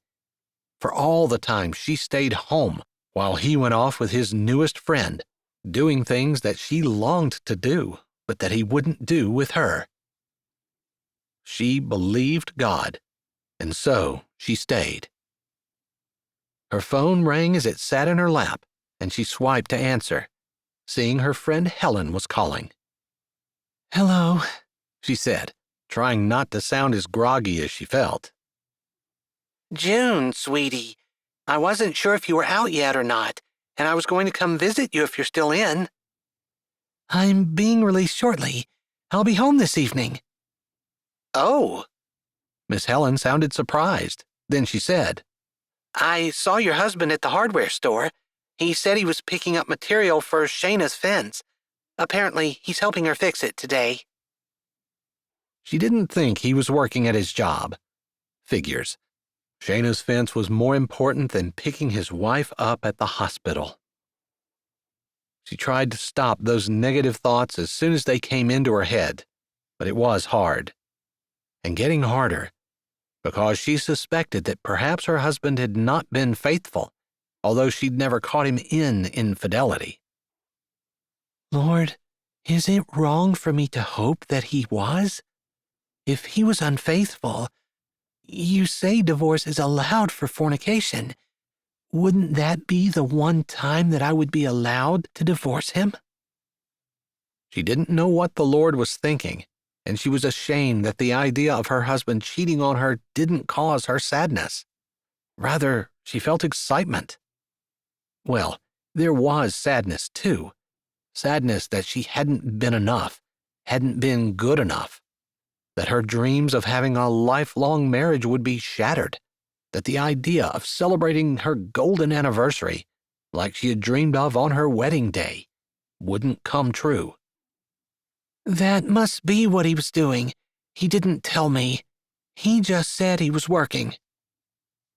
for all the time she stayed home while he went off with his newest friend, doing things that she longed to do, but that he wouldn't do with her. She believed God, and so she stayed. Her phone rang as it sat in her lap, and she swiped to answer, seeing her friend Helen was calling. "Hello," she said, trying not to sound as groggy as she felt. "June, sweetie. I wasn't sure if you were out yet or not, and I was going to come visit you if you're still in." "I'm being released shortly. I'll be home this evening." "Oh." Miss Helen sounded surprised. Then she said, "I saw your husband at the hardware store. He said he was picking up material for Shayna's fence. Apparently, he's helping her fix it today." She didn't think he was working at his job. Figures. Shayna's fence was more important than picking his wife up at the hospital. She tried to stop those negative thoughts as soon as they came into her head, but it was hard. And getting harder, because she suspected that perhaps her husband had not been faithful, although she'd never caught him in infidelity. "Lord, is it wrong for me to hope that he was? If he was unfaithful, you say divorce is allowed for fornication. Wouldn't that be the one time that I would be allowed to divorce him?" She didn't know what the Lord was thinking, and she was ashamed that the idea of her husband cheating on her didn't cause her sadness. Rather, she felt excitement. Well, there was sadness too. Sadness that she hadn't been enough, hadn't been good enough, that her dreams of having a lifelong marriage would be shattered, that the idea of celebrating her golden anniversary, like she had dreamed of on her wedding day, wouldn't come true. "That must be what he was doing. He didn't tell me. He just said he was working."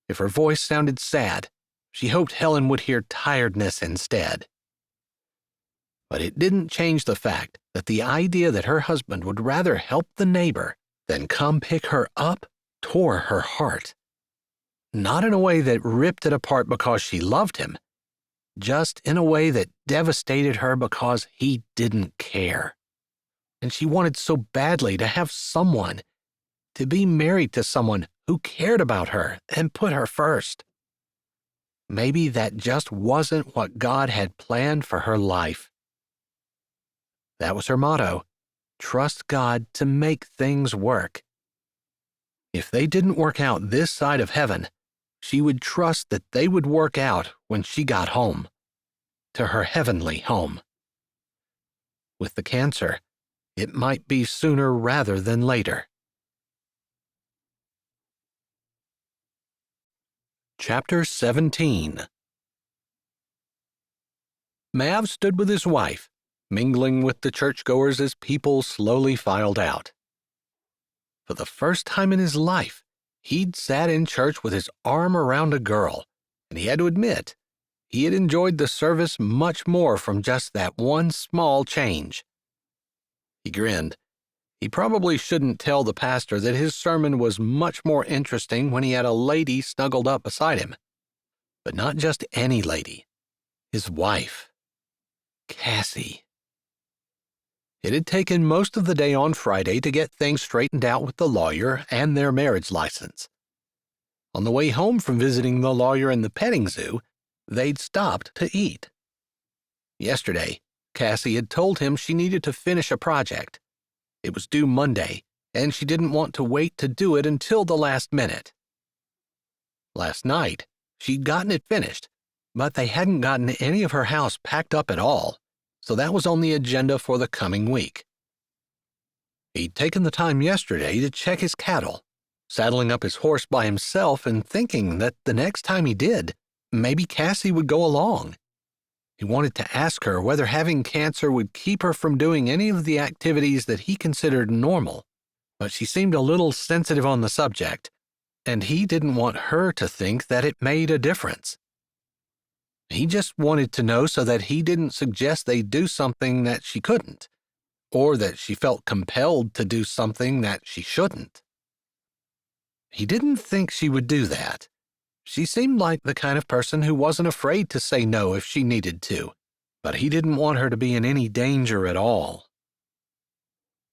If her voice sounded sad, she hoped Helen would hear tiredness instead. But it didn't change the fact that the idea that her husband would rather help the neighbor than come pick her up tore her heart. Not in a way that ripped it apart because she loved him, just in a way that devastated her because he didn't care. And she wanted so badly to have someone, to be married to someone who cared about her and put her first. Maybe that just wasn't what God had planned for her life. That was her motto: trust God to make things work. If they didn't work out this side of heaven, she would trust that they would work out when she got home, to her heavenly home. With the cancer, it might be sooner rather than later. Chapter 17. Mav stood with his wife, mingling with the churchgoers as people slowly filed out. For the first time in his life, he'd sat in church with his arm around a girl, and he had to admit, he had enjoyed the service much more from just that one small change. He grinned. He probably shouldn't tell the pastor that his sermon was much more interesting when he had a lady snuggled up beside him. But not just any lady. His wife, Cassie. It had taken most of the day on Friday to get things straightened out with the lawyer and their marriage license. On the way home from visiting the lawyer in the petting zoo, they'd stopped to eat. Yesterday, Cassie had told him she needed to finish a project. It was due Monday, and she didn't want to wait to do it until the last minute. Last night, she'd gotten it finished, but they hadn't gotten any of her house packed up at all, so that was on the agenda for the coming week. He'd taken the time yesterday to check his cattle, saddling up his horse by himself and thinking that the next time he did, maybe Cassie would go along. He wanted to ask her whether having cancer would keep her from doing any of the activities that he considered normal, but she seemed a little sensitive on the subject, and he didn't want her to think that it made a difference. He just wanted to know so that he didn't suggest they do something that she couldn't, or that she felt compelled to do something that she shouldn't. He didn't think she would do that. She seemed like the kind of person who wasn't afraid to say no if she needed to, but he didn't want her to be in any danger at all.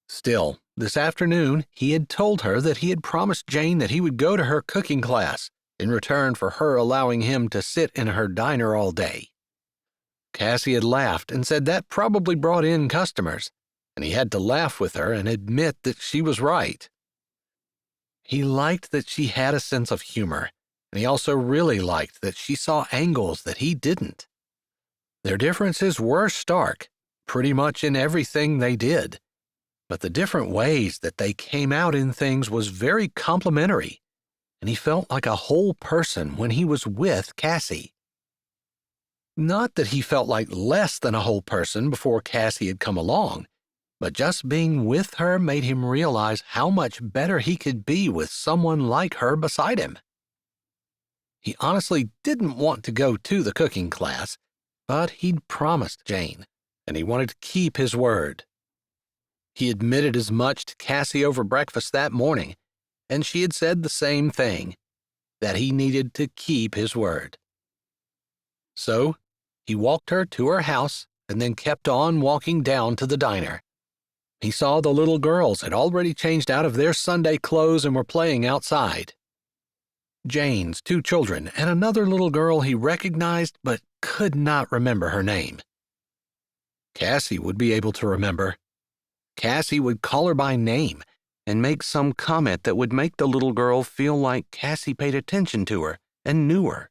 Still, this afternoon, he had told her that he had promised Jane that he would go to her cooking class in return for her allowing him to sit in her diner all day. Cassie had laughed and said that probably brought in customers, and he had to laugh with her and admit that she was right. He liked that she had a sense of humor, and he also really liked that she saw angles that he didn't. Their differences were stark, pretty much in everything they did, but the different ways that they came out in things was very complimentary, and he felt like a whole person when he was with Cassie. Not that he felt like less than a whole person before Cassie had come along, but just being with her made him realize how much better he could be with someone like her beside him. He honestly didn't want to go to the cooking class, but he'd promised Jane, and he wanted to keep his word. He admitted as much to Cassie over breakfast that morning, and she had said the same thing, that he needed to keep his word. So, he walked her to her house and then kept on walking down to the diner. He saw the little girls had already changed out of their Sunday clothes and were playing outside. Jane's 2 children and another little girl he recognized but could not remember her name. Cassie would be able to remember. Cassie would call her by name and make some comment that would make the little girl feel like Cassie paid attention to her and knew her.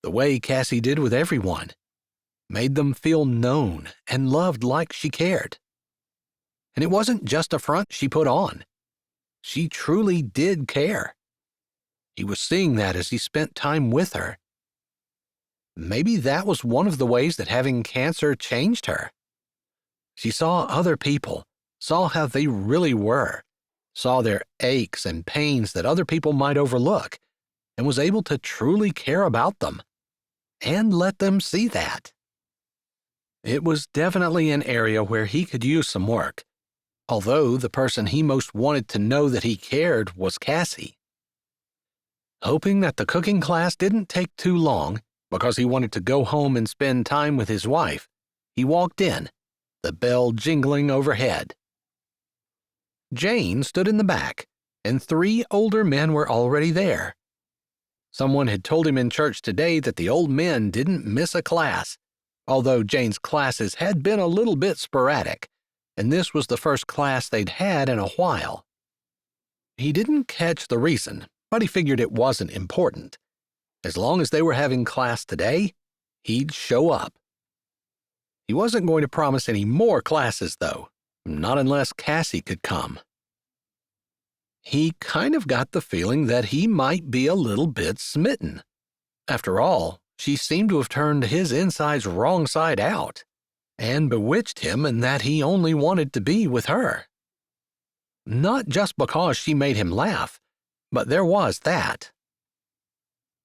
The way Cassie did with everyone, made them feel known and loved like she cared. And it wasn't just a front she put on. She truly did care. He was seeing that as he spent time with her. Maybe that was one of the ways that having cancer changed her. She saw other people, saw how they really were, saw their aches and pains that other people might overlook, and was able to truly care about them, and let them see that. It was definitely an area where he could use some work, although the person he most wanted to know that he cared was Cassie. Hoping that the cooking class didn't take too long, because he wanted to go home and spend time with his wife, he walked in, the bell jingling overhead. Jane stood in the back, and 3 older men were already there. Someone had told him in church today that the old men didn't miss a class, although Jane's classes had been a little bit sporadic, and this was the first class they'd had in a while. He didn't catch the reason, but he figured it wasn't important. As long as they were having class today, he'd show up. He wasn't going to promise any more classes, though, not unless Cassie could come. He kind of got the feeling that he might be a little bit smitten. After all, she seemed to have turned his insides wrong side out, and bewitched him in that he only wanted to be with her. Not just because she made him laugh, but there was that.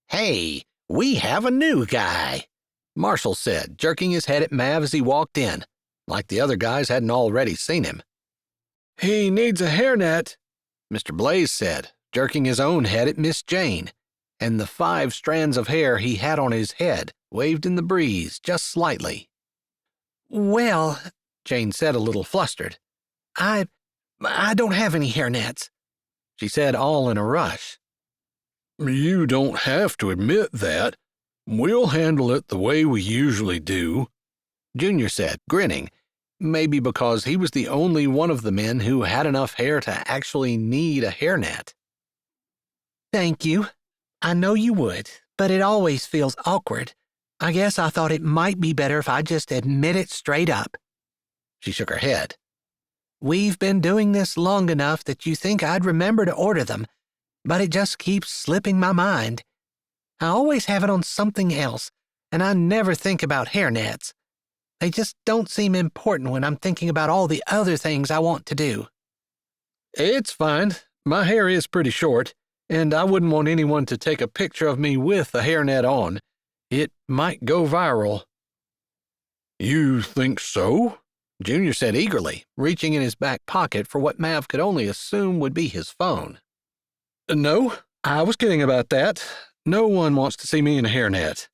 "Hey, we have a new guy," Marshall said, jerking his head at Mav as he walked in, like the other guys hadn't already seen him. "He needs a hairnet," Mr. Blaze said, jerking his own head at Miss Jane, and the 5 strands of hair he had on his head waved in the breeze just slightly. "Well," Jane said a little flustered, I don't have any hairnets," she said all in a rush. You don't have to admit that. We'll handle it the way we usually do, Junior said, grinning, maybe because he was the only one of the men who had enough hair to actually need a hairnet. "Thank you. I know you would, but it always feels awkward. I guess I thought it might be better if I just admit it straight up." She shook her head. We've been doing this long enough that you think I'd remember to order them, but it just keeps slipping my mind. I always have it on something else, and I never think about hairnets. They just don't seem important when I'm thinking about all the other things I want to do. It's fine. My hair is pretty short, and I wouldn't want anyone to take a picture of me with a hairnet on. It might go viral. You think so? Junior said eagerly, reaching in his back pocket for what Mav could only assume would be his phone. No, I was kidding about that. No one wants to see me in a hairnet.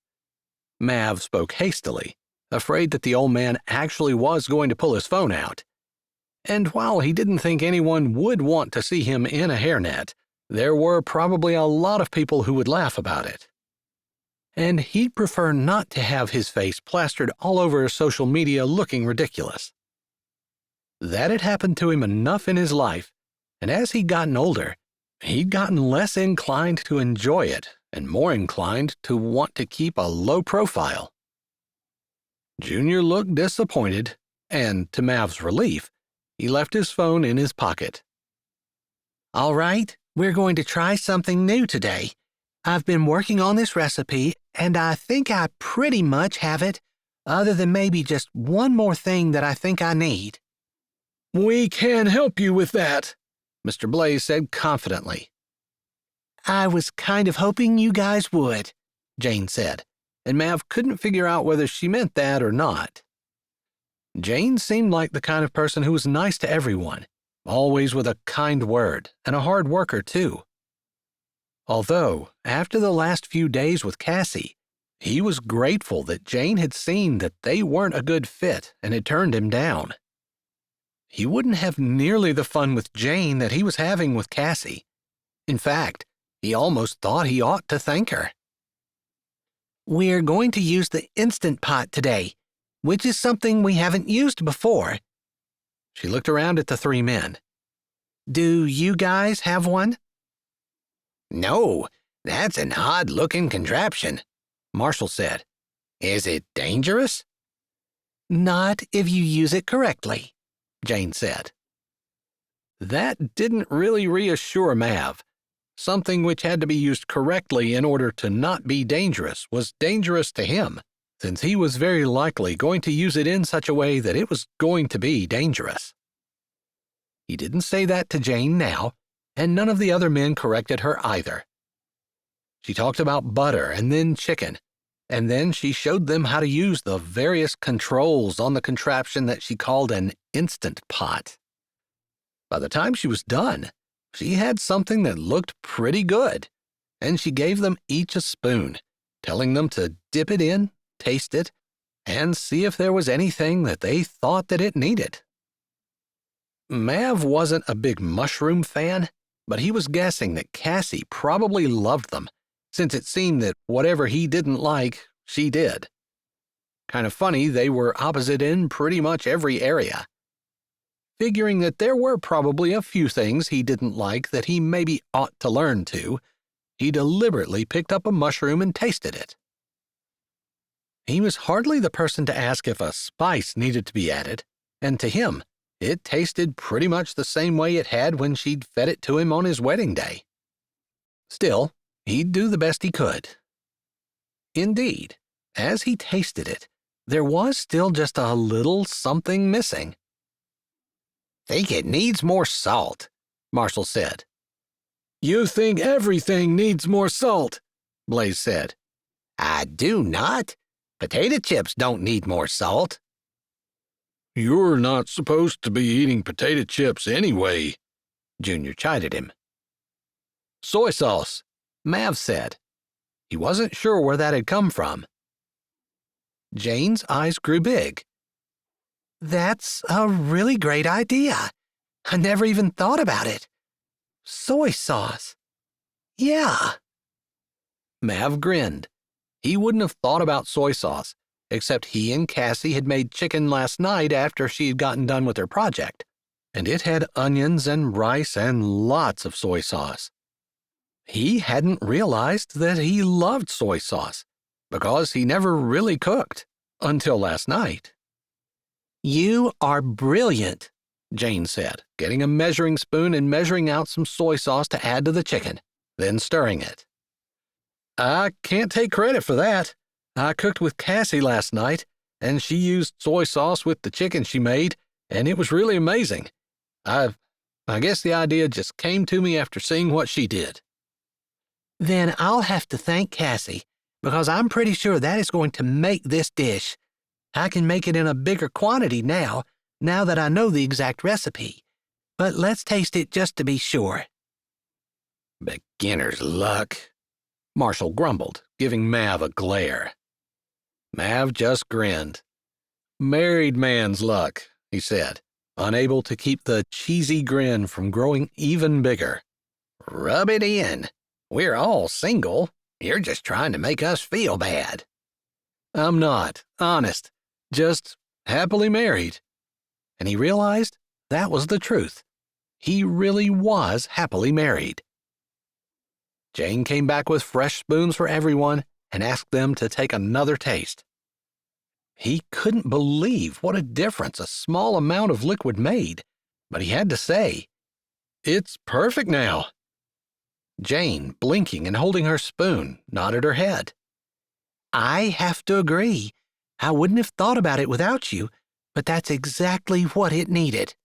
Mav spoke hastily, afraid that the old man actually was going to pull his phone out. And while he didn't think anyone would want to see him in a hairnet, there were probably a lot of people who would laugh about it. And he'd prefer not to have his face plastered all over social media looking ridiculous. That had happened to him enough in his life, and as he'd gotten older, he'd gotten less inclined to enjoy it and more inclined to want to keep a low profile. Junior looked disappointed, and to Mav's relief, he left his phone in his pocket. All right, we're going to try something new today. I've been working on this recipe, and I think I pretty much have it, other than maybe just one more thing that I think I need. We can help you with that, Mr. Blaze said confidently. I was kind of hoping you guys would, Jane said, and Mav couldn't figure out whether she meant that or not. Jane seemed like the kind of person who was nice to everyone, always with a kind word, and a hard worker too. Although, after the last few days with Cassie, he was grateful that Jane had seen that they weren't a good fit and had turned him down. He wouldn't have nearly the fun with Jane that he was having with Cassie. In fact, he almost thought he ought to thank her. We're going to use the Instant Pot today, which is something we haven't used before. She looked around at the three men. Do you guys have one? No, that's an odd-looking contraption, Marshall said. Is it dangerous? Not if you use it correctly, Jane said. That didn't really reassure Mav. Something which had to be used correctly in order to not be dangerous was dangerous to him, since he was very likely going to use it in such a way that it was going to be dangerous. He didn't say that to Jane now, and none of the other men corrected her either. She talked about butter and then chicken, and then she showed them how to use the various controls on the contraption that she called an Instant Pot. By the time she was done, she had something that looked pretty good, and she gave them each a spoon, telling them to dip it in, taste it, and see if there was anything that they thought that it needed. Mav wasn't a big mushroom fan, but he was guessing that Cassie probably loved them, since it seemed that whatever he didn't like, she did. Kind of funny, they were opposite in pretty much every area. Figuring that there were probably a few things he didn't like that he maybe ought to learn to, he deliberately picked up a mushroom and tasted it. He was hardly the person to ask if a spice needed to be added, and to him, it tasted pretty much the same way it had when she'd fed it to him on his wedding day. Still, he'd do the best he could. Indeed, as he tasted it, there was still just a little something missing. Think it needs more salt, Marshall said. You think everything needs more salt, Blaze said. I do not. Potato chips don't need more salt. You're not supposed to be eating potato chips anyway, Junior chided him. Soy sauce, Mav said. He wasn't sure where that had come from. Jane's eyes grew big. That's a really great idea. I never even thought about it. Soy sauce. Yeah. Mav grinned. He wouldn't have thought about soy sauce, except he and Cassie had made chicken last night after she had gotten done with her project, and it had onions and rice and lots of soy sauce. He hadn't realized that he loved soy sauce, because he never really cooked, until last night. You are brilliant, Jane said, getting a measuring spoon and measuring out some soy sauce to add to the chicken, then stirring it. I can't take credit for that. I cooked with Cassie last night, and she used soy sauce with the chicken she made, and it was really amazing. I guess the idea just came to me after seeing what she did. Then I'll have to thank Cassie, because I'm pretty sure that is going to make this dish. I can make it in a bigger quantity now that I know the exact recipe. But let's taste it just to be sure. Beginner's luck, Marshall grumbled, giving Mav a glare. Mav just grinned. Married man's luck, he said, unable to keep the cheesy grin from growing even bigger. Rub it in. We're all single. You're just trying to make us feel bad. I'm not, honest. Just happily married. And he realized that was the truth. He really was happily married. Jane came back with fresh spoons for everyone and asked them to take another taste. He couldn't believe what a difference a small amount of liquid made, but he had to say, "It's perfect now." Jane, blinking and holding her spoon, nodded her head. I have to agree. I wouldn't have thought about it without you, but that's exactly what it needed.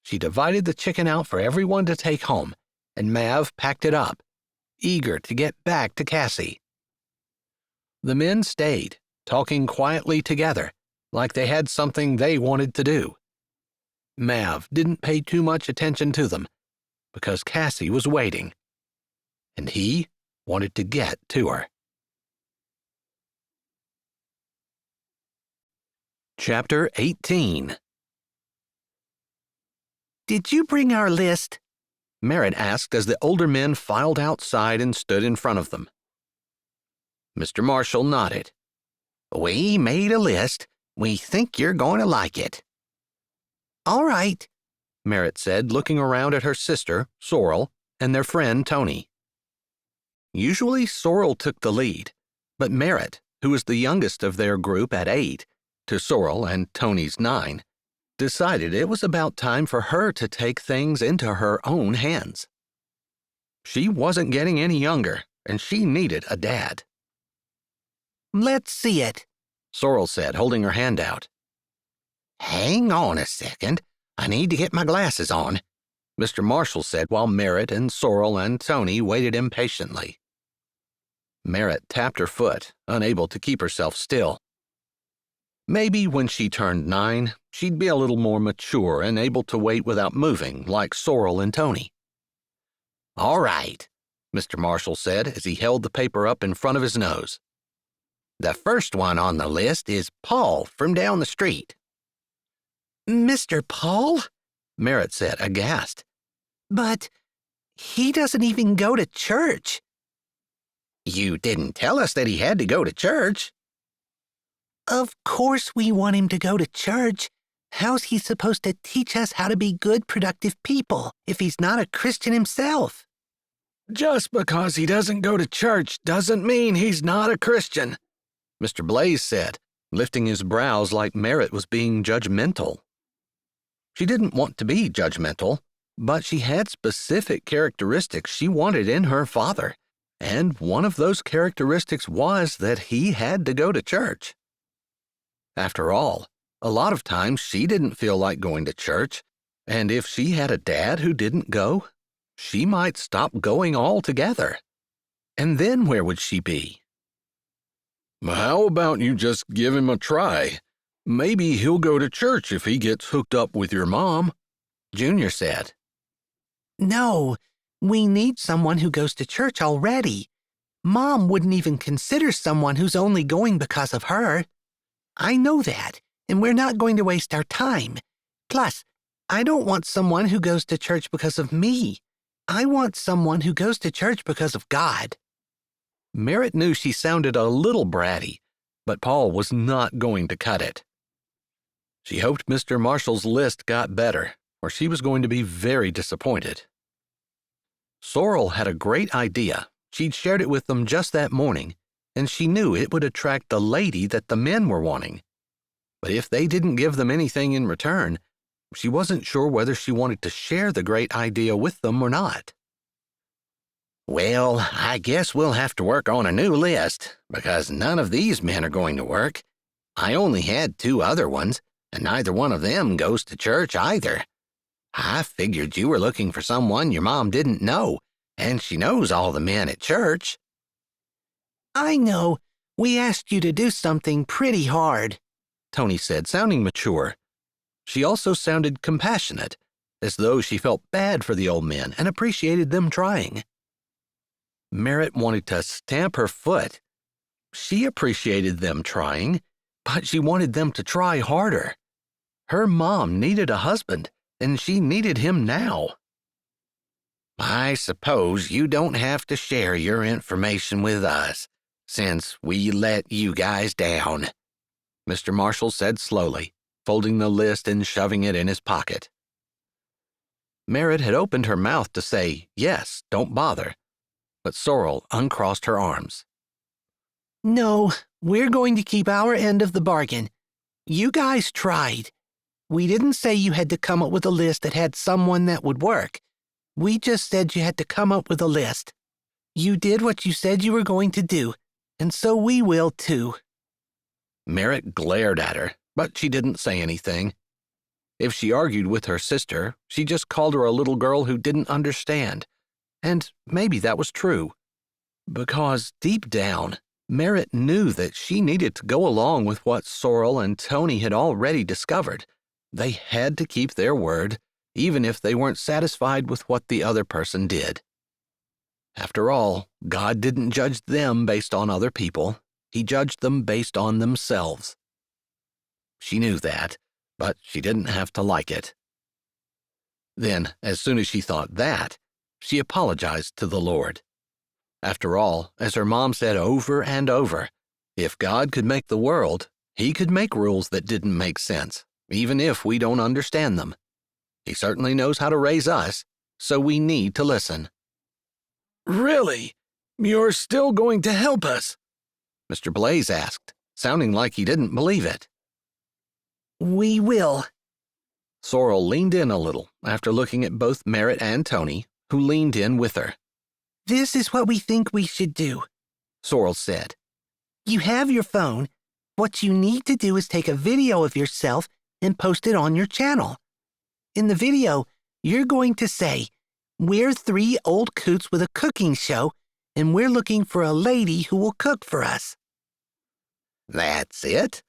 She divided the chicken out for everyone to take home, and Mav packed it up, eager to get back to Cassie. The men stayed, talking quietly together, like they had something they wanted to do. Mav didn't pay too much attention to them, because Cassie was waiting, and he wanted to get to her. Chapter 18. Did you bring our list? Merritt asked as the older men filed outside and stood in front of them. Mr. Marshall nodded. We made a list. We think you're going to like it. All right, Merritt said, looking around at her sister, Sorrel, and their friend, Tony. Usually Sorrel took the lead, but Merritt, who was the youngest of their group at 8, to Sorrel and Tony's 9, decided it was about time for her to take things into her own hands. She wasn't getting any younger, and she needed a dad. Let's see it, Sorrel said, holding her hand out. Hang on a second. I need to get my glasses on, Mr. Marshall said while Merritt and Sorrel and Tony waited impatiently. Merritt tapped her foot, unable to keep herself still. Maybe when she turned 9, she'd be a little more mature and able to wait without moving like Sorrel and Tony. All right, Mr. Marshall said as he held the paper up in front of his nose. The first one on the list is Paul from down the street. Mr. Paul? Merritt said, aghast. But he doesn't even go to church. You didn't tell us that he had to go to church. Of course we want him to go to church. How's he supposed to teach us how to be good, productive people if he's not a Christian himself? Just because he doesn't go to church doesn't mean he's not a Christian, Mr. Blaze said, lifting his brows like Merritt was being judgmental. She didn't want to be judgmental, but she had specific characteristics she wanted in her father, and one of those characteristics was that he had to go to church. After all, a lot of times she didn't feel like going to church, and if she had a dad who didn't go, she might stop going altogether. And then where would she be? How about you just give him a try? Maybe he'll go to church if he gets hooked up with your mom, Junior said. No, we need someone who goes to church already. Mom wouldn't even consider someone who's only going because of her. I know that, and we're not going to waste our time. Plus, I don't want someone who goes to church because of me. I want someone who goes to church because of God. Merritt knew she sounded a little bratty, but Paul was not going to cut it. She hoped Mr. Marshall's list got better, or she was going to be very disappointed. Sorrel had a great idea. She'd shared it with them just that morning, and she knew it would attract the lady that the men were wanting. But if they didn't give them anything in return, She wasn't sure whether she wanted to share the great idea with them or not. Well, I guess we'll have to work on a new list, because none of these men are going to work. I only had 2 other ones, and neither one of them goes to church either. I figured you were looking for someone your mom didn't know, and she knows all the men at church. I know. We asked you to do something pretty hard, Tony said, sounding mature. She also sounded compassionate, as though she felt bad for the old men and appreciated them trying. Merritt wanted to stamp her foot. She appreciated them trying, but she wanted them to try harder. Her mom needed a husband, and she needed him now. I suppose you don't have to share your information with us, since we let you guys down, Mr. Marshall said slowly, folding the list and shoving it in his pocket. Merritt had opened her mouth to say, yes, don't bother, but Sorrel uncrossed her arms. No, we're going to keep our end of the bargain. You guys tried. We didn't say you had to come up with a list that had someone that would work. We just said you had to come up with a list. You did what you said you were going to do, and so we will too. Merritt glared at her, but she didn't say anything. If she argued with her sister, she just called her a little girl who didn't understand. And maybe that was true. Because deep down, Merritt knew that she needed to go along with what Sorrel and Tony had already discovered. They had to keep their word, even if they weren't satisfied with what the other person did. After all, God didn't judge them based on other people. He judged them based on themselves. She knew that, but she didn't have to like it. Then, as soon as she thought that, she apologized to the Lord. After all, as her mom said over and over, if God could make the world, He could make rules that didn't make sense, even if we don't understand them. He certainly knows how to raise us, so we need to listen. Really? You're still going to help us? Mr. Blaze asked, sounding like he didn't believe it. We will. Sorrel leaned in a little after looking at both Merritt and Tony, who leaned in with her. This is what we think we should do, Sorrel said. You have your phone. What you need to do is take a video of yourself and post it on your channel. In the video, you're going to say, we're 3 old coots with a cooking show, and we're looking for a lady who will cook for us. That's it?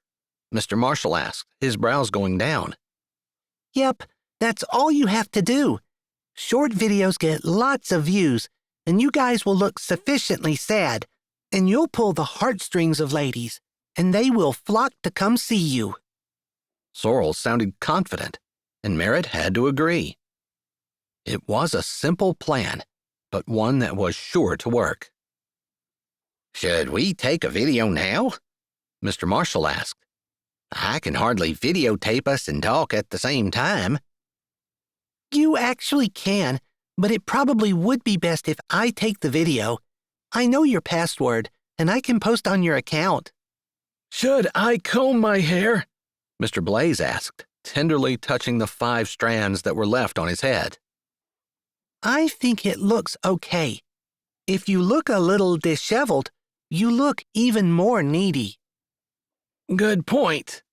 Mr. Marshall asked, his brows going down. Yep, that's all you have to do. Short videos get lots of views, and you guys will look sufficiently sad, and you'll pull the heartstrings of ladies, and they will flock to come see you. Sorrel sounded confident, and Merritt had to agree. It was a simple plan, but one that was sure to work. Should we take a video now? Mr. Marshall asked. I can hardly videotape us and talk at the same time. You actually can, but it probably would be best if I take the video. I know your password, and I can post on your account. Should I comb my hair? Mr. Blaze asked, tenderly touching the 5 strands that were left on his head. I think it looks okay. If you look a little disheveled, you look even more needy. Good point,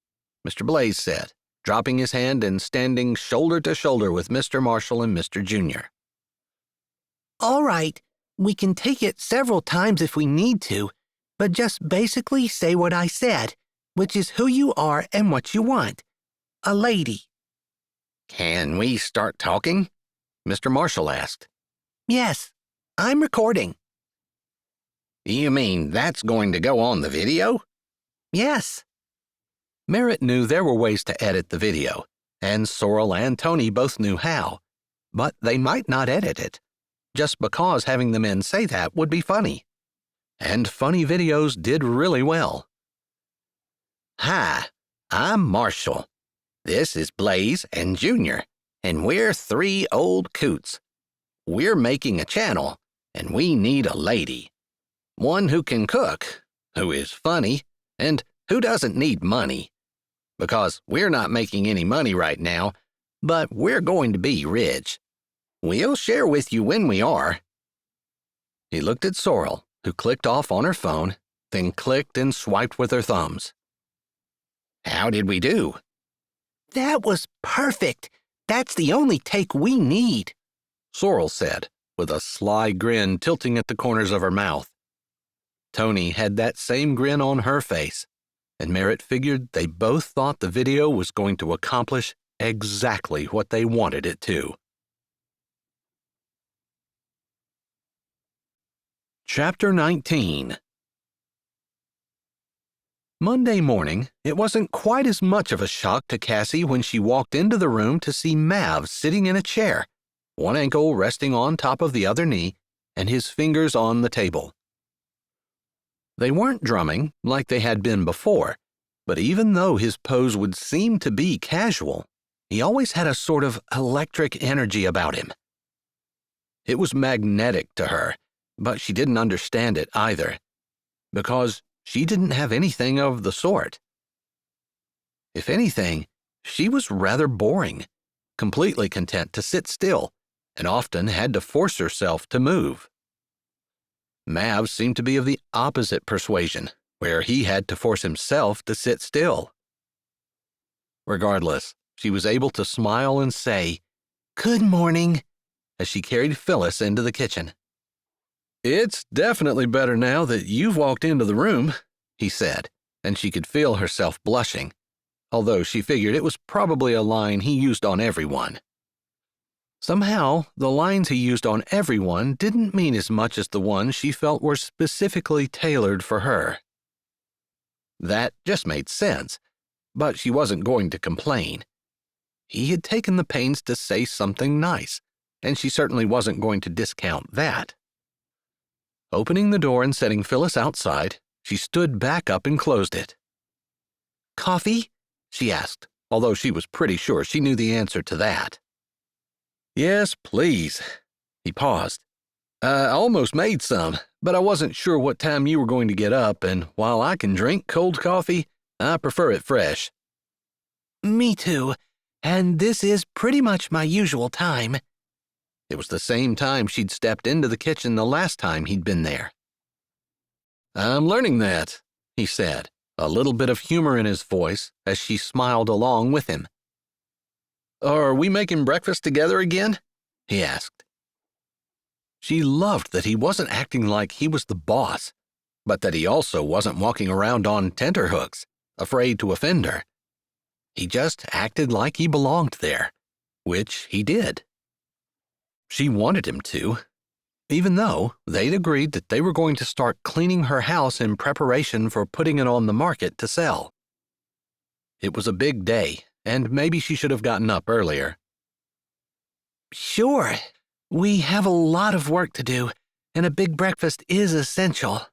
Mr. Blaze said, dropping his hand and standing shoulder to shoulder with Mr. Marshall and Mr. Junior. All right, we can take it several times if we need to, but just basically say what I said, which is who you are and what you want. A lady. Can we start talking? Mr. Marshall asked. Yes, I'm recording. You mean that's going to go on the video? Yes. Merritt knew there were ways to edit the video, and Sorrel and Tony both knew how, but they might not edit it, just because having the men say that would be funny. And funny videos did really well. Hi, I'm Marshall. This is Blaze and Junior, and we're 3 old coots. We're making a channel, and we need a lady. One who can cook, who is funny, and who doesn't need money. Because we're not making any money right now, but we're going to be rich. We'll share with you when we are." He looked at Sorrel, who clicked off on her phone, then clicked and swiped with her thumbs. "How did we do?" That was perfect. That's the only take we need, Sorrel said, with a sly grin tilting at the corners of her mouth. Tony had that same grin on her face, and Merritt figured they both thought the video was going to accomplish exactly what they wanted it to. Chapter 19. Monday morning, it wasn't quite as much of a shock to Cassie when she walked into the room to see Mav sitting in a chair, one ankle resting on top of the other knee, and his fingers on the table. They weren't drumming like they had been before, but even though his pose would seem to be casual, he always had a sort of electric energy about him. It was magnetic to her, but she didn't understand it either, because she didn't have anything of the sort. If anything, she was rather boring, completely content to sit still, and often had to force herself to move. Mav seemed to be of the opposite persuasion, where he had to force himself to sit still. Regardless, she was able to smile and say, "Good morning," as she carried Phyllis into the kitchen. "It's definitely better now that you've walked into the room," he said, and she could feel herself blushing, although she figured it was probably a line he used on everyone. Somehow, the lines he used on everyone didn't mean as much as the ones she felt were specifically tailored for her. That just made sense, but she wasn't going to complain. He had taken the pains to say something nice, and she certainly wasn't going to discount that. Opening the door and setting Phyllis outside, she stood back up and closed it. "Coffee?" she asked, although she was pretty sure she knew the answer to that. "Yes, please." He paused. "I almost made some, but I wasn't sure what time you were going to get up, and while I can drink cold coffee, I prefer it fresh." Me too, and this is pretty much my usual time. It was the same time she'd stepped into the kitchen the last time he'd been there. "I'm learning that," he said, a little bit of humor in his voice as she smiled along with him. "Are we making breakfast together again?" he asked. She loved that he wasn't acting like he was the boss, but that he also wasn't walking around on tenterhooks, afraid to offend her. He just acted like he belonged there, which he did. She wanted him to, even though they'd agreed that they were going to start cleaning her house in preparation for putting it on the market to sell. It was a big day, and maybe she should have gotten up earlier. Sure, we have a lot of work to do, and a big breakfast is essential.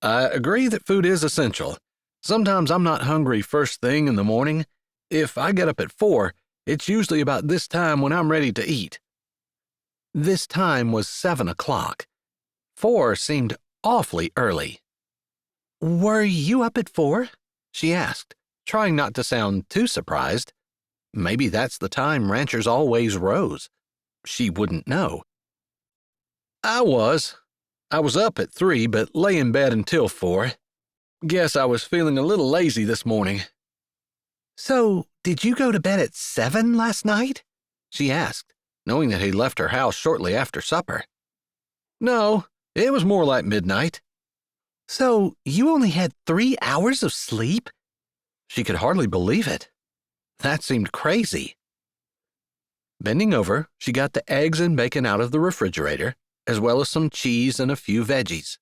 I agree that food is essential. Sometimes I'm not hungry first thing in the morning. If I get up at 4, it's usually about this time when I'm ready to eat. This time was 7 o'clock. 4 seemed awfully early. Were you up at 4? She asked, trying not to sound too surprised. Maybe that's the time ranchers always rose. She wouldn't know. I was up at 3, but lay in bed until 4. Guess I was feeling a little lazy this morning. So, did you go to bed at 7 last night? She asked, knowing that he left her house shortly after supper. No, it was more like midnight. So, you only had 3 hours of sleep? She could hardly believe it. That seemed crazy. Bending over, she got the eggs and bacon out of the refrigerator, as well as some cheese and a few veggies.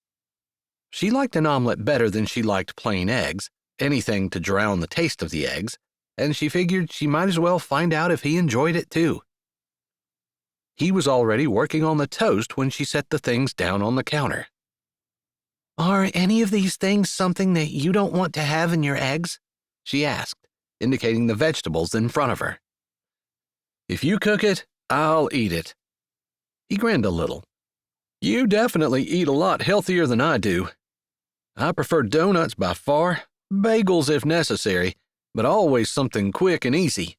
She liked an omelet better than she liked plain eggs, anything to drown the taste of the eggs, and she figured she might as well find out if he enjoyed it too. He was already working on the toast when she set the things down on the counter. Are any of these things something that you don't want to have in your eggs? She asked, indicating the vegetables in front of her. If you cook it, I'll eat it. He grinned a little. You definitely eat a lot healthier than I do. I prefer donuts by far, bagels if necessary, but always something quick and easy.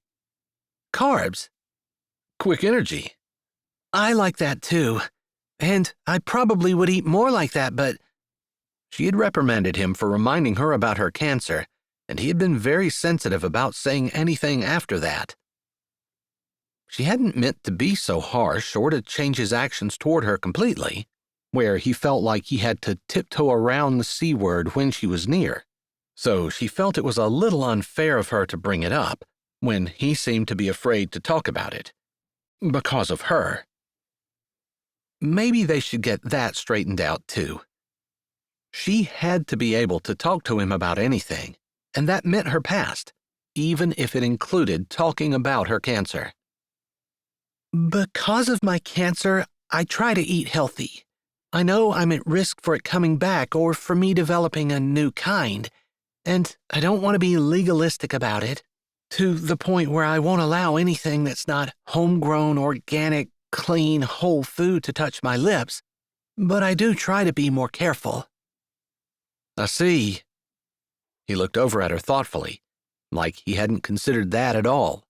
Carbs. Quick energy. I like that too. And I probably would eat more like that, but She had reprimanded him for reminding her about her cancer, and he had been very sensitive about saying anything after that. She hadn't meant to be so harsh or to change his actions toward her completely, where he felt like he had to tiptoe around the C word when she was near. So she felt it was a little unfair of her to bring it up when he seemed to be afraid to talk about it. Because of her. Maybe they should get that straightened out too. She had to be able to talk to him about anything, and that meant her past, even if it included talking about her cancer. because of my cancer, I try to eat healthy. I know I'm at risk for it coming back or for me developing a new kind, and I don't want to be legalistic about it, to the point where I won't allow anything that's not homegrown, organic, clean, whole food to touch my lips, but I do try to be more careful. I see. He looked over at her thoughtfully, like he hadn't considered that at all.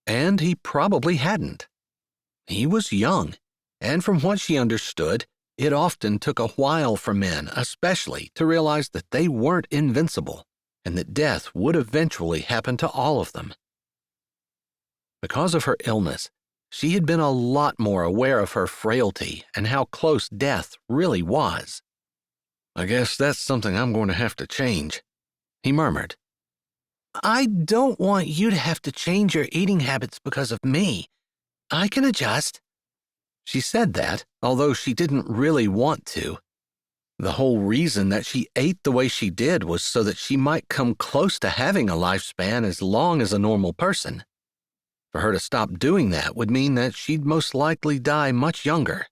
And he probably hadn't. He was young, and from what she understood, it often took a while for men, especially, to realize that they weren't invincible, and that death would eventually happen to all of them. Because of her illness, she had been a lot more aware of her frailty and how close death really was. I guess that's something I'm going to have to change, he murmured. I don't want you to have to change your eating habits because of me. I can adjust. She said that, although she didn't really want to. The whole reason that she ate the way she did was so that she might come close to having a lifespan as long as a normal person. For her to stop doing that would mean that she'd most likely die much younger.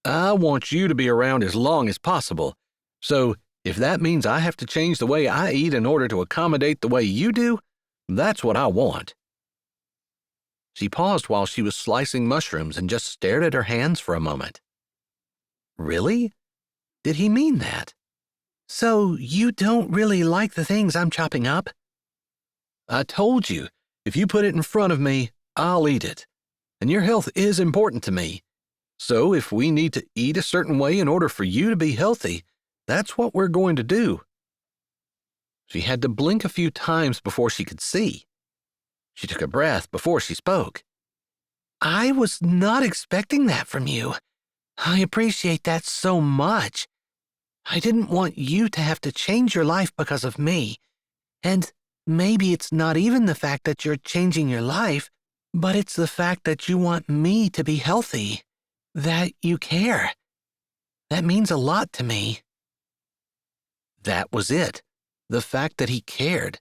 I want you to be around as long as possible, so if that means I have to change the way I eat in order to accommodate the way you do, that's what I want. She paused while she was slicing mushrooms and just stared at her hands for a moment. Really? Did he mean that? So you don't really like the things I'm chopping up? I told you, if you put it in front of me, I'll eat it. And your health is important to me. So if we need to eat a certain way in order for you to be healthy, that's what we're going to do. She had to blink a few times before she could see. She took a breath before she spoke. I was not expecting that from you. I appreciate that so much. I didn't want you to have to change your life because of me. And maybe it's not even the fact that you're changing your life, but it's the fact that you want me to be healthy. That you care. That means a lot to me. That was it. The fact that he cared.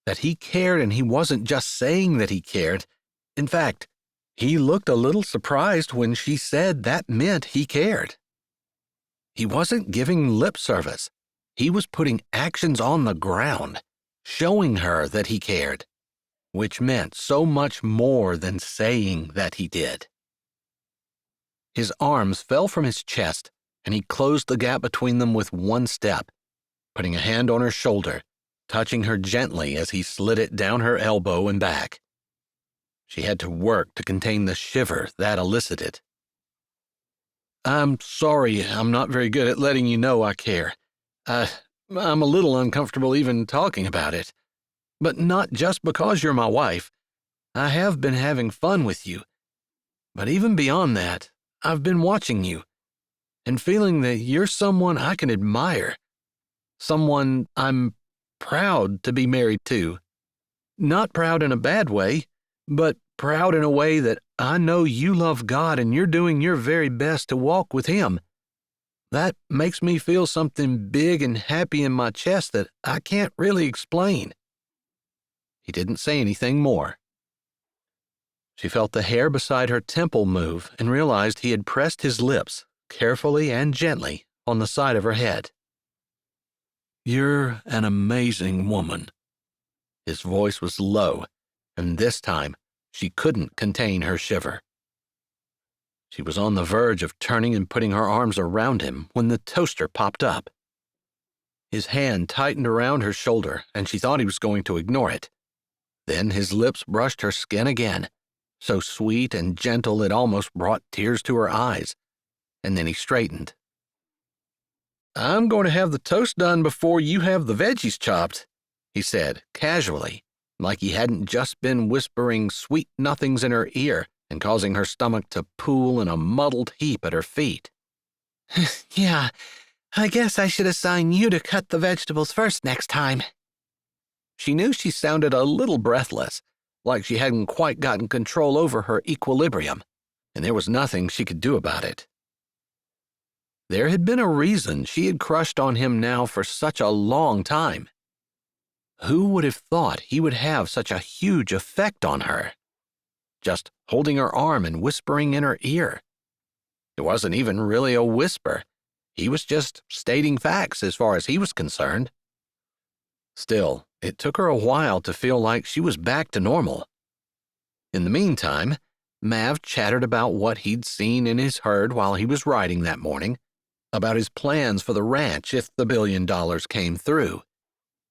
That he cared, and he wasn't just saying that he cared. In fact, he looked a little surprised when she said that meant he cared. He wasn't giving lip service. He was putting actions on the ground, showing her that he cared, which meant so much more than saying that he did. His arms fell from his chest, and he closed the gap between them with one step, putting a hand on her shoulder, touching her gently as he slid it down her elbow and back. She had to work to contain the shiver that elicited. I'm sorry, I'm not very good at letting you know I care. I'm a little uncomfortable even talking about it. But not just because you're my wife. I have been having fun with you. But even beyond that, I've been watching you and feeling that you're someone I can admire. Someone I'm proud to be married to. Not proud in a bad way, but proud in a way that I know you love God and you're doing your very best to walk with Him. That makes me feel something big and happy in my chest that I can't really explain. He didn't say anything more. She felt the hair beside her temple move and realized he had pressed his lips, carefully and gently, on the side of her head. You're an amazing woman. His voice was low, and this time she couldn't contain her shiver. She was on the verge of turning and putting her arms around him when the toaster popped up. His hand tightened around her shoulder, and she thought he was going to ignore it. Then his lips brushed her skin again, so sweet and gentle it almost brought tears to her eyes, and then he straightened. "I'm going to have the toast done before you have the veggies chopped," he said, casually, like he hadn't just been whispering sweet nothings in her ear and causing her stomach to pool in a muddled heap at her feet. Yeah, I guess I should assign you to cut the vegetables first next time. She knew she sounded a little breathless, like she hadn't quite gotten control over her equilibrium, and there was nothing she could do about it. There had been a reason she had crushed on him now for such a long time. Who would have thought he would have such a huge effect on her? Just holding her arm and whispering in her ear. It wasn't even really a whisper. He was just stating facts as far as he was concerned. Still, it took her a while to feel like she was back to normal. In the meantime, Mav chattered about what he'd seen in his herd while he was riding that morning, about his plans for the ranch if the $1 billion came through,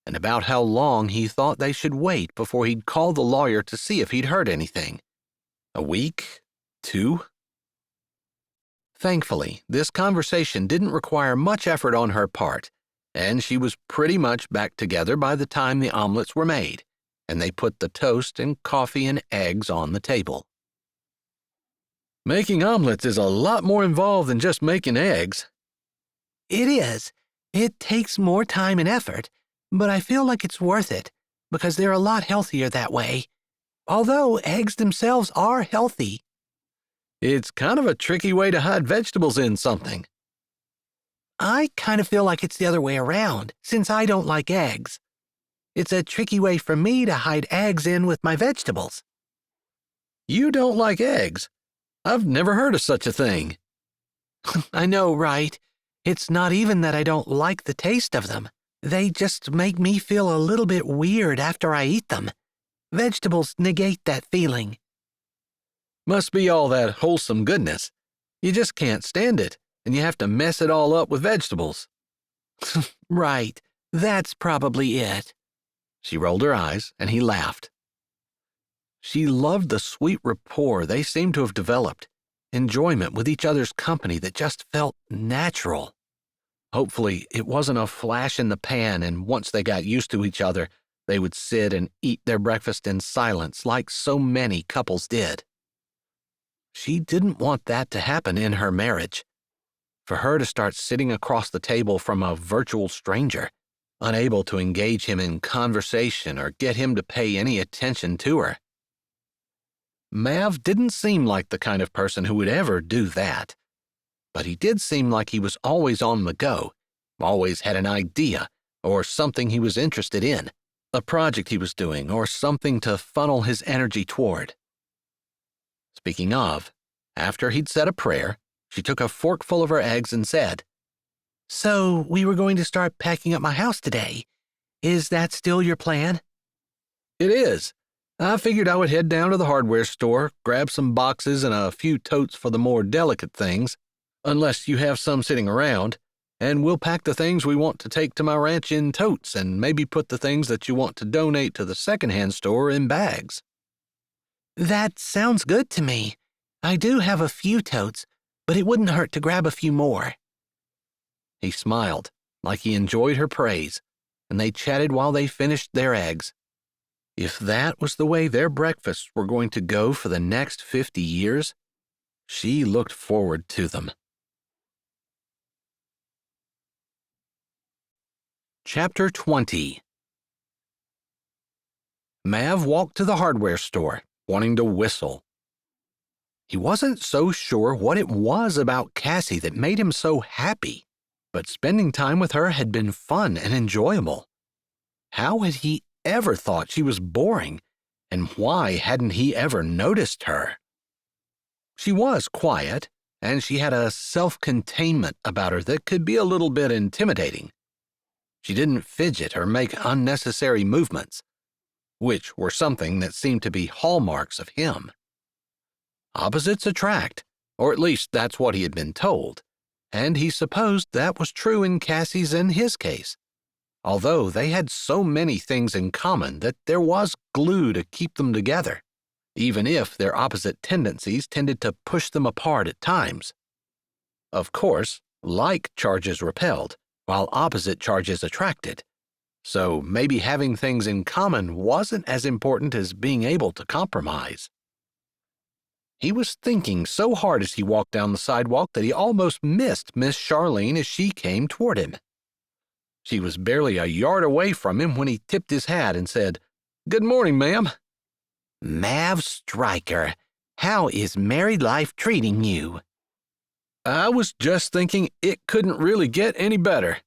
and about how long he thought they should wait before he'd call the lawyer to see if he'd heard anything. A week? 2? Thankfully, this conversation didn't require much effort on her part, and she was pretty much back together by the time the omelets were made, and they put the toast and coffee and eggs on the table. "Making omelets is a lot more involved than just making eggs." It is. It takes more time and effort, but I feel like it's worth it because they're a lot healthier that way. Although eggs themselves are healthy. It's kind of a tricky way to hide vegetables in something. I kind of feel like it's the other way around, since I don't like eggs. It's a tricky way for me to hide eggs in with my vegetables. You don't like eggs? I've never heard of such a thing. I know, right? It's not even that I don't like the taste of them. They just make me feel a little bit weird after I eat them. Vegetables negate that feeling. Must be all that wholesome goodness. You just can't stand it, and you have to mess it all up with vegetables. Right, that's probably it. She rolled her eyes, and he laughed. She loved the sweet rapport they seemed to have developed, enjoyment with each other's company that just felt natural. Hopefully, it wasn't a flash in the pan, and once they got used to each other, they would sit and eat their breakfast in silence like so many couples did. She didn't want that to happen in her marriage. For her to start sitting across the table from a virtual stranger, unable to engage him in conversation or get him to pay any attention to her. Mav didn't seem like the kind of person who would ever do that. But he did seem like he was always on the go, always had an idea or something he was interested in, a project he was doing or something to funnel his energy toward. Speaking of, after he'd said a prayer, she took a forkful of her eggs and said, "So we were going to start packing up my house today. Is that still your plan?" "It is. I figured I would head down to the hardware store, grab some boxes and a few totes for the more delicate things, unless you have some sitting around, and we'll pack the things we want to take to my ranch in totes and maybe put the things that you want to donate to the secondhand store in bags." That sounds good to me. I do have a few totes, but it wouldn't hurt to grab a few more. He smiled, like he enjoyed her praise, and they chatted while they finished their eggs. If that was the way their breakfasts were going to go for the next 50 years, she looked forward to them. Chapter 20. Mav walked to the hardware store, wanting to whistle. He wasn't so sure what it was about Cassie that made him so happy, but spending time with her had been fun and enjoyable. How had he ever thought she was boring, and why hadn't he ever noticed her? She was quiet, and she had a self-containment about her that could be a little bit intimidating. She didn't fidget or make unnecessary movements, which were something that seemed to be hallmarks of him. Opposites attract, or at least that's what he had been told, and he supposed that was true in Cassie's and his case, although they had so many things in common that there was glue to keep them together, even if their opposite tendencies tended to push them apart at times. Of course, like charges repelled, while opposite charges attracted. So maybe having things in common wasn't as important as being able to compromise. He was thinking so hard as he walked down the sidewalk that he almost missed Miss Charlene as she came toward him. She was barely a yard away from him when he tipped his hat and said, "Good morning, ma'am." Mav Stryker, how is married life treating you? I was just thinking it couldn't really get any better.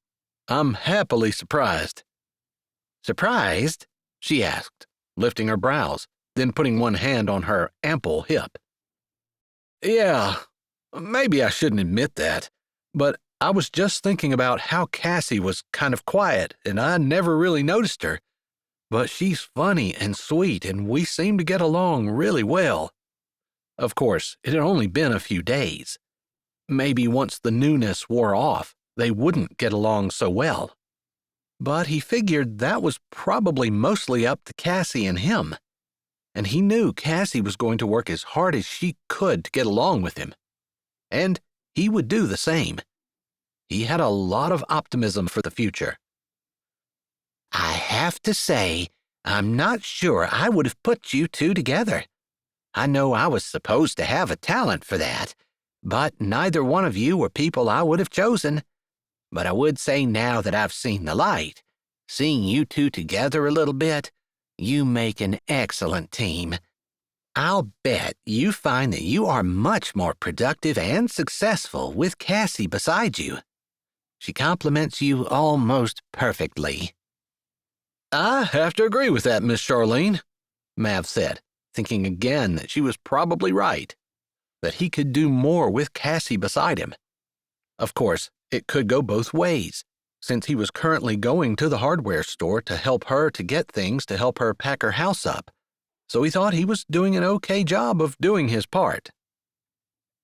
I'm happily surprised. Surprised? She asked, lifting her brows, then putting one hand on her ample hip. Yeah, maybe I shouldn't admit that, but I was just thinking about how Cassie was kind of quiet and I never really noticed her. But she's funny and sweet and we seem to get along really well. Of course, it had only been a few days. Maybe once the newness wore off, they wouldn't get along so well. But he figured that was probably mostly up to Cassie and him. And he knew Cassie was going to work as hard as she could to get along with him. And he would do the same. He had a lot of optimism for the future. I have to say, I'm not sure I would have put you two together. I know I was supposed to have a talent for that, but neither one of you were people I would have chosen. But I would say now that I've seen the light, seeing you two together a little bit, you make an excellent team. I'll bet you find that you are much more productive and successful with Cassie beside you. She compliments you almost perfectly. I have to agree with that, Miss Charlene, Mav said, thinking again that she was probably right, that he could do more with Cassie beside him. Of course, it could go both ways, since he was currently going to the hardware store to help her to get things to help her pack her house up, so he thought he was doing an okay job of doing his part.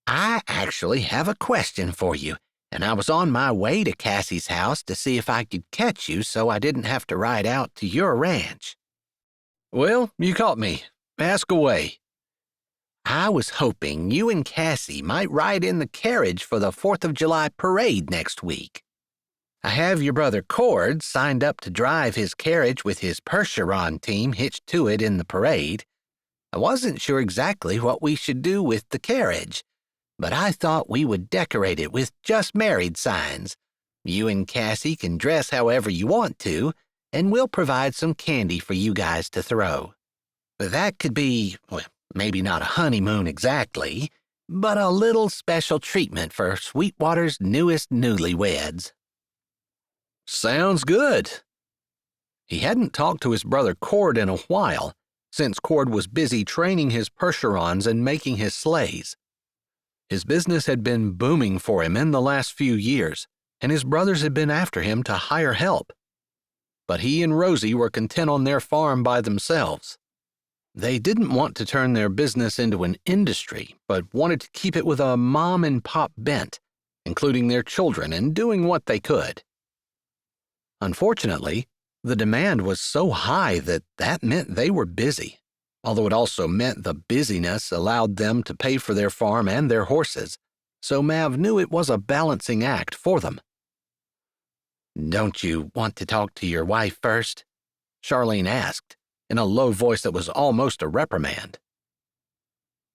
I actually have a question for you, and I was on my way to Cassie's house to see if I could catch you so I didn't have to ride out to your ranch. Well, you caught me. Ask away. I was hoping you and Cassie might ride in the carriage for the 4th of July parade next week. I have your brother Cord signed up to drive his carriage with his Percheron team hitched to it in the parade. I wasn't sure exactly what we should do with the carriage, but I thought we would decorate it with just married signs. You and Cassie can dress however you want to, and we'll provide some candy for you guys to throw. That could be, well, maybe not a honeymoon exactly, but a little special treatment for Sweetwater's newest newlyweds. Sounds good. He hadn't talked to his brother Cord in a while, since Cord was busy training his Percherons and making his sleighs. His business had been booming for him in the last few years, and his brothers had been after him to hire help. But he and Rosie were content on their farm by themselves. They didn't want to turn their business into an industry, but wanted to keep it with a mom-and-pop bent, including their children and doing what they could. Unfortunately, the demand was so high that meant they were busy, although it also meant the busyness allowed them to pay for their farm and their horses, so Mav knew it was a balancing act for them. Don't you want to talk to your wife first? Charlene asked, in a low voice that was almost a reprimand.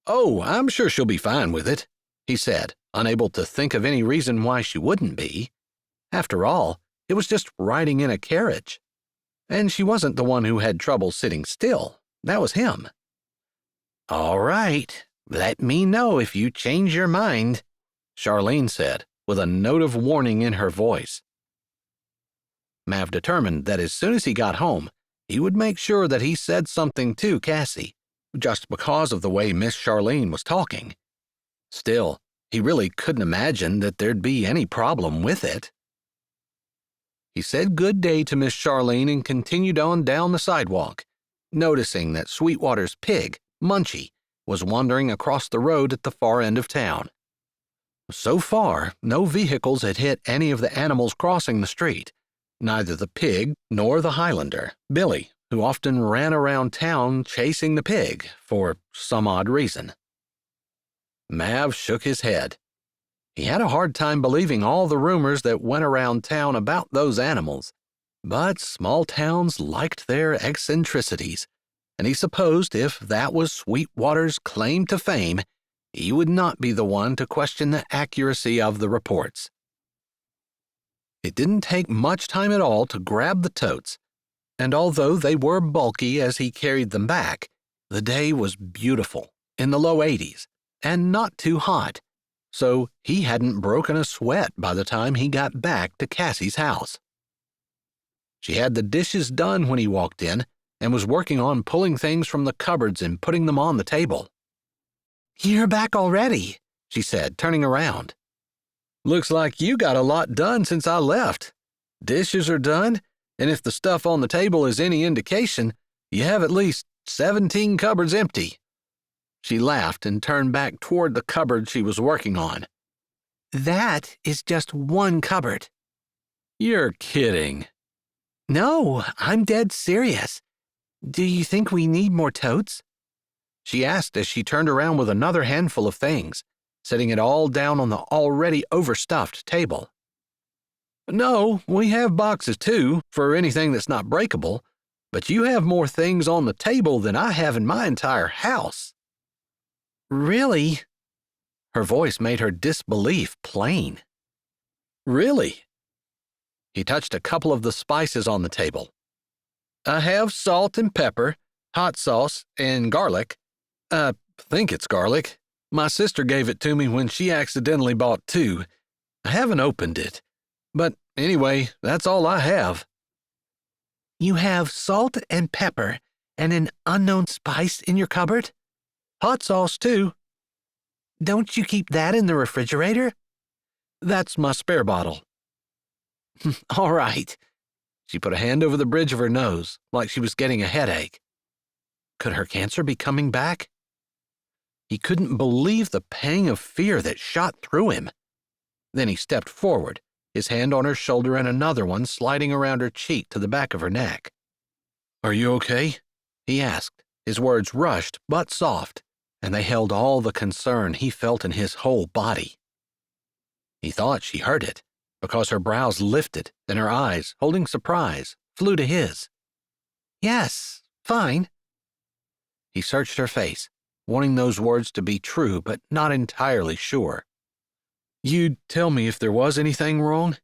Oh, I'm sure she'll be fine with it, he said, unable to think of any reason why she wouldn't be. After all, it was just riding in a carriage. And she wasn't the one who had trouble sitting still. That was him. All right, let me know if you change your mind, Charlene said, with a note of warning in her voice. Mav determined that as soon as he got home, he would make sure that he said something to Cassie, just because of the way Miss Charlene was talking. Still, he really couldn't imagine that there'd be any problem with it. He said good day to Miss Charlene and continued on down the sidewalk, noticing that Sweetwater's pig, Munchie, was wandering across the road at the far end of town. So far, no vehicles had hit any of the animals crossing the street, Neither the pig nor the Highlander, Billy, who often ran around town chasing the pig for some odd reason. Mav shook his head. He had a hard time believing all the rumors that went around town about those animals, but small towns liked their eccentricities, and he supposed if that was Sweetwater's claim to fame, he would not be the one to question the accuracy of the reports. It didn't take much time at all to grab the totes, and although they were bulky as he carried them back, the day was beautiful, in the low 80s, and not too hot, so he hadn't broken a sweat by the time he got back to Cassie's house. She had the dishes done when he walked in and was working on pulling things from the cupboards and putting them on the table. "You're back already," she said, turning around. "Looks like you got a lot done since I left. Dishes are done, and if the stuff on the table is any indication, you have at least 17 cupboards empty." She laughed and turned back toward the cupboard she was working on. "That is just one cupboard." "You're kidding." "No, I'm dead serious. Do you think we need more totes?" she asked as she turned around with another handful of things, setting it all down on the already overstuffed table. "No, we have boxes too, for anything that's not breakable, but you have more things on the table than I have in my entire house." "Really?" Her voice made her disbelief plain. "Really?" He touched a couple of the spices on the table. "I have salt and pepper, hot sauce, and garlic. I think it's garlic. My sister gave it to me when she accidentally bought 2. I haven't opened it. But anyway, that's all I have." "You have salt and pepper and an unknown spice in your cupboard?" "Hot sauce, too." "Don't you keep that in the refrigerator?" "That's my spare bottle." "All right." She put a hand over the bridge of her nose, like she was getting a headache. Could her cancer be coming back? He couldn't believe the pang of fear that shot through him. Then he stepped forward, his hand on her shoulder and another one sliding around her cheek to the back of her neck. "Are you okay?" he asked, his words rushed but soft, and they held all the concern he felt in his whole body. He thought she heard it, because her brows lifted and her eyes, holding surprise, flew to his. "Yes, fine." He searched her face, wanting those words to be true but not entirely sure. "You'd tell me if there was anything wrong?"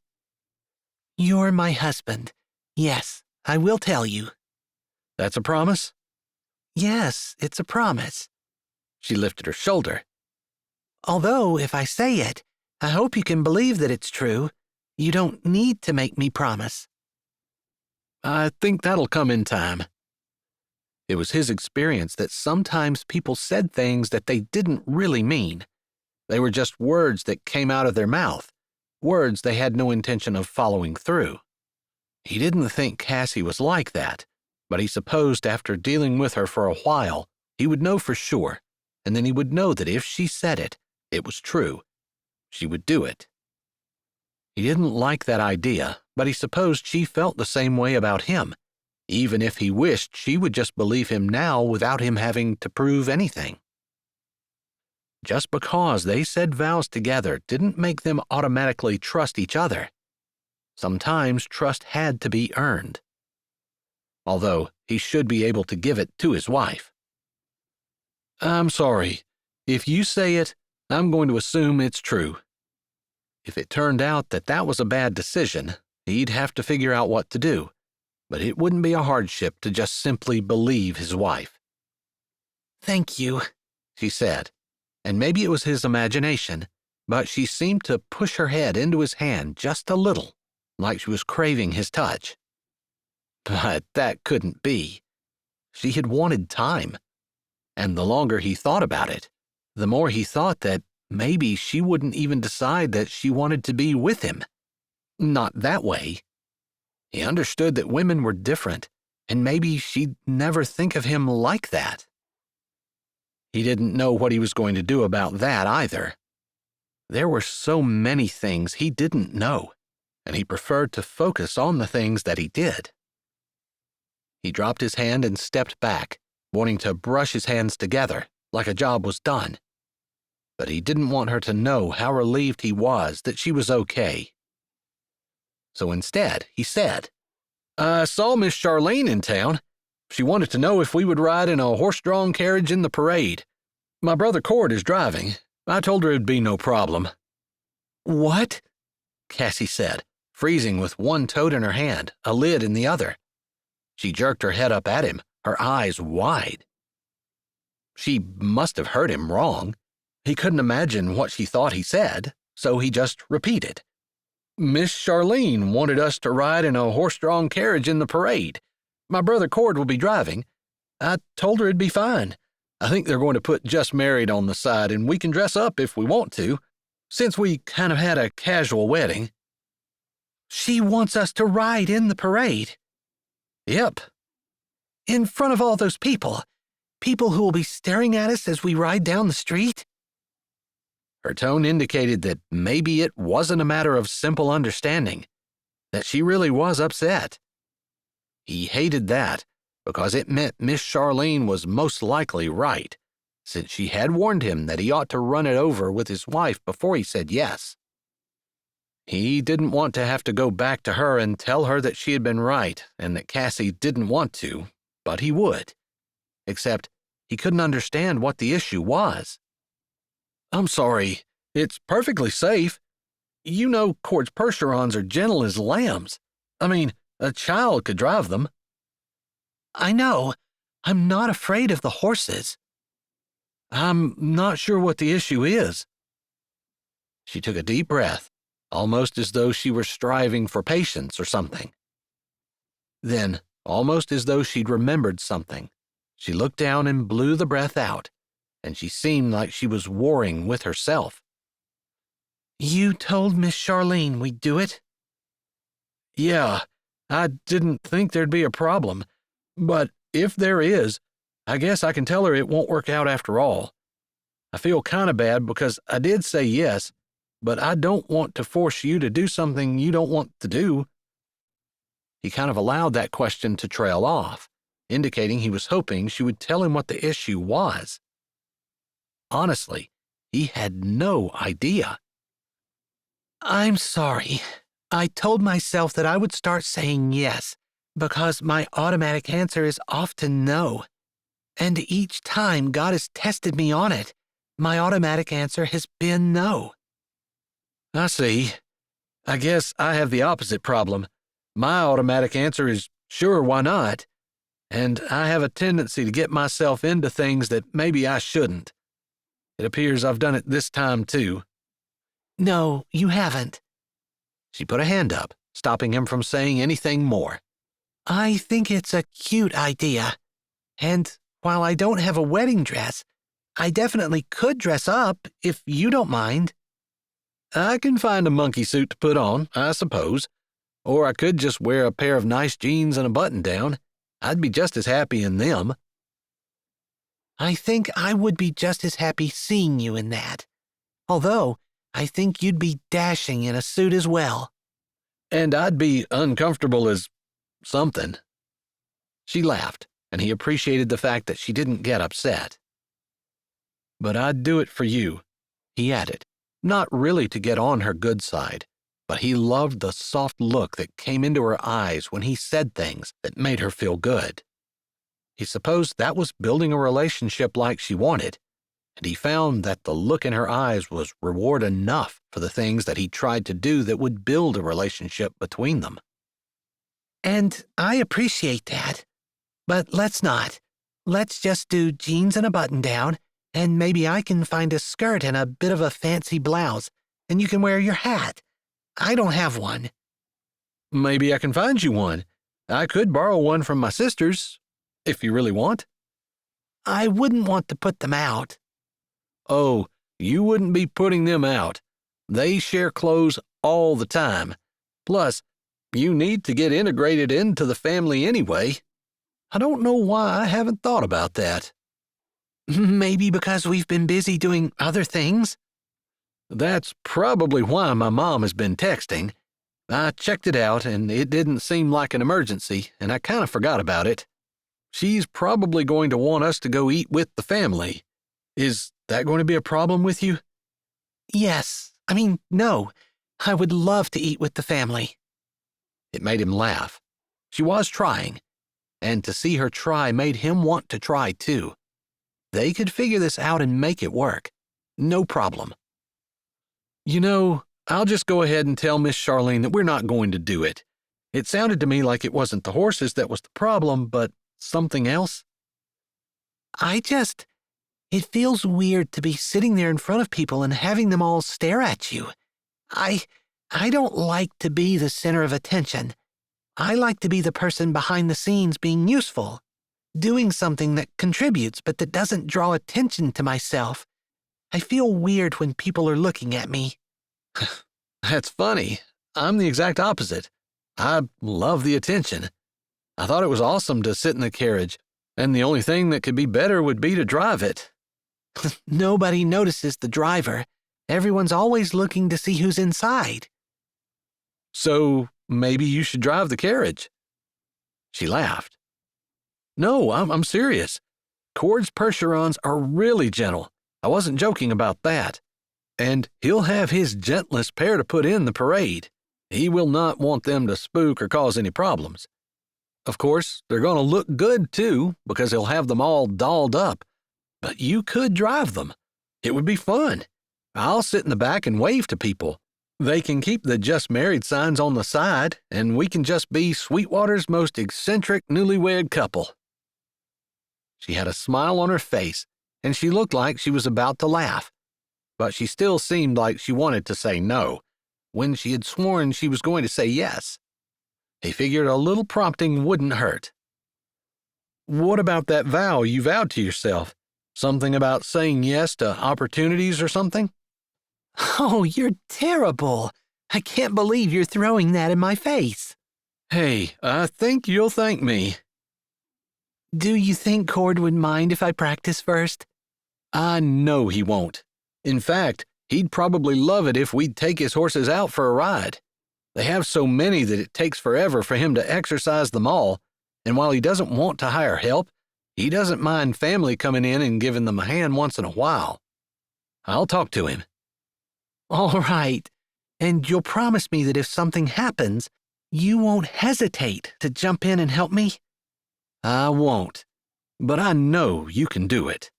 "You're my husband. Yes, I will tell you." "That's a promise?" "Yes, it's a promise." She lifted her shoulder. "Although, if I say it, I hope you can believe that it's true. You don't need to make me promise." "I think that'll come in time." It was his experience that sometimes people said things that they didn't really mean. They were just words that came out of their mouth, words they had no intention of following through. He didn't think Cassie was like that, but he supposed after dealing with her for a while, he would know for sure, and then he would know that if she said it, it was true. She would do it. He didn't like that idea, but he supposed she felt the same way about him, even if he wished she would just believe him now without him having to prove anything. Just because they said vows together didn't make them automatically trust each other. Sometimes trust had to be earned. Although he should be able to give it to his wife. "I'm sorry. If you say it, I'm going to assume it's true." If it turned out that that was a bad decision, he'd have to figure out what to do, but it wouldn't be a hardship to just simply believe his wife. "Thank you," she said, and maybe it was his imagination, but she seemed to push her head into his hand just a little, like she was craving his touch. But that couldn't be. She had wanted time, and the longer he thought about it, the more he thought that maybe she wouldn't even decide that she wanted to be with him. Not that way. He understood that women were different, and maybe she'd never think of him like that. He didn't know what he was going to do about that either. There were so many things he didn't know, and he preferred to focus on the things that he did. He dropped his hand and stepped back, wanting to brush his hands together like a job was done. But he didn't want her to know how relieved he was that she was okay. So instead, he said, "I saw Miss Charlene in town. She wanted to know if we would ride in a horse-drawn carriage in the parade. My brother Cord is driving. I told her it'd be no problem." What? Cassie said, freezing with one toad in her hand, a lid in the other. She jerked her head up at him, her eyes wide. She must have heard him wrong. He couldn't imagine what she thought he said, so he just repeated. "Miss Charlene wanted us to ride in a horse-drawn carriage in the parade. My brother Cord will be driving. I told her it'd be fine. I think they're going to put Just Married on the side, and we can dress up if we want to, since we kind of had a casual wedding." She wants us to ride in the parade. Yep. In front of all those people. People who will be staring at us as we ride down the street? Her tone indicated that maybe it wasn't a matter of simple understanding, that she really was upset. He hated that because it meant Miss Charlene was most likely right, since she had warned him that he ought to run it over with his wife before he said yes. He didn't want to have to go back to her and tell her that she had been right and that Cassie didn't want to, but he would. Except he couldn't understand what the issue was. "I'm sorry. It's perfectly safe. You know Cord's Percherons are gentle as lambs. I mean, a child could drive them." I know. I'm not afraid of the horses. "I'm not sure what the issue is." She took a deep breath, almost as though she were striving for patience or something. Then, almost as though she'd remembered something, she looked down and blew the breath out, and she seemed like she was warring with herself. You told Miss Charlene we'd do it? "Yeah, I didn't think there'd be a problem, but if there is, I guess I can tell her it won't work out after all. I feel kind of bad because I did say yes, but I don't want to force you to do something you don't want to do." He kind of allowed that question to trail off, indicating he was hoping she would tell him what the issue was. Honestly, he had no idea. I'm sorry. I told myself that I would start saying yes, because my automatic answer is often no. And each time God has tested me on it, my automatic answer has been no. I see. I guess I have the opposite problem. My automatic answer is sure, why not? And I have a tendency to get myself into things that maybe I shouldn't. It appears I've done it this time, too. No, you haven't. She put a hand up, stopping him from saying anything more. I think it's a cute idea. And while I don't have a wedding dress, I definitely could dress up if you don't mind. I can find a monkey suit to put on, I suppose. Or I could just wear a pair of nice jeans and a button-down. I'd be just as happy in them. I think I would be just as happy seeing you in that. Although, I think you'd be dashing in a suit as well. And I'd be uncomfortable as something. She laughed, and he appreciated the fact that she didn't get upset. But I'd do it for you, he added, not really to get on her good side, but he loved the soft look that came into her eyes when he said things that made her feel good. He supposed that was building a relationship like she wanted, and he found that the look in her eyes was reward enough for the things that he tried to do that would build a relationship between them. And I appreciate that. But let's not. Let's just do jeans and a button-down, and maybe I can find a skirt and a bit of a fancy blouse, and you can wear your hat. I don't have one. Maybe I can find you one. I could borrow one from my sisters, if you really want. I wouldn't want to put them out. Oh, you wouldn't be putting them out. They share clothes all the time. Plus, you need to get integrated into the family anyway. I don't know why I haven't thought about that. Maybe because we've been busy doing other things? That's probably why my mom has been texting. I checked it out, and it didn't seem like an emergency, and I kind of forgot about it. She's probably going to want us to go eat with the family. Is that going to be a problem with you? Yes. No. I would love to eat with the family. It made him laugh. She was trying, and to see her try made him want to try too. They could figure this out and make it work. No problem. You know, I'll just go ahead and tell Miss Charlene that we're not going to do it. It sounded to me like it wasn't the horses that was the problem, but something else. It feels weird to be sitting there in front of people and having them all stare at you. I don't like to be the center of attention. I like to be the person behind the scenes being useful, doing something that contributes but that doesn't draw attention to myself. I feel weird when people are looking at me. That's funny. I'm the exact opposite. I love the attention. I thought it was awesome to sit in the carriage, and the only thing that could be better would be to drive it. Nobody notices the driver. Everyone's always looking to see who's inside. So maybe you should drive the carriage. She laughed. No, I'm serious. Cord's Percherons are really gentle. I wasn't joking about that. And he'll have his gentlest pair to put in the parade. He will not want them to spook or cause any problems. Of course, they're going to look good too, because he'll have them all dolled up. But you could drive them. It would be fun. I'll sit in the back and wave to people. They can keep the just married signs on the side, and we can just be Sweetwater's most eccentric newlywed couple. She had a smile on her face, and she looked like she was about to laugh. But she still seemed like she wanted to say no, when she had sworn she was going to say yes. He figured a little prompting wouldn't hurt. What about that vow you vowed to yourself? Something about saying yes to opportunities or something? Oh, you're terrible. I can't believe you're throwing that in my face. Hey, I think you'll thank me. Do you think Cord would mind if I practice first? I know he won't. In fact, he'd probably love it if we'd take his horses out for a ride. They have so many that it takes forever for him to exercise them all, and while he doesn't want to hire help, he doesn't mind family coming in and giving them a hand once in a while. I'll talk to him. All right. And you'll promise me that if something happens, you won't hesitate to jump in and help me? I won't, but I know you can do it.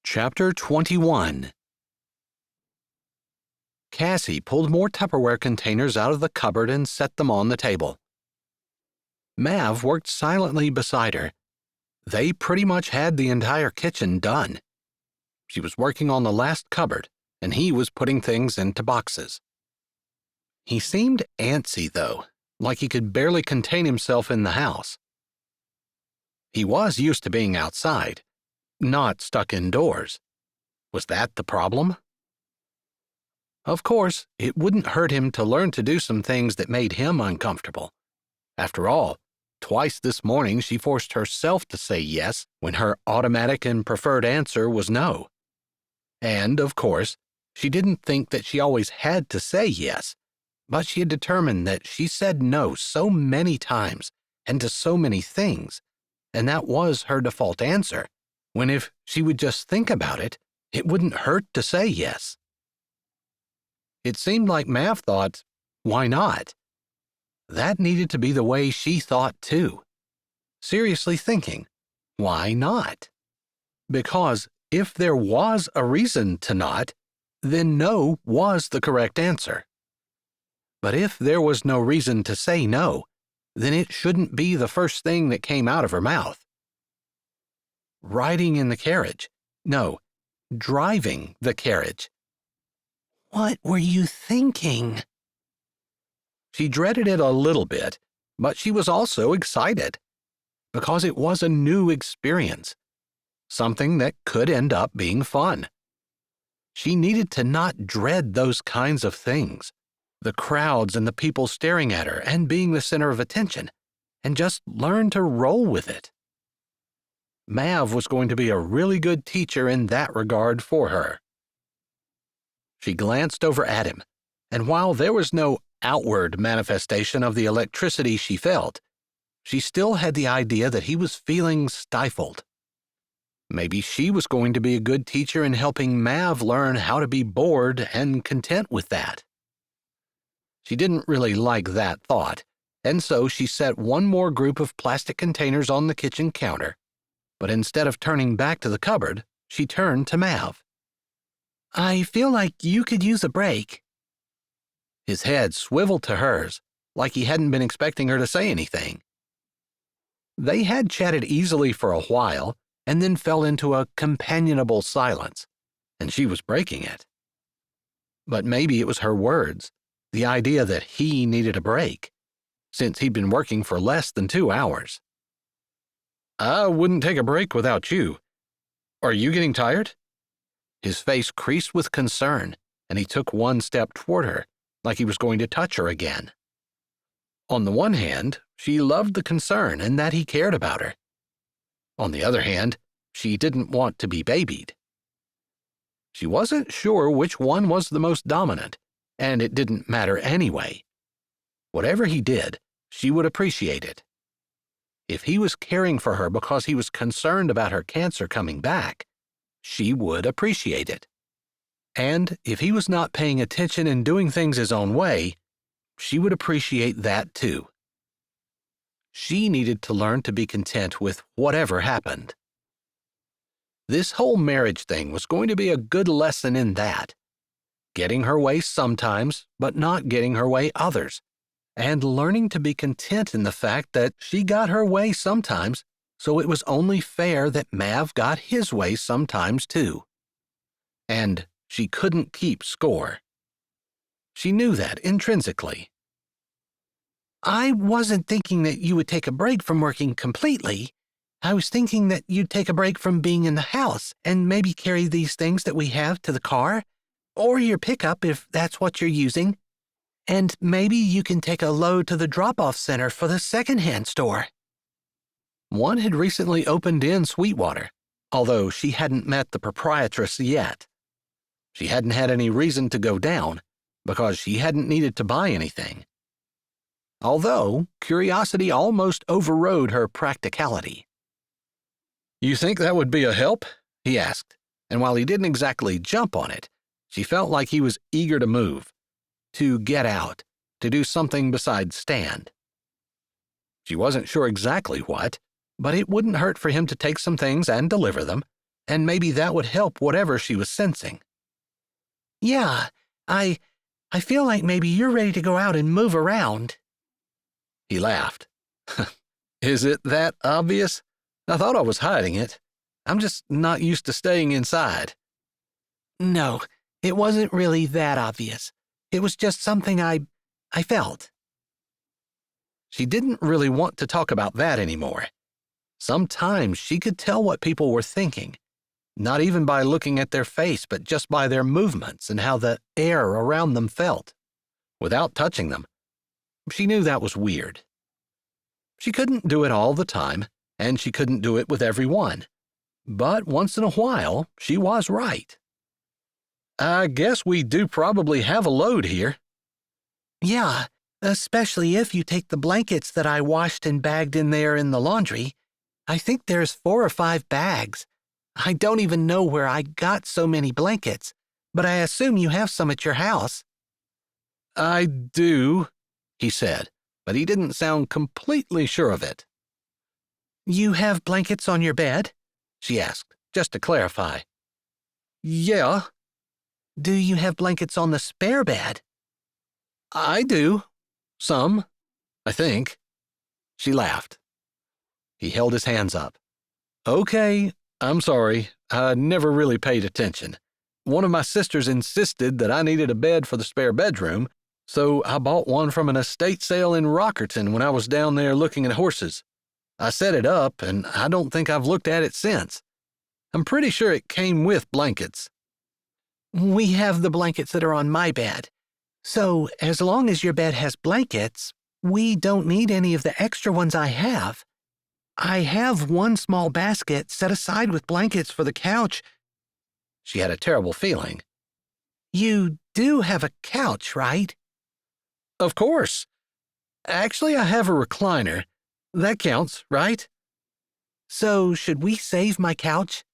Chapter 21. Cassie pulled more Tupperware containers out of the cupboard and set them on the table. Mav worked silently beside her. They pretty much had the entire kitchen done. She was working on the last cupboard, and he was putting things into boxes. He seemed antsy, though, like he could barely contain himself in the house. He was used to being outside, not stuck indoors. Was that the problem? Of course, it wouldn't hurt him to learn to do some things that made him uncomfortable. After all, twice this morning she forced herself to say yes when her automatic and preferred answer was no. And, of course, she didn't think that she always had to say yes, but she had determined that she said no so many times and to so many things, and that was her default answer, when if she would just think about it, it wouldn't hurt to say yes. It seemed like Mav thought, why not? That needed to be the way she thought too. Seriously thinking, why not? Because if there was a reason to not, then no was the correct answer. But if there was no reason to say no, then it shouldn't be the first thing that came out of her mouth. Riding in the carriage. No, driving the carriage. What were you thinking? She dreaded it a little bit, but she was also excited, because it was a new experience, something that could end up being fun. She needed to not dread those kinds of things, the crowds and the people staring at her and being the center of attention, and just learn to roll with it. Mav was going to be a really good teacher in that regard for her. She glanced over at him, and while there was no outward manifestation of the electricity she felt, she still had the idea that he was feeling stifled. Maybe she was going to be a good teacher in helping Mav learn how to be bored and content with that. She didn't really like that thought, and so she set one more group of plastic containers on the kitchen counter, but instead of turning back to the cupboard, she turned to Mav. I feel like you could use a break. His head swiveled to hers, like he hadn't been expecting her to say anything. They had chatted easily for a while, and then fell into a companionable silence, and she was breaking it. But maybe it was her words, the idea that he needed a break, since he'd been working for less than 2 hours. I wouldn't take a break without you. Are you getting tired? His face creased with concern, and he took one step toward her, like he was going to touch her again. On the one hand, she loved the concern and that he cared about her. On the other hand, she didn't want to be babied. She wasn't sure which one was the most dominant, and it didn't matter anyway. Whatever he did, she would appreciate it. If he was caring for her because he was concerned about her cancer coming back, she would appreciate it. And if he was not paying attention and doing things his own way, she would appreciate that too. She needed to learn to be content with whatever happened. This whole marriage thing was going to be a good lesson in that. Getting her way sometimes, but not getting her way others. And learning to be content in the fact that she got her way sometimes, so it was only fair that Mav got his way sometimes too. And she couldn't keep score. She knew that intrinsically. I wasn't thinking that you would take a break from working completely. I was thinking that you'd take a break from being in the house and maybe carry these things that we have to the car, or your pickup if that's what you're using. And maybe you can take a load to the drop-off center for the secondhand store. One had recently opened in Sweetwater, although she hadn't met the proprietress yet. She hadn't had any reason to go down, because she hadn't needed to buy anything. Although curiosity almost overrode her practicality. You think that would be a help? He asked, and while he didn't exactly jump on it, she felt like he was eager to move, to get out, to do something besides stand. She wasn't sure exactly what, but it wouldn't hurt for him to take some things and deliver them, and maybe that would help whatever she was sensing. Yeah, I feel like maybe you're ready to go out and move around. He laughed. Is it that obvious? I thought I was hiding it. I'm just not used to staying inside. No, it wasn't really that obvious. It was just something I felt. She didn't really want to talk about that anymore. Sometimes she could tell what people were thinking, not even by looking at their face, but just by their movements and how the air around them felt. Without touching them, she knew that was weird. She couldn't do it all the time, and she couldn't do it with everyone. But once in a while, she was right. I guess we do probably have a load here. Yeah, especially if you take the blankets that I washed and bagged in there in the laundry. I think there's 4 or 5 bags. I don't even know where I got so many blankets, but I assume you have some at your house. I do, he said, but he didn't sound completely sure of it. You have blankets on your bed? She asked, just to clarify. Yeah. Do you have blankets on the spare bed? I do. Some, I think. She laughed. He held his hands up. Okay, I'm sorry. I never really paid attention. One of my sisters insisted that I needed a bed for the spare bedroom, so I bought one from an estate sale in Rockerton when I was down there looking at horses. I set it up, and I don't think I've looked at it since. I'm pretty sure it came with blankets. We have the blankets that are on my bed. So, as long as your bed has blankets, we don't need any of the extra ones I have. I have one small basket set aside with blankets for the couch. She had a terrible feeling. You do have a couch, right? Of course. Actually, I have a recliner. That counts, right? So should we save my couch?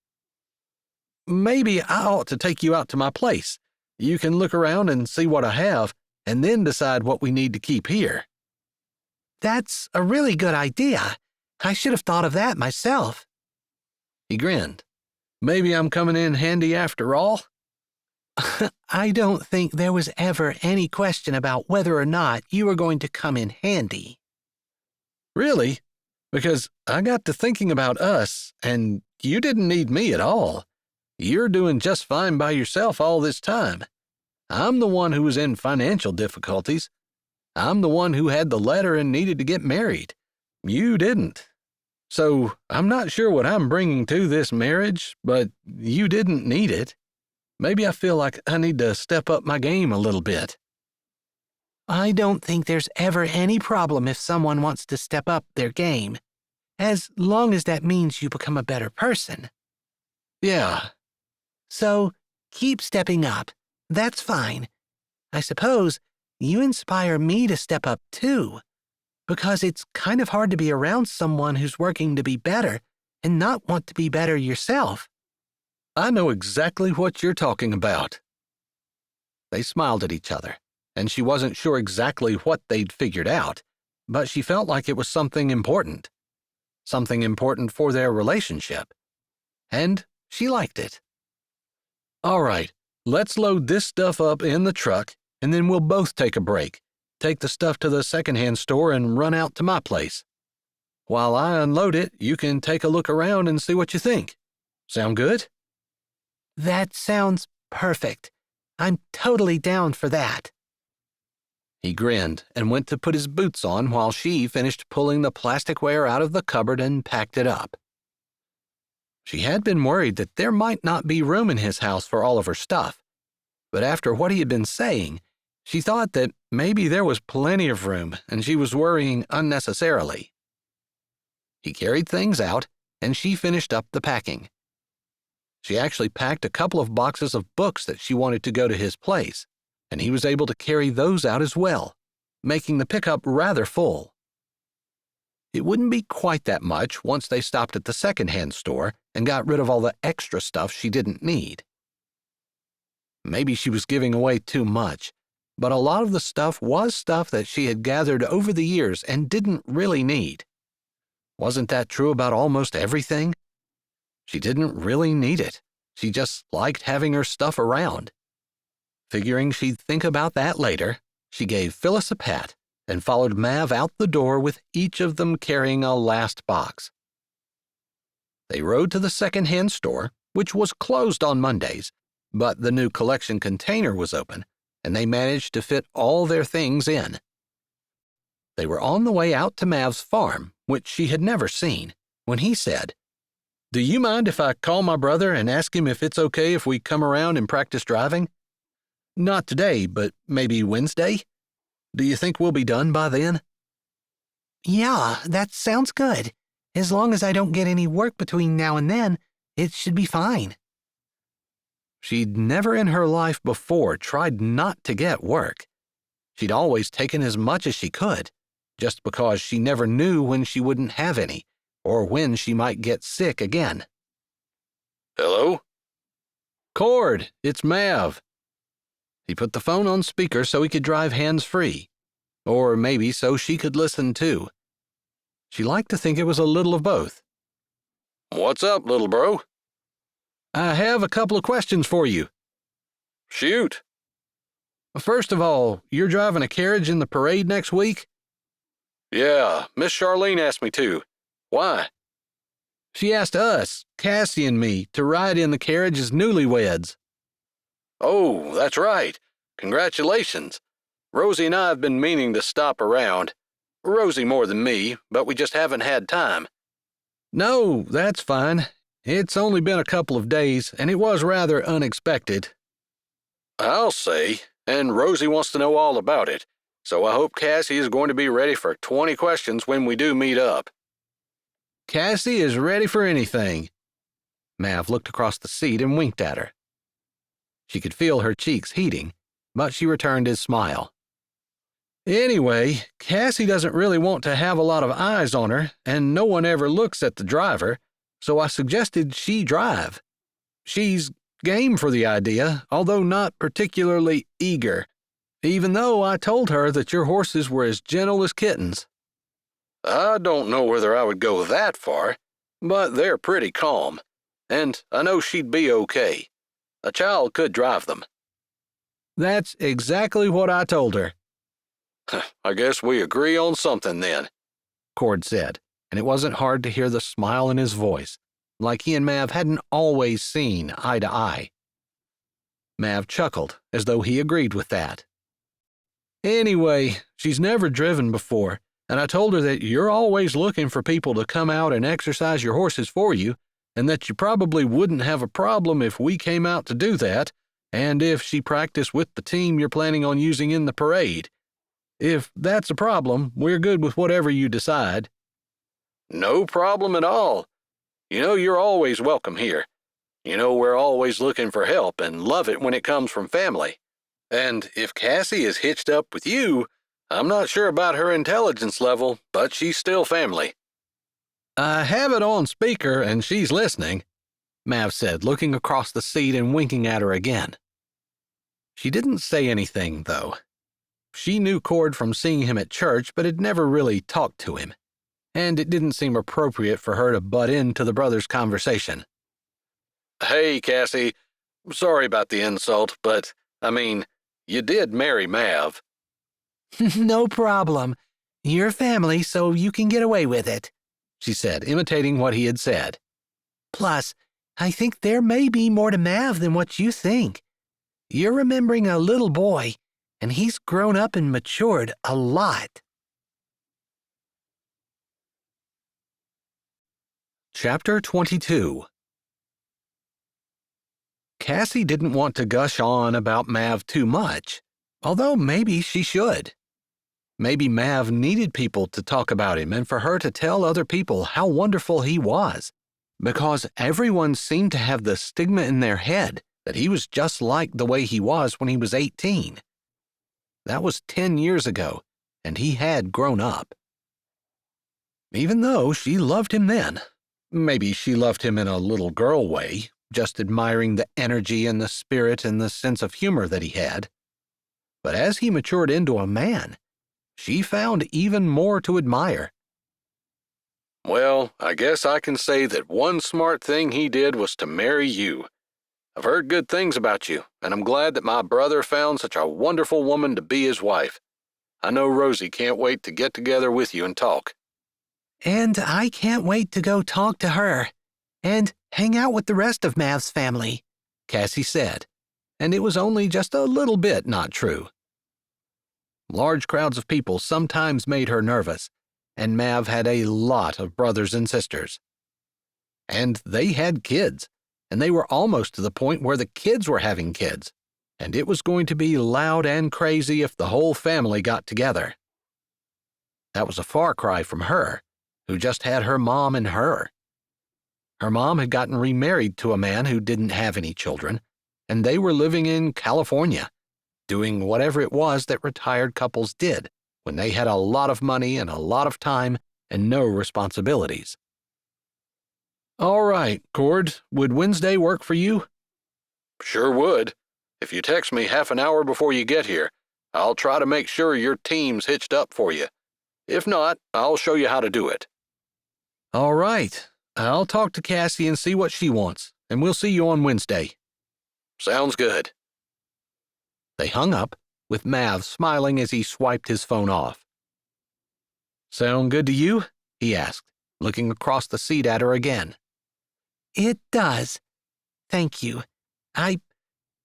Maybe I ought to take you out to my place. You can look around and see what I have, and then decide what we need to keep here. That's a really good idea. I should have thought of that myself. He grinned. Maybe I'm coming in handy after all? I don't think there was ever any question about whether or not you were going to come in handy. Really? Because I got to thinking about us, and you didn't need me at all. You're doing just fine by yourself all this time. I'm the one who was in financial difficulties. I'm the one who had the letter and needed to get married. You didn't. So I'm not sure what I'm bringing to this marriage, but you didn't need it. Maybe I feel like I need to step up my game a little bit. I don't think there's ever any problem if someone wants to step up their game, as long as that means you become a better person. Yeah. So keep stepping up. That's fine. I suppose you inspire me to step up too, because it's kind of hard to be around someone who's working to be better and not want to be better yourself. I know exactly what you're talking about. They smiled at each other, and she wasn't sure exactly what they'd figured out, but she felt like it was something important for their relationship. And she liked it. All right, let's load this stuff up in the truck, and then we'll both take a break. Take the stuff to the secondhand store and run out to my place. While I unload it, you can take a look around and see what you think. Sound good? That sounds perfect. I'm totally down for that. He grinned and went to put his boots on while she finished pulling the plasticware out of the cupboard and packed it up. She had been worried that there might not be room in his house for all of her stuff, but after what he had been saying, she thought that maybe there was plenty of room and she was worrying unnecessarily. He carried things out, and she finished up the packing. She actually packed a couple of boxes of books that she wanted to go to his place, and he was able to carry those out as well, making the pickup rather full. It wouldn't be quite that much once they stopped at the secondhand store and got rid of all the extra stuff she didn't need. Maybe she was giving away too much, but a lot of the stuff was stuff that she had gathered over the years and didn't really need. Wasn't that true about almost everything? She didn't really need it. She just liked having her stuff around. Figuring she'd think about that later, she gave Phyllis a pat and followed Mav out the door with each of them carrying a last box. They rode to the second-hand store, which was closed on Mondays, but the new collection container was open, and they managed to fit all their things in. They were on the way out to Mav's farm, which she had never seen, when he said, "Do you mind if I call my brother and ask him if it's okay if we come around and practice driving? Not today, but maybe Wednesday? Do you think we'll be done by then?" Yeah, that sounds good. As long as I don't get any work between now and then, it should be fine. She'd never in her life before tried not to get work. She'd always taken as much as she could, just because she never knew when she wouldn't have any, or when she might get sick again. Hello? Cord, it's Mav. He put the phone on speaker so he could drive hands-free, or maybe so she could listen too. She liked to think it was a little of both. What's up, little bro? I have a couple of questions for you. Shoot. First of all, you're driving a carriage in the parade next week? Yeah, Miss Charlene asked me to. Why? She asked us, Cassie and me, to ride in the carriage as newlyweds. Oh, that's right. Congratulations. Rosie and I have been meaning to stop around. Rosie more than me, but we just haven't had time. No, that's fine. It's only been a couple of days, and it was rather unexpected. I'll say, and Rosie wants to know all about it, so I hope Cassie is going to be ready for 20 questions when we do meet up. Cassie is ready for anything. Mav looked across the seat and winked at her. She could feel her cheeks heating, but she returned his smile. Anyway, Cassie doesn't really want to have a lot of eyes on her, and no one ever looks at the driver, so I suggested she drive. She's game for the idea, although not particularly eager, even though I told her that your horses were as gentle as kittens. I don't know whether I would go that far, but they're pretty calm, and I know she'd be okay. A child could drive them. That's exactly what I told her, I guess we agree on something then, Cord said, and it wasn't hard to hear the smile in his voice, like he and Mav hadn't always seen eye to eye. Mav chuckled, as though he agreed with that. Anyway, she's never driven before, and I told her that you're always looking for people to come out and exercise your horses for you, and that you probably wouldn't have a problem if we came out to do that, and if she practiced with the team you're planning on using in the parade. If that's a problem, we're good with whatever you decide. No problem at all. You know you're always welcome here. You know we're always looking for help and love it when it comes from family. And if Cassie is hitched up with you, I'm not sure about her intelligence level, but she's still family. I have it on speaker and she's listening, Mav said, looking across the seat and winking at her again. She didn't say anything, though. She knew Cord from seeing him at church, but had never really talked to him, and it didn't seem appropriate for her to butt into the brothers' conversation. Hey, Cassie, sorry about the insult, but, you did marry Mav. No problem. You're family, so you can get away with it, she said, imitating what he had said. Plus, I think there may be more to Mav than what you think. You're remembering a little boy, and he's grown up and matured a lot. Chapter 22. Cassie didn't want to gush on about Mav too much, although maybe she should. Maybe Mav needed people to talk about him and for her to tell other people how wonderful he was, because everyone seemed to have the stigma in their head that he was just like the way he was when he was 18. That was 10 years ago, and he had grown up. Even though she loved him then, maybe she loved him in a little girl way, just admiring the energy and the spirit and the sense of humor that he had. But as he matured into a man, she found even more to admire. Well, I guess I can say that one smart thing he did was to marry you. I've heard good things about you, and I'm glad that my brother found such a wonderful woman to be his wife. I know Rosie can't wait to get together with you and talk. And I can't wait to go talk to her and hang out with the rest of Mav's family, Cassie said, and it was only just a little bit not true. Large crowds of people sometimes made her nervous, and Mav had a lot of brothers and sisters. And they had kids, and they were almost to the point where the kids were having kids, and it was going to be loud and crazy if the whole family got together. That was a far cry from her, who just had her mom and her. Her mom had gotten remarried to a man who didn't have any children, and they were living in California, doing whatever it was that retired couples did when they had a lot of money and a lot of time and no responsibilities. All right, Cord, would Wednesday work for you? Sure would. If you text me half an hour before you get here, I'll try to make sure your team's hitched up for you. If not, I'll show you how to do it. All right. I'll talk to Cassie and see what she wants, and we'll see you on Wednesday. Sounds good. They hung up, with Mav smiling as he swiped his phone off. Sound good to you? He asked, looking across the seat at her again. It does. Thank you. I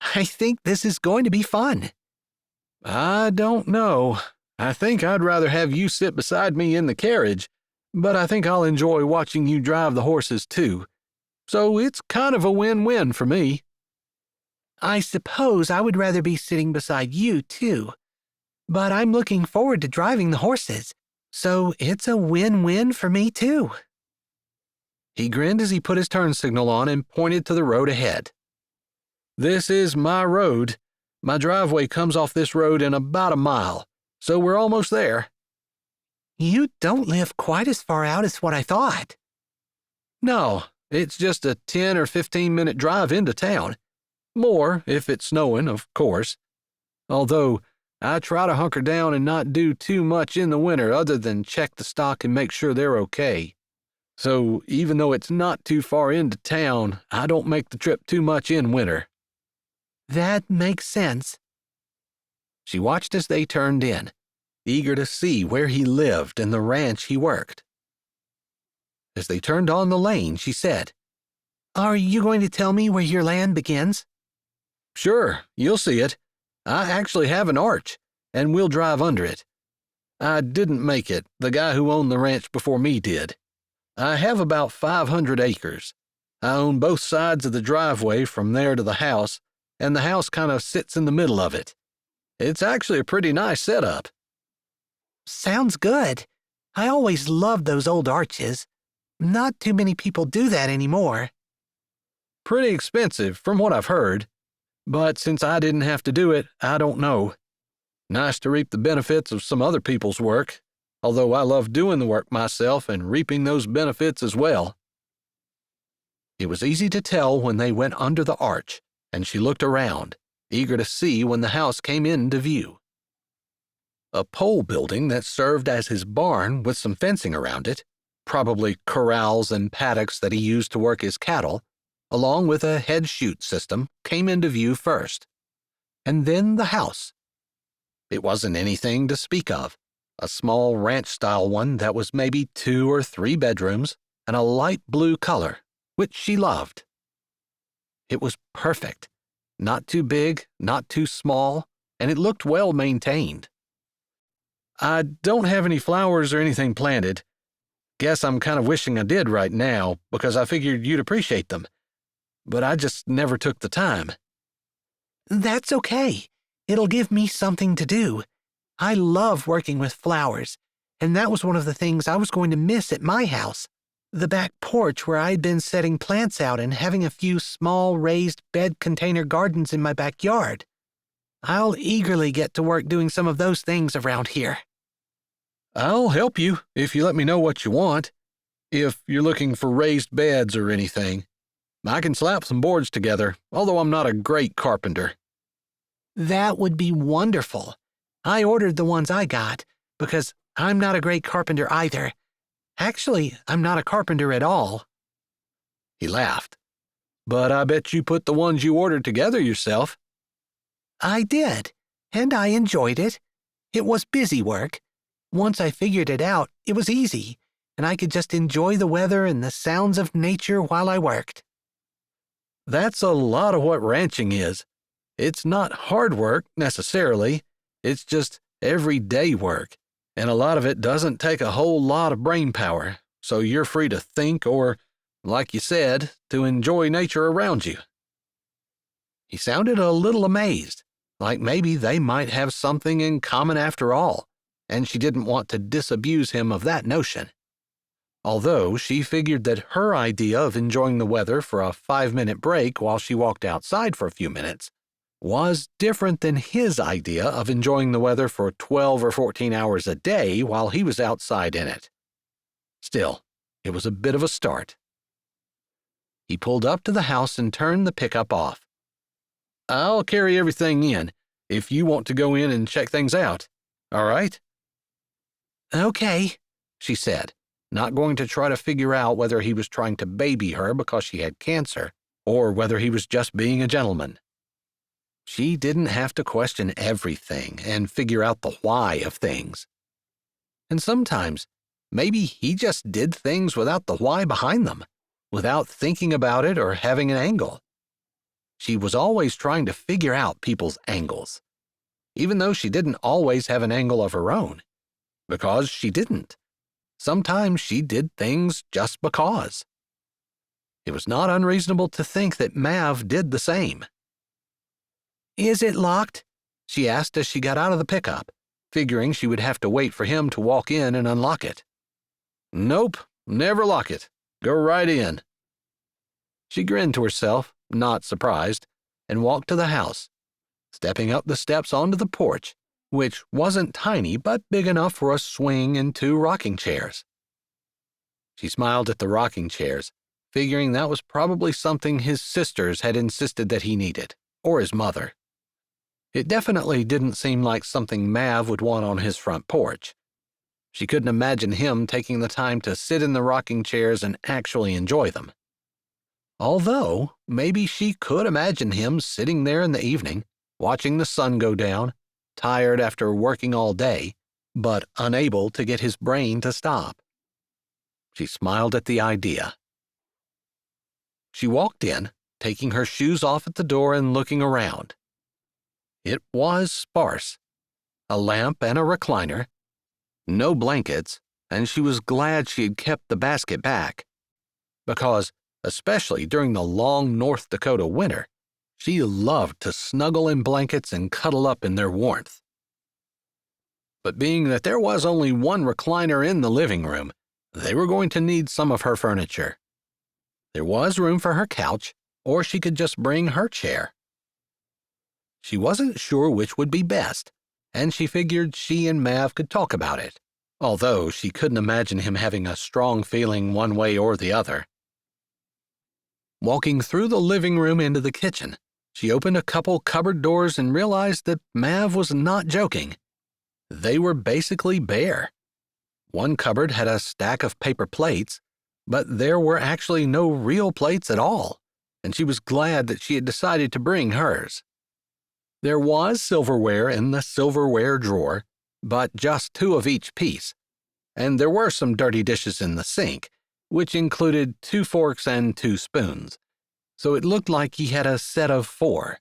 think this is going to be fun. I don't know. I think I'd rather have you sit beside me in the carriage, but I think I'll enjoy watching you drive the horses too. So it's kind of a win-win for me. I suppose I would rather be sitting beside you too, but I'm looking forward to driving the horses, so it's a win-win for me too. He grinned as he put his turn signal on and pointed to the road ahead. This is my road. My driveway comes off this road in about a mile, so we're almost there." You don't live quite as far out as what I thought. "No, it's just a 10 or 15-minute drive into town. More if it's snowing, of course. Although I try to hunker down and not do too much in the winter other than check the stock and make sure they're okay. So even though it's not too far into town, I don't make the trip too much in winter." That makes sense. She watched as they turned in, eager to see where he lived and the ranch he worked. As they turned on the lane, she said, Are you going to tell me where your land begins? "Sure, you'll see it. I actually have an arch, and we'll drive under it. I didn't make it. The guy who owned the ranch before me did. I have about 500 acres. I own both sides of the driveway from there to the house, and the house kind of sits in the middle of it. It's actually a pretty nice setup." Sounds good. I always loved those old arches. Not too many people do that anymore. "Pretty expensive, from what I've heard. But since I didn't have to do it, I don't know. Nice to reap the benefits of some other people's work, although I love doing the work myself and reaping those benefits as well." It was easy to tell when they went under the arch, and she looked around, eager to see when the house came into view. A pole building that served as his barn with some fencing around it, probably corrals and paddocks that he used to work his cattle, along with a head-chute system, came into view first. And then the house. It wasn't anything to speak of, a small ranch-style one that was maybe 2 or 3 bedrooms and a light blue color, which she loved. It was perfect, not too big, not too small, and it looked well maintained. "I don't have any flowers or anything planted. Guess I'm kind of wishing I did right now, because I figured you'd appreciate them. But I just never took the time." That's okay. It'll give me something to do. I love working with flowers, and that was one of the things I was going to miss at my house. The back porch where I'd been setting plants out and having a few small raised bed container gardens in my backyard. I'll eagerly get to work doing some of those things around here. "I'll help you if you let me know what you want. If you're looking for raised beds or anything. I can slap some boards together, although I'm not a great carpenter." That would be wonderful. I ordered the ones I got because I'm not a great carpenter either. Actually, I'm not a carpenter at all. He laughed. "But I bet you put the ones you ordered together yourself." I did, and I enjoyed it. It was busy work. Once I figured it out, it was easy, and I could just enjoy the weather and the sounds of nature while I worked. That's a lot of what ranching is. It's not hard work, necessarily. It's just everyday work, and a lot of it doesn't take a whole lot of brain power, so you're free to think or, like you said, to enjoy nature around you. He sounded a little amazed, like maybe they might have something in common after all, and she didn't want to disabuse him of that notion. Although she figured that her idea of enjoying the weather for a 5-minute break while she walked outside for a few minutes was different than his idea of enjoying the weather for 12 or 14 hours a day while he was outside in it. Still, it was a bit of a start. He pulled up to the house and turned the pickup off. "I'll carry everything in, if you want to go in and check things out. All right?" Okay, she said, not going to try to figure out whether he was trying to baby her because she had cancer, or whether he was just being a gentleman. She didn't have to question everything and figure out the why of things. And sometimes, maybe he just did things without the why behind them, without thinking about it or having an angle. She was always trying to figure out people's angles, even though she didn't always have an angle of her own, because she didn't. Sometimes she did things just because. It was not unreasonable to think that Mav did the same. "Is it locked?" she asked as she got out of the pickup, figuring she would have to wait for him to walk in and unlock it. "Nope, never lock it. Go right in." She grinned to herself, not surprised, and walked to the house, stepping up the steps onto the porch, which wasn't tiny but big enough for a swing and 2 rocking chairs. She smiled at the rocking chairs, figuring that was probably something his sisters had insisted that he needed, or his mother. It definitely didn't seem like something Mav would want on his front porch. She couldn't imagine him taking the time to sit in the rocking chairs and actually enjoy them. Although, maybe she could imagine him sitting there in the evening, watching the sun go down, tired after working all day, but unable to get his brain to stop. She smiled at the idea. She walked in, taking her shoes off at the door and looking around. It was sparse. A lamp and a recliner, no blankets, and she was glad she had kept the basket back, because, especially during the long North Dakota winter, she loved to snuggle in blankets and cuddle up in their warmth. But being that there was only one recliner in the living room, they were going to need some of her furniture. There was room for her couch, or she could just bring her chair. She wasn't sure which would be best, and she figured she and Mav could talk about it, although she couldn't imagine him having a strong feeling one way or the other. Walking through the living room into the kitchen, she opened a couple cupboard doors and realized that Mav was not joking. They were basically bare. One cupboard had a stack of paper plates, but there were actually no real plates at all, and she was glad that she had decided to bring hers. There was silverware in the silverware drawer, but just 2 of each piece, and there were some dirty dishes in the sink, which included 2 forks and 2 spoons, so it looked like he had a set of 4.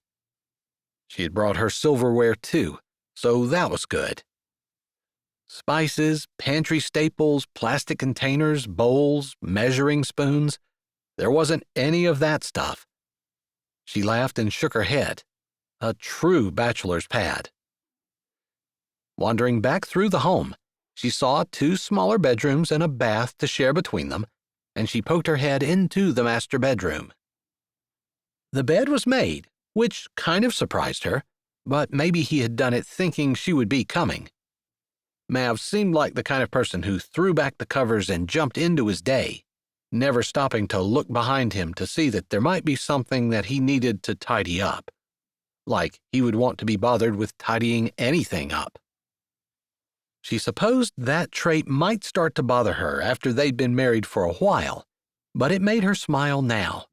She had brought her silverware too, so that was good. Spices, pantry staples, plastic containers, bowls, measuring spoons, there wasn't any of that stuff. She laughed and shook her head. A true bachelor's pad. Wandering back through the home, she saw 2 smaller bedrooms and a bath to share between them, and she poked her head into the master bedroom. The bed was made, which kind of surprised her, but maybe he had done it thinking she would be coming. Mav seemed like the kind of person who threw back the covers and jumped into his day, never stopping to look behind him to see that there might be something that he needed to tidy up. Like he would want to be bothered with tidying anything up. She supposed that trait might start to bother her after they'd been married for a while, but it made her smile now,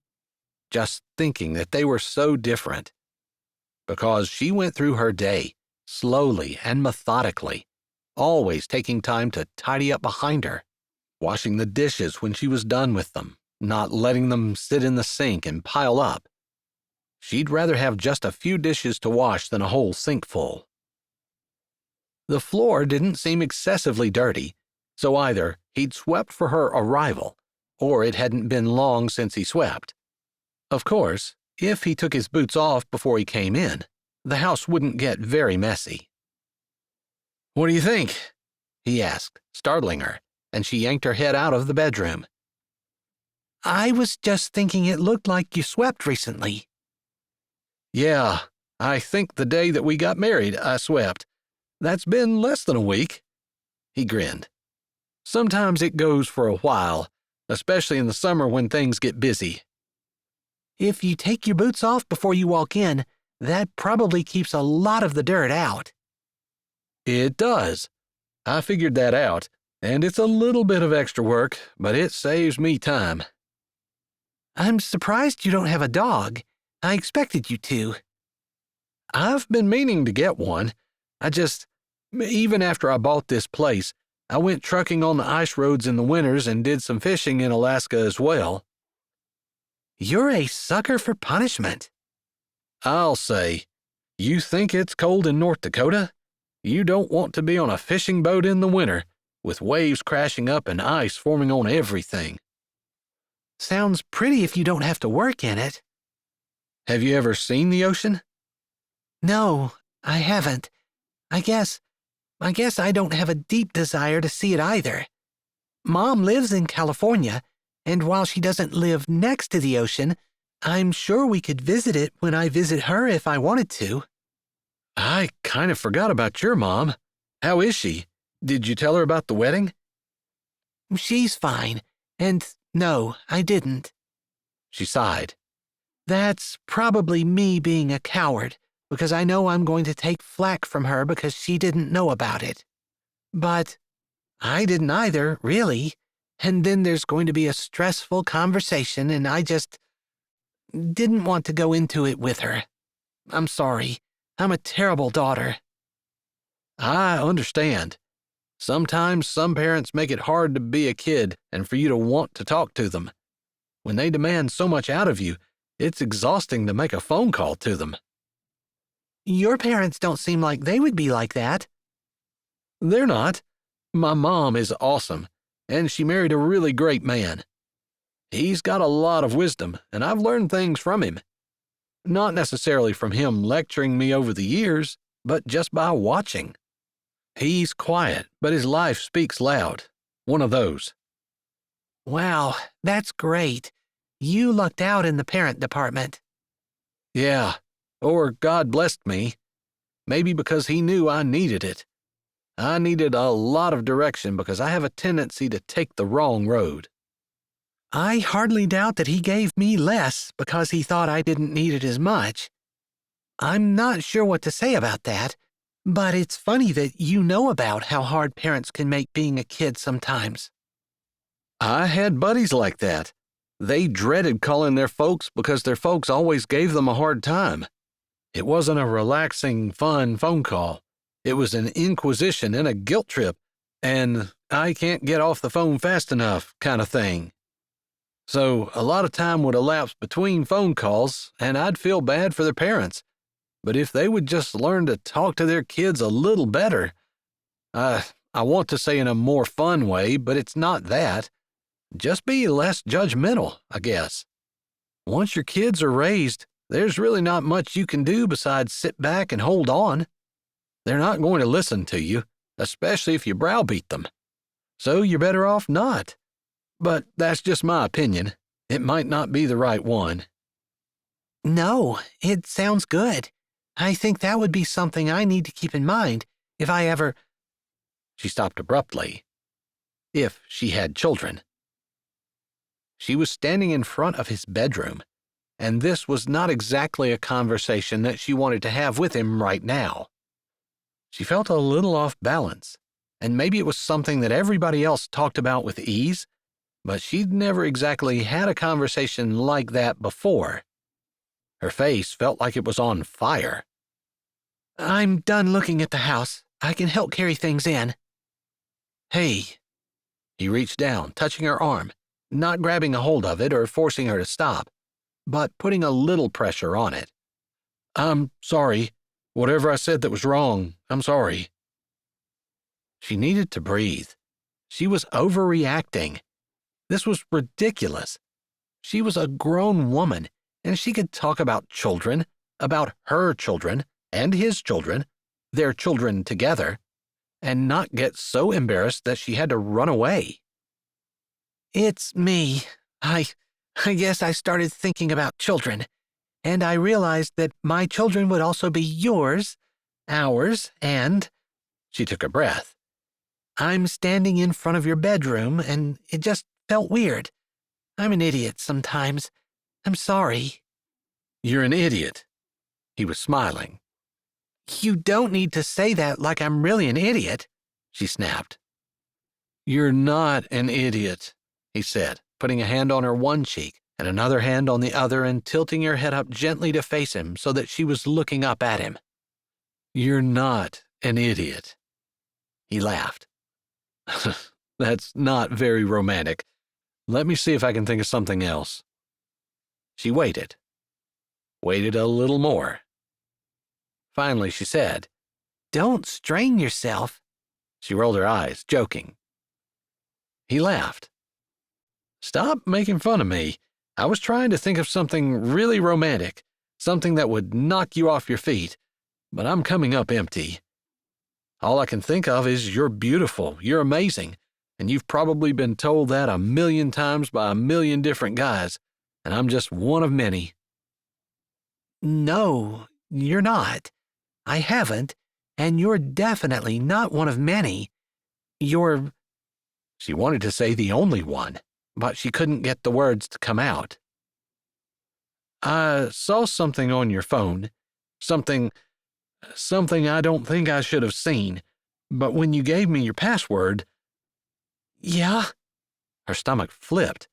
just thinking that they were so different. Because she went through her day, slowly and methodically, always taking time to tidy up behind her, washing the dishes when she was done with them, not letting them sit in the sink and pile up. She'd rather have just a few dishes to wash than a whole sink full. The floor didn't seem excessively dirty, so either he'd swept for her arrival, or it hadn't been long since he swept. Of course, if he took his boots off before he came in, the house wouldn't get very messy. "What do you think?" he asked, startling her, and she yanked her head out of the bedroom. I was just thinking it looked like you swept recently. "Yeah, I think the day that we got married, I swept. That's been less than a week." He grinned. "Sometimes it goes for a while, especially in the summer when things get busy." If you take your boots off before you walk in, that probably keeps a lot of the dirt out. "It does. I figured that out, and it's a little bit of extra work, but it saves me time." I'm surprised you don't have a dog. I expected you to. "I've been meaning to get one. Even after I bought this place, I went trucking on the ice roads in the winters and did some fishing in Alaska as well." You're a sucker for punishment. "I'll say, you think it's cold in North Dakota? You don't want to be on a fishing boat in the winter, with waves crashing up and ice forming on everything." Sounds pretty if you don't have to work in it. "Have you ever seen the ocean?" No, I haven't. I guess I don't have a deep desire to see it either. Mom lives in California, and while she doesn't live next to the ocean, I'm sure we could visit it when I visit her if I wanted to. I kind of forgot about your mom. How is she? Did you tell her about the wedding? She's fine. And no, I didn't. She sighed. That's probably me being a coward, because I know I'm going to take flack from her because she didn't know about it. But I didn't either, really. And then there's going to be a stressful conversation, and I just didn't want to go into it with her. I'm sorry. I'm a terrible daughter. I understand. Sometimes some parents make it hard to be a kid and for you to want to talk to them. When they demand so much out of you, it's exhausting to make a phone call to them. Your parents don't seem like they would be like that. They're not. My mom is awesome, and she married a really great man. He's got a lot of wisdom, and I've learned things from him. Not necessarily from him lecturing me over the years, but just by watching. He's quiet, but his life speaks loud. One of those. Wow, that's great. You lucked out in the parent department. Yeah, or God blessed me. Maybe because he knew I needed it. I needed a lot of direction because I have a tendency to take the wrong road. I hardly doubt that he gave me less because he thought I didn't need it as much. I'm not sure what to say about that, but it's funny that you know about how hard parents can make being a kid sometimes. I had buddies like that. They dreaded calling their folks because their folks always gave them a hard time. It wasn't a relaxing, fun phone call. It was an inquisition and a guilt trip, and I can't get off the phone fast enough kind of thing. So a lot of time would elapse between phone calls, and I'd feel bad for their parents. But if they would just learn to talk to their kids a little better, I want to say in a more fun way, but it's not that. Just be less judgmental, I guess. Once your kids are raised, there's really not much you can do besides sit back and hold on. They're not going to listen to you, especially if you browbeat them. So you're better off not. But that's just my opinion. It might not be the right one. No, it sounds good. I think that would be something I need to keep in mind if I ever... She stopped abruptly. If she had children. She was standing in front of his bedroom, and this was not exactly a conversation that she wanted to have with him right now. She felt a little off balance, and maybe it was something that everybody else talked about with ease, but she'd never exactly had a conversation like that before. Her face felt like it was on fire. I'm done looking at the house. I can help carry things in. Hey. He reached down, touching her arm, not grabbing a hold of it or forcing her to stop, but putting a little pressure on it. I'm sorry. Whatever I said that was wrong, I'm sorry. She needed to breathe. She was overreacting. This was ridiculous. She was a grown woman, and she could talk about children, about her children and his children, their children together, and not get so embarrassed that she had to run away. It's me. I guess I started thinking about children, and I realized that my children would also be yours, ours, and... She took a breath. I'm standing in front of your bedroom, and it just felt weird. I'm an idiot sometimes. I'm sorry. You're an idiot. He was smiling. You don't need to say that like I'm really an idiot, she snapped. You're not an idiot, he said, putting a hand on her one cheek and another hand on the other and tilting her head up gently to face him so that she was looking up at him. You're not an idiot. He laughed. That's not very romantic. Let me see if I can think of something else. She waited. Waited a little more. Finally, she said, Don't strain yourself. She rolled her eyes, joking. He laughed. Stop making fun of me. I was trying to think of something really romantic, something that would knock you off your feet, but I'm coming up empty. All I can think of is you're beautiful, you're amazing, and you've probably been told that 1,000,000 times by 1,000,000 different guys, and I'm just one of many." No, you're not. I haven't, and you're definitely not one of many. You're. She wanted to say the only one, but she couldn't get the words to come out. "I saw something on your phone. Something I don't think I should have seen. But when you gave me your password—" Yeah? Her stomach flipped.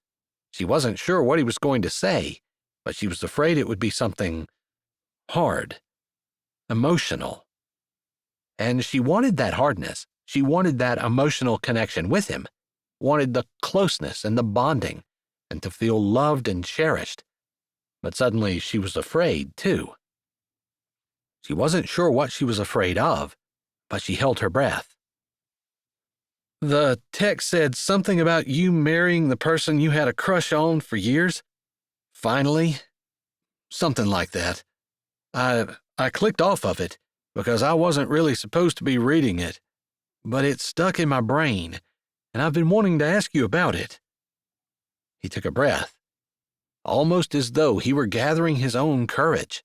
She wasn't sure what he was going to say, but she was afraid it would be something hard, emotional. And she wanted that hardness. She wanted that emotional connection with him, wanted the closeness and the bonding, and to feel loved and cherished. But suddenly she was afraid, too. She wasn't sure what she was afraid of, but she held her breath. "The text said something about you marrying the person you had a crush on for years. Finally. Something like that. I clicked off of it because I wasn't really supposed to be reading it, but it stuck in my brain, and I've been wanting to ask you about it." He took a breath, almost as though he were gathering his own courage.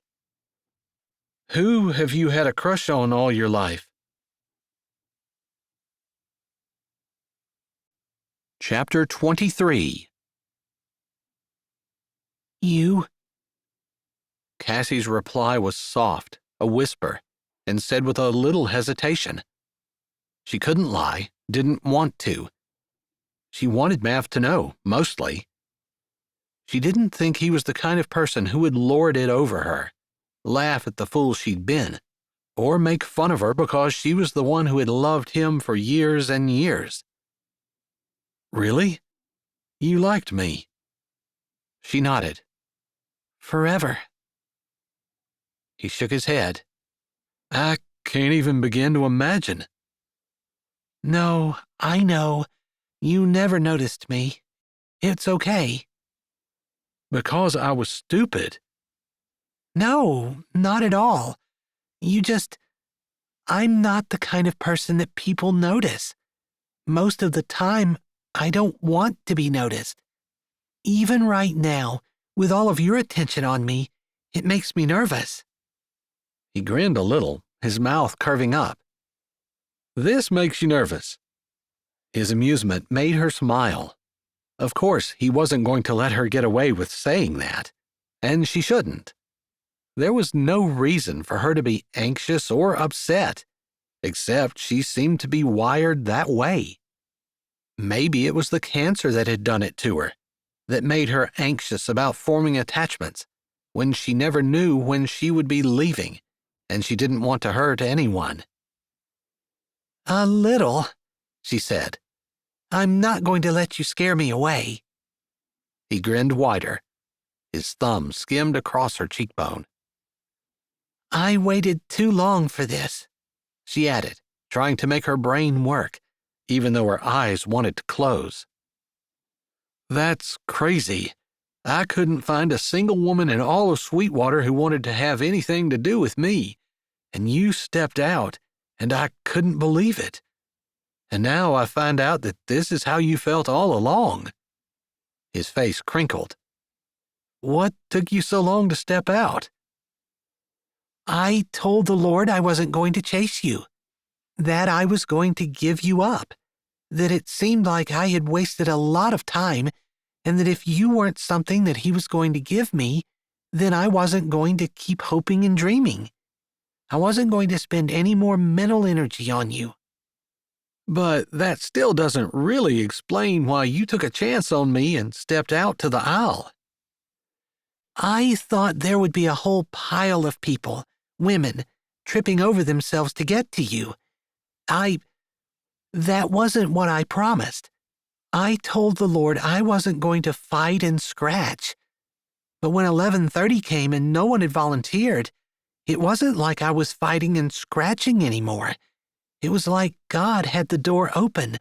"Who have you had a crush on all your life?" Chapter 23. You. Cassie's reply was soft, a whisper, and said with a little hesitation. She couldn't lie, didn't want to. She wanted Mav to know, mostly. She didn't think he was the kind of person who would lord it over her, laugh at the fool she'd been, or make fun of her because she was the one who had loved him for years and years. "Really? You liked me?" She nodded. Forever. He shook his head. "I can't even begin to imagine." No, I know. You never noticed me. It's okay. "Because I was stupid." No, not at all. I'm not the kind of person that people notice. Most of the time, I don't want to be noticed. Even right now, with all of your attention on me, it makes me nervous." He grinned a little, his mouth curving up. "This makes you nervous." His amusement made her smile. Of course, he wasn't going to let her get away with saying that, and she shouldn't. There was no reason for her to be anxious or upset, except she seemed to be wired that way. Maybe it was the cancer that had done it to her, that made her anxious about forming attachments, when she never knew when she would be leaving, and she didn't want to hurt anyone. A little, she said. I'm not going to let you scare me away. He grinned wider. His thumb skimmed across her cheekbone. I waited too long for this, she added, trying to make her brain work, even though her eyes wanted to close. That's crazy. I couldn't find a single woman in all of Sweetwater who wanted to have anything to do with me, and you stepped out, and I couldn't believe it. And now I find out that this is how you felt all along. His face crinkled. What took you so long to step out? I told the Lord I wasn't going to chase you, that I was going to give you up, that it seemed like I had wasted a lot of time, and that if you weren't something that he was going to give me, then I wasn't going to keep hoping and dreaming. I wasn't going to spend any more mental energy on you. But that still doesn't really explain why you took a chance on me and stepped out to the aisle. I thought there would be a whole pile of people, women, tripping over themselves to get to you. That wasn't what I promised. I told the Lord I wasn't going to fight and scratch. But when 11:30 came and no one had volunteered, it wasn't like I was fighting and scratching anymore. It was like God had the door open,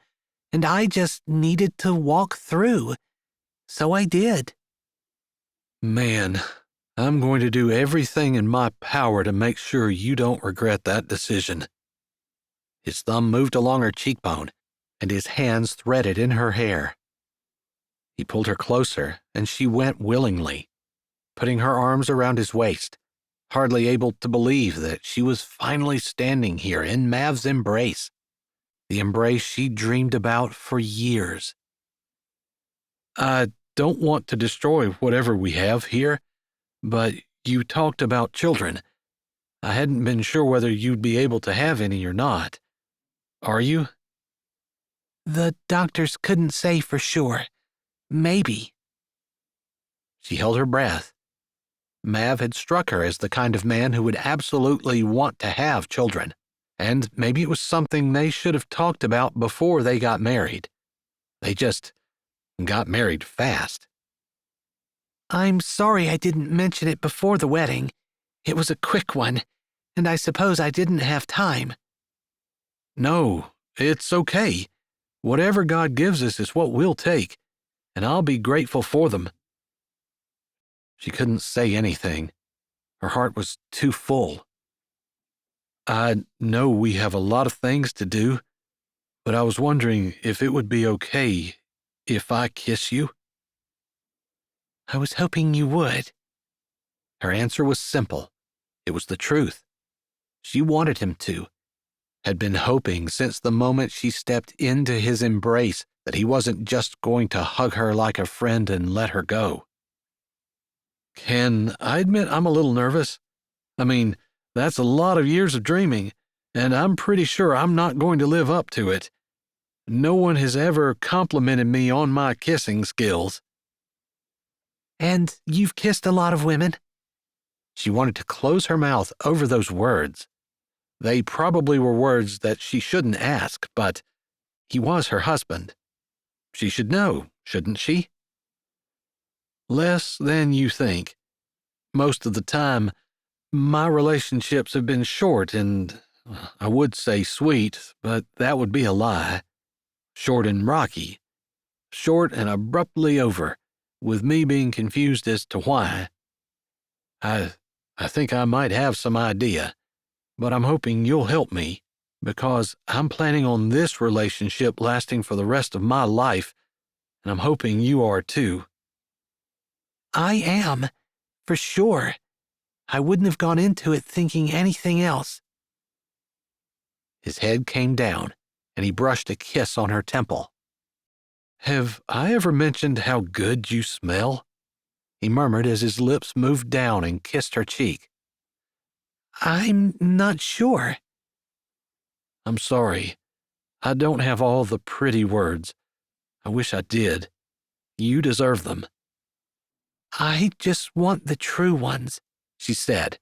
and I just needed to walk through. So I did. Man, I'm going to do everything in my power to make sure you don't regret that decision. His thumb moved along her cheekbone, and his hands threaded in her hair. He pulled her closer, and she went willingly, putting her arms around his waist, hardly able to believe that she was finally standing here in Mav's embrace, the embrace she dreamed about for years. I don't want to destroy whatever we have here, but you talked about children. I hadn't been sure whether you'd be able to have any or not. Are you? The doctors couldn't say for sure. Maybe. She held her breath. Mav had struck her as the kind of man who would absolutely want to have children, and maybe it was something they should have talked about before they got married. They just got married fast. I'm sorry I didn't mention it before the wedding. It was a quick one, and I suppose I didn't have time. No, it's okay. Whatever God gives us is what we'll take, and I'll be grateful for them. She couldn't say anything. Her heart was too full. I know we have a lot of things to do, but I was wondering if it would be okay if I kiss you. I was hoping you would. Her answer was simple. It was the truth. She wanted him to, had been hoping since the moment she stepped into his embrace that he wasn't just going to hug her like a friend and let her go. Can I admit I'm a little nervous? I mean, that's a lot of years of dreaming, and I'm pretty sure I'm not going to live up to it. No one has ever complimented me on my kissing skills. And you've kissed a lot of women? She wanted to close her mouth over those words. They probably were words that she shouldn't ask, but he was her husband. She should know, shouldn't she? Less than you think. Most of the time, my relationships have been short and, I would say sweet, but that would be a lie. Short and rocky. Short and abruptly over, with me being confused as to why. I think I might have some idea, but I'm hoping you'll help me, because I'm planning on this relationship lasting for the rest of my life, and I'm hoping you are too. I am, for sure. I wouldn't have gone into it thinking anything else. His head came down, and he brushed a kiss on her temple. Have I ever mentioned how good you smell? He murmured as his lips moved down and kissed her cheek. I'm not sure. I'm sorry. I don't have all the pretty words. I wish I did. You deserve them. I just want the true ones, she said,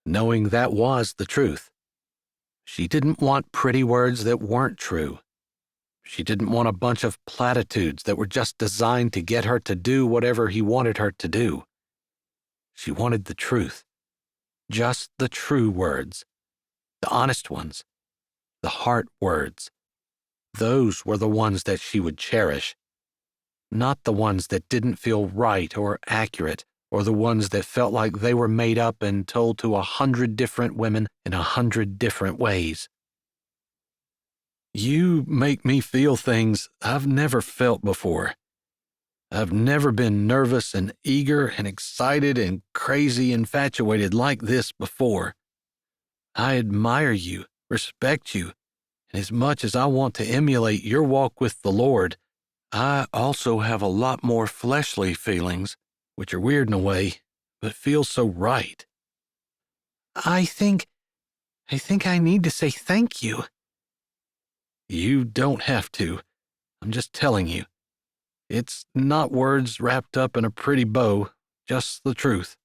knowing that was the truth. She didn't want pretty words that weren't true. She didn't want a bunch of platitudes that were just designed to get her to do whatever he wanted her to do. She wanted the truth. Just the true words. The honest ones. The heart words. Those were the ones that she would cherish. Not the ones that didn't feel right or accurate, or the ones that felt like they were made up and told to 100 different women in 100 different ways. You make me feel things I've never felt before. I've never been nervous and eager and excited and crazy infatuated like this before. I admire you, respect you, and as much as I want to emulate your walk with the Lord, I also have a lot more fleshly feelings, which are weird in a way, but feel so right. I think I need to say thank you. You don't have to. I'm just telling you. It's not words wrapped up in a pretty bow, just the truth.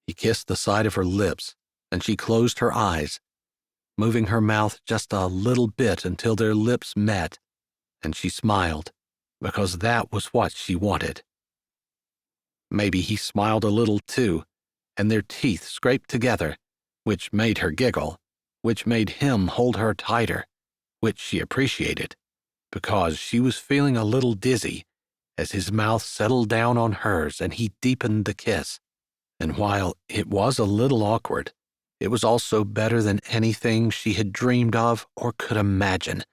He kissed the side of her lips, and she closed her eyes, moving her mouth just a little bit until their lips met, and she smiled, because that was what she wanted. Maybe he smiled a little too, and their teeth scraped together, which made her giggle, which made him hold her tighter, which she appreciated, because she was feeling a little dizzy as his mouth settled down on hers and he deepened the kiss. And while it was a little awkward, it was also better than anything she had dreamed of or could imagine,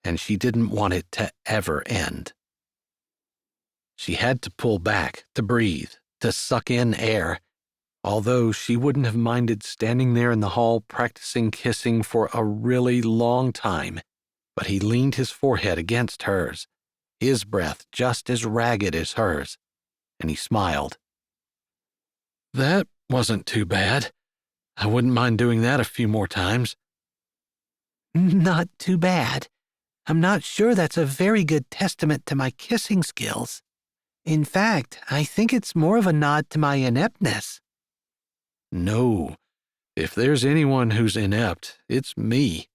and she didn't want it to ever end. She had to pull back, to breathe, to suck in air, although she wouldn't have minded standing there in the hall practicing kissing for a really long time. But he leaned his forehead against hers, his breath just as ragged as hers, and he smiled. That wasn't too bad. I wouldn't mind doing that a few more times. Not too bad. I'm not sure that's a very good testament to my kissing skills. In fact, I think it's more of a nod to my ineptness. No, if there's anyone who's inept, it's me.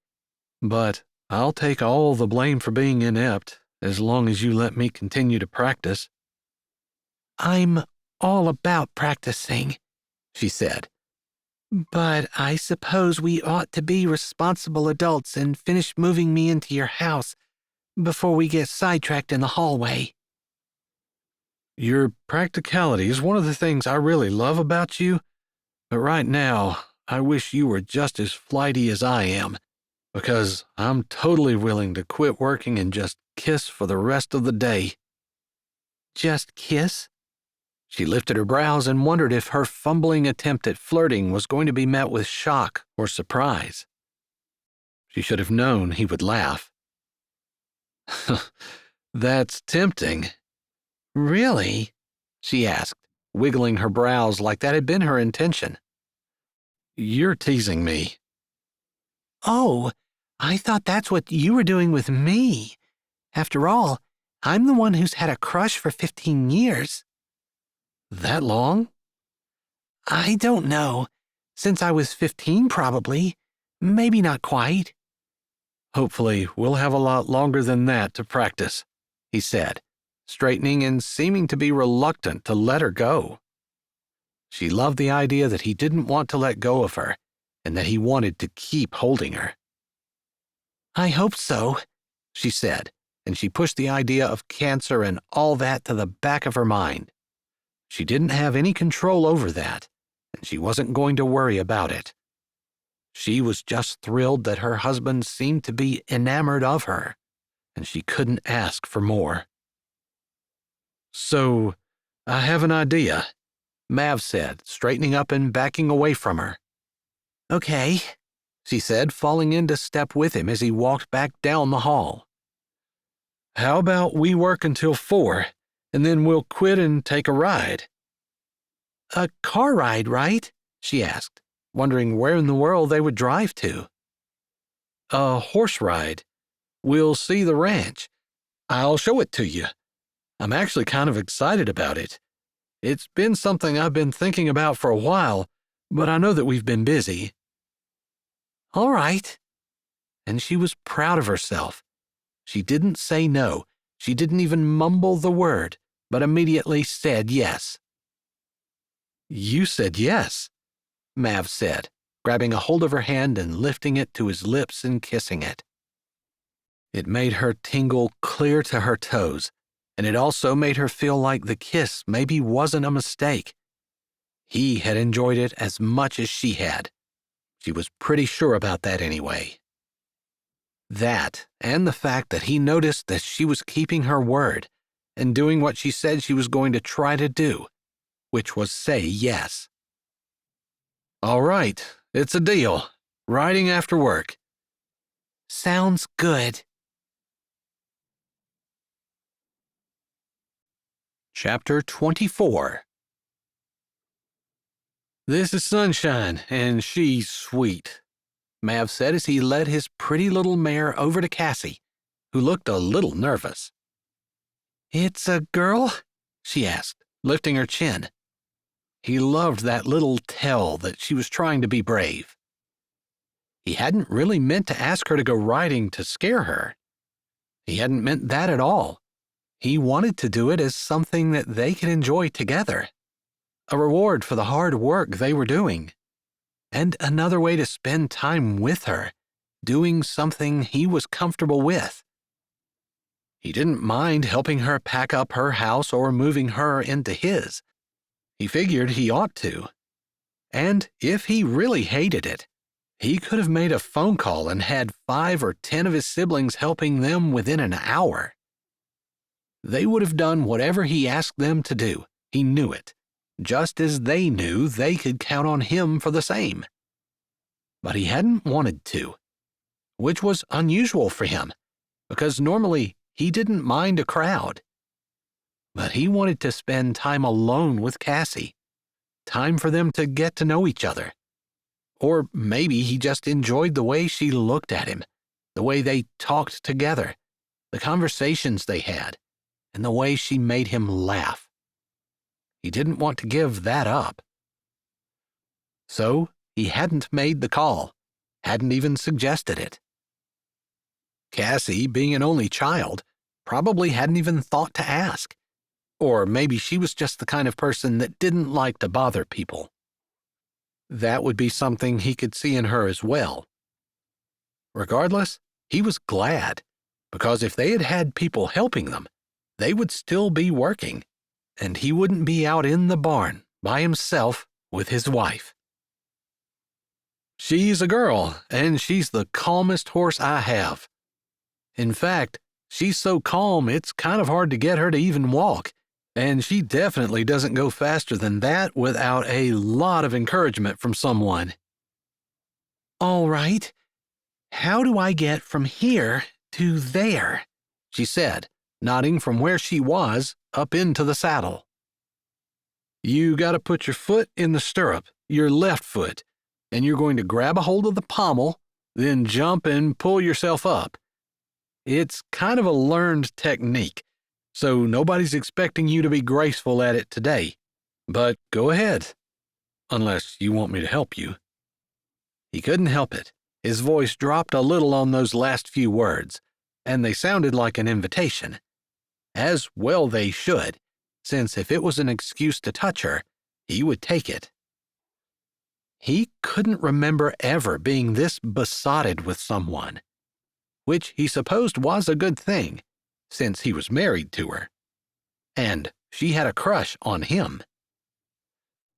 But I'll take all the blame for being inept, as long as you let me continue to practice. I'm all about practicing, she said. But I suppose we ought to be responsible adults and finish moving me into your house before we get sidetracked in the hallway. Your practicality is one of the things I really love about you, but right now, I wish you were just as flighty as I am, because I'm totally willing to quit working and just kiss for the rest of the day. Just kiss? She lifted her brows and wondered if her fumbling attempt at flirting was going to be met with shock or surprise. She should have known he would laugh. That's tempting. Really? She asked, wiggling her brows like that had been her intention. You're teasing me. Oh, I thought that's what you were doing with me. After all, I'm the one who's had a crush for 15 years. That long? I don't know. Since I was 15, probably. Maybe not quite. Hopefully, we'll have a lot longer than that to practice, he said, straightening and seeming to be reluctant to let her go. She loved the idea that he didn't want to let go of her, and that he wanted to keep holding her. I hope so, she said, and she pushed the idea of cancer and all that to the back of her mind. She didn't have any control over that, and she wasn't going to worry about it. She was just thrilled that her husband seemed to be enamored of her, and she couldn't ask for more. So, I have an idea, Mav said, straightening up and backing away from her. Okay, she said, falling into step with him as he walked back down the hall. How about we work until 4, and then we'll quit and take a ride? A car ride, right? She asked, wondering where in the world they would drive to. A horse ride. We'll see the ranch. I'll show it to you. I'm actually kind of excited about it. It's been something I've been thinking about for a while, but I know that we've been busy. All right. And she was proud of herself. She didn't say no. She didn't even mumble the word, but immediately said yes. You said yes, Mav said, grabbing a hold of her hand and lifting it to his lips and kissing it. It made her tingle clear to her toes, and it also made her feel like the kiss maybe wasn't a mistake. He had enjoyed it as much as she had. She was pretty sure about that anyway. That, and the fact that he noticed that she was keeping her word and doing what she said she was going to try to do, which was say yes. All right, it's a deal. Riding after work. Sounds good. Chapter 24. This is Sunshine, and she's sweet, Mav said as he led his pretty little mare over to Cassie, who looked a little nervous. It's a girl? She asked, lifting her chin. He loved that little tell that she was trying to be brave. He hadn't really meant to ask her to go riding to scare her. He hadn't meant that at all. He wanted to do it as something that they could enjoy together, a reward for the hard work they were doing, and another way to spend time with her, doing something he was comfortable with. He didn't mind helping her pack up her house or moving her into his. He figured he ought to. And if he really hated it, he could have made a phone call and had 5 or 10 of his siblings helping them within an hour. They would have done whatever he asked them to do. He knew it, just as they knew they could count on him for the same. But he hadn't wanted to, which was unusual for him, because normally he didn't mind a crowd. But he wanted to spend time alone with Cassie, time for them to get to know each other. Or maybe he just enjoyed the way she looked at him, the way they talked together, the conversations they had, and the way she made him laugh. He didn't want to give that up. So he hadn't made the call, hadn't even suggested it. Cassie, being an only child, probably hadn't even thought to ask. Or maybe she was just the kind of person that didn't like to bother people. That would be something he could see in her as well. Regardless, he was glad, because if they had had people helping them, they would still be working, and he wouldn't be out in the barn by himself with his wife. She's a girl, and she's the calmest horse I have. In fact, she's so calm it's kind of hard to get her to even walk, and she definitely doesn't go faster than that without a lot of encouragement from someone. All right, how do I get from here to there? She said, nodding from where she was up into the saddle. You got to put your foot in the stirrup, your left foot, and you're going to grab a hold of the pommel, then jump and pull yourself up. It's kind of a learned technique, so nobody's expecting you to be graceful at it today. But go ahead, unless you want me to help you. He couldn't help it. His voice dropped a little on those last few words, and they sounded like an invitation. As well they should, since if it was an excuse to touch her, he would take it. He couldn't remember ever being this besotted with someone, which he supposed was a good thing, since he was married to her, and she had a crush on him.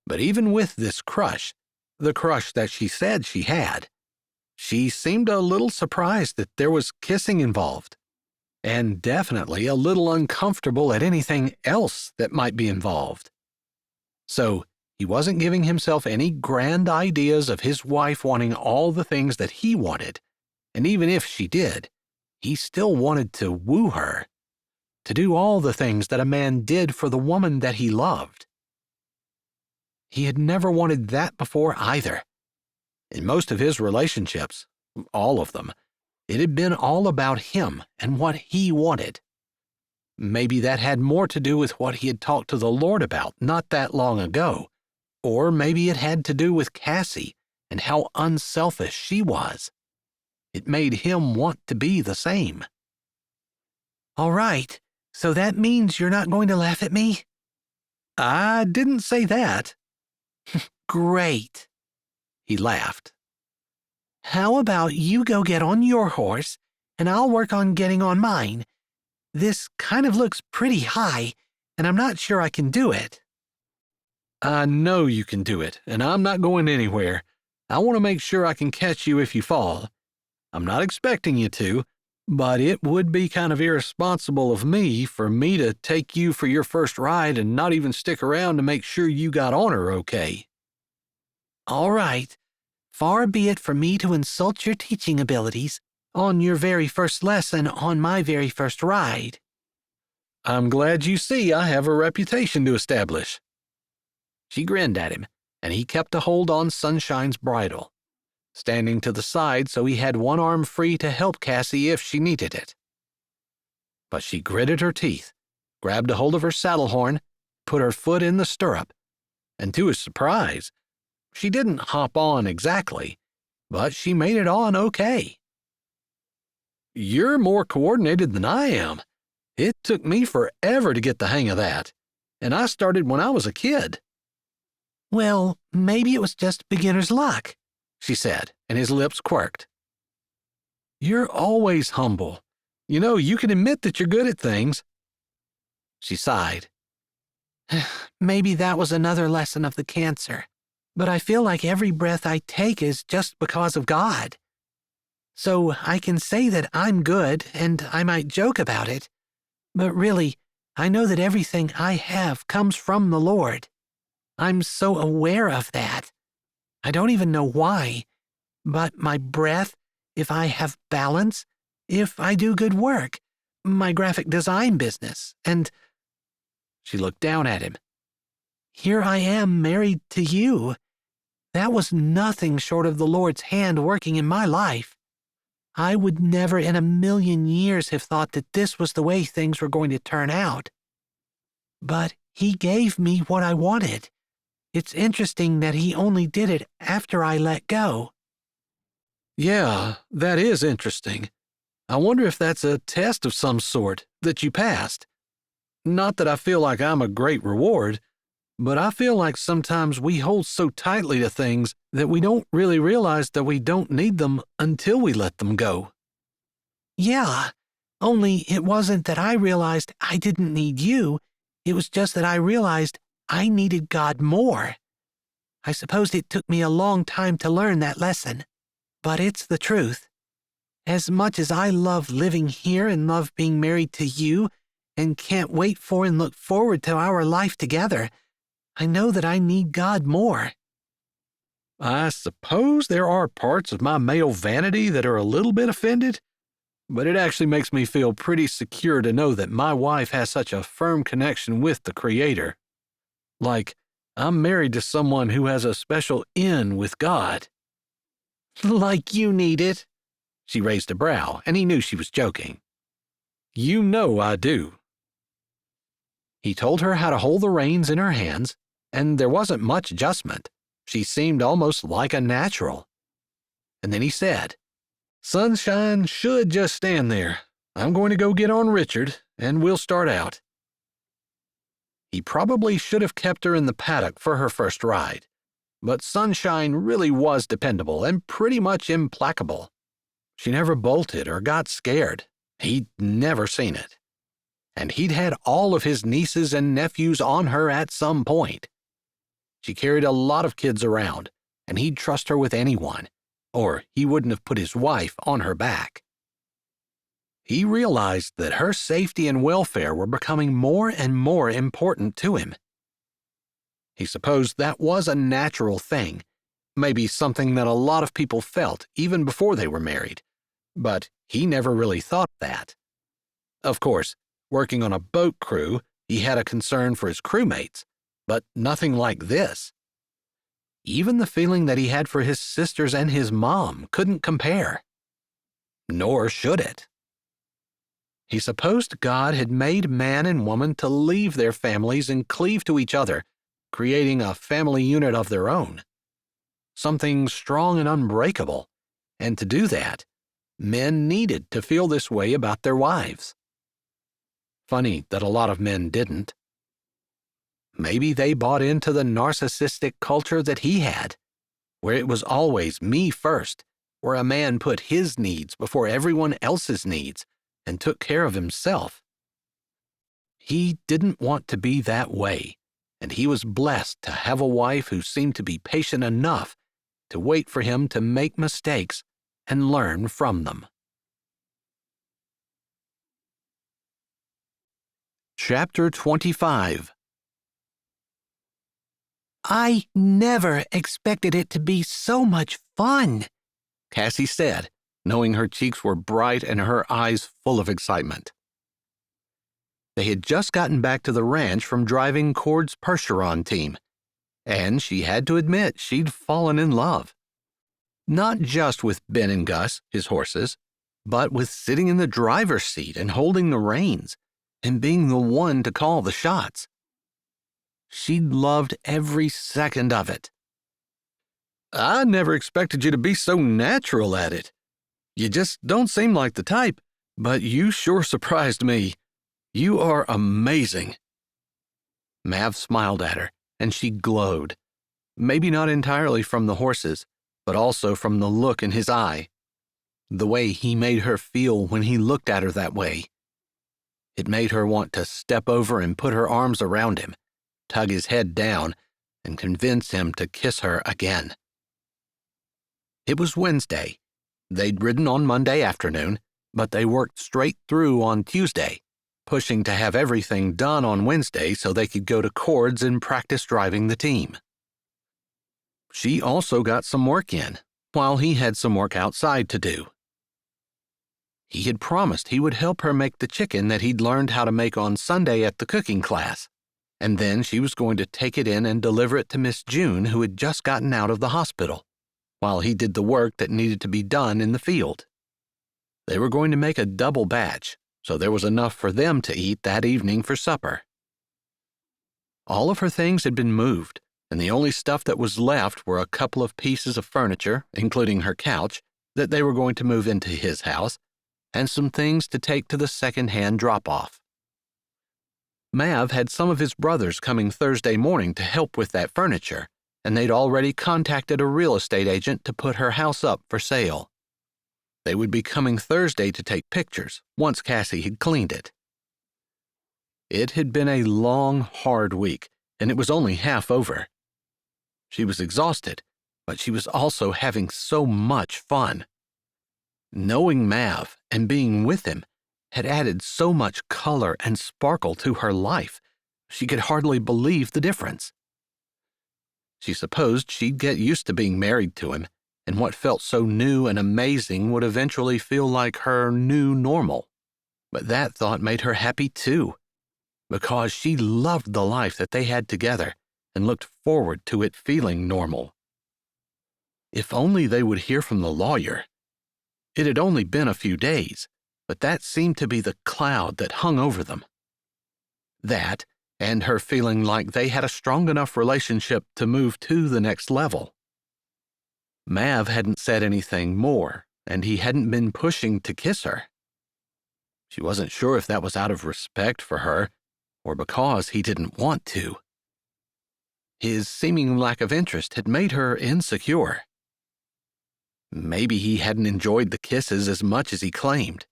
But even with this crush, the crush that she said she had, she seemed a little surprised that there was kissing involved, and definitely a little uncomfortable at anything else that might be involved. So he wasn't giving himself any grand ideas of his wife wanting all the things that he wanted, and even if she did, he still wanted to woo her, to do all the things that a man did for the woman that he loved. He had never wanted that before either. In most of his relationships, all of them, it had been all about him and what he wanted. Maybe that had more to do with what he had talked to the Lord about not that long ago, or maybe it had to do with Cassie and how unselfish she was. It made him want to be the same. All right, so that means you're not going to laugh at me? I didn't say that. Great. He laughed. How about you go get on your horse, and I'll work on getting on mine. This kind of looks pretty high, and I'm not sure I can do it. I know you can do it, and I'm not going anywhere. I want to make sure I can catch you if you fall. I'm not expecting you to, but it would be kind of irresponsible of me for me to take you for your first ride and not even stick around to make sure you got on her okay. All right. Far be it from me to insult your teaching abilities on your very first lesson on my very first ride. I'm glad you see I have a reputation to establish. She grinned at him, and he kept a hold on Sunshine's bridle, standing to the side so he had one arm free to help Cassie if she needed it. But she gritted her teeth, grabbed a hold of her saddle horn, put her foot in the stirrup, and to his surprise, she didn't hop on exactly, but she made it on okay. You're more coordinated than I am. It took me forever to get the hang of that, and I started when I was a kid. Well, maybe it was just beginner's luck, she said, and his lips quirked. You're always humble. You know, you can admit that you're good at things. She sighed. Maybe that was another lesson of the cancer, but I feel like every breath I take is just because of God. So I can say that I'm good, and I might joke about it, but really, I know that everything I have comes from the Lord. I'm so aware of that. I don't even know why, but my breath, if I have balance, if I do good work, my graphic design business, and she looked down at him. Here I am married to you. That was nothing short of the Lord's hand working in my life. I would never in a million years have thought that this was the way things were going to turn out. But He gave me what I wanted. It's interesting that He only did it after I let go. Yeah, that is interesting. I wonder if that's a test of some sort that you passed. Not that I feel like I'm a great reward, but I feel like sometimes we hold so tightly to things that we don't really realize that we don't need them until we let them go. Yeah, only it wasn't that I realized I didn't need you. It was just that I realized I needed God more. I suppose it took me a long time to learn that lesson, but it's the truth. As much as I love living here and love being married to you and can't wait for and look forward to our life together, I know that I need God more. I suppose there are parts of my male vanity that are a little bit offended, but it actually makes me feel pretty secure to know that my wife has such a firm connection with the Creator. Like, I'm married to someone who has a special in with God. Like you need it. She raised a brow, and he knew she was joking. You know I do. He told her how to hold the reins in her hands, and there wasn't much adjustment. She seemed almost like a natural. And then he said, Sunshine should just stand there. I'm going to go get on Richard, and we'll start out. He probably should have kept her in the paddock for her first ride, but Sunshine really was dependable and pretty much implacable. She never bolted or got scared. He'd never seen it. And he'd had all of his nieces and nephews on her at some point. She carried a lot of kids around, and he'd trust her with anyone, or he wouldn't have put his wife on her back. He realized that her safety and welfare were becoming more and more important to him. He supposed that was a natural thing, maybe something that a lot of people felt even before they were married, but he never really thought that. Of course, working on a boat crew, he had a concern for his crewmates, but nothing like this. Even the feeling that he had for his sisters and his mom couldn't compare. Nor should it. He supposed God had made man and woman to leave their families and cleave to each other, creating a family unit of their own. Something strong and unbreakable, and to do that, men needed to feel this way about their wives. Funny that a lot of men didn't. Maybe they bought into the narcissistic culture that he had, where it was always me first, where a man put his needs before everyone else's needs and took care of himself. He didn't want to be that way, and he was blessed to have a wife who seemed to be patient enough to wait for him to make mistakes and learn from them. Chapter 25. I never expected it to be so much fun, Cassie said, knowing her cheeks were bright and her eyes full of excitement. They had just gotten back to the ranch from driving Cord's Percheron team, and she had to admit she'd fallen in love. Not just with Ben and Gus, his horses, but with sitting in the driver's seat and holding the reins, and being the one to call the shots. She'd loved every second of it. I never expected you to be so natural at it. You just don't seem like the type, but you sure surprised me. You are amazing. Mav smiled at her, and she glowed. Maybe not entirely from the horses, but also from the look in his eye. The way he made her feel when he looked at her that way. It made her want to step over and put her arms around him, tug his head down, and convince him to kiss her again. It was Wednesday. They'd ridden on Monday afternoon, but they worked straight through on Tuesday, pushing to have everything done on Wednesday so they could go to Cords and practice driving the team. She also got some work in, while he had some work outside to do. He had promised he would help her make the chicken that he'd learned how to make on Sunday at the cooking class, and then she was going to take it in and deliver it to Miss June, who had just gotten out of the hospital, while he did the work that needed to be done in the field. They were going to make a double batch, so there was enough for them to eat that evening for supper. All of her things had been moved, and the only stuff that was left were a couple of pieces of furniture, including her couch, that they were going to move into his house, and some things to take to the second-hand drop-off. Mav had some of his brothers coming Thursday morning to help with that furniture, and they'd already contacted a real estate agent to put her house up for sale. They would be coming Thursday to take pictures once Cassie had cleaned it. It had been a long, hard week, and it was only half over. She was exhausted, but she was also having so much fun. Knowing Mav and being with him had added so much color and sparkle to her life, she could hardly believe the difference. She supposed she'd get used to being married to him, and what felt so new and amazing would eventually feel like her new normal. But that thought made her happy too, because she loved the life that they had together and looked forward to it feeling normal. If only they would hear from the lawyer. It had only been a few days, but that seemed to be the cloud that hung over them. That, and her feeling like they had a strong enough relationship to move to the next level. Mav hadn't said anything more, and he hadn't been pushing to kiss her. She wasn't sure if that was out of respect for her, or because he didn't want to. His seeming lack of interest had made her insecure. Maybe he hadn't enjoyed the kisses as much as he claimed,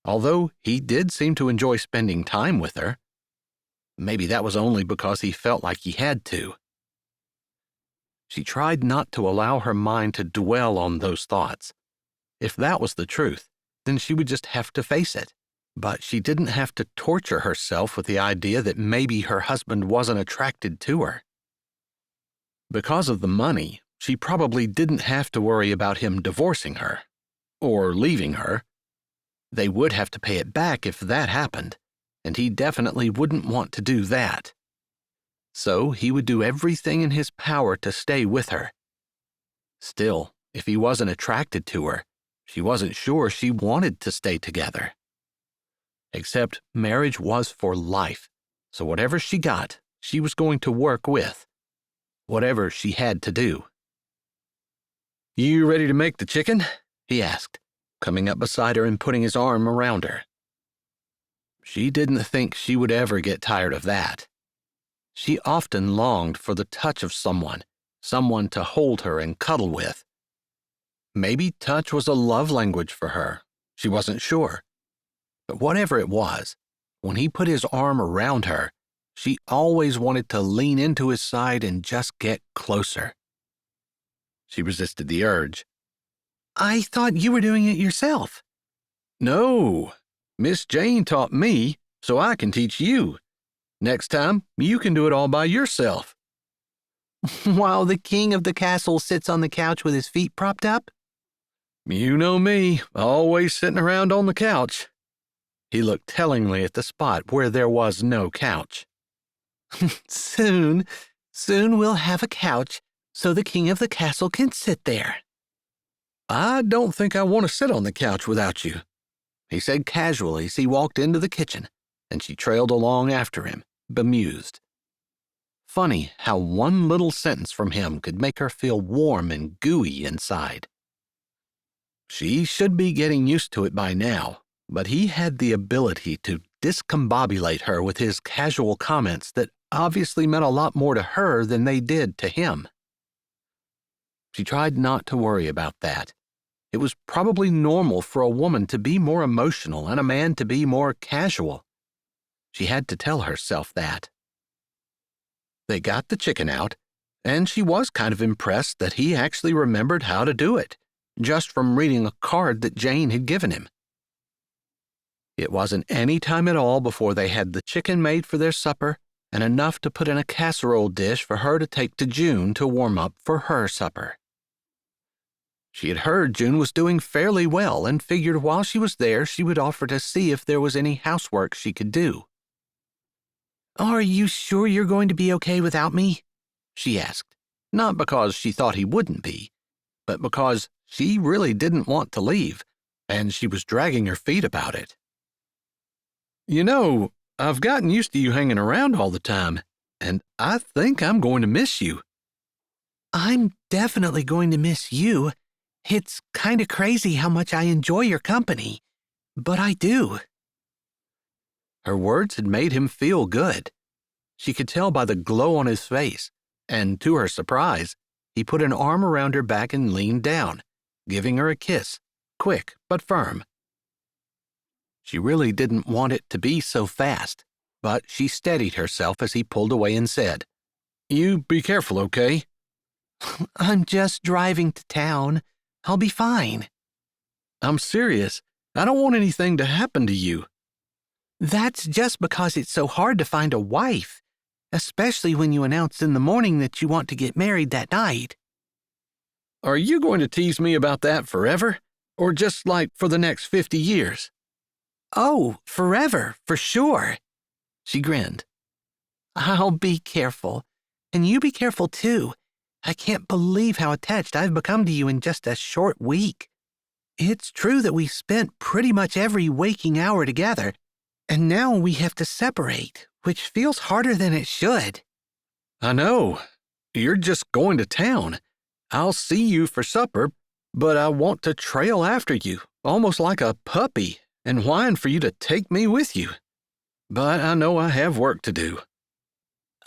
although he did seem to enjoy spending time with her. Maybe that was only because he felt like he had to. She tried not to allow her mind to dwell on those thoughts. If that was the truth, then she would just have to face it. But she didn't have to torture herself with the idea that maybe her husband wasn't attracted to her. Because of the money, she probably didn't have to worry about him divorcing her, or leaving her. They would have to pay it back if that happened, and he definitely wouldn't want to do that. So he would do everything in his power to stay with her. Still, if he wasn't attracted to her, she wasn't sure she wanted to stay together. Except marriage was for life, so whatever she got, she was going to work with. Whatever she had to do. "You ready to make the chicken?" he asked, coming up beside her and putting his arm around her. She didn't think she would ever get tired of that. She often longed for the touch of someone to hold her and cuddle with. Maybe touch was a love language for her. She wasn't sure. But whatever it was, when he put his arm around her, she always wanted to lean into his side and just get closer. She resisted the urge. "I thought you were doing it yourself." "No, Miss Jane taught me, so I can teach you. Next time, you can do it all by yourself." "While the king of the castle sits on the couch with his feet propped up?" "You know me, always sitting around on the couch." He looked tellingly at the spot where there was no couch. Soon we'll have a couch so the king of the castle can sit there." "I don't think I want to sit on the couch without you," he said casually as he walked into the kitchen, and she trailed along after him, bemused. Funny how one little sentence from him could make her feel warm and gooey inside. She should be getting used to it by now, but he had the ability to discombobulate her with his casual comments that obviously meant a lot more to her than they did to him. She tried not to worry about that. It was probably normal for a woman to be more emotional and a man to be more casual. She had to tell herself that. They got the chicken out, and she was kind of impressed that he actually remembered how to do it, just from reading a card that Jane had given him. It wasn't any time at all before they had the chicken made for their supper and enough to put in a casserole dish for her to take to June to warm up for her supper. She had heard June was doing fairly well and figured while she was there she would offer to see if there was any housework she could do. Are you sure you're going to be okay without me? She asked, not because she thought he wouldn't be, but because she really didn't want to leave, and she was dragging her feet about it. You know, I've gotten used to you hanging around all the time, and I think I'm going to miss you. I'm definitely going to miss you. It's kind of crazy how much I enjoy your company, but I do. Her words had made him feel good. She could tell by the glow on his face, and to her surprise, he put an arm around her back and leaned down, giving her a kiss, quick but firm. She really didn't want it to be so fast, but she steadied herself as he pulled away and said, "You be careful, okay?" I'm just driving to town. I'll be fine. I'm serious. I don't want anything to happen to you. That's just because it's so hard to find a wife, especially when you announce in the morning that you want to get married that night. Are you going to tease me about that forever, or just like for the next 50 years? Oh, forever, for sure. She grinned. I'll be careful, and you be careful too. I can't believe how attached I've become to you in just a short week. It's true that we spent pretty much every waking hour together, and now we have to separate, which feels harder than it should. I know. You're just going to town. I'll see you for supper, but I want to trail after you, almost like a puppy, and whine for you to take me with you. But I know I have work to do.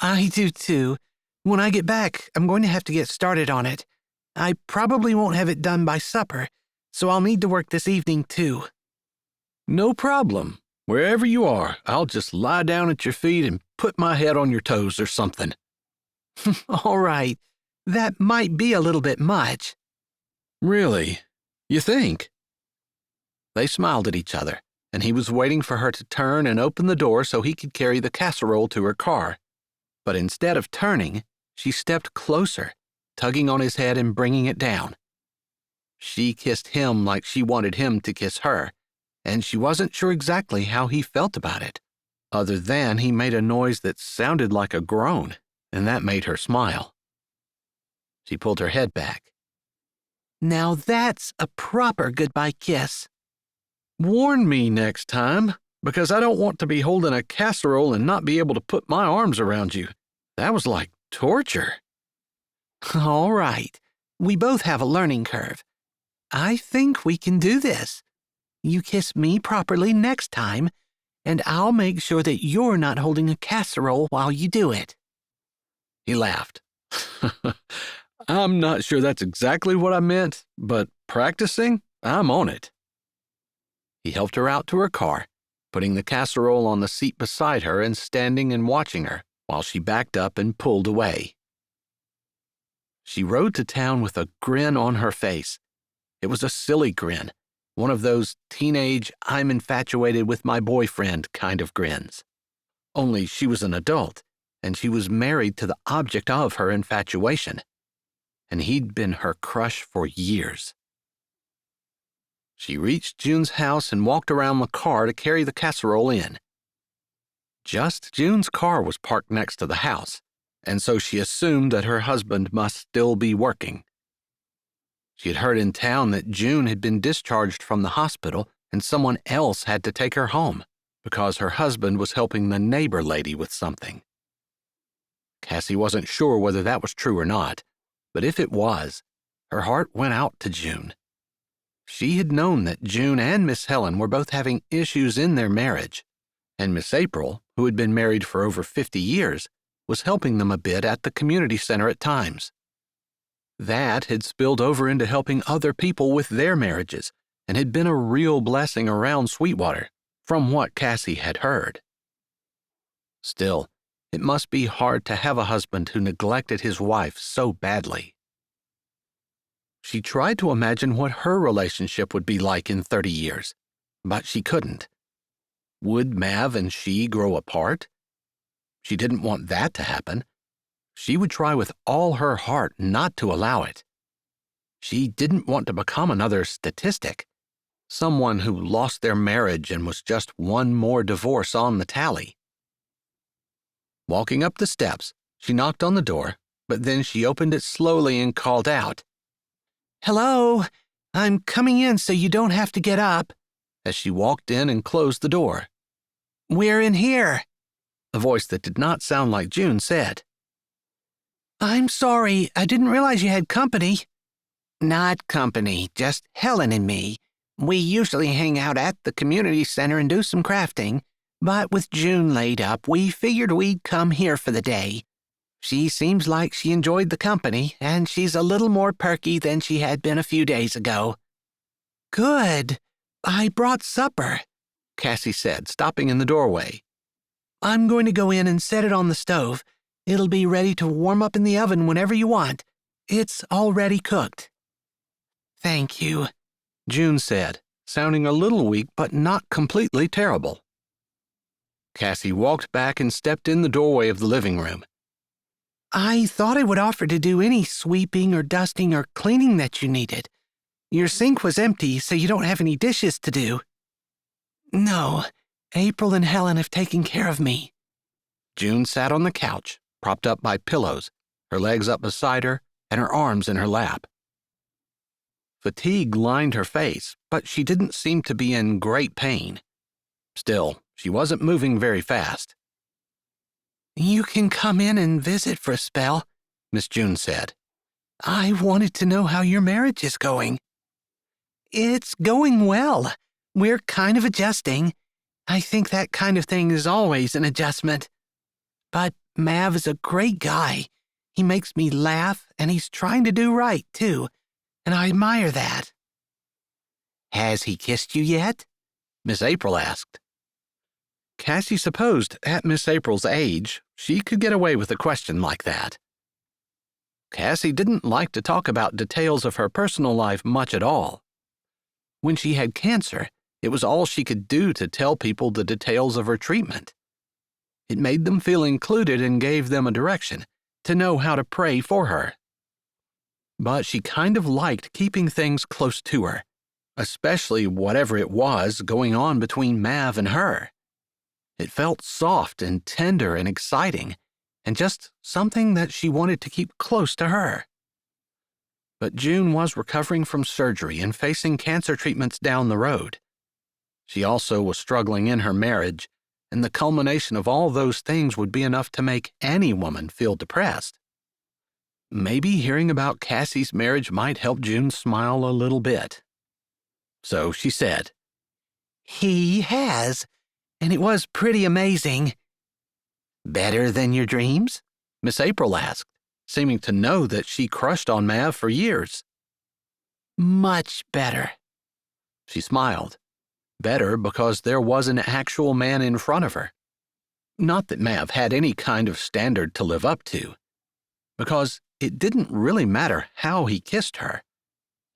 I do too. When I get back, I'm going to have to get started on it. I probably won't have it done by supper, so I'll need to work this evening too. No problem. Wherever you are, I'll just lie down at your feet and put my head on your toes or something. All right. That might be a little bit much. Really? You think? They smiled at each other, and he was waiting for her to turn and open the door so he could carry the casserole to her car. But instead of turning, she stepped closer, tugging on his head and bringing it down. She kissed him like she wanted him to kiss her, and she wasn't sure exactly how he felt about it, other than he made a noise that sounded like a groan, and that made her smile. She pulled her head back. Now that's a proper goodbye kiss. Warn me next time, because I don't want to be holding a casserole and not be able to put my arms around you. That was like torture. All right. We both have a learning curve. I think we can do this. You kiss me properly next time, and I'll make sure that you're not holding a casserole while you do it. He laughed. I'm not sure that's exactly what I meant, but practicing, I'm on it. He helped her out to her car, putting the casserole on the seat beside her and standing and watching her while she backed up and pulled away. She rode to town with a grin on her face. It was a silly grin, one of those teenage, I'm infatuated with my boyfriend kind of grins. Only she was an adult, and she was married to the object of her infatuation, and he'd been her crush for years. She reached June's house and walked around the car to carry the casserole in. Just June's car was parked next to the house, and so she assumed that her husband must still be working. She had heard in town that June had been discharged from the hospital and someone else had to take her home because her husband was helping the neighbor lady with something. Cassie wasn't sure whether that was true or not, but if it was, her heart went out to June. She had known that June and Miss Helen were both having issues in their marriage, and Miss April, who had been married for over 50 years, was helping them a bit at the community center at times. That had spilled over into helping other people with their marriages and had been a real blessing around Sweetwater, from what Cassie had heard. Still, it must be hard to have a husband who neglected his wife so badly. She tried to imagine what her relationship would be like in 30 years, but she couldn't. Would Mav and she grow apart? She didn't want that to happen. She would try with all her heart not to allow it. She didn't want to become another statistic, someone who lost their marriage and was just one more divorce on the tally. Walking up the steps, she knocked on the door, but then she opened it slowly and called out, "Hello, I'm coming in so you don't have to get up," as she walked in and closed the door. "We're in here," a voice that did not sound like June said. "I'm sorry, I didn't realize you had company." "Not company, just Helen and me. We usually hang out at the community center and do some crafting, but with June laid up, we figured we'd come here for the day. She seems like she enjoyed the company, and she's a little more perky than she had been a few days ago." "Good. I brought supper," Cassie said, stopping in the doorway. "I'm going to go in and set it on the stove. It'll be ready to warm up in the oven whenever you want. It's already cooked." "Thank you," June said, sounding a little weak but not completely terrible. Cassie walked back and stepped in the doorway of the living room. "I thought I would offer to do any sweeping or dusting or cleaning that you needed. Your sink was empty, so you don't have any dishes to do." "No, April and Helen have taken care of me." June sat on the couch, propped up by pillows, her legs up beside her and her arms in her lap. Fatigue lined her face, but she didn't seem to be in great pain. Still, she wasn't moving very fast. "You can come in and visit for a spell," Miss June said. "I wanted to know how your marriage is going." "It's going well. We're kind of adjusting. I think that kind of thing is always an adjustment. But Mav is a great guy. He makes me laugh, and he's trying to do right, too, and I admire that." "Has he kissed you yet?" Miss April asked. Cassie supposed at Miss April's age, she could get away with a question like that. Cassie didn't like to talk about details of her personal life much at all. When she had cancer, it was all she could do to tell people the details of her treatment. It made them feel included and gave them a direction, to know how to pray for her. But she kind of liked keeping things close to her, especially whatever it was going on between Mav and her. It felt soft and tender and exciting, and just something that she wanted to keep close to her. But June was recovering from surgery and facing cancer treatments down the road. She also was struggling in her marriage, and the culmination of all those things would be enough to make any woman feel depressed. Maybe hearing about Cassie's marriage might help June smile a little bit. So she said, "He has, and it was pretty amazing." "Better than your dreams?" Miss April asked, seeming to know that she crushed on Mav for years. "Much better." She smiled. Better because there was an actual man in front of her. Not that Mav had any kind of standard to live up to, because it didn't really matter how he kissed her.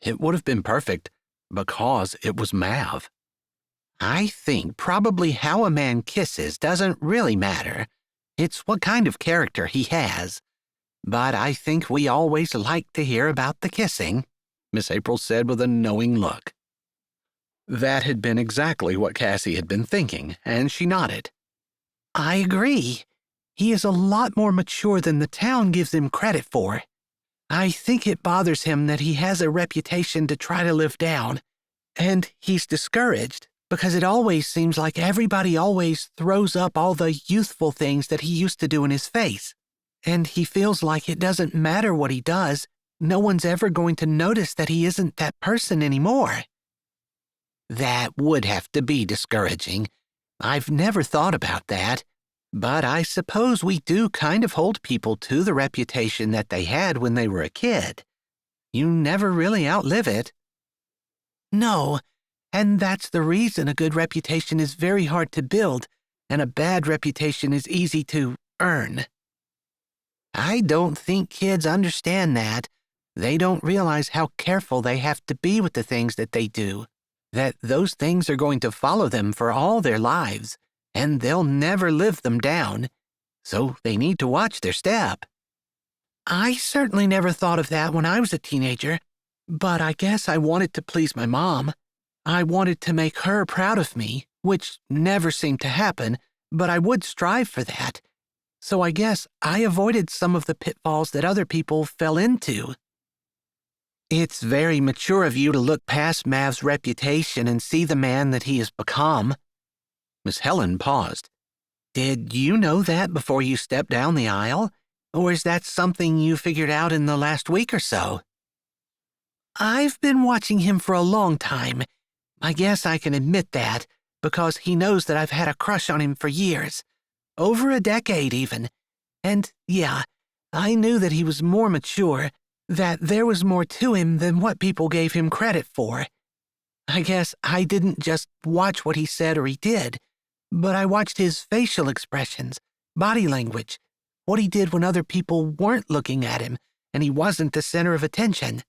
It would have been perfect because it was Mav. "I think probably how a man kisses doesn't really matter. It's what kind of character he has. But I think we always like to hear about the kissing," Miss April said with a knowing look. That had been exactly what Cassie had been thinking, and she nodded. "I agree. He is a lot more mature than the town gives him credit for. I think it bothers him that he has a reputation to try to live down, and he's discouraged because it always seems like everybody always throws up all the youthful things that he used to do in his face, and he feels like it doesn't matter what he does, no one's ever going to notice that he isn't that person anymore." "That would have to be discouraging. I've never thought about that, but I suppose we do kind of hold people to the reputation that they had when they were a kid. You never really outlive it." "No, and that's the reason a good reputation is very hard to build, and a bad reputation is easy to earn." "I don't think kids understand that. They don't realize how careful they have to be with the things that they do. that those things are going to follow them for all their lives, and they'll never live them down, so they need to watch their step. I certainly never thought of that when I was a teenager, but I guess I wanted to please my mom. I wanted to make her proud of me, which never seemed to happen, but I would strive for that. So I guess I avoided some of the pitfalls that other people fell into. It's very mature of you to look past Mav's reputation and see the man that he has become. Miss Helen paused. Did you know that before you stepped down the aisle? Or is that something you figured out in the last week or so? I've been watching him for a long time. I guess I can admit that, because he knows that I've had a crush on him for years. Over a decade, even. And, yeah, I knew that he was more mature, that there was more to him than what people gave him credit for. I guess I didn't just watch what he said or he did, but I watched his facial expressions, body language, what he did when other people weren't looking at him and he wasn't the center of attention.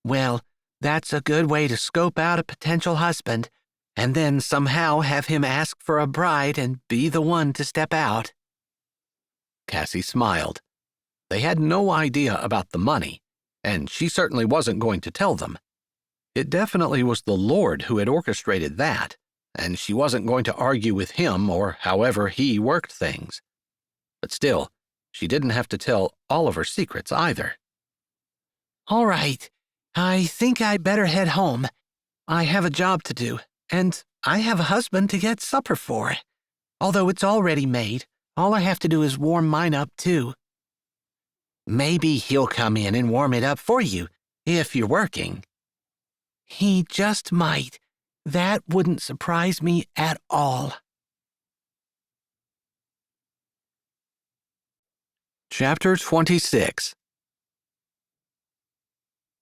Well, that's a good way to scope out a potential husband, and then somehow have him ask for a bride and be the one to step out. Cassie smiled. They had no idea about the money, and she certainly wasn't going to tell them. It definitely was the Lord who had orchestrated that, and she wasn't going to argue with him or however he worked things. But still, she didn't have to tell all of her secrets either. All right, I think I better head home. I have a job to do, and I have a husband to get supper for. Although it's already made, all I have to do is warm mine up too. Maybe he'll come in and warm it up for you, if you're working. He just might. That wouldn't surprise me at all. Chapter 26.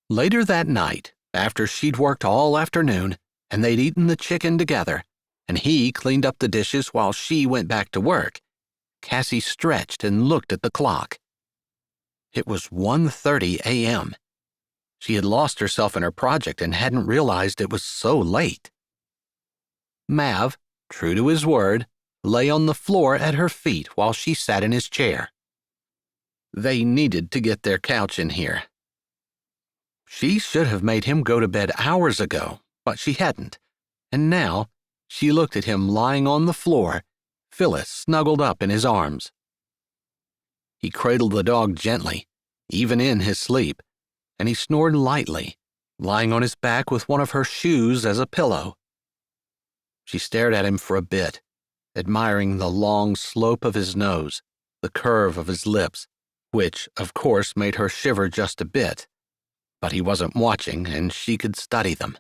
Later that night, after she'd worked all afternoon, and they'd eaten the chicken together, and he cleaned up the dishes while she went back to work, Cassie stretched and looked at the clock. It was 1:30 a.m. She had lost herself in her project and hadn't realized it was so late. Mav, true to his word, lay on the floor at her feet while she sat in his chair. They needed to get their couch in here. She should have made him go to bed hours ago, but she hadn't, and now she looked at him lying on the floor, Phyllis snuggled up in his arms. He cradled the dog gently, even in his sleep, and he snored lightly, lying on his back with one of her shoes as a pillow. She stared at him for a bit, admiring the long slope of his nose, the curve of his lips, which, of course, made her shiver just a bit. But he wasn't watching, and she could study them.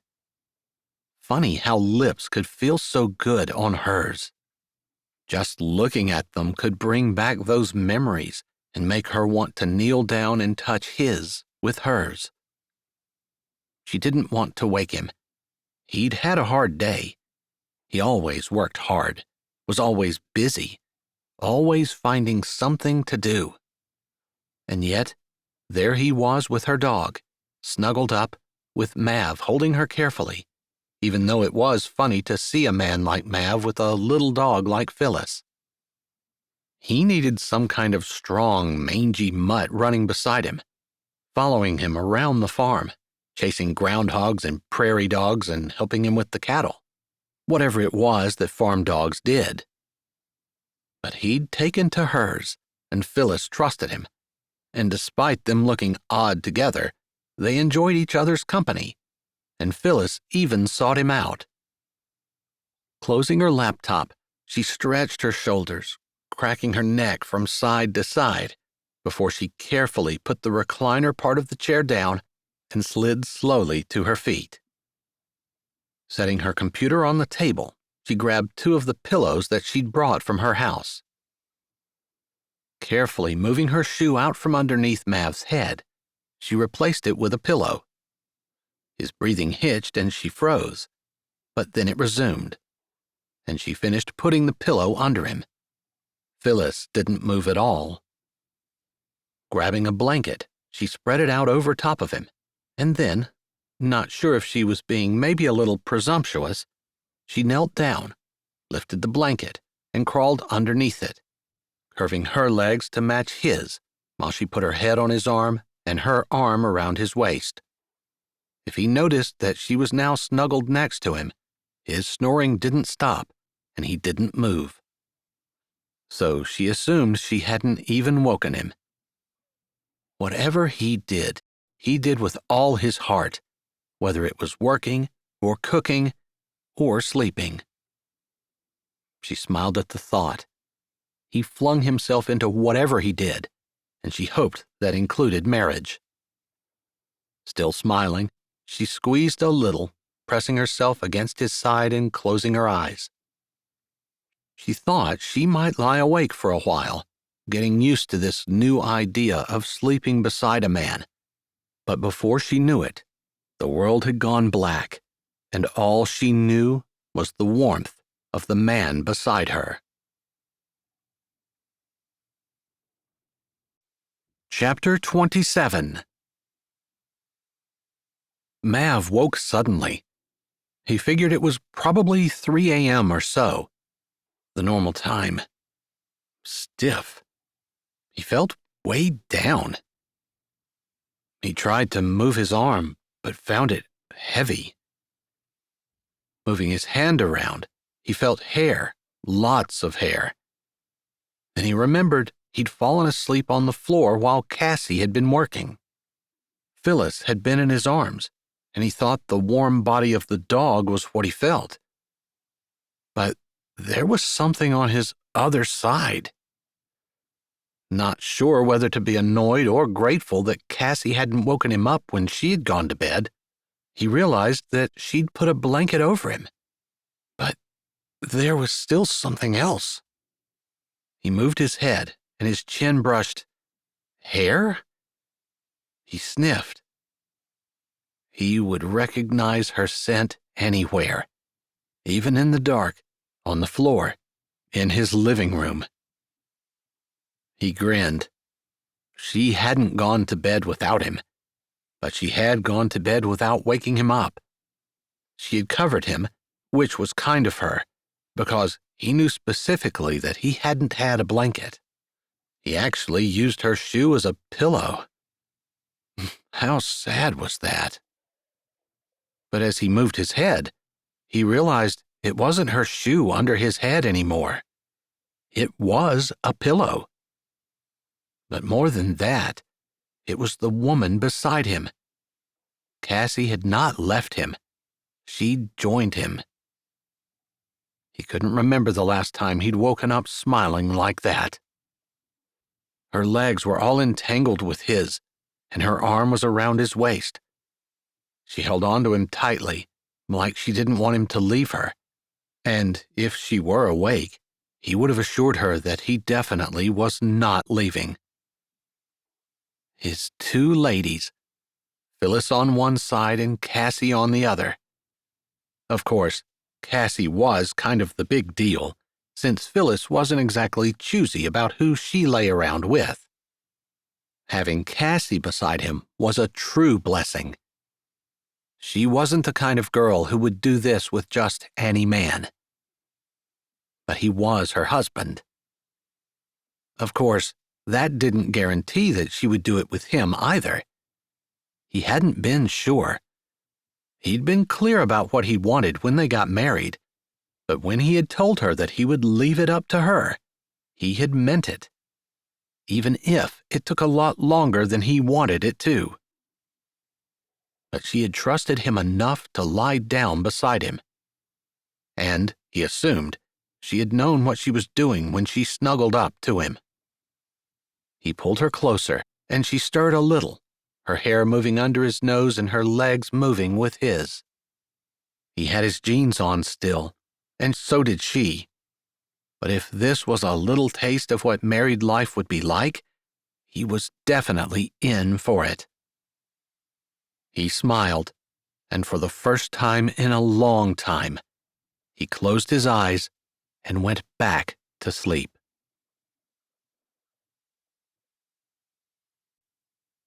Funny how lips could feel so good on hers. Just looking at them could bring back those memories and make her want to kneel down and touch his with hers. She didn't want to wake him. He'd had a hard day. He always worked hard, was always busy, always finding something to do. And yet, there he was with her dog, snuggled up, with Mav holding her carefully, even though it was funny to see a man like Mav with a little dog like Phyllis. He needed some kind of strong, mangy mutt running beside him, following him around the farm, chasing groundhogs and prairie dogs and helping him with the cattle, whatever it was that farm dogs did. But he'd taken to hers, and Phyllis trusted him, and despite them looking odd together, they enjoyed each other's company, and Phyllis even sought him out. Closing her laptop, she stretched her shoulders, cracking her neck from side to side, before she carefully put the recliner part of the chair down and slid slowly to her feet. Setting her computer on the table, she grabbed two of the pillows that she'd brought from her house. Carefully moving her shoe out from underneath Mav's head, she replaced it with a pillow. His breathing hitched and she froze, but then it resumed, and she finished putting the pillow under him. Phyllis didn't move at all. Grabbing a blanket, she spread it out over top of him, and then, Not sure if she was being maybe a little presumptuous, she knelt down, lifted the blanket, and crawled underneath it, curving her legs to match his while she put her head on his arm and her arm around his waist. If he noticed that she was now snuggled next to him, his snoring didn't stop and he didn't move. So she assumed she hadn't even woken him. Whatever he did with all his heart, whether it was working or cooking or sleeping. She smiled at the thought. He flung himself into whatever he did, and she hoped that included marriage. Still smiling, she squeezed a little, pressing herself against his side and closing her eyes. She thought she might lie awake for a while, getting used to this new idea of sleeping beside a man. But before she knew it, the world had gone black, and all she knew was the warmth of the man beside her. Chapter 27. Mav woke suddenly. He figured it was probably 3 a.m. or so, the normal time. Stiff. He felt weighed down. He tried to move his arm, but found it heavy. Moving his hand around, he felt hair, lots of hair. Then he remembered he'd fallen asleep on the floor while Cassie had been working. Phyllis had been in his arms, and he thought the warm body of the dog was what he felt. But there was something on his other side. Not sure whether to be annoyed or grateful that Cassie hadn't woken him up when she had gone to bed, he realized that she'd put a blanket over him. But there was still something else. He moved his head, and his chin brushed. Hair? He sniffed. He would recognize her scent anywhere, even in the dark, on the floor, in his living room. He grinned. She hadn't gone to bed without him, but she had gone to bed without waking him up. She had covered him, which was kind of her, because he knew specifically that he hadn't had a blanket. He actually used her shoe as a pillow. How sad was that? But as he moved his head, he realized it wasn't her shoe under his head anymore. It was a pillow. But more than that, it was the woman beside him. Cassie had not left him. She'd joined him. He couldn't remember the last time he'd woken up smiling like that. Her legs were all entangled with his, and her arm was around his waist. She held on to him tightly, like she didn't want him to leave her. And if she were awake, he would have assured her that he definitely was not leaving. His two ladies, Phyllis on one side and Cassie on the other. Of course, Cassie was kind of the big deal, since Phyllis wasn't exactly choosy about who she lay around with. Having Cassie beside him was a true blessing. She wasn't the kind of girl who would do this with just any man. But he was her husband. Of course, that didn't guarantee that she would do it with him either. He hadn't been sure. He'd been clear about what he wanted when they got married, but when he had told her that he would leave it up to her, he had meant it, even if it took a lot longer than he wanted it to. But she had trusted him enough to lie down beside him. And, he assumed, she had known what she was doing when she snuggled up to him. He pulled her closer, and she stirred a little, her hair moving under his nose and her legs moving with his. He had his jeans on still, and so did she. But if this was a little taste of what married life would be like, he was definitely in for it. He smiled, and for the first time in a long time, he closed his eyes and went back to sleep.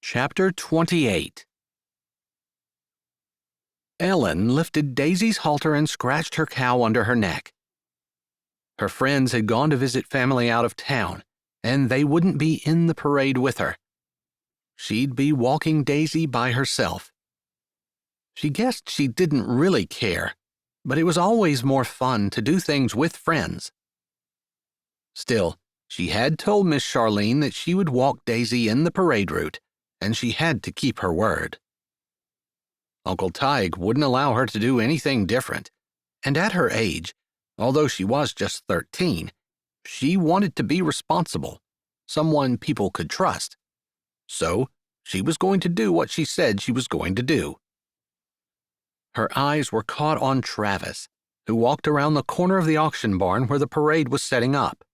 Chapter 28. Ellen lifted Daisy's halter and scratched her cow under her neck. Her friends had gone to visit family out of town, and they wouldn't be in the parade with her. She'd be walking Daisy by herself. She guessed she didn't really care, but it was always more fun to do things with friends. Still, she had told Miss Charlene that she would walk Daisy in the parade route, and she had to keep her word. Uncle Tige wouldn't allow her to do anything different, and at her age, although she was just 13, she wanted to be responsible, someone people could trust. So, she was going to do what she said she was going to do. Her eyes were caught on Travis, who walked around the corner of the auction barn where the parade was setting up.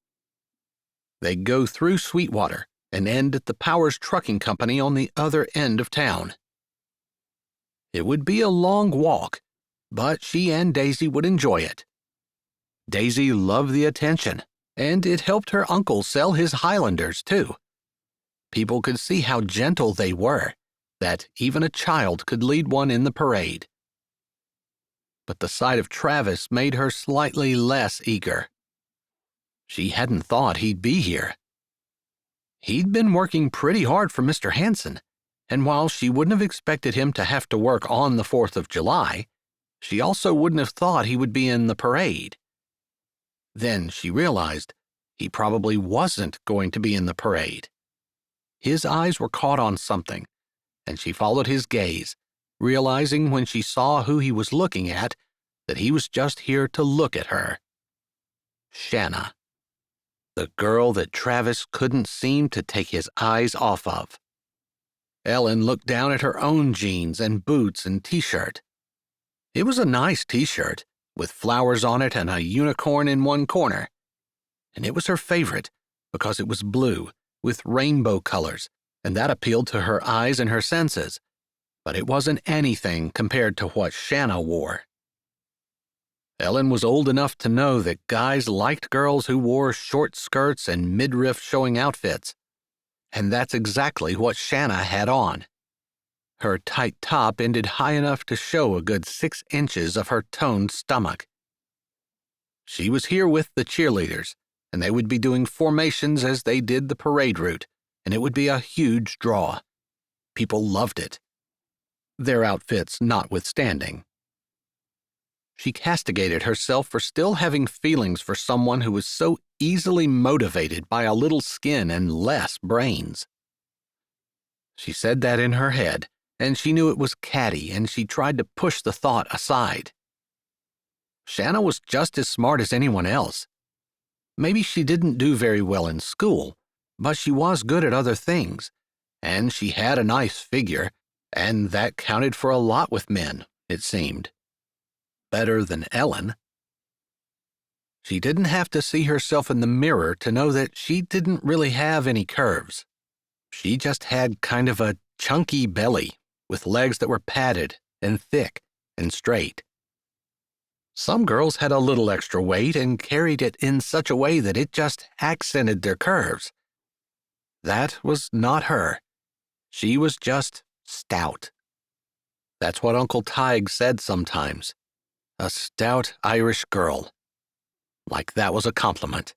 They'd go through Sweetwater and end at the Powers Trucking Company on the other end of town. It would be a long walk, but she and Daisy would enjoy it. Daisy loved the attention, and it helped her uncle sell his Highlanders, too. People could see how gentle they were, that even a child could lead one in the parade. But the sight of Travis made her slightly less eager. She hadn't thought he'd be here. He'd been working pretty hard for Mr. Hanson, and while she wouldn't have expected him to have to work on the 4th of July, she also wouldn't have thought he would be in the parade. Then she realized he probably wasn't going to be in the parade. His eyes were caught on something, and she followed his gaze, realizing when she saw who he was looking at that he was just here to look at her. Shanna, the girl that Travis couldn't seem to take his eyes off of. Ellen looked down at her own jeans and boots and t-shirt. It was a nice t-shirt, with flowers on it and a unicorn in one corner. And it was her favorite because it was blue, with rainbow colors, and that appealed to her eyes and her senses. But it wasn't anything compared to what Shanna wore. Ellen was old enough to know that guys liked girls who wore short skirts and midriff showing outfits. And that's exactly what Shanna had on. Her tight top ended high enough to show a good 6 inches of her toned stomach. She was here with the cheerleaders, and they would be doing formations as they did the parade route, and it would be a huge draw. People loved it, their outfits notwithstanding. She castigated herself for still having feelings for someone who was so easily motivated by a little skin and less brains. She said that in her head, and she knew it was catty, and she tried to push the thought aside. Shanna was just as smart as anyone else. Maybe she didn't do very well in school, but she was good at other things, and she had a nice figure, and that counted for a lot with men, it seemed. Better than Ellen. She didn't have to see herself in the mirror to know that she didn't really have any curves. She just had kind of a chunky belly with legs that were padded and thick and straight. Some girls had a little extra weight and carried it in such a way that it just accented their curves. That was not her. She was just stout. That's what Uncle Tige said sometimes. A stout Irish girl. Like that was a compliment.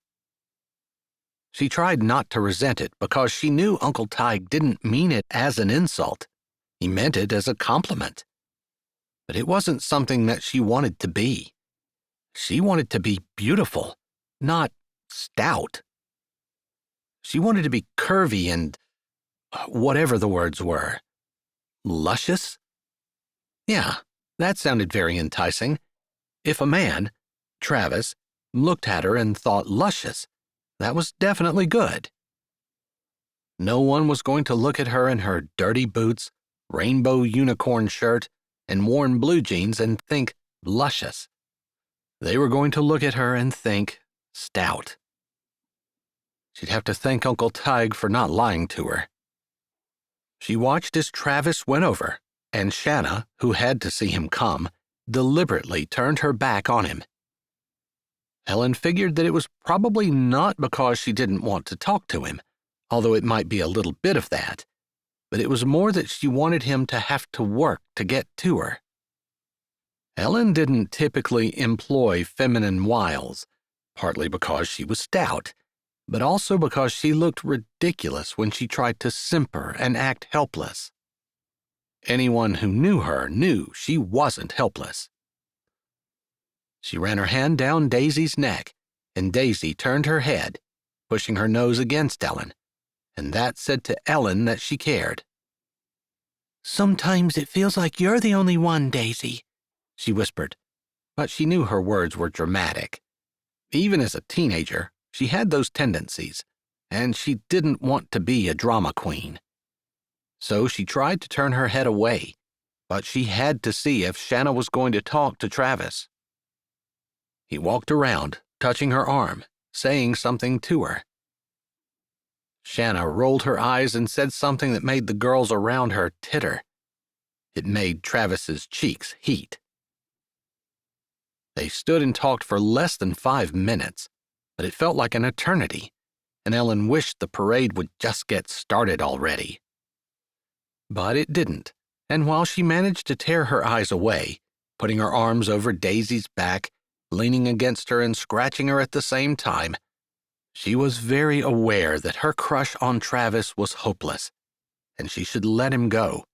She tried not to resent it because she knew Uncle Tige didn't mean it as an insult. He meant it as a compliment. But it wasn't something that she wanted to be. She wanted to be beautiful, not stout. She wanted to be curvy and whatever the words were. Luscious? Yeah, that sounded very enticing. If a man, Travis, looked at her and thought luscious, that was definitely good. No one was going to look at her in her dirty boots, rainbow unicorn shirt, and worn blue jeans and think luscious. They were going to look at her and think stout. She'd have to thank Uncle Tige for not lying to her. She watched as Travis went over, and Shanna, who had to see him come, deliberately turned her back on him. Ellen figured that it was probably not because she didn't want to talk to him, although it might be a little bit of that, but it was more that she wanted him to have to work to get to her. Ellen didn't typically employ feminine wiles, partly because she was stout, but also because she looked ridiculous when she tried to simper and act helpless. Anyone who knew her knew she wasn't helpless. She ran her hand down Daisy's neck, and Daisy turned her head, pushing her nose against Ellen, and that said to Ellen that she cared. "Sometimes it feels like you're the only one, Daisy," she whispered, but she knew her words were dramatic. Even as a teenager, she had those tendencies, and she didn't want to be a drama queen. So she tried to turn her head away, but she had to see if Shanna was going to talk to Travis. He walked around, touching her arm, saying something to her. Shanna rolled her eyes and said something that made the girls around her titter. It made Travis's cheeks heat. They stood and talked for less than 5 minutes, but it felt like an eternity, and Ellen wished the parade would just get started already. But it didn't, and while she managed to tear her eyes away, putting her arms over Daisy's back, leaning against her and scratching her at the same time, she was very aware that her crush on Travis was hopeless, and she should let him go.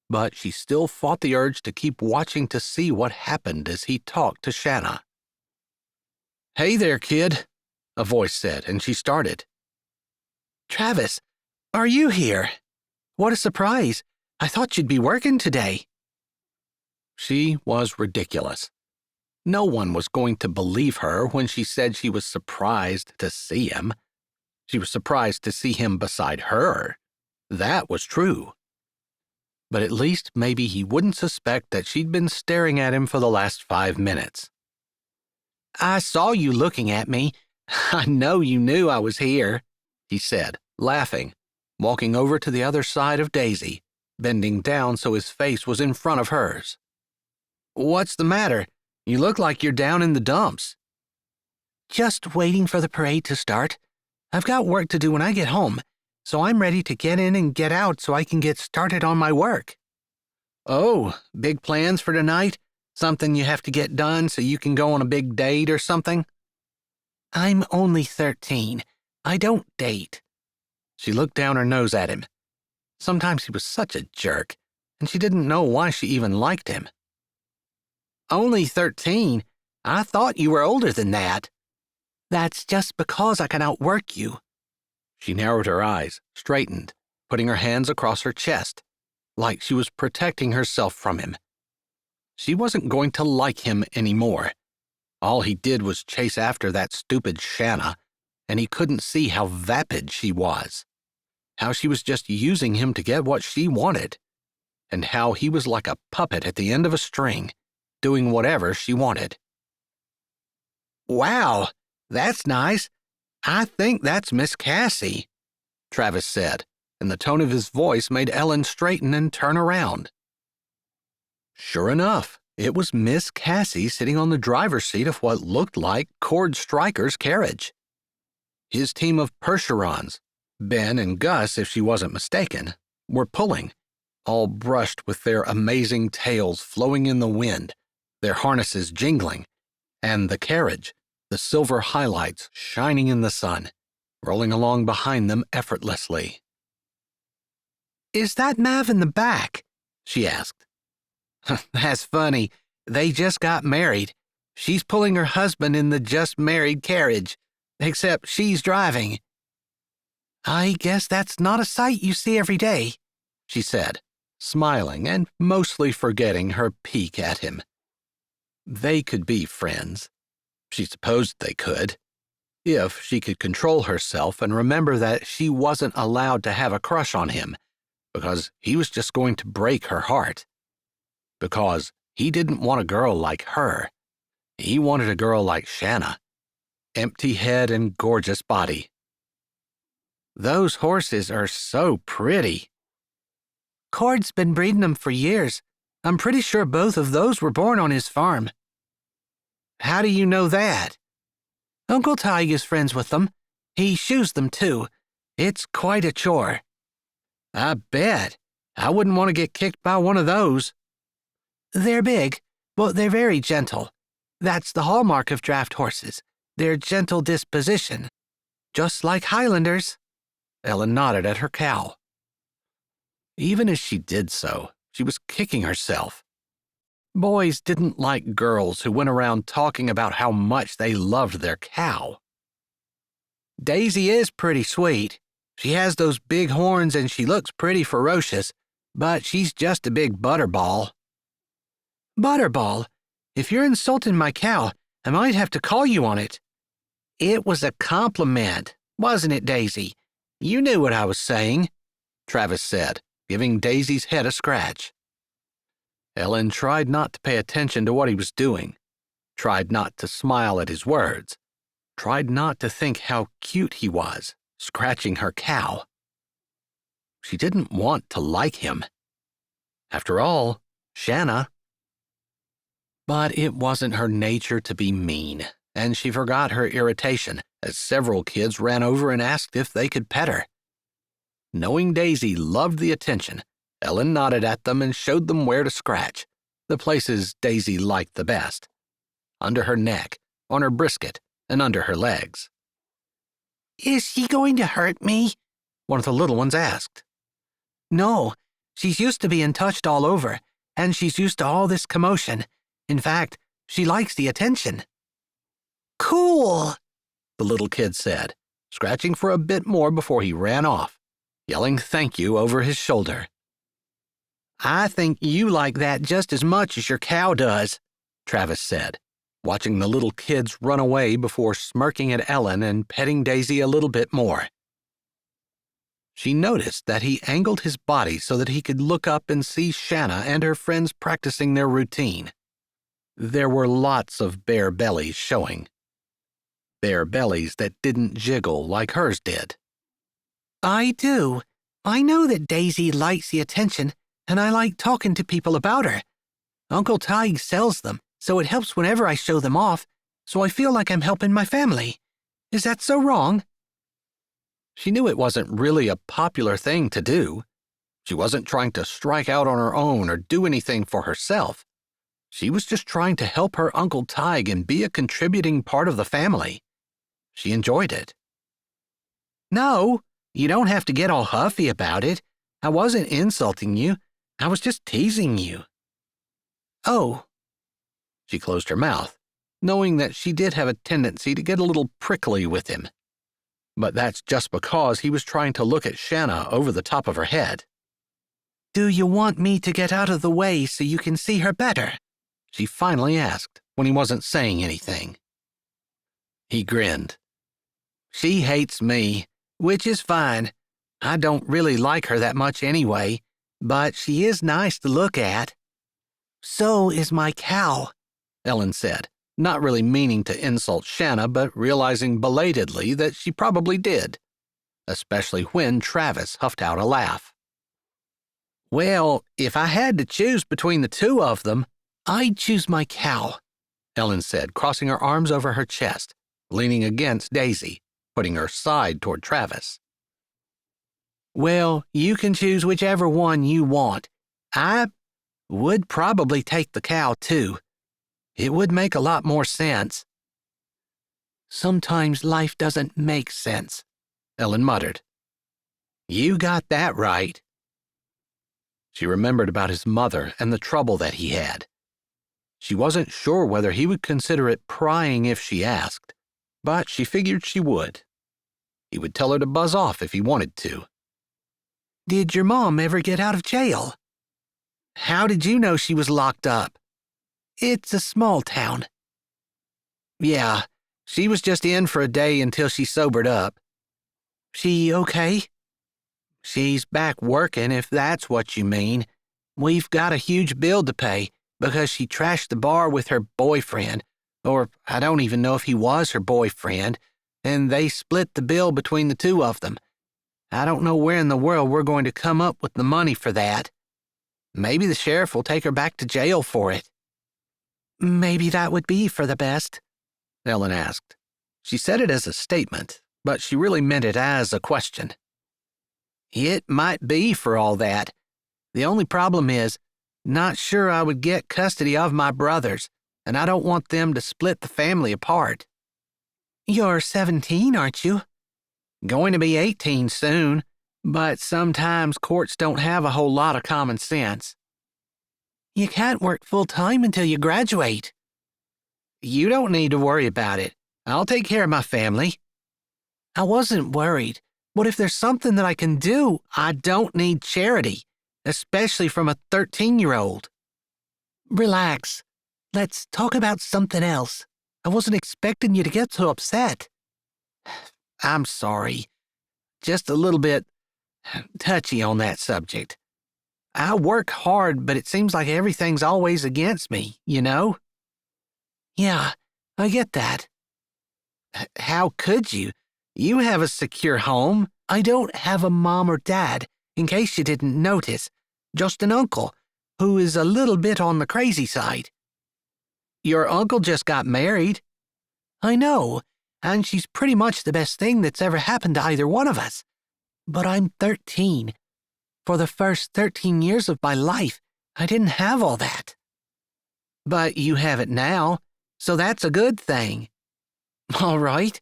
But she still fought the urge to keep watching to see what happened as he talked to Shanna. "Hey there, kid," a voice said, and she started. "Travis, are you here? What a surprise. I thought you'd be working today." She was ridiculous. No one was going to believe her when she said she was surprised to see him. She was surprised to see him beside her. That was true. But at least maybe he wouldn't suspect that she'd been staring at him for the last 5 minutes. "I saw you looking at me. I know you knew I was here," he said, laughing, walking over to the other side of Daisy, bending down so his face was in front of hers. "What's the matter? You look like you're down in the dumps." "Just waiting for the parade to start. I've got work to do when I get home, so I'm ready to get in and get out so I can get started on my work." "Oh, big plans for tonight? Something you have to get done so you can go on a big date or something?" "I'm only 13. I don't date." She looked down her nose at him. Sometimes he was such a jerk, and she didn't know why she even liked him. "Only 13? I thought you were older than that." "That's just because I can outwork you." She narrowed her eyes, straightened, putting her hands across her chest, like she was protecting herself from him. She wasn't going to like him anymore. All he did was chase after that stupid Shanna, and he couldn't see how vapid she was, how she was just using him to get what she wanted, and how he was like a puppet at the end of a string, doing whatever she wanted. "Wow, that's nice. I think that's Miss Cassie," Travis said, and the tone of his voice made Ellen straighten and turn around. Sure enough, it was Miss Cassie sitting on the driver's seat of what looked like Cord Stryker's carriage. His team of Percherons, Ben and Gus if she wasn't mistaken, were pulling, all brushed with their amazing tails flowing in the wind, their harnesses jingling, and the carriage, the silver highlights shining in the sun, rolling along behind them effortlessly. "Is that Mav in the back?" she asked. "That's funny. They just got married. She's pulling her husband in the just married carriage, except she's driving." "I guess that's not a sight you see every day," she said, smiling and mostly forgetting her pique at him. They could be friends. She supposed they could, if she could control herself and remember that she wasn't allowed to have a crush on him, because he was just going to break her heart. Because he didn't want a girl like her. He wanted a girl like Shanna. Empty head and gorgeous body. "Those horses are so pretty." "Cord's been breeding them for years. I'm pretty sure both of those were born on his farm." "How do you know that?" "Uncle Ty is friends with them. He shoes them too. It's quite a chore." "I bet. I wouldn't want to get kicked by one of those." "They're big, Well, they're very gentle. That's the hallmark of draft horses, their gentle disposition. Just like Highlanders. Ellen nodded at her cow. Even as she did so, she was kicking herself. Boys didn't like girls who went around talking about how much they loved their cow. Daisy is pretty sweet. She has those big horns and she looks pretty ferocious, but she's just a big butterball. Butterball? If you're insulting my cow, I might have to call you on it. It was a compliment, wasn't it, Daisy? You knew what I was saying, Travis said, giving Daisy's head a scratch. Ellen tried not to pay attention to what he was doing, tried not to smile at his words, tried not to think how cute he was, scratching her cow. She didn't want to like him. After all, Shanna. But it wasn't her nature to be mean, and she forgot her irritation as several kids ran over and asked if they could pet her. Knowing Daisy loved the attention, Ellen nodded at them and showed them where to scratch, the places Daisy liked the best. Under her neck, on her brisket, and under her legs. Is she going to hurt me? One of the little ones asked. No, she's used to being touched all over, and she's used to all this commotion. In fact, she likes the attention. Cool, the little kid said, scratching for a bit more before he ran off, yelling thank you over his shoulder. I think you like that just as much as your cow does, Travis said, watching the little kids run away before smirking at Ellen and petting Daisy a little bit more. She noticed that he angled his body so that he could look up and see Shanna and her friends practicing their routine. There were lots of bare bellies showing. Bare bellies that didn't jiggle like hers did. I do. I know that Daisy likes the attention, and I like talking to people about her. Uncle Tige sells them, so it helps whenever I show them off, so I feel like I'm helping my family. Is that so wrong? She knew it wasn't really a popular thing to do. She wasn't trying to strike out on her own or do anything for herself. She was just trying to help her Uncle Tige and be a contributing part of the family. She enjoyed it. No, you don't have to get all huffy about it. I wasn't insulting you. I was just teasing you. Oh. She closed her mouth, knowing that she did have a tendency to get a little prickly with him. But that's just because he was trying to look at Shanna over the top of her head. Do you want me to get out of the way so you can see her better? She finally asked when he wasn't saying anything. He grinned. She hates me, which is fine. I don't really like her that much anyway, but she is nice to look at. So is my cow, Ellen said, not really meaning to insult Shanna, but realizing belatedly that she probably did, especially when Travis huffed out a laugh. Well, if I had to choose between the two of them, I'd choose my cow, Ellen said, crossing her arms over her chest, leaning against Daisy, putting her side toward Travis. Well, you can choose whichever one you want. I would probably take the cow, too. It would make a lot more sense. Sometimes life doesn't make sense, Ellen muttered. You got that right. She remembered about his mother and the trouble that he had. She wasn't sure whether he would consider it prying if she asked, but she figured she would. He would tell her to buzz off if he wanted to. Did your mom ever get out of jail? How did you know she was locked up? It's a small town. Yeah, she was just in for a day until she sobered up. She okay? She's back working, if that's what you mean. We've got a huge bill to pay because she trashed the bar with her boyfriend, or I don't even know if he was her boyfriend, and they split the bill between the two of them. I don't know where in the world we're going to come up with the money for that. Maybe the sheriff will take her back to jail for it. Maybe that would be for the best, Ellen asked. She said it as a statement, but she really meant it as a question. It might be for all that. The only problem is, not sure I would get custody of my brothers, and I don't want them to split the family apart. You're 17, aren't you? Going to be 18 soon, but sometimes courts don't have a whole lot of common sense. You can't work full-time until you graduate. You don't need to worry about it. I'll take care of my family. I wasn't worried, but if there's something that I can do, I don't need charity, especially from a 13-year-old. Relax. Let's talk about something else. I wasn't expecting you to get so upset. I'm sorry. Just a little bit touchy on that subject. I work hard, but it seems like everything's always against me, you know? Yeah, I get that. How could you? You have a secure home. I don't have a mom or dad, in case you didn't notice. Just an uncle, who is a little bit on the crazy side. Your uncle just got married. I know, and she's pretty much the best thing that's ever happened to either one of us. But I'm 13. For the first 13 years of my life, I didn't have all that. But you have it now, so that's a good thing. All right,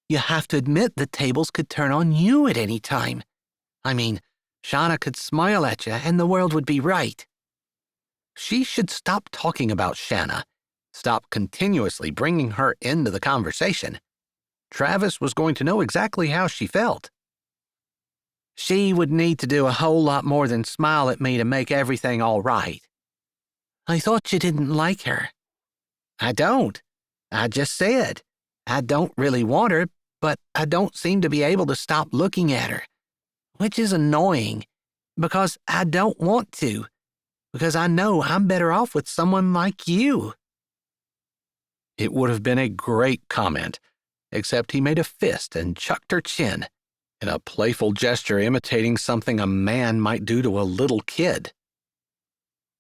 you have to admit the tables could turn on you at any time. I mean, Shauna could smile at you and the world would be right. She should stop talking about Shanna, stop continuously bringing her into the conversation. Travis was going to know exactly how she felt. She would need to do a whole lot more than smile at me to make everything all right. I thought you didn't like her. I don't. I just said. I don't really want her, but I don't seem to be able to stop looking at her, which is annoying, because I don't want to, because I know I'm better off with someone like you. It would have been a great comment, except he made a fist and chucked her chin, in a playful gesture imitating something a man might do to a little kid.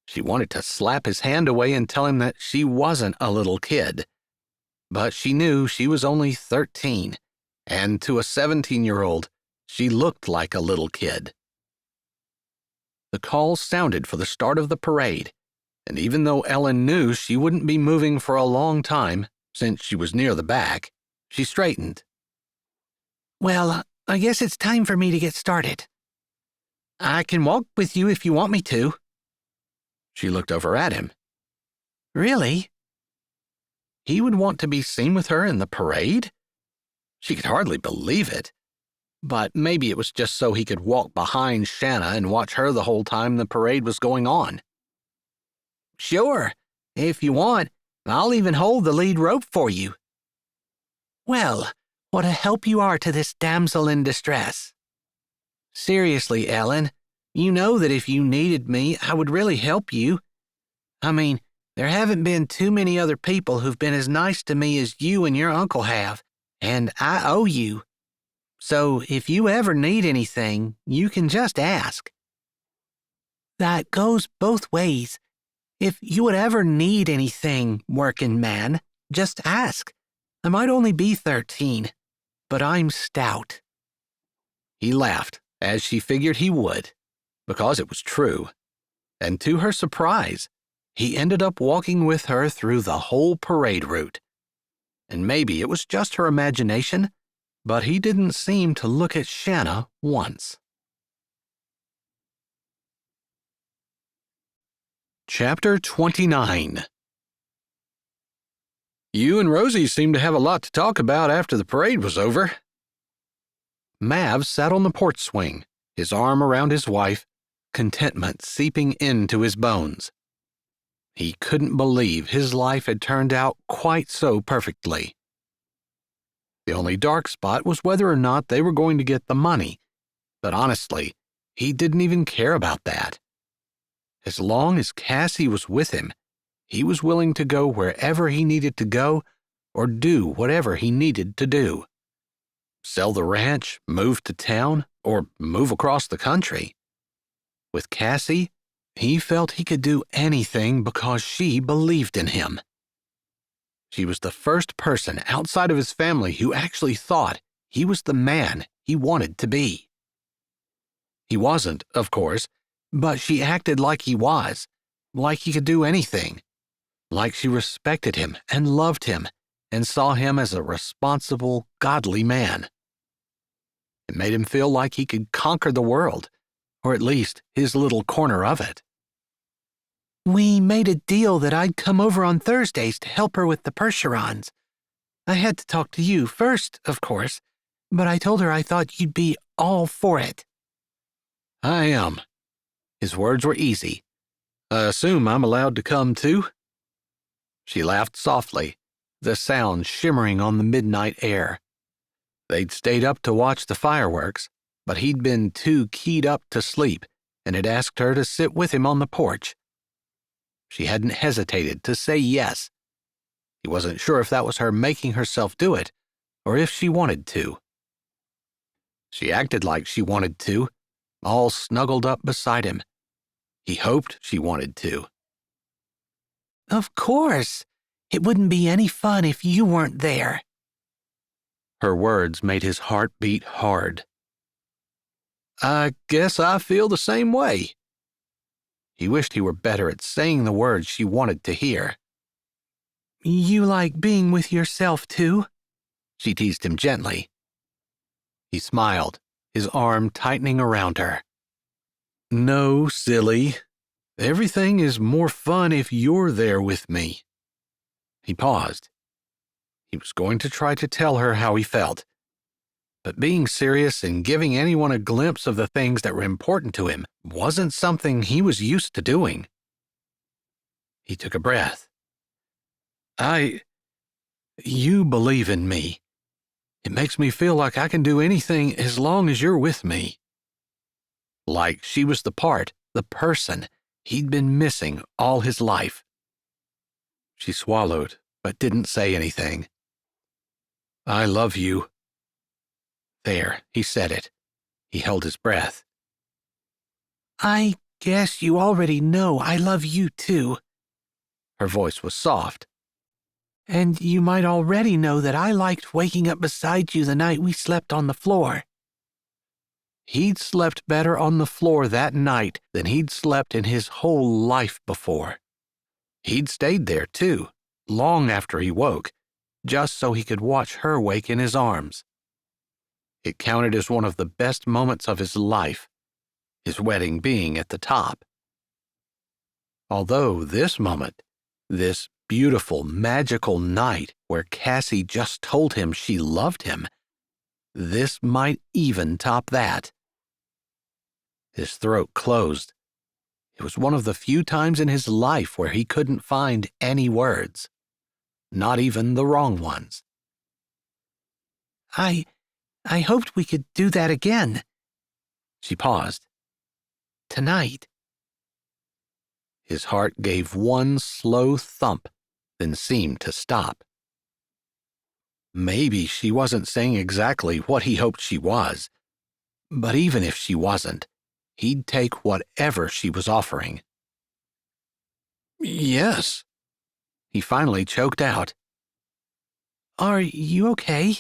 She wanted to slap his hand away and tell him that she wasn't a little kid, but she knew she was only 13, and to a 17-year-old, she looked like a little kid. The call sounded for the start of the parade, and even though Ellen knew she wouldn't be moving for a long time, since she was near the back, she straightened. Well, I guess it's time for me to get started. I can walk with you if you want me to. She looked over at him. Really? He would want to be seen with her in the parade? She could hardly believe it. But maybe it was just so he could walk behind Shanna and watch her the whole time the parade was going on. Sure. If you want, I'll even hold the lead rope for you. Well, what a help you are to this damsel in distress. Seriously, Ellen, you know that if you needed me, I would really help you. I mean, there haven't been too many other people who've been as nice to me as you and your uncle have, and I owe you. So if you ever need anything, you can just ask. That goes both ways. If you would ever need anything, working man, just ask. I might only be 13, but I'm stout. He laughed, as she figured he would, because it was true. And to her surprise, he ended up walking with her through the whole parade route. And maybe it was just her imagination, but he didn't seem to look at Shanna once. Chapter 29. You and Rosie seemed to have a lot to talk about after the parade was over. Mav sat on the porch swing, his arm around his wife, contentment seeping into his bones. He couldn't believe his life had turned out quite so perfectly. The only dark spot was whether or not they were going to get the money, but honestly, he didn't even care about that. As long as Cassie was with him, he was willing to go wherever he needed to go or do whatever he needed to do. Sell the ranch, move to town, or move across the country. With Cassie, he felt he could do anything because she believed in him. She was the first person outside of his family who actually thought he was the man he wanted to be. He wasn't, of course, but she acted like he was, like he could do anything, like she respected him and loved him and saw him as a responsible, godly man. It made him feel like he could conquer the world, or at least his little corner of it. We made a deal that I'd come over on Thursdays to help her with the Percherons. I had to talk to you first, of course, but I told her I thought you'd be all for it. I am. His words were easy. I assume I'm allowed to come too? She laughed softly, the sound shimmering on the midnight air. They'd stayed up to watch the fireworks, but he'd been too keyed up to sleep and had asked her to sit with him on the porch. She hadn't hesitated to say yes. He wasn't sure if that was her making herself do it, or if she wanted to. She acted like she wanted to, all snuggled up beside him. He hoped she wanted to. Of course. It wouldn't be any fun if you weren't there. Her words made his heart beat hard. I guess I feel the same way. He wished he were better at saying the words she wanted to hear. You like being with yourself, too? She teased him gently. He smiled, his arm tightening around her. No, silly. Everything is more fun if you're there with me. He paused. He was going to try to tell her how he felt. But being serious and giving anyone a glimpse of the things that were important to him wasn't something he was used to doing. He took a breath. You believe in me. It makes me feel like I can do anything as long as you're with me. Like she was the person he'd been missing all his life. She swallowed, but didn't say anything. I love you. There, he said it. He held his breath. I guess you already know I love you, too. Her voice was soft. And you might already know that I liked waking up beside you the night we slept on the floor. He'd slept better on the floor that night than he'd slept in his whole life before. He'd stayed there, too, long after he woke, just so he could watch her wake in his arms. It counted as one of the best moments of his life, his wedding being at the top. Although this moment, this beautiful, magical night where Cassie just told him she loved him, this might even top that. His throat closed. It was one of the few times in his life where he couldn't find any words, not even the wrong ones. I hoped we could do that again. She paused. Tonight. His heart gave one slow thump, then seemed to stop. Maybe she wasn't saying exactly what he hoped she was, but even if she wasn't, he'd take whatever she was offering. Yes, he finally choked out. Are you okay?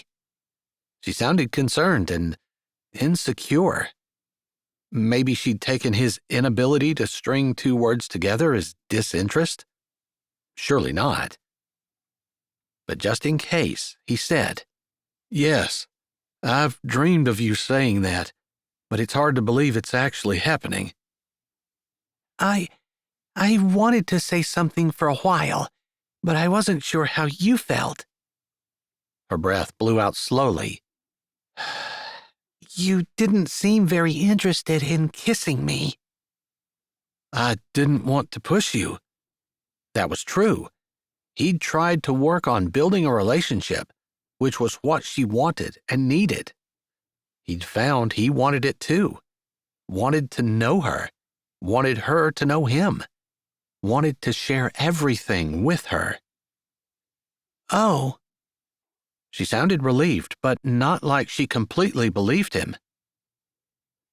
She sounded concerned and insecure. Maybe she'd taken his inability to string two words together as disinterest? Surely not. But just in case, he said, Yes, I've dreamed of you saying that, but it's hard to believe it's actually happening. I wanted to say something for a while, but I wasn't sure how you felt. Her breath blew out slowly. You didn't seem very interested in kissing me. I didn't want to push you. That was true. He'd tried to work on building a relationship, which was what she wanted and needed. He'd found he wanted it too. Wanted to know her. Wanted her to know him. Wanted to share everything with her. Oh. She sounded relieved, but not like she completely believed him.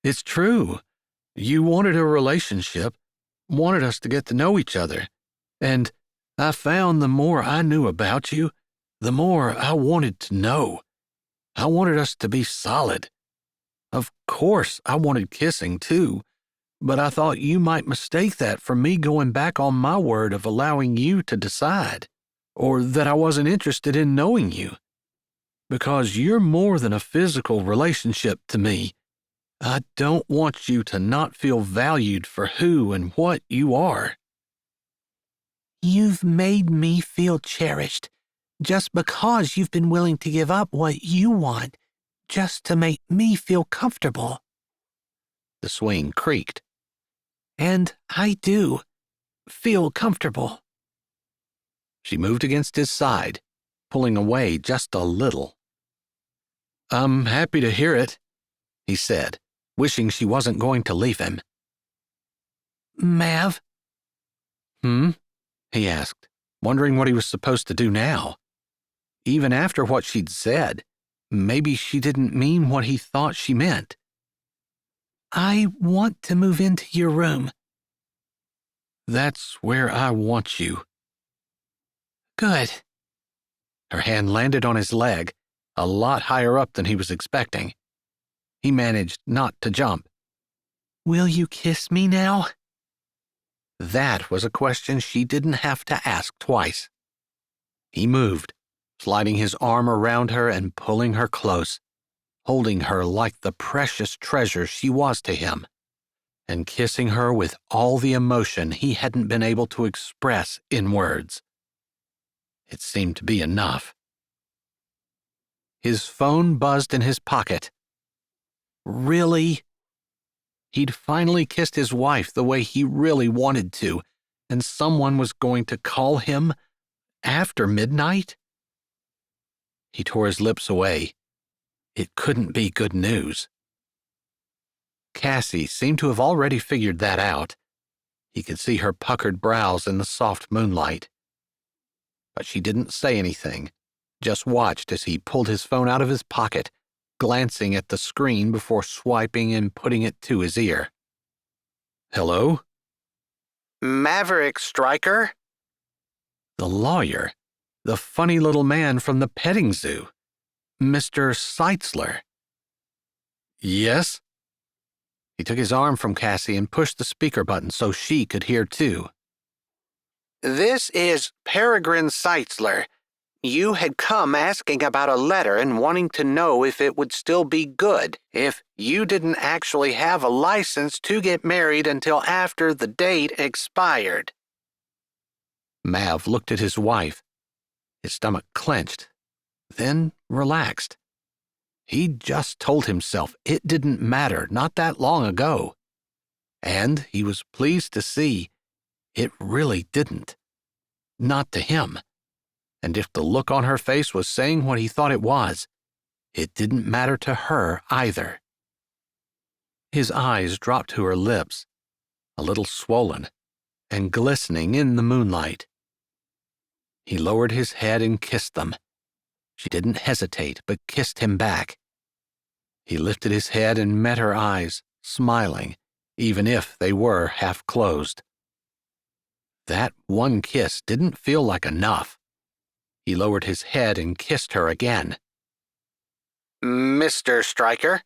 It's true. You wanted a relationship, wanted us to get to know each other, and I found the more I knew about you, the more I wanted to know. I wanted us to be solid. Of course, I wanted kissing too, but I thought you might mistake that for me going back on my word of allowing you to decide, or that I wasn't interested in knowing you. Because you're more than a physical relationship to me. I don't want you to not feel valued for who and what you are. You've made me feel cherished just because you've been willing to give up what you want just to make me feel comfortable. The swing creaked. And I do feel comfortable. She moved against his side, pulling away just a little. I'm happy to hear it, he said, wishing she wasn't going to leave him. Mav? He asked, wondering what he was supposed to do now. Even after what she'd said, maybe she didn't mean what he thought she meant. I want to move into your room. That's where I want you. Good. Her hand landed on his leg, a lot higher up than he was expecting. He managed not to jump. Will you kiss me now? That was a question she didn't have to ask twice. He moved, sliding his arm around her and pulling her close, holding her like the precious treasure she was to him, and kissing her with all the emotion he hadn't been able to express in words. It seemed to be enough. His phone buzzed in his pocket. Really? He'd finally kissed his wife the way he really wanted to, and someone was going to call him after midnight? He tore his lips away. It couldn't be good news. Cassie seemed to have already figured that out. He could see her puckered brows in the soft moonlight. But she didn't say anything, just watched as he pulled his phone out of his pocket, glancing at the screen before swiping and putting it to his ear. Hello? Mav Stryker? The lawyer, the funny little man from the petting zoo, Mr. Seitzler. Yes? He took his arm from Cassie and pushed the speaker button so she could hear too. This is Peregrine Seitzler. You had come asking about a letter and wanting to know if it would still be good if you didn't actually have a license to get married until after the date expired. Mav looked at his wife. His stomach clenched, then relaxed. He'd just told himself it didn't matter not that long ago. And he was pleased to see it really didn't. Not to him. And if the look on her face was saying what he thought it was, it didn't matter to her either. His eyes dropped to her lips, a little swollen and glistening in the moonlight. He lowered his head and kissed them. She didn't hesitate, but kissed him back. He lifted his head and met her eyes, smiling, even if they were half closed. That one kiss didn't feel like enough. He lowered his head and kissed her again. Mr. Stryker?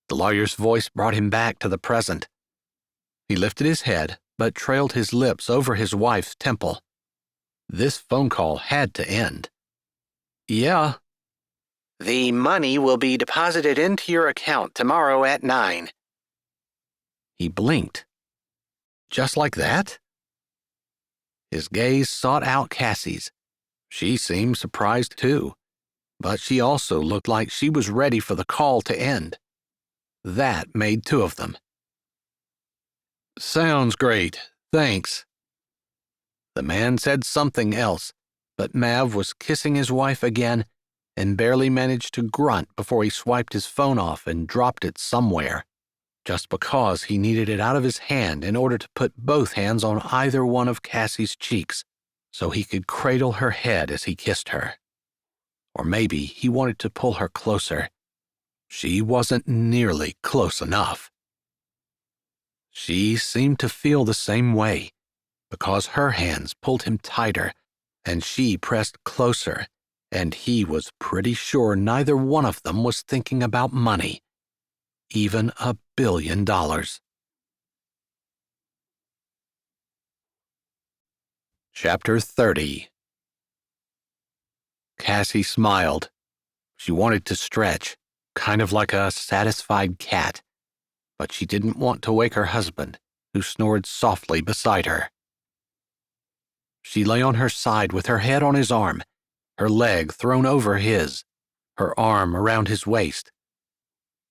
The lawyer's voice brought him back to the present. He lifted his head, but trailed his lips over his wife's temple. This phone call had to end. Yeah. The money will be deposited into your account tomorrow at 9. He blinked. Just like that? His gaze sought out Cassie's. She seemed surprised too, but she also looked like she was ready for the call to end. That made two of them. Sounds great, thanks. The man said something else, but Mav was kissing his wife again and barely managed to grunt before he swiped his phone off and dropped it somewhere, just because he needed it out of his hand in order to put both hands on either one of Cassie's cheeks so he could cradle her head as he kissed her. Or maybe he wanted to pull her closer. She wasn't nearly close enough. She seemed to feel the same way, because her hands pulled him tighter, and she pressed closer, and he was pretty sure neither one of them was thinking about money, even $1 billion. Chapter 30. Cassie smiled. She wanted to stretch, kind of like a satisfied cat, but she didn't want to wake her husband, who snored softly beside her. She lay on her side with her head on his arm, her leg thrown over his, her arm around his waist.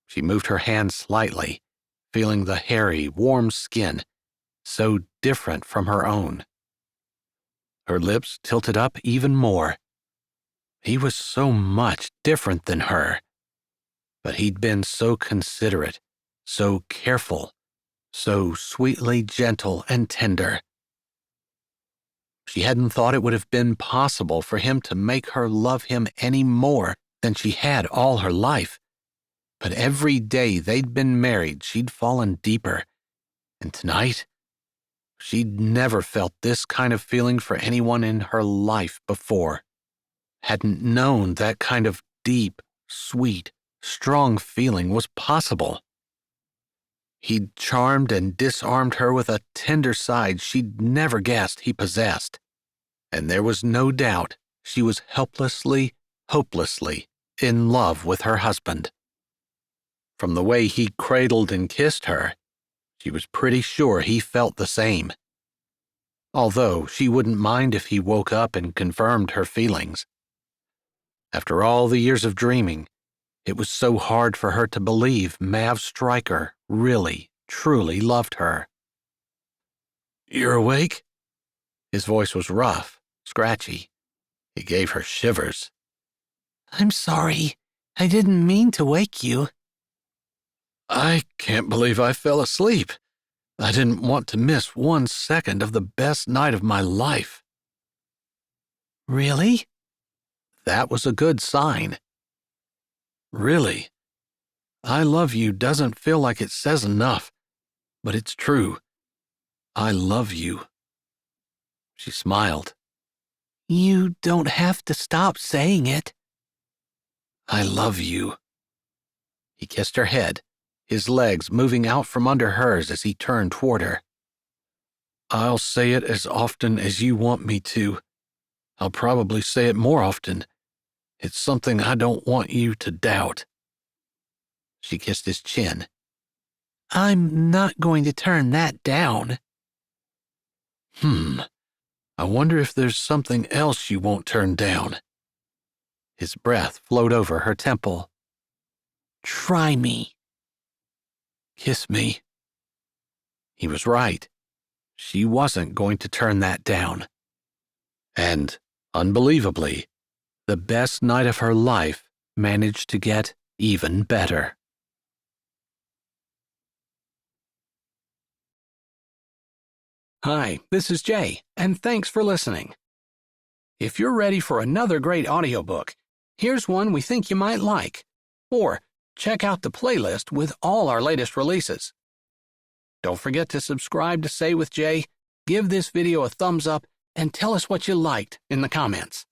She moved her hand slightly, feeling the hairy, warm skin, so different from her own. Her lips tilted up even more. He was so much different than her, but he'd been so considerate, so careful, so sweetly gentle and tender. She hadn't thought it would have been possible for him to make her love him any more than she had all her life. But every day they'd been married, she'd fallen deeper. And tonight, she'd never felt this kind of feeling for anyone in her life before. Hadn't known that kind of deep, sweet, strong feeling was possible. He'd charmed and disarmed her with a tender side she'd never guessed he possessed. And there was no doubt she was helplessly, hopelessly in love with her husband. From the way he cradled and kissed her, she was pretty sure he felt the same. Although she wouldn't mind if he woke up and confirmed her feelings. After all the years of dreaming, it was so hard for her to believe Mav Stryker really, truly loved her. "You're awake?" His voice was rough, scratchy. It gave her shivers. I'm sorry. I didn't mean to wake you. I can't believe I fell asleep. I didn't want to miss 1 second of the best night of my life. Really? That was a good sign. Really. I love you doesn't feel like it says enough, but it's true. I love you. She smiled. You don't have to stop saying it. I love you. He kissed her head, his legs moving out from under hers as he turned toward her. I'll say it as often as you want me to. I'll probably say it more often. It's something I don't want you to doubt. She kissed his chin. I'm not going to turn that down. I wonder if there's something else you won't turn down. His breath flowed over her temple. Try me. Kiss me. He was right. She wasn't going to turn that down. And, unbelievably, the best night of her life managed to get even better. Hi, this is Jay, and thanks for listening. If you're ready for another great audiobook, here's one we think you might like. Or check out the playlist with all our latest releases. Don't forget to subscribe to Say with Jay, give this video a thumbs up, and tell us what you liked in the comments.